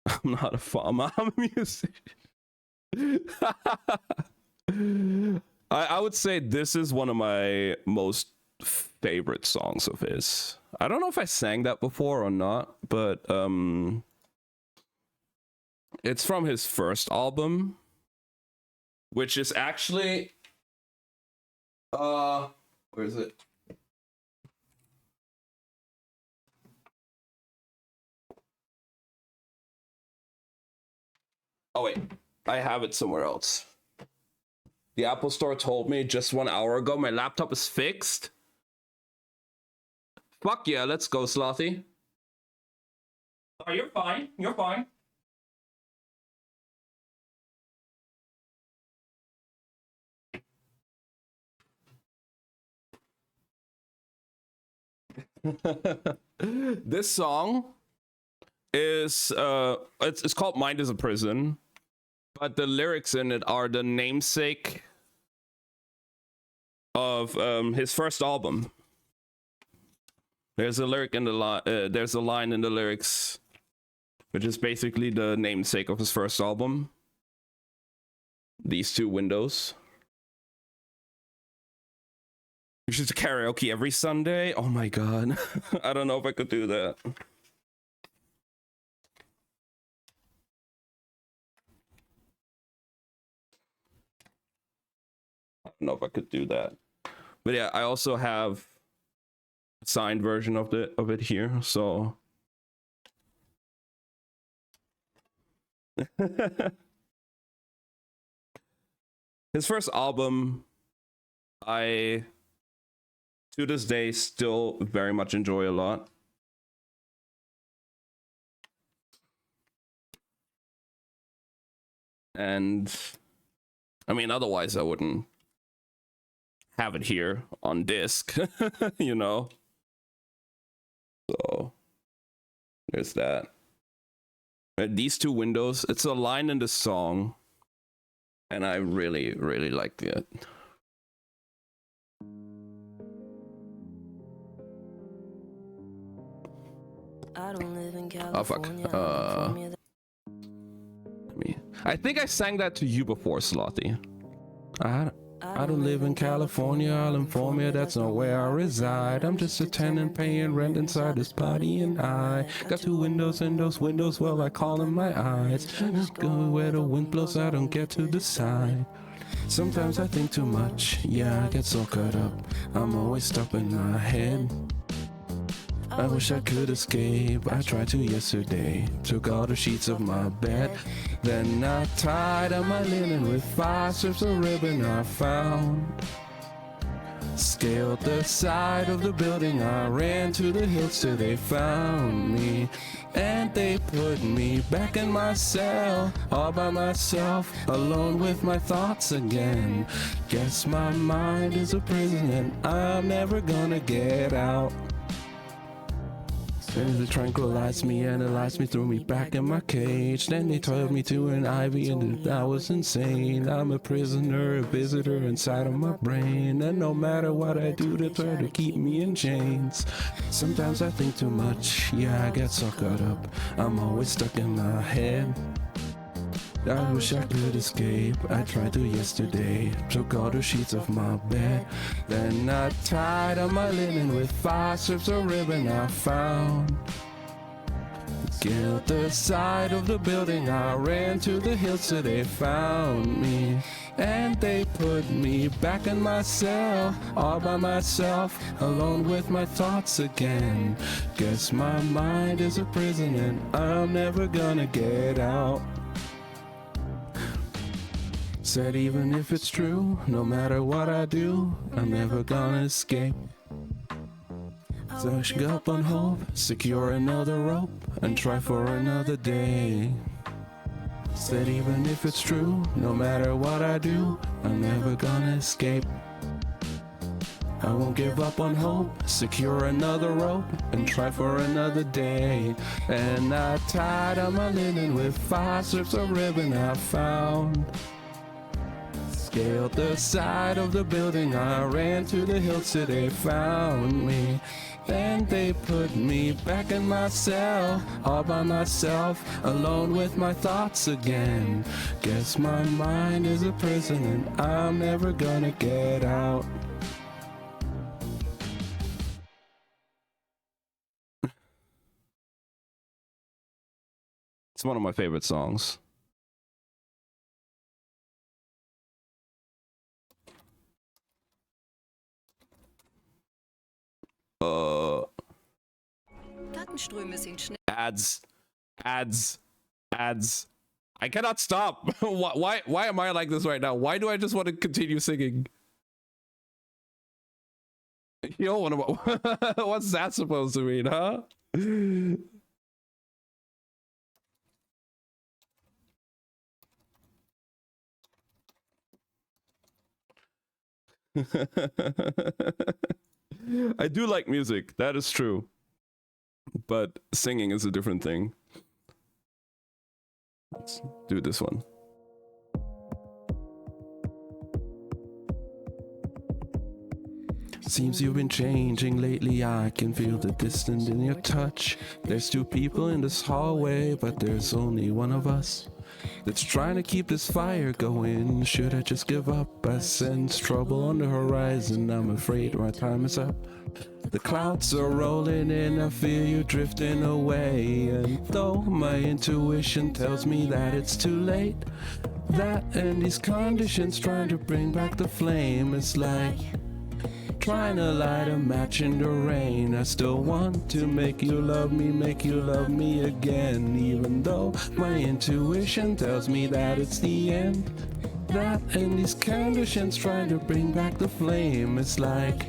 I'm not a farmer. I'm a musician. I would say this is one of my most favorite songs of his. I don't know if I sang that before or not, but it's from his first album, which is actually where is it? Oh wait, I have it somewhere else. The Apple Store told me just 1 hour ago my laptop is fixed. Fuck yeah, let's go, Slothy. Oh, you're fine. You're fine. This song is it's called Mind is a Prison, but the lyrics in it are the namesake of his first album. There's a lyric in the there's a line in the lyrics which is basically the namesake of his first album. These two windows. You should karaoke every Sunday. Oh my god. I don't know if I could do that. I don't know if I could do that. But yeah, I also have a signed version of it here, so his first album, I to this day still very much enjoy a lot. And I mean, otherwise I wouldn't have it here on disc, you know. So there's that. These two windows, it's a line in the song, and I really, really like it. I don't live in Oh fuck. California. I think I sang that to you before, Slothy. I don't live in California, I'll inform you that's not where I reside. I'm just a tenant paying rent inside this body, and I got two windows, and those windows, well, I call them my eyes. Just go where the wind blows, I don't get to decide. Sometimes I think too much, yeah, I get so caught up. I'm always stuck in my head. I wish I could escape, I tried to yesterday. Took all the sheets of my bed, then I tied up my linen with 5 strips of ribbon I found. Scaled the side of the building, I ran to the hills till they found me. And they put me back in my cell, all by myself, alone with my thoughts again. Guess my mind is a prison and I'm never gonna get out. Then they tranquilized me, analyzed me, threw me back in my cage. Then they tied me to an ivy and that was insane. I'm a prisoner, a visitor inside of my brain. And no matter what I do, they try to keep me in chains. Sometimes I think too much, yeah, I get so caught up. I'm always stuck in my head. I wish I could escape, I tried to yesterday. Took all the sheets of my bed, then I tied up my linen with 5 strips of ribbon I found. Scaled the side of the building, I ran to the hills till they found me. And they put me back in my cell, all by myself, alone with my thoughts again. Guess my mind is a prison and I'm never gonna get out. Said even if it's true, no matter what I do, I'm never gonna escape. So I should go up on hope, secure another rope, and try for another day. Said even if it's true, no matter what I do, I'm never gonna escape. I won't give up on hope, secure another rope, and try for another day. And I tied up my linen with 5 strips of ribbon I found. Scaled the side of the building, I ran to the hills till they found me. Then they put me back in my cell, all by myself, alone with my thoughts again. Guess my mind is a prison and I'm never gonna get out. It's one of my favorite songs. Datenströme sind schnell. Ads. I cannot stop. Why am I like this right now? Why do I just want to continue singing? Yo, what's that supposed to mean, huh? I do like music, that is true. But singing is a different thing. Let's do this one. Seems you've been changing lately, I can feel the distance in your touch. There's 2 people in this hallway, but there's only one of us. that's trying to keep this fire going. Should I just give up? I sense trouble on the horizon. I'm afraid my time is up. The clouds are rolling in, I feel you drifting away. And though my intuition tells me that it's too late, that and these conditions trying to bring back the flame. It's like trying to light a match in the rain. I still want to make you love me again. Even though my intuition tells me that it's the end, that and these conditions trying to bring back the flame. It's like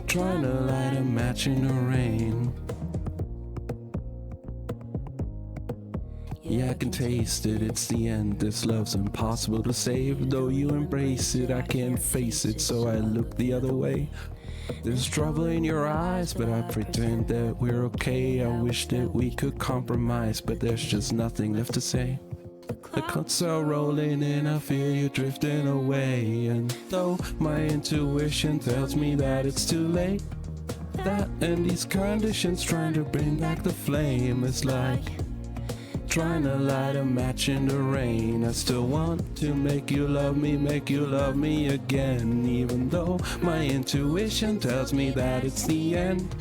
trying to light a match in the rain. Yeah, I can taste it, it's the end. This love's impossible to save. Though you embrace it, I can't face it, so I look the other way. There's trouble in your eyes, but I pretend that we're okay. I wish that we could compromise, but there's just nothing left to say. The clouds are rolling in, I feel you drifting away. And though my intuition tells me that it's too late, that and these conditions trying to bring back the flame. It's like trying to light a match in the rain. I still want to make you love me again. Even though my intuition tells me that it's the end,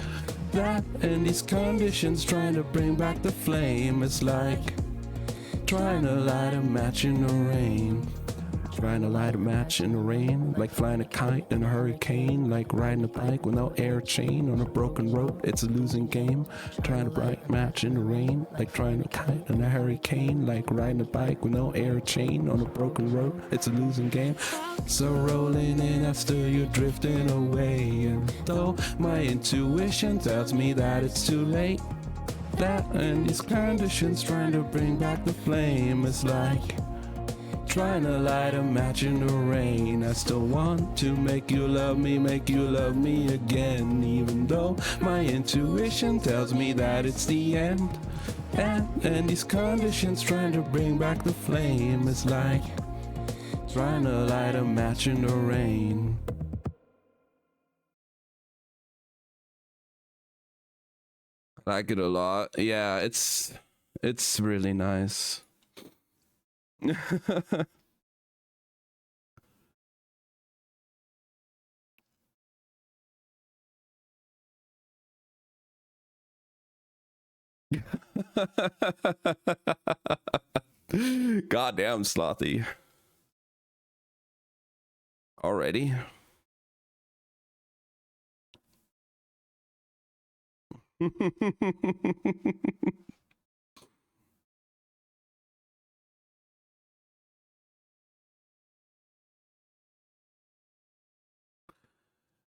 that and these conditions trying to bring back the flame. It's like trying to light a match in the rain. Trying to light a match in the rain, like flying a kite in a hurricane, like riding a bike with no air chain on a broken road. It's a losing game. Trying to light a match in the rain, like trying to kite in a hurricane, like riding a bike with no air chain on a broken road. It's a losing game. So rolling in after you're drifting away. And though my intuition tells me that it's too late, that and these conditions trying to bring back the flame. It's like trying to light a match in the rain. I still want to make you love me again. Even though my intuition tells me that it's the end, and these conditions trying to bring back the flame. It's like trying to light a match in the rain. I like it a lot. Yeah, it's really nice. Goddamn Slothy. Already?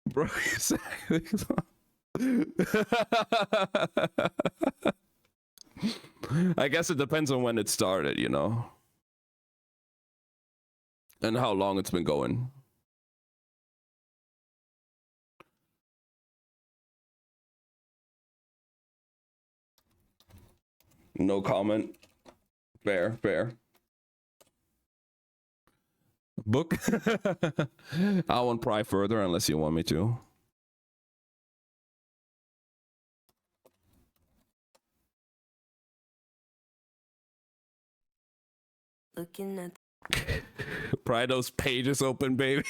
Bro, I guess it depends on when it started, you know, and how long it's been going. No comment. Fair, fair. Book. I won't pry further unless you want me to. Looking at Pry those pages open, baby.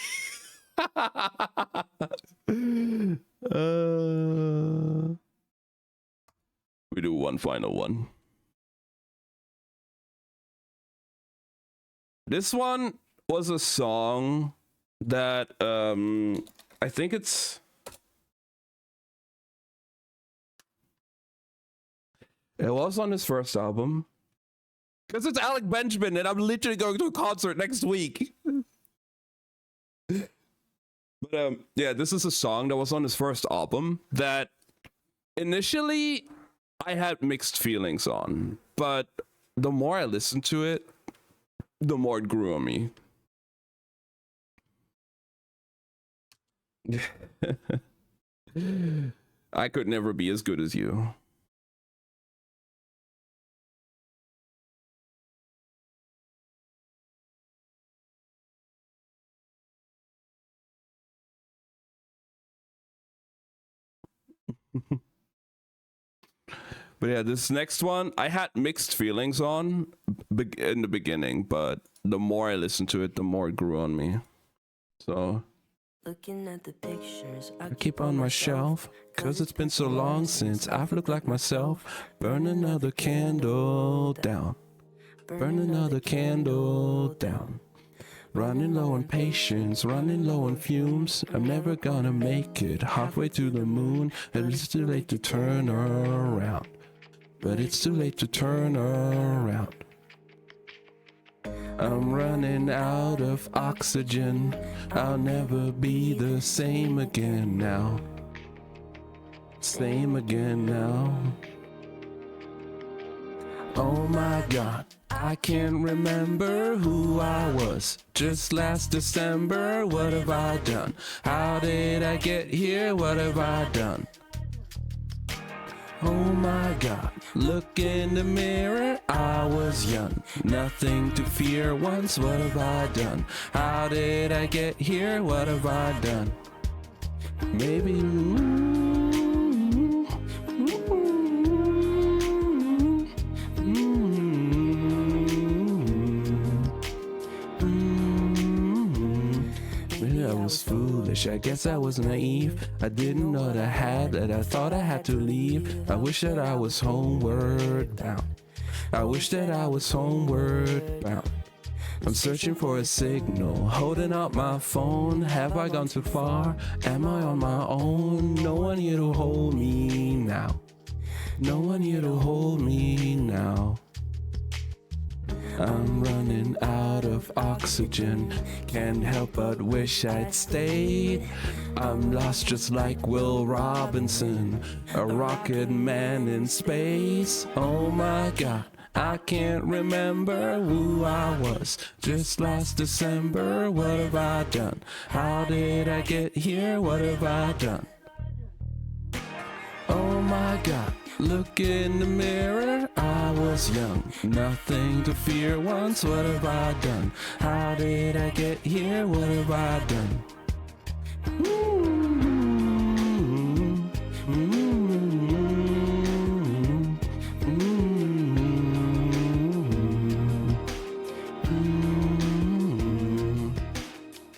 We do one final one. This one was a song that I think it was on his first album, because it's Alec Benjamin and I'm literally going to a concert next week. But yeah, this is a song that was on his first album that initially I had mixed feelings on, but the more I listened to it, the more it grew on me. I could never be as good as you. But yeah, this next one I had mixed feelings on in the beginning, but the more I listened to it, the more it grew on me. So Looking at the pictures I keep on my shelf, 'cause it's been so long since I've looked like myself. Burn another candle down, burn another candle down. Running low on patience, running low on fumes. I'm never gonna make it halfway to the moon. And it's too late to turn around, but it's too late to turn around. I'm running out of oxygen. I'll never be the same again now. Same again now. Oh my God, I can't remember who I was. Just last December, what have I done? How did I get here? What have I done? Oh my God, look in the mirror, I was young. Nothing to fear once, what have I done? How did I get here? What have I done? Maybe maybe I was foolish, I guess I was naive. I didn't know that I had, that I thought I had to leave. I wish that I was homeward bound. I wish that I was homeward bound. I'm searching for a signal, holding out my phone. Have I gone too far? Am I on my own? No one here to hold me now. No one here to hold me now. I'm running out of oxygen. Can't help but wish I'd stayed. I'm lost just like Will Robinson, a rocket man in space. Oh my God, I can't remember who I was. Just last December, what have I done? How did I get here? What have I done? Oh my God, look in the mirror, I was young. Nothing to fear once, what have I done? How did I get here? What have I done?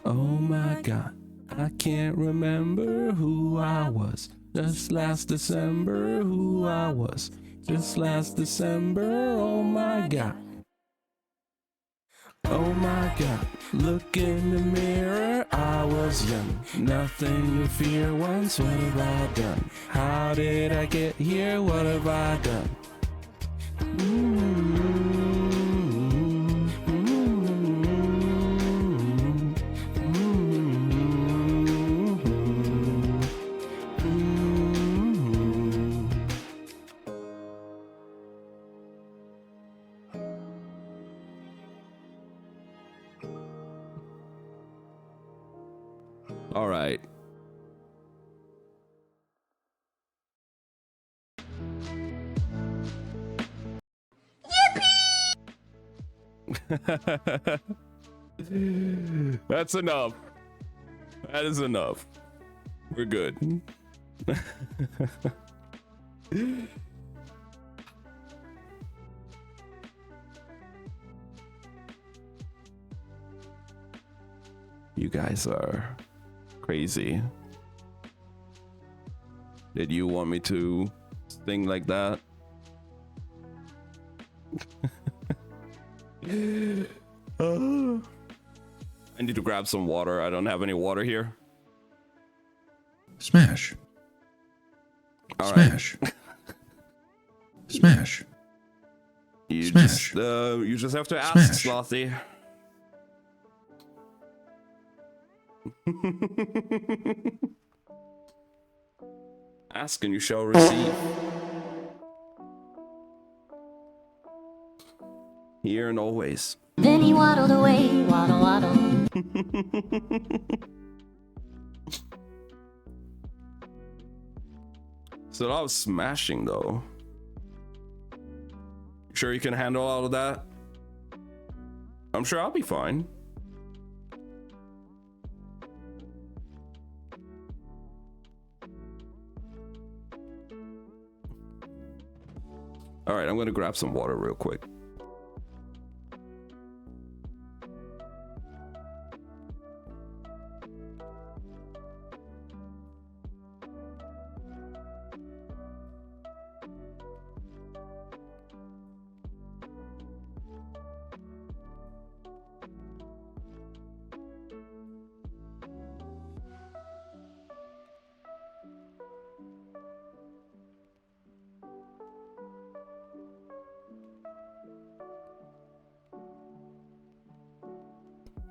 Oh my God, I can't remember who I was. Just last December, who I was. Just last December, oh my God. Oh my God, look in the mirror, I was young. Nothing to fear once, what have I done? How did I get here, what have I done? All right. Yippee! That's enough. That is enough. We're good. You guys are crazy. Did you want me to sing like that? I need to grab some water. I don't have any water here. Smash. All Smash. right. Smash. Smash. You just have to ask, Smash. Slothy. Ask and you shall receive. Here and always. Then he waddled away, waddle, waddle. So I was smashing though. Sure you can handle all of that? I'm sure I'll be fine. All right, I'm gonna grab some water real quick.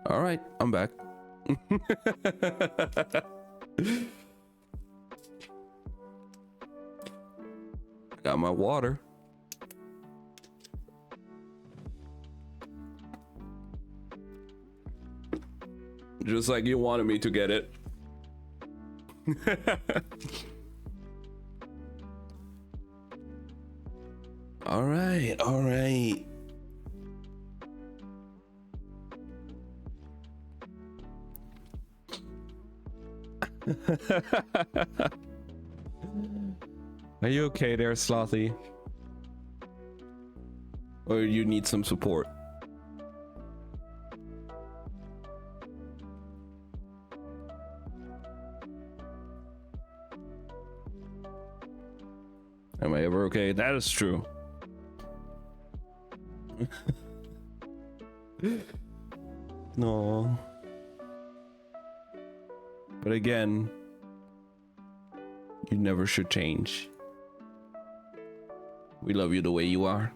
All right, I'm back. Got my water. Just like you wanted me to get it. All right, all right. Are you okay there, Slothy? Or you need some support? Am I ever okay? That is true. No. But again, you never should change. We love you the way you are.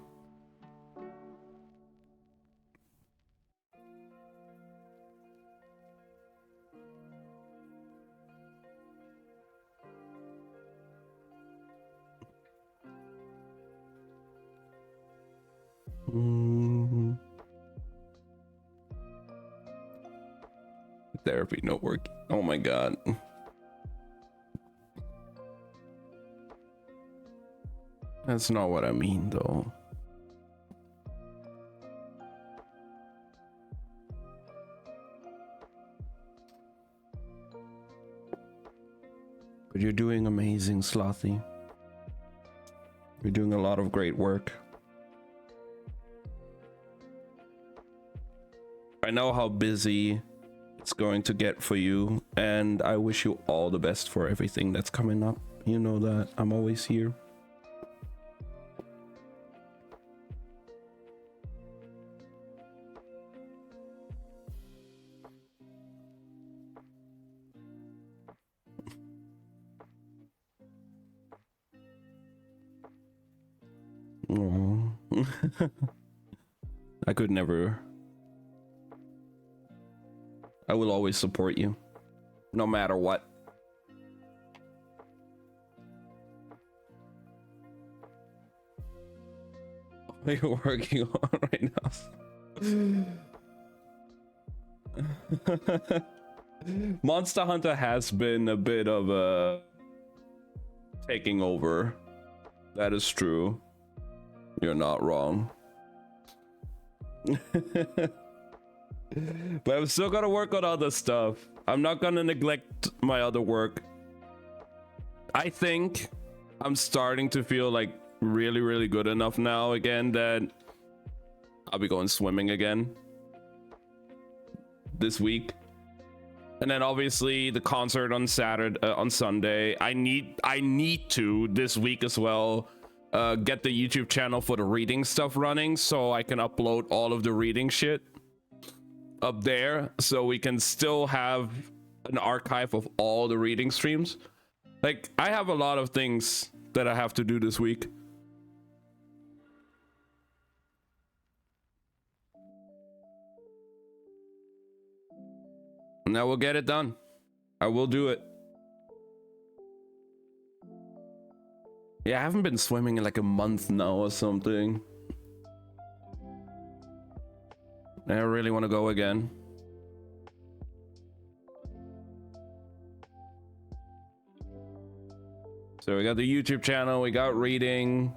Therapy not working. Oh my god. That's not what I mean though. But you're doing amazing, Slothy. You're doing a lot of great work. I know how busy it's going to get for you, and I wish you all the best for everything that's coming up. You know that I'm always here. Oh. I could never. I will always support you, no matter what. What are you working on right now? Monster Hunter has been a bit of a taking over. That is true. You're not wrong. But I'm still gonna work on other stuff. I'm not gonna neglect my other work. I think I'm starting to feel like really, really good enough now again that I'll be going swimming again this week. And then obviously the concert on Sunday. I need to this week as well get the YouTube channel for the reading stuff running so I can upload all of the reading shit up there so we can still have an archive of all the reading streams. Like, I have a lot of things that I have to do this week. And I will get it done. I will do it. Yeah, I haven't been swimming in like a month now or something. I really want to go again. So we got the YouTube channel, we got reading.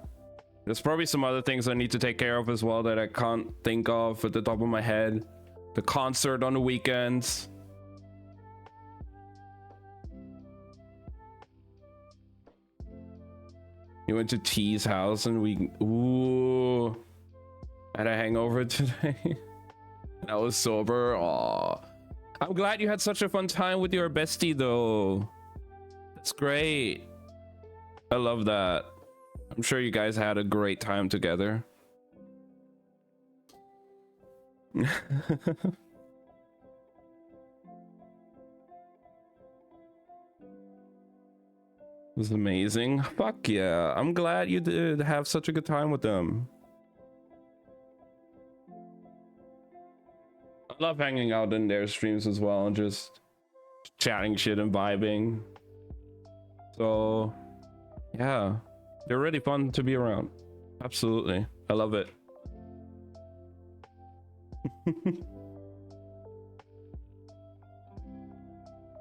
There's probably some other things I need to take care of as well that I can't think of at the top of my head. The concert on the weekends. You went to T's house and we ooh had a hangover today. I was sober. Aw. I'm glad you had such a fun time with your bestie though. That's great. I love that. I'm sure you guys had a great time together. It was amazing. Fuck yeah. I'm glad you did have such a good time with them. I love hanging out in their streams as well and just chatting shit and vibing. So yeah, they're really fun to be around. Absolutely. I love it.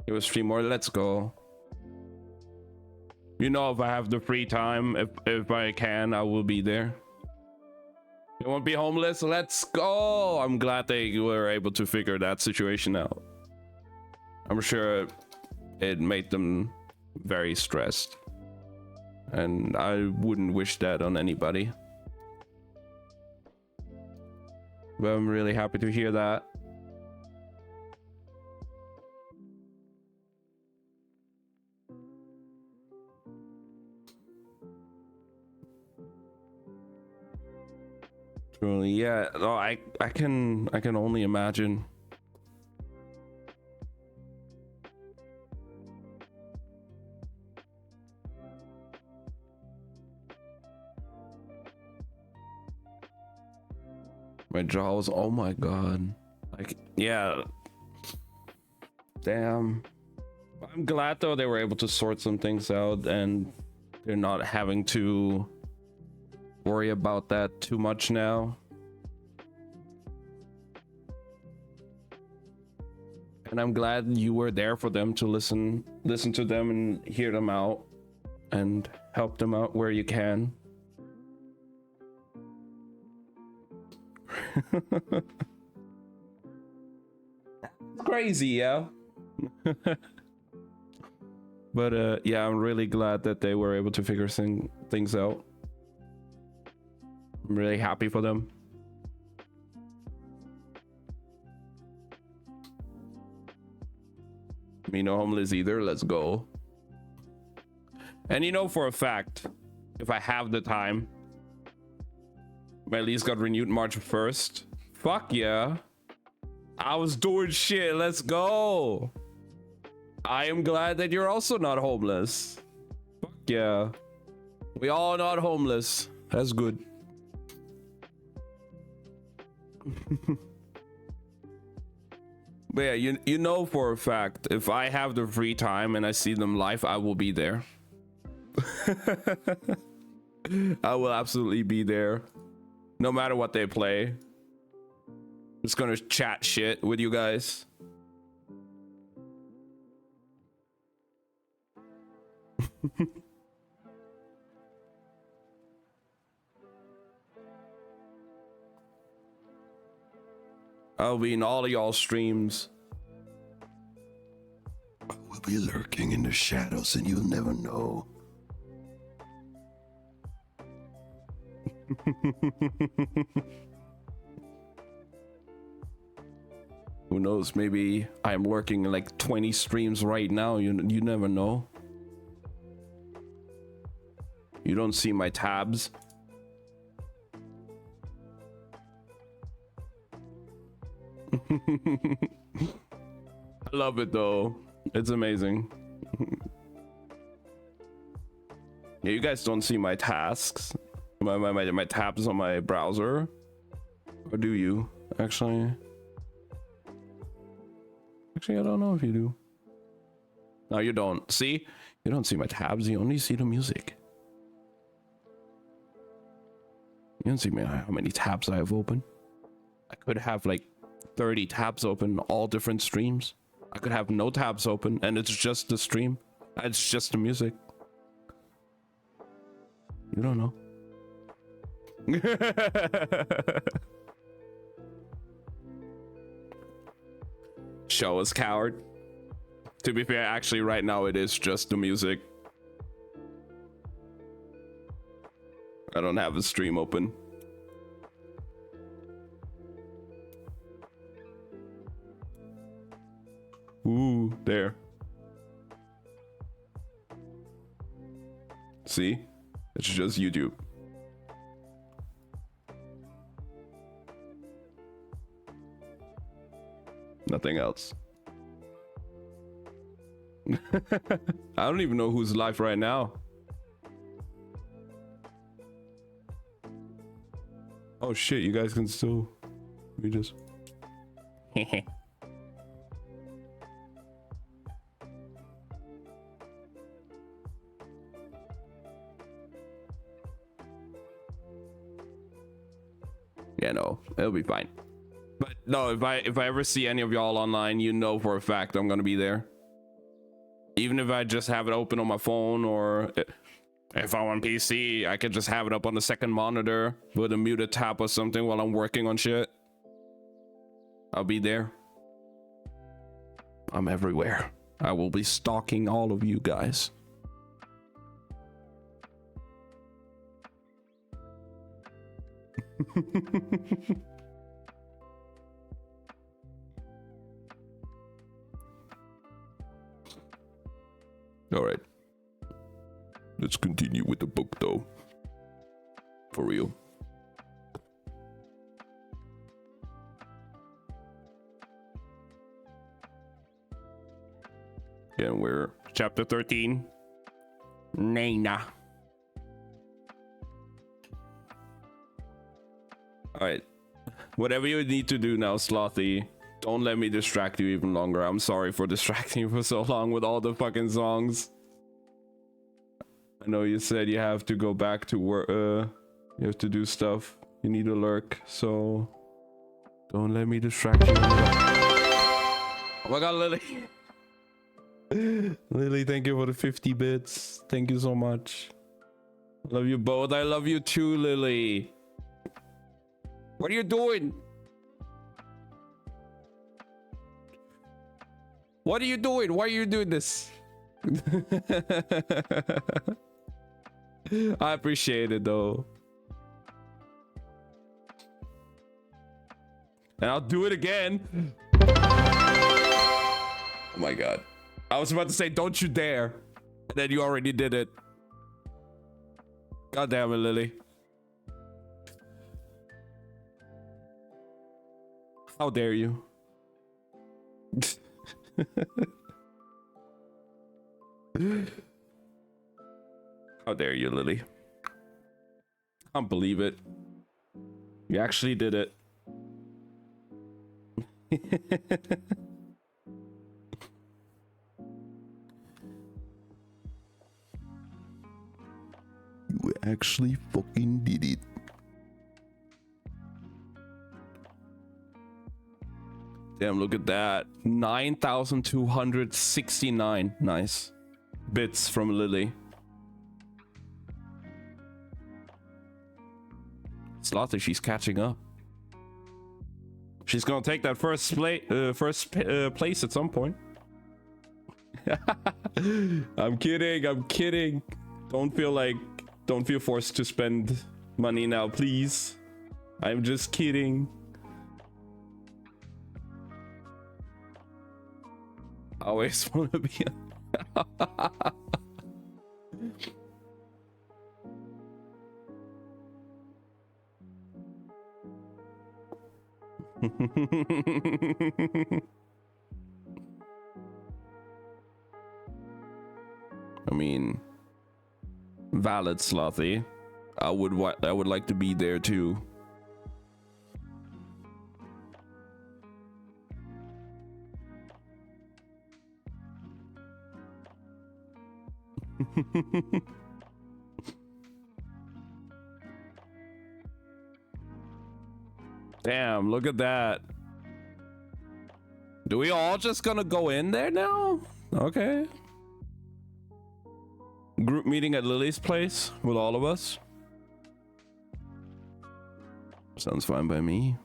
It was stream more. Let's go. You know, if I have the free time, if I can, I will be there. You won't be homeless. Let's go. I'm glad they were able to figure that situation out. I'm sure it made them very stressed, and I wouldn't wish that on anybody. But I'm really happy to hear that. Truly, yeah. No, I can only imagine. My jaw was, oh my god. Like, yeah. Damn. I'm glad though they were able to sort some things out and they're not having to worry about that too much now. And I'm glad you were there for them to listen to them and hear them out and help them out where you can. Crazy, yeah. But yeah, I'm really glad that they were able to figure things out. I'm really happy for them. Me no homeless either. Let's go. And you know for a fact, if I have the time, my lease got renewed March 1st. Fuck yeah. I was doing shit. Let's go. I am glad that you're also not homeless. Fuck yeah. We all not homeless. That's good. But yeah, you know for a fact, if I have the free time and I see them live, I will be there. I will absolutely be there. No matter what they play. Just gonna chat shit with you guys. I'll be in all of y'all streams. I will be lurking in the shadows and you'll never know. Who knows? Maybe I'm lurking in like 20 streams right now. You never know. You don't see my tabs. I love it though. It's amazing. Yeah, you guys don't see my tasks, my tabs on my browser, or do you? Actually, I don't know if you do. No, you don't. See, you don't see my tabs. You only see the music. You don't see how many tabs I have open. I could have like 30 tabs open, all different streams. I could have no tabs open and it's just the stream. It's just the music. You don't know. Show us, coward. To be fair, actually right now it is just the music. I don't have a stream open. Ooh, there. See? It's just YouTube. Nothing else. I don't even know who's live right now. Oh shit, you guys can still... We just... Yeah, no, it'll be fine. But no, if I ever see any of y'all online, you know for a fact I'm gonna be there. Even if I just have it open on my phone, or if I'm on PC, I could just have it up on the second monitor with a muted tab or something while I'm working on shit. I'll be there. I'm everywhere. I will be stalking all of you guys. All right. Let's continue with the book, though. For real. Again, we're chapter 13. Nana. All right. Whatever you need to do now, Slothy. Don't let me distract you even longer. I'm sorry for distracting you for so long with all the fucking songs. I know you said you have to go back to work. You have to do stuff. You need to lurk. So don't let me distract you. Oh my god, Lily. Lily, thank you for the 50 bits. Thank you so much. Love you both. I love you too, Lily. What are you doing? What are you doing? Why are you doing this? I appreciate it though. And I'll do it again. Oh my god. I was about to say, don't you dare. And then you already did it. God damn it, Lily. How dare you? How dare you, Lily? I can't believe it. You actually did it. You actually fucking did it. Damn, look at that. 9,269. Nice. Bits from Lily. Slaughter, she's catching up. She's gonna take that first place at some point. I'm kidding. I'm kidding. Don't feel forced to spend money now, please. I'm just kidding. I always want to be I mean, valid, Slothy. I would like to be there too. Damn, look at that. Do we all just gonna go in there now? Okay. Group meeting at Lily's place with all of us. Sounds fine by me.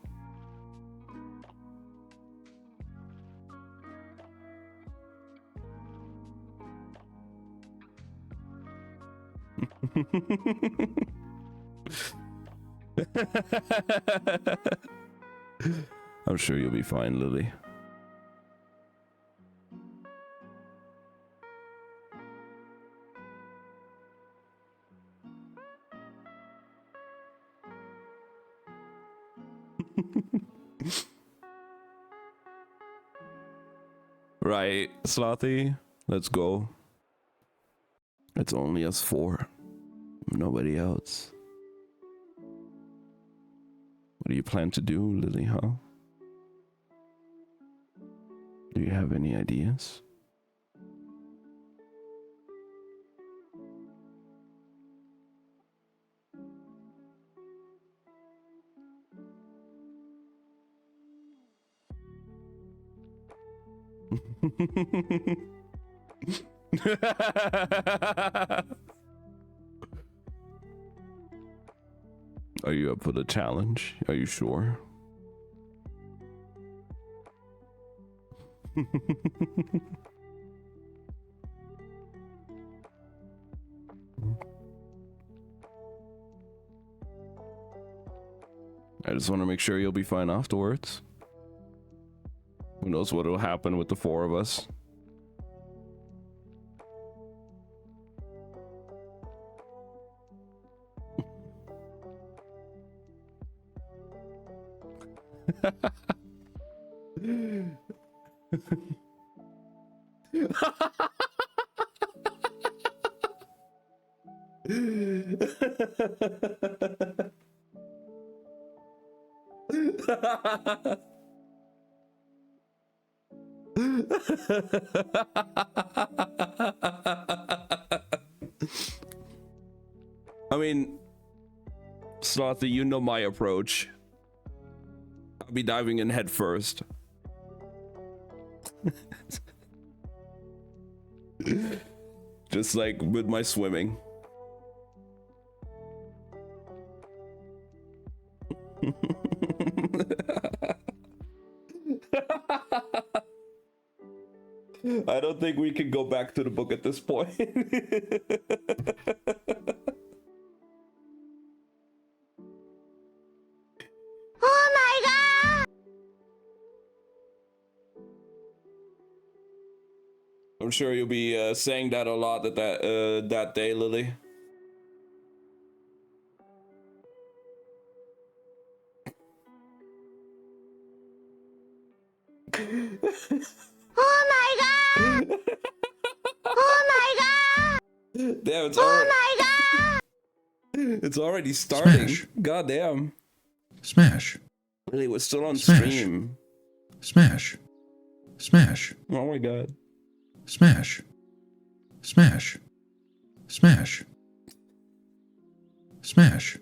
I'm sure you'll be fine, Lily. Right, Slothy, let's go. It's only us four. Nobody else. What do you plan to do, Lily, huh? Do you have any ideas? Are you up for the challenge? Are you sure? I just want to make sure you'll be fine afterwards. Who knows what will happen with the four of us? I mean, Slothy, you know my approach. I'll be diving in head first. Just like with my swimming. I don't think we can go back to the book at this point. Oh my god! I'm sure you'll be saying that a lot that day, Lily. Oh my god! Oh my god! Damn, it's Oh already, my god! it's already starting. Smash. God damn. Smash. Lily, we're still on Smash. stream. Smash. Smash. Oh my god. Smash. Smash. Smash. Smash.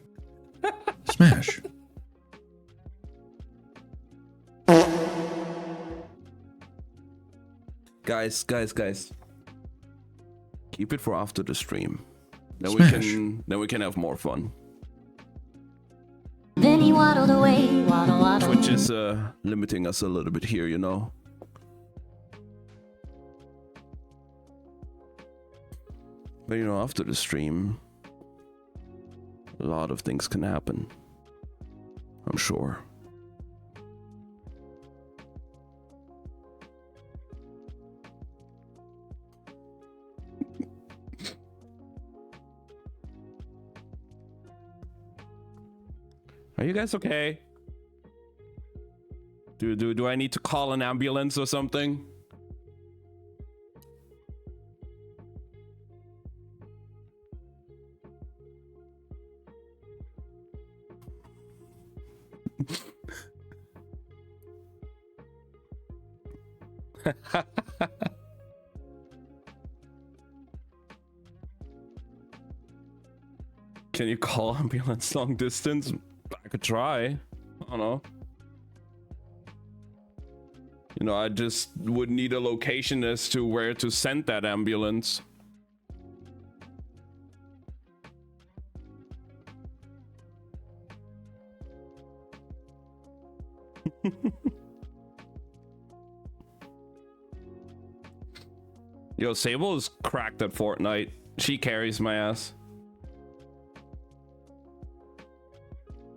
Smash. Guys. Keep it for after the stream. Then Smash. we can have more fun. Then he waddled away, waddle, waddle. Twitch is limiting us a little bit here, you know. But you know, after the stream, a lot of things can happen. I'm sure. Are you guys okay? Do I need to call an ambulance or something? Can you call ambulance long distance? I could try. I don't know. You know, I just would need a location as to where to send that ambulance. Yo, Sable is cracked at Fortnite. She carries my ass.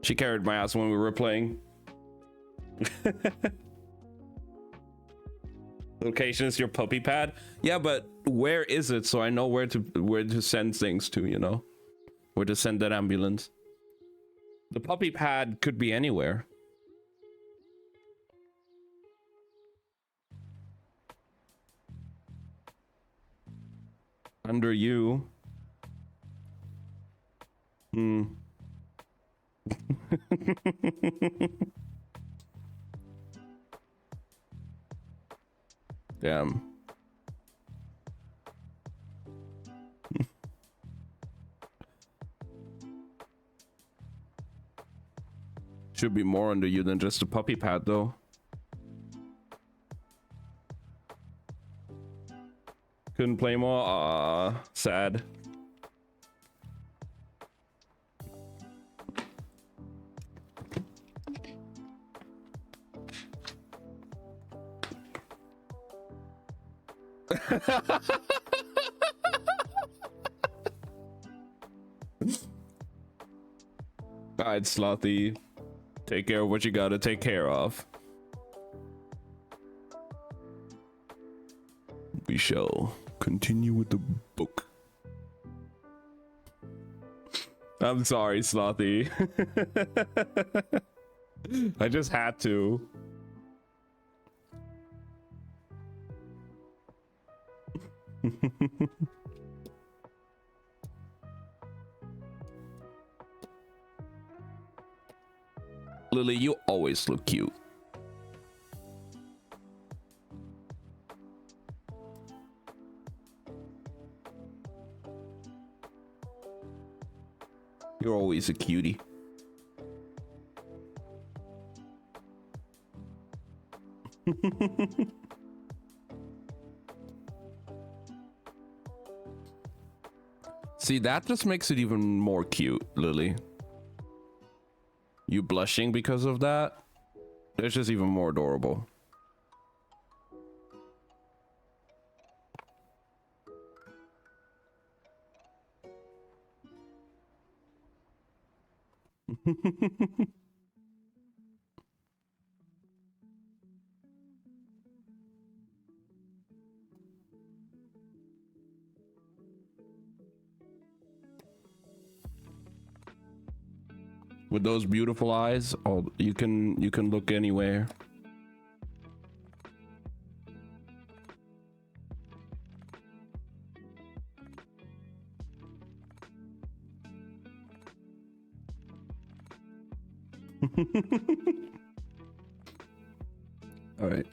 She carried my ass when we were playing. Location is your puppy pad. Yeah, but where is it so I know where to send things to, you know? Where to send that ambulance. The puppy pad could be anywhere. Under you. Hmm. Damn. Should be more under you than just a puppy pad, though. Couldn't play more? Aww, sad. Alright, Slothy. Take care of what you gotta take care of. We shall continue with the book. I'm sorry, Slothy. I just had to. Lily, you always look cute. You're always a cutie. See, that just makes it even more cute, Lily. You blushing because of that? It's just even more adorable. With those beautiful eyes, oh, you can look anywhere. All right.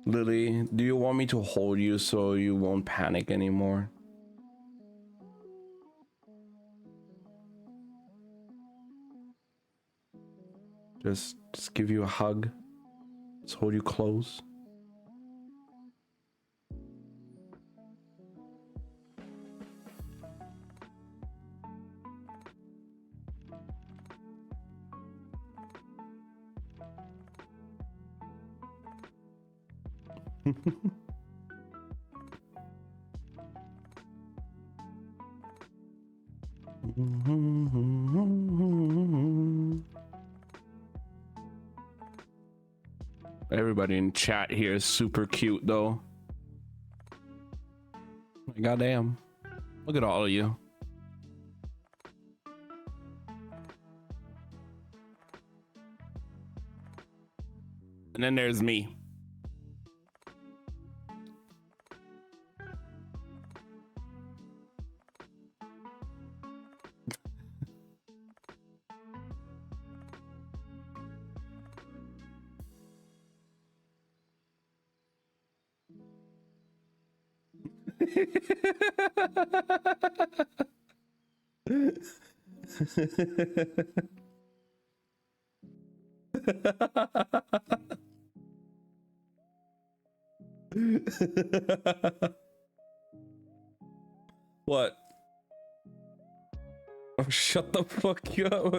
Lily, do you want me to hold you so you won't panic anymore? Just give you a hug. Just hold you close. Everybody in chat here is super cute though. Goddamn. Look at all of you. And then there's me. What? Oh, shut the fuck up.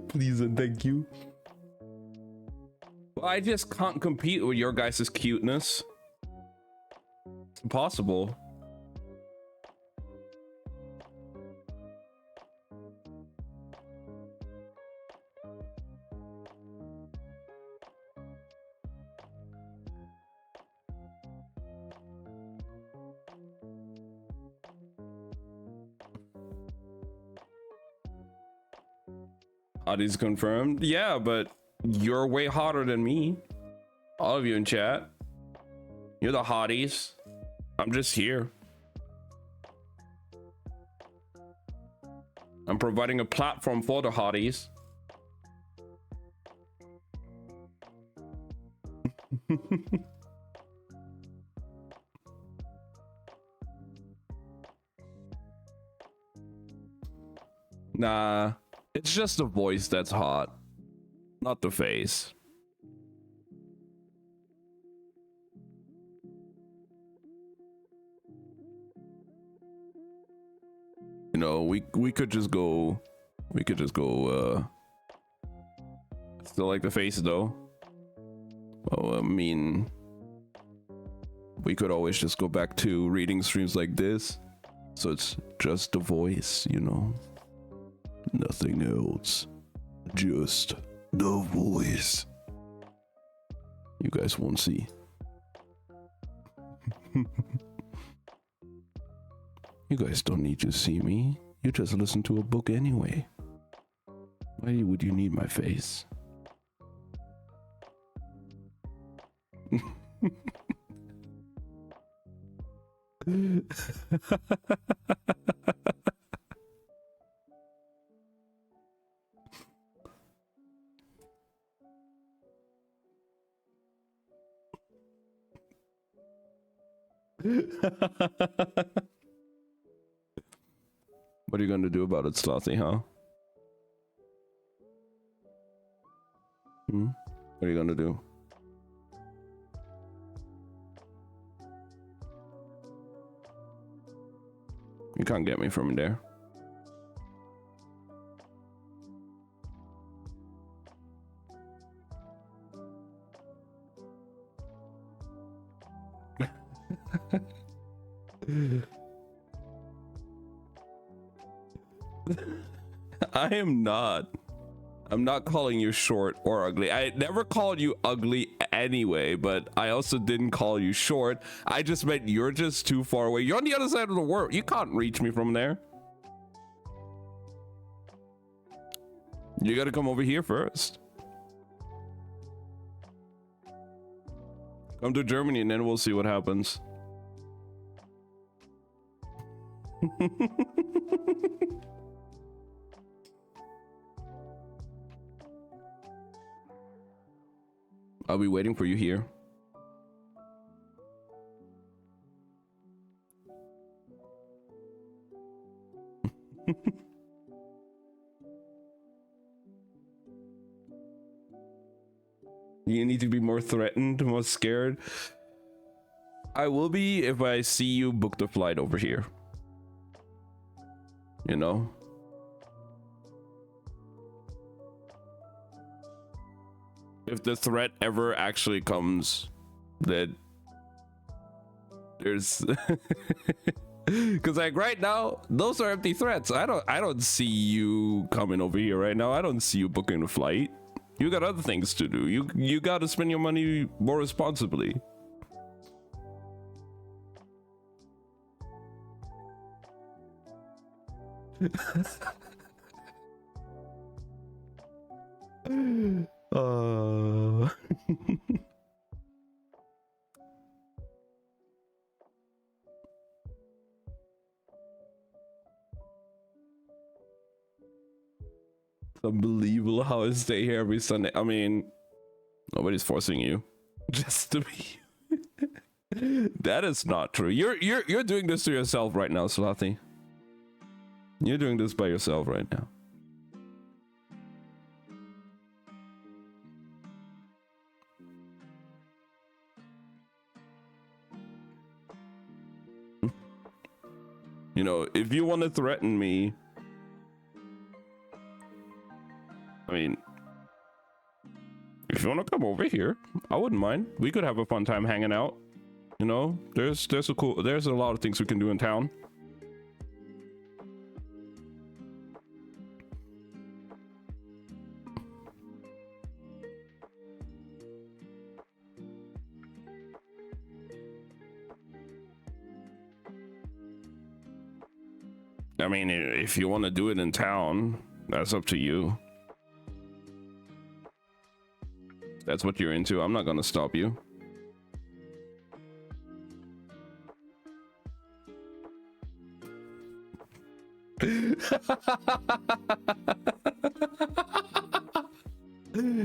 Please and thank you. I just can't compete with your guys' cuteness. It's impossible. Hotties confirmed. Yeah, but you're way hotter than me. All of you in chat. You're the hotties. I'm just here. I'm providing a platform for the hotties. Nah, it's just the voice that's hot, not the face. You know, we could just go, still like the face though. Well, I mean, we could always just go back to reading streams like this, so it's just the voice, you know, nothing else, just the voice. You guys won't see. You guys don't need to see me. You just listen to a book anyway. Why would you need my face? What are you going to do about it, Slothy, huh? What are you going to do? You can't get me from there. I am not. I'm not calling you short or ugly. I never called you ugly anyway, but I also didn't call you short. I just meant you're just too far away. You're on the other side of the world. You can't reach me from there. You gotta come over here first. Come to Germany and then we'll see what happens. I'll be waiting for you here. You need to be more threatened, more scared. I will be if I see you book the flight over here. You know? If the threat ever actually comes, that there's because like right now those are empty threats. I don't see you coming over here right now. I don't see you booking a flight. You got other things to do. You got to spend your money more responsibly. It's unbelievable how I stay here every Sunday. I mean, nobody's forcing you just to be. That is not true. You're doing this to yourself right now, Slothy. You're doing this by yourself right now. You know, if you want to threaten me, I mean, if you want to come over here, I wouldn't mind. We could have a fun time hanging out. You know, there's a lot of things we can do in town. I mean, if you want to do it in town, that's up to you. That's what you're into. I'm not gonna stop you.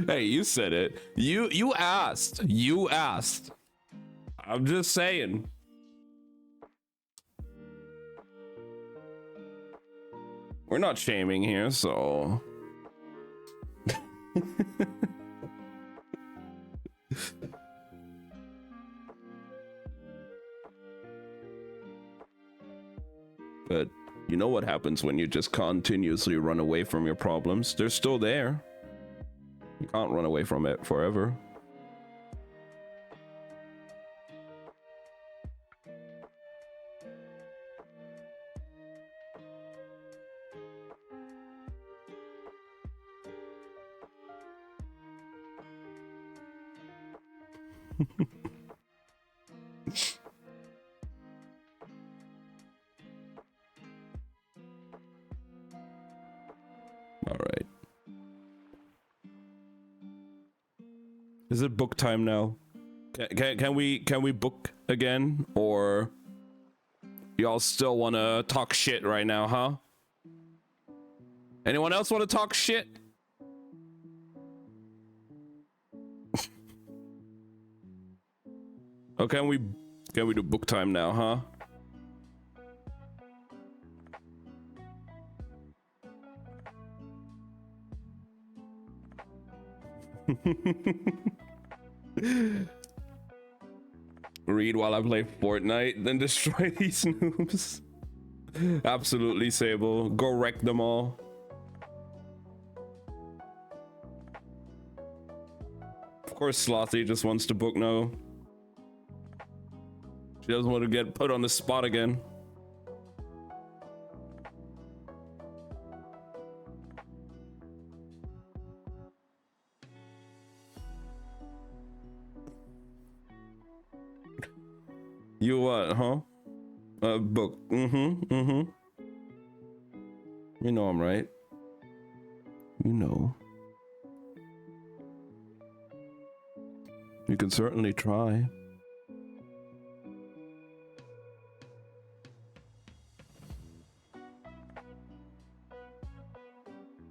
Hey, you said it. You asked. You asked. I'm just saying. We're not shaming here, so. But you know what happens when you just continuously run away from your problems? They're still there. You can't run away from it forever. All right. Is it book time now? Can we book again, or y'all still want to talk shit right now, huh? Anyone else want to talk shit? Oh, can we do book time now, huh? Read while I play Fortnite, then destroy these noobs. Absolutely, Sable. Go wreck them all. Of course, Slothy just wants to book now. She doesn't want to get put on the spot again. You what, huh? Book. You know I'm right. You know. You can certainly try.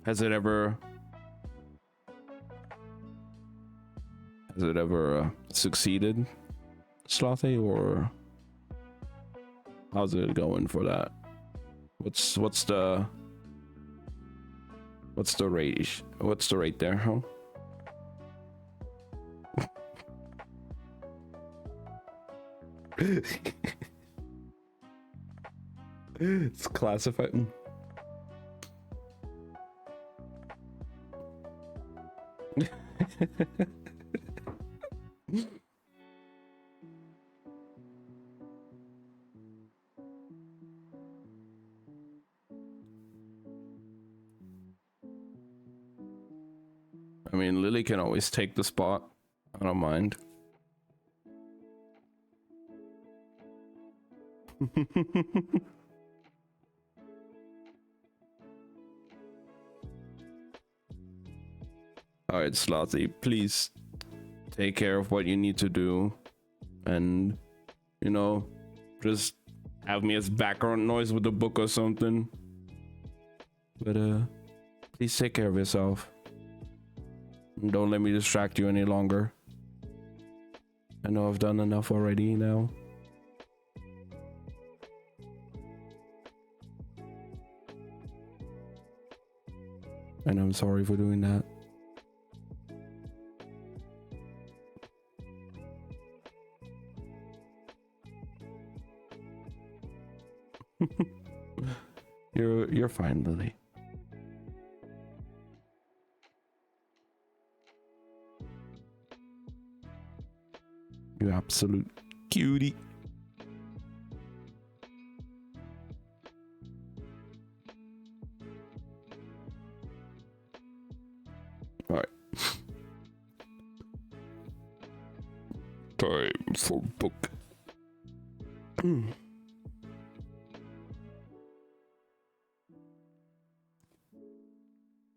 Has it ever succeeded, Slothy, or how's it going for that? What's the rate? What's the rate there, huh? It's classified. I mean, Lily can always take the spot. I don't mind. All right, Slothy, please take care of what you need to do, and you know, just have me as background noise with the book or something. But please take care of yourself. And don't let me distract you any longer. I know I've done enough already now. And I'm sorry for doing that. You're fine, Lily. You absolute cutie. All right. Time for book.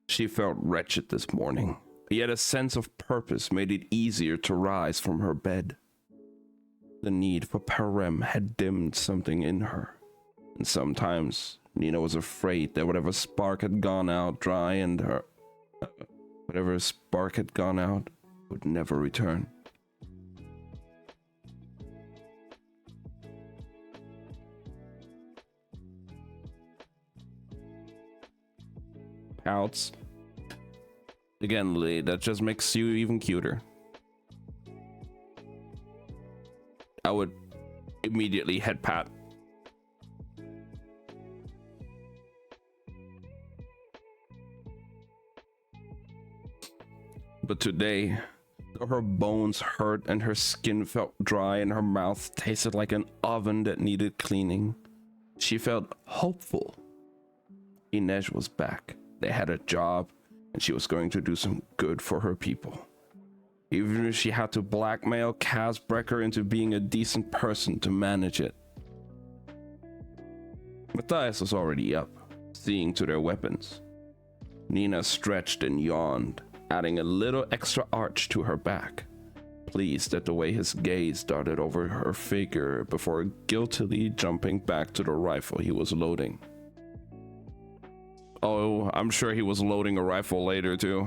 She felt wretched this morning, yet a sense of purpose made it easier to rise from her bed. The need for Parem had dimmed something in her, and sometimes Nina was afraid that whatever spark had gone out would never return. Pouts. Again, Lee, that just makes you even cuter. I would immediately head pat. But today, though her bones hurt and her skin felt dry and her mouth tasted like an oven that needed cleaning, she felt hopeful. Inej was back. They had a job, and she was going to do some good for her people. Even if she had to blackmail Kaz Brecker into being a decent person to manage it. Matthias was already up, seeing to their weapons. Nina stretched and yawned, adding a little extra arch to her back, pleased at the way his gaze darted over her figure before guiltily jumping back to the rifle he was loading. Oh, I'm sure he was loading a rifle later too.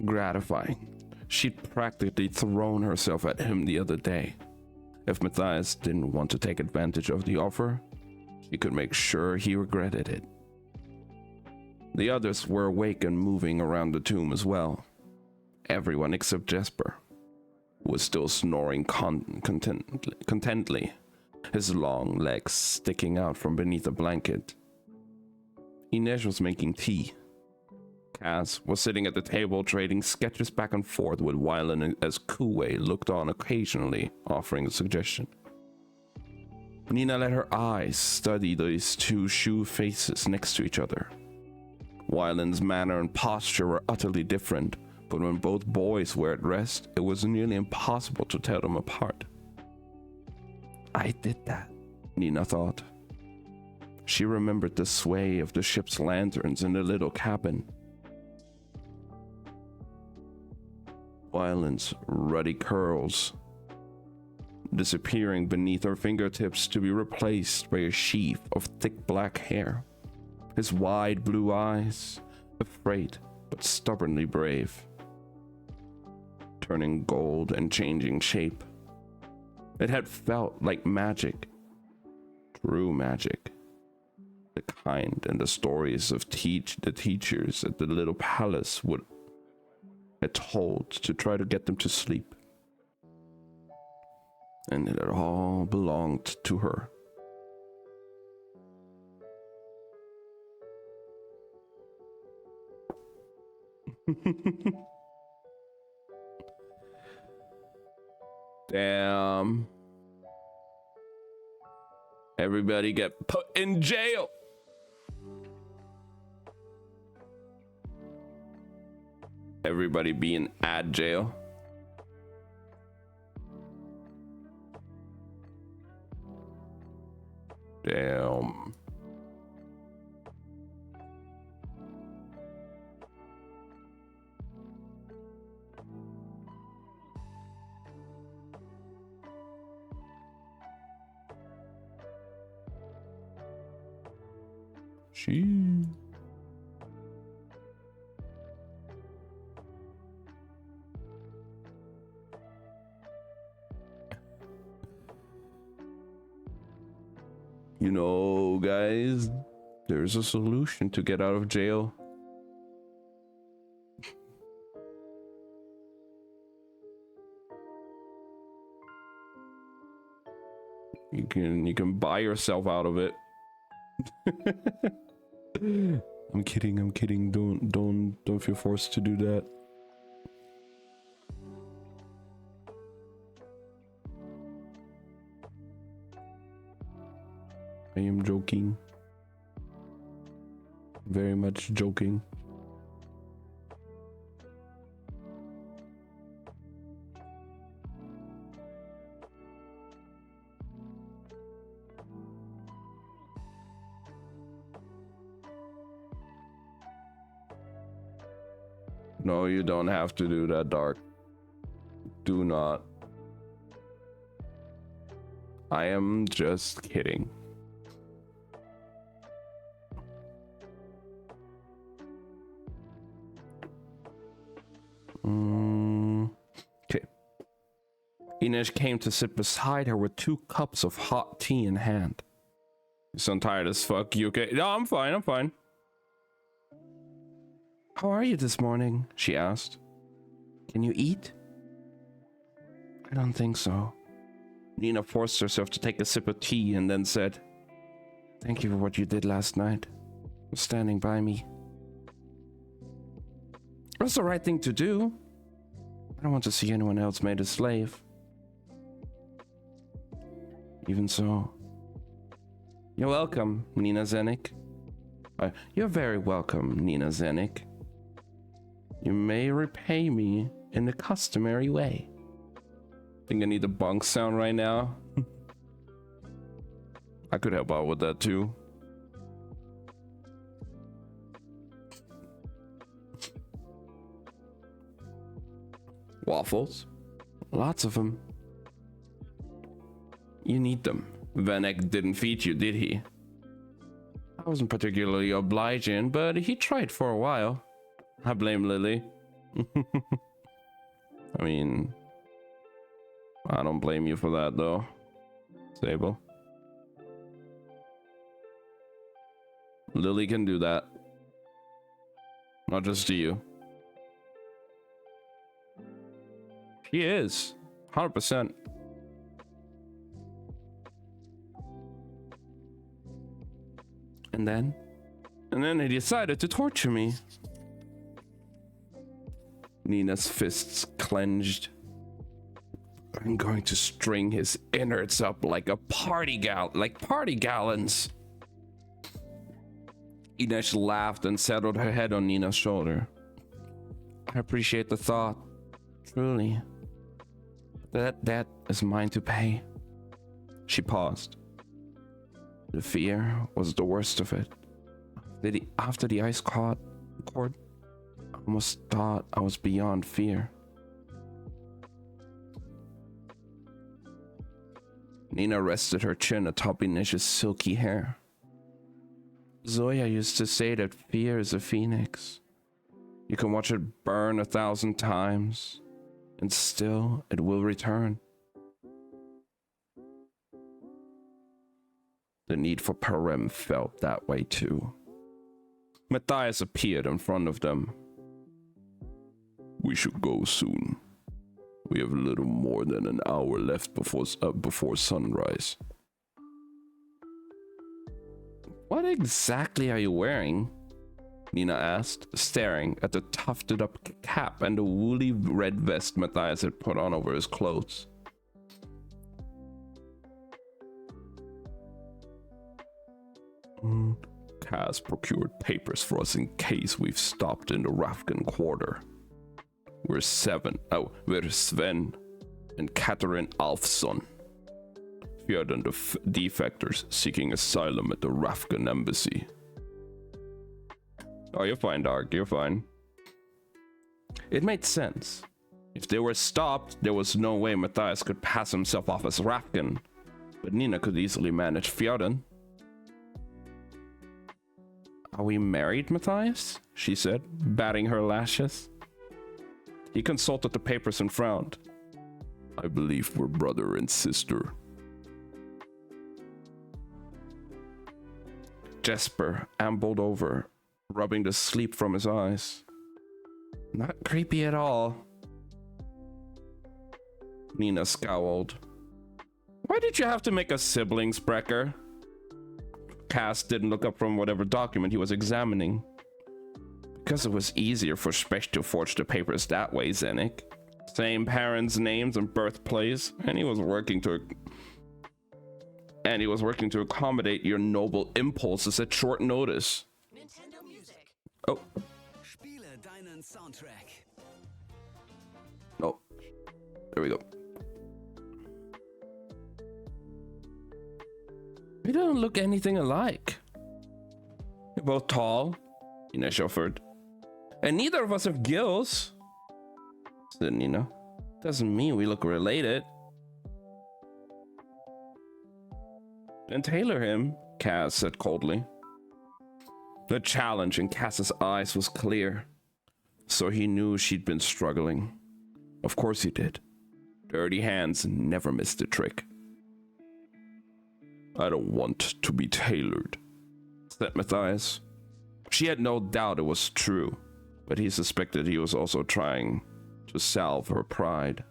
Gratifying. She'd practically thrown herself at him the other day. If Matthias didn't want to take advantage of the offer, she could make sure he regretted it. The others were awake and moving around the tomb as well. Everyone except Jesper, who was still snoring contentedly, his long legs sticking out from beneath a blanket. Inej was making tea. Kaz was sitting at the table trading sketches back and forth with Wylan as Kuwei looked on occasionally, offering a suggestion. Nina let her eyes study these two shoe faces next to each other. Wylan's manner and posture were utterly different, but when both boys were at rest, it was nearly impossible to tell them apart. I did that, Nina thought. She remembered the sway of the ship's lanterns in the little cabin. Wylan's ruddy curls disappearing beneath her fingertips to be replaced by a sheaf of thick black hair. His wide blue eyes, afraid but stubbornly brave, turning gold and changing shape. It had felt like magic, true magic, the kind and the stories of the teachers at the little palace had told to try to get them to sleep. And it had all belonged to her. Damn. Everybody get put in jail. Everybody be in ad jail. Damn. She. You know, guys, there's a solution to get out of jail. You can buy yourself out of it. I'm kidding. Don't feel forced to do that. I am joking. Very much joking. No, you don't have to do that, Dark. Do not. I am just kidding. Okay. Inej came to sit beside her with 2 cups of hot tea in hand. You sound tired as fuck. You okay? No, I'm fine. How are you this morning? She asked. Can you eat? I don't think so. Nina forced herself to take a sip of tea and then said, Thank you for what you did last night. For standing by me. It was the right thing to do. I don't want to see anyone else made a slave. Even so. You're welcome, Nina Zenik. You're very welcome, Nina Zenik. You may repay me in the customary way. Think I need the bunk sound right now? I could help out with that too. Waffles? Lots of them. You need them. Vanek didn't feed you, did he? I wasn't particularly obliging, but he tried for a while. I blame Lily. I mean, I don't blame you for that though, Sable. Lily can do that. Not just to you. She is. 100%. And then he decided to torture me. Nina's fists clenched. I'm going to string his innards up like party gallons. Inej laughed and settled her head on Nina's shoulder. I appreciate the thought. Truly. That debt is mine to pay. She paused. The fear was the worst of it. After the ice cord, I almost thought I was beyond fear. Nina rested her chin atop Inej's silky hair. Zoya used to say that fear is a phoenix. You can watch it burn 1,000 times, and still it will return. The need for Parem felt that way too. Matthias appeared in front of them. We should go soon. We have a little more than an hour left before sunrise. What exactly are you wearing? Nina asked, staring at the tufted up cap and the woolly red vest Matthias had put on over his clothes. Kaz procured papers for us in case we've stopped in the Rafkin quarter. We're Sven and Catherine Alfson. Fjordan the defectors seeking asylum at the Rafkin embassy. Oh, you're fine, Dark, you're fine. It made sense. If they were stopped, there was no way Matthias could pass himself off as Rafkin, but Nina could easily manage Fjordan. Are we married, Matthias? She said, batting her lashes. He consulted the papers and frowned. I believe we're brother and sister. Jesper ambled over, rubbing the sleep from his eyes. Not creepy at all. Nina scowled. Why did you have to make us siblings, Brecker? Cass didn't look up from whatever document he was examining. Because it was easier for Specht to forge the papers that way, Zenik. Same parents' names and birthplace, and he was working to accommodate your noble impulses at short notice. Nintendo Music. Oh. Spiele deinen Soundtrack. Oh. There we go. We don't look anything alike. You're both tall, Nina offered. And neither of us have gills, said Nina. Doesn't mean we look related. Then tailor him, Cass said coldly. The challenge in Cass's eyes was clear, so he knew she'd been struggling. Of course he did. Dirty hands never missed a trick. I don't want to be tailored, said Matthias. She had no doubt it was true, but he suspected he was also trying to salve her pride.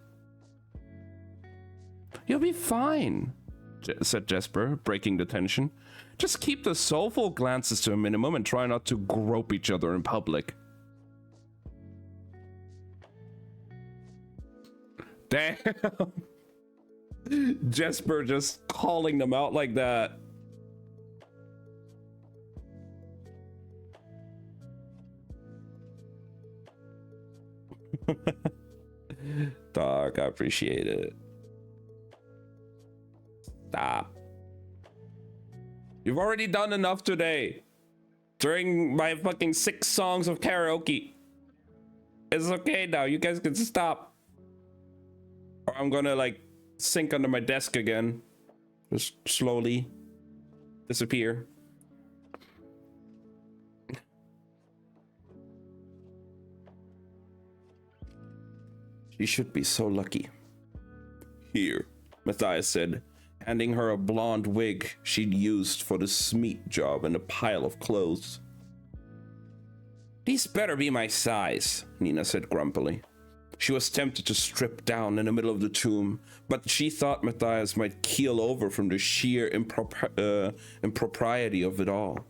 You'll be fine, said Jesper, breaking the tension. Just keep the soulful glances to a minimum and try not to grope each other in public. Damn. Jesper just calling them out like that. Dog, I appreciate it. Stop. You've already done enough today. During my fucking 6 songs of karaoke. It's okay now. You guys can stop. Or I'm gonna like sink under my desk again. Just slowly disappear. She should be so lucky. Here, Matthias said, handing her a blonde wig she'd used for the Smeet job and a pile of clothes. These better be my size, Nina said grumpily. She was tempted to strip down in the middle of the tomb, but she thought Matthias might keel over from the sheer impropriety of it all.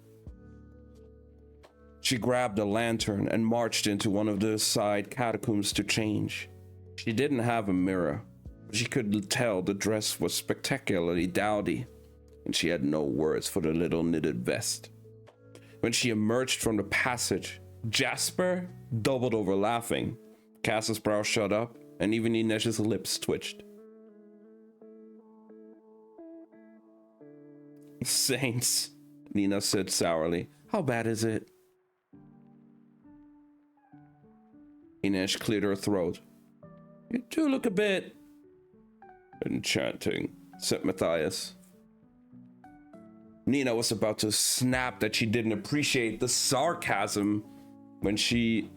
She grabbed a lantern and marched into one of the side catacombs to change. She didn't have a mirror, but she could tell the dress was spectacularly dowdy, and she had no words for the little knitted vest. When she emerged from the passage, Jesper doubled over laughing. Cass's brow shut up, and even Inesh's lips twitched. Saints, Nina said sourly. How bad is it? Inesh cleared her throat. You do look a bit enchanting, said Matthias. Nina was about to snap that she didn't appreciate the sarcasm when she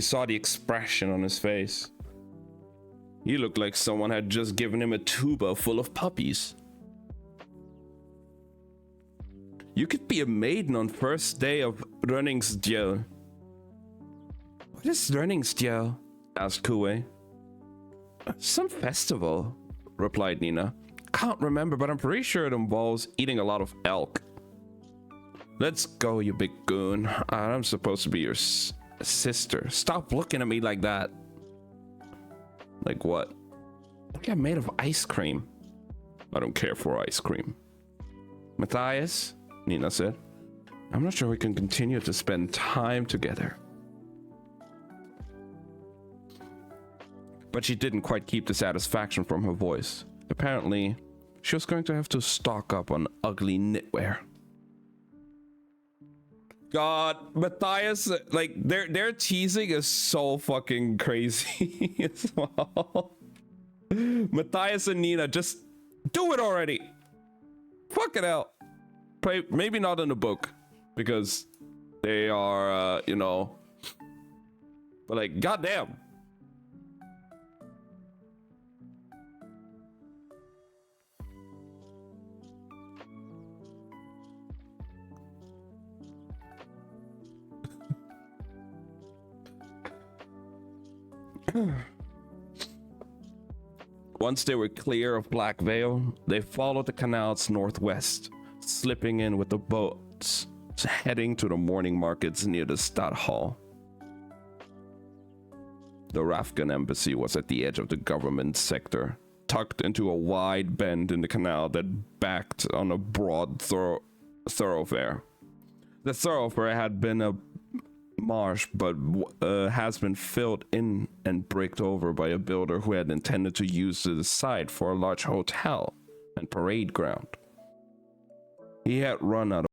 saw the expression on his face. He looked like someone had just given him a tuba full of puppies. You could be a maiden on first day of Rönningsdjel. What is Rönningsdjel? Asked Kue. Some festival, replied Nina. Can't remember, but I'm pretty sure it involves eating a lot of elk. Let's go, you big goon. I'm supposed to be your sister. Stop looking at me like that. Like what? Like I'm made of ice cream. I don't care for ice cream. Matthias, Nina said. I'm not sure we can continue to spend time together. But she didn't quite keep the satisfaction from her voice. Apparently, she was going to have to stock up on ugly knitwear. God, Matthias, like their teasing is so fucking crazy as well. Matthias and Nina, just do it already. Fucking hell. Maybe not in the book because they are, but like, goddamn. Once they were clear of Black Veil, they followed the canal's northwest, slipping in with the boats, heading to the morning markets near the Stadthal. The Rafgan embassy was at the edge of the government sector, tucked into a wide bend in the canal that backed on a broad thoroughfare. The thoroughfare had been a marsh, but has been filled in and bricked over by a builder who had intended to use the site for a large hotel and parade ground. He had run out of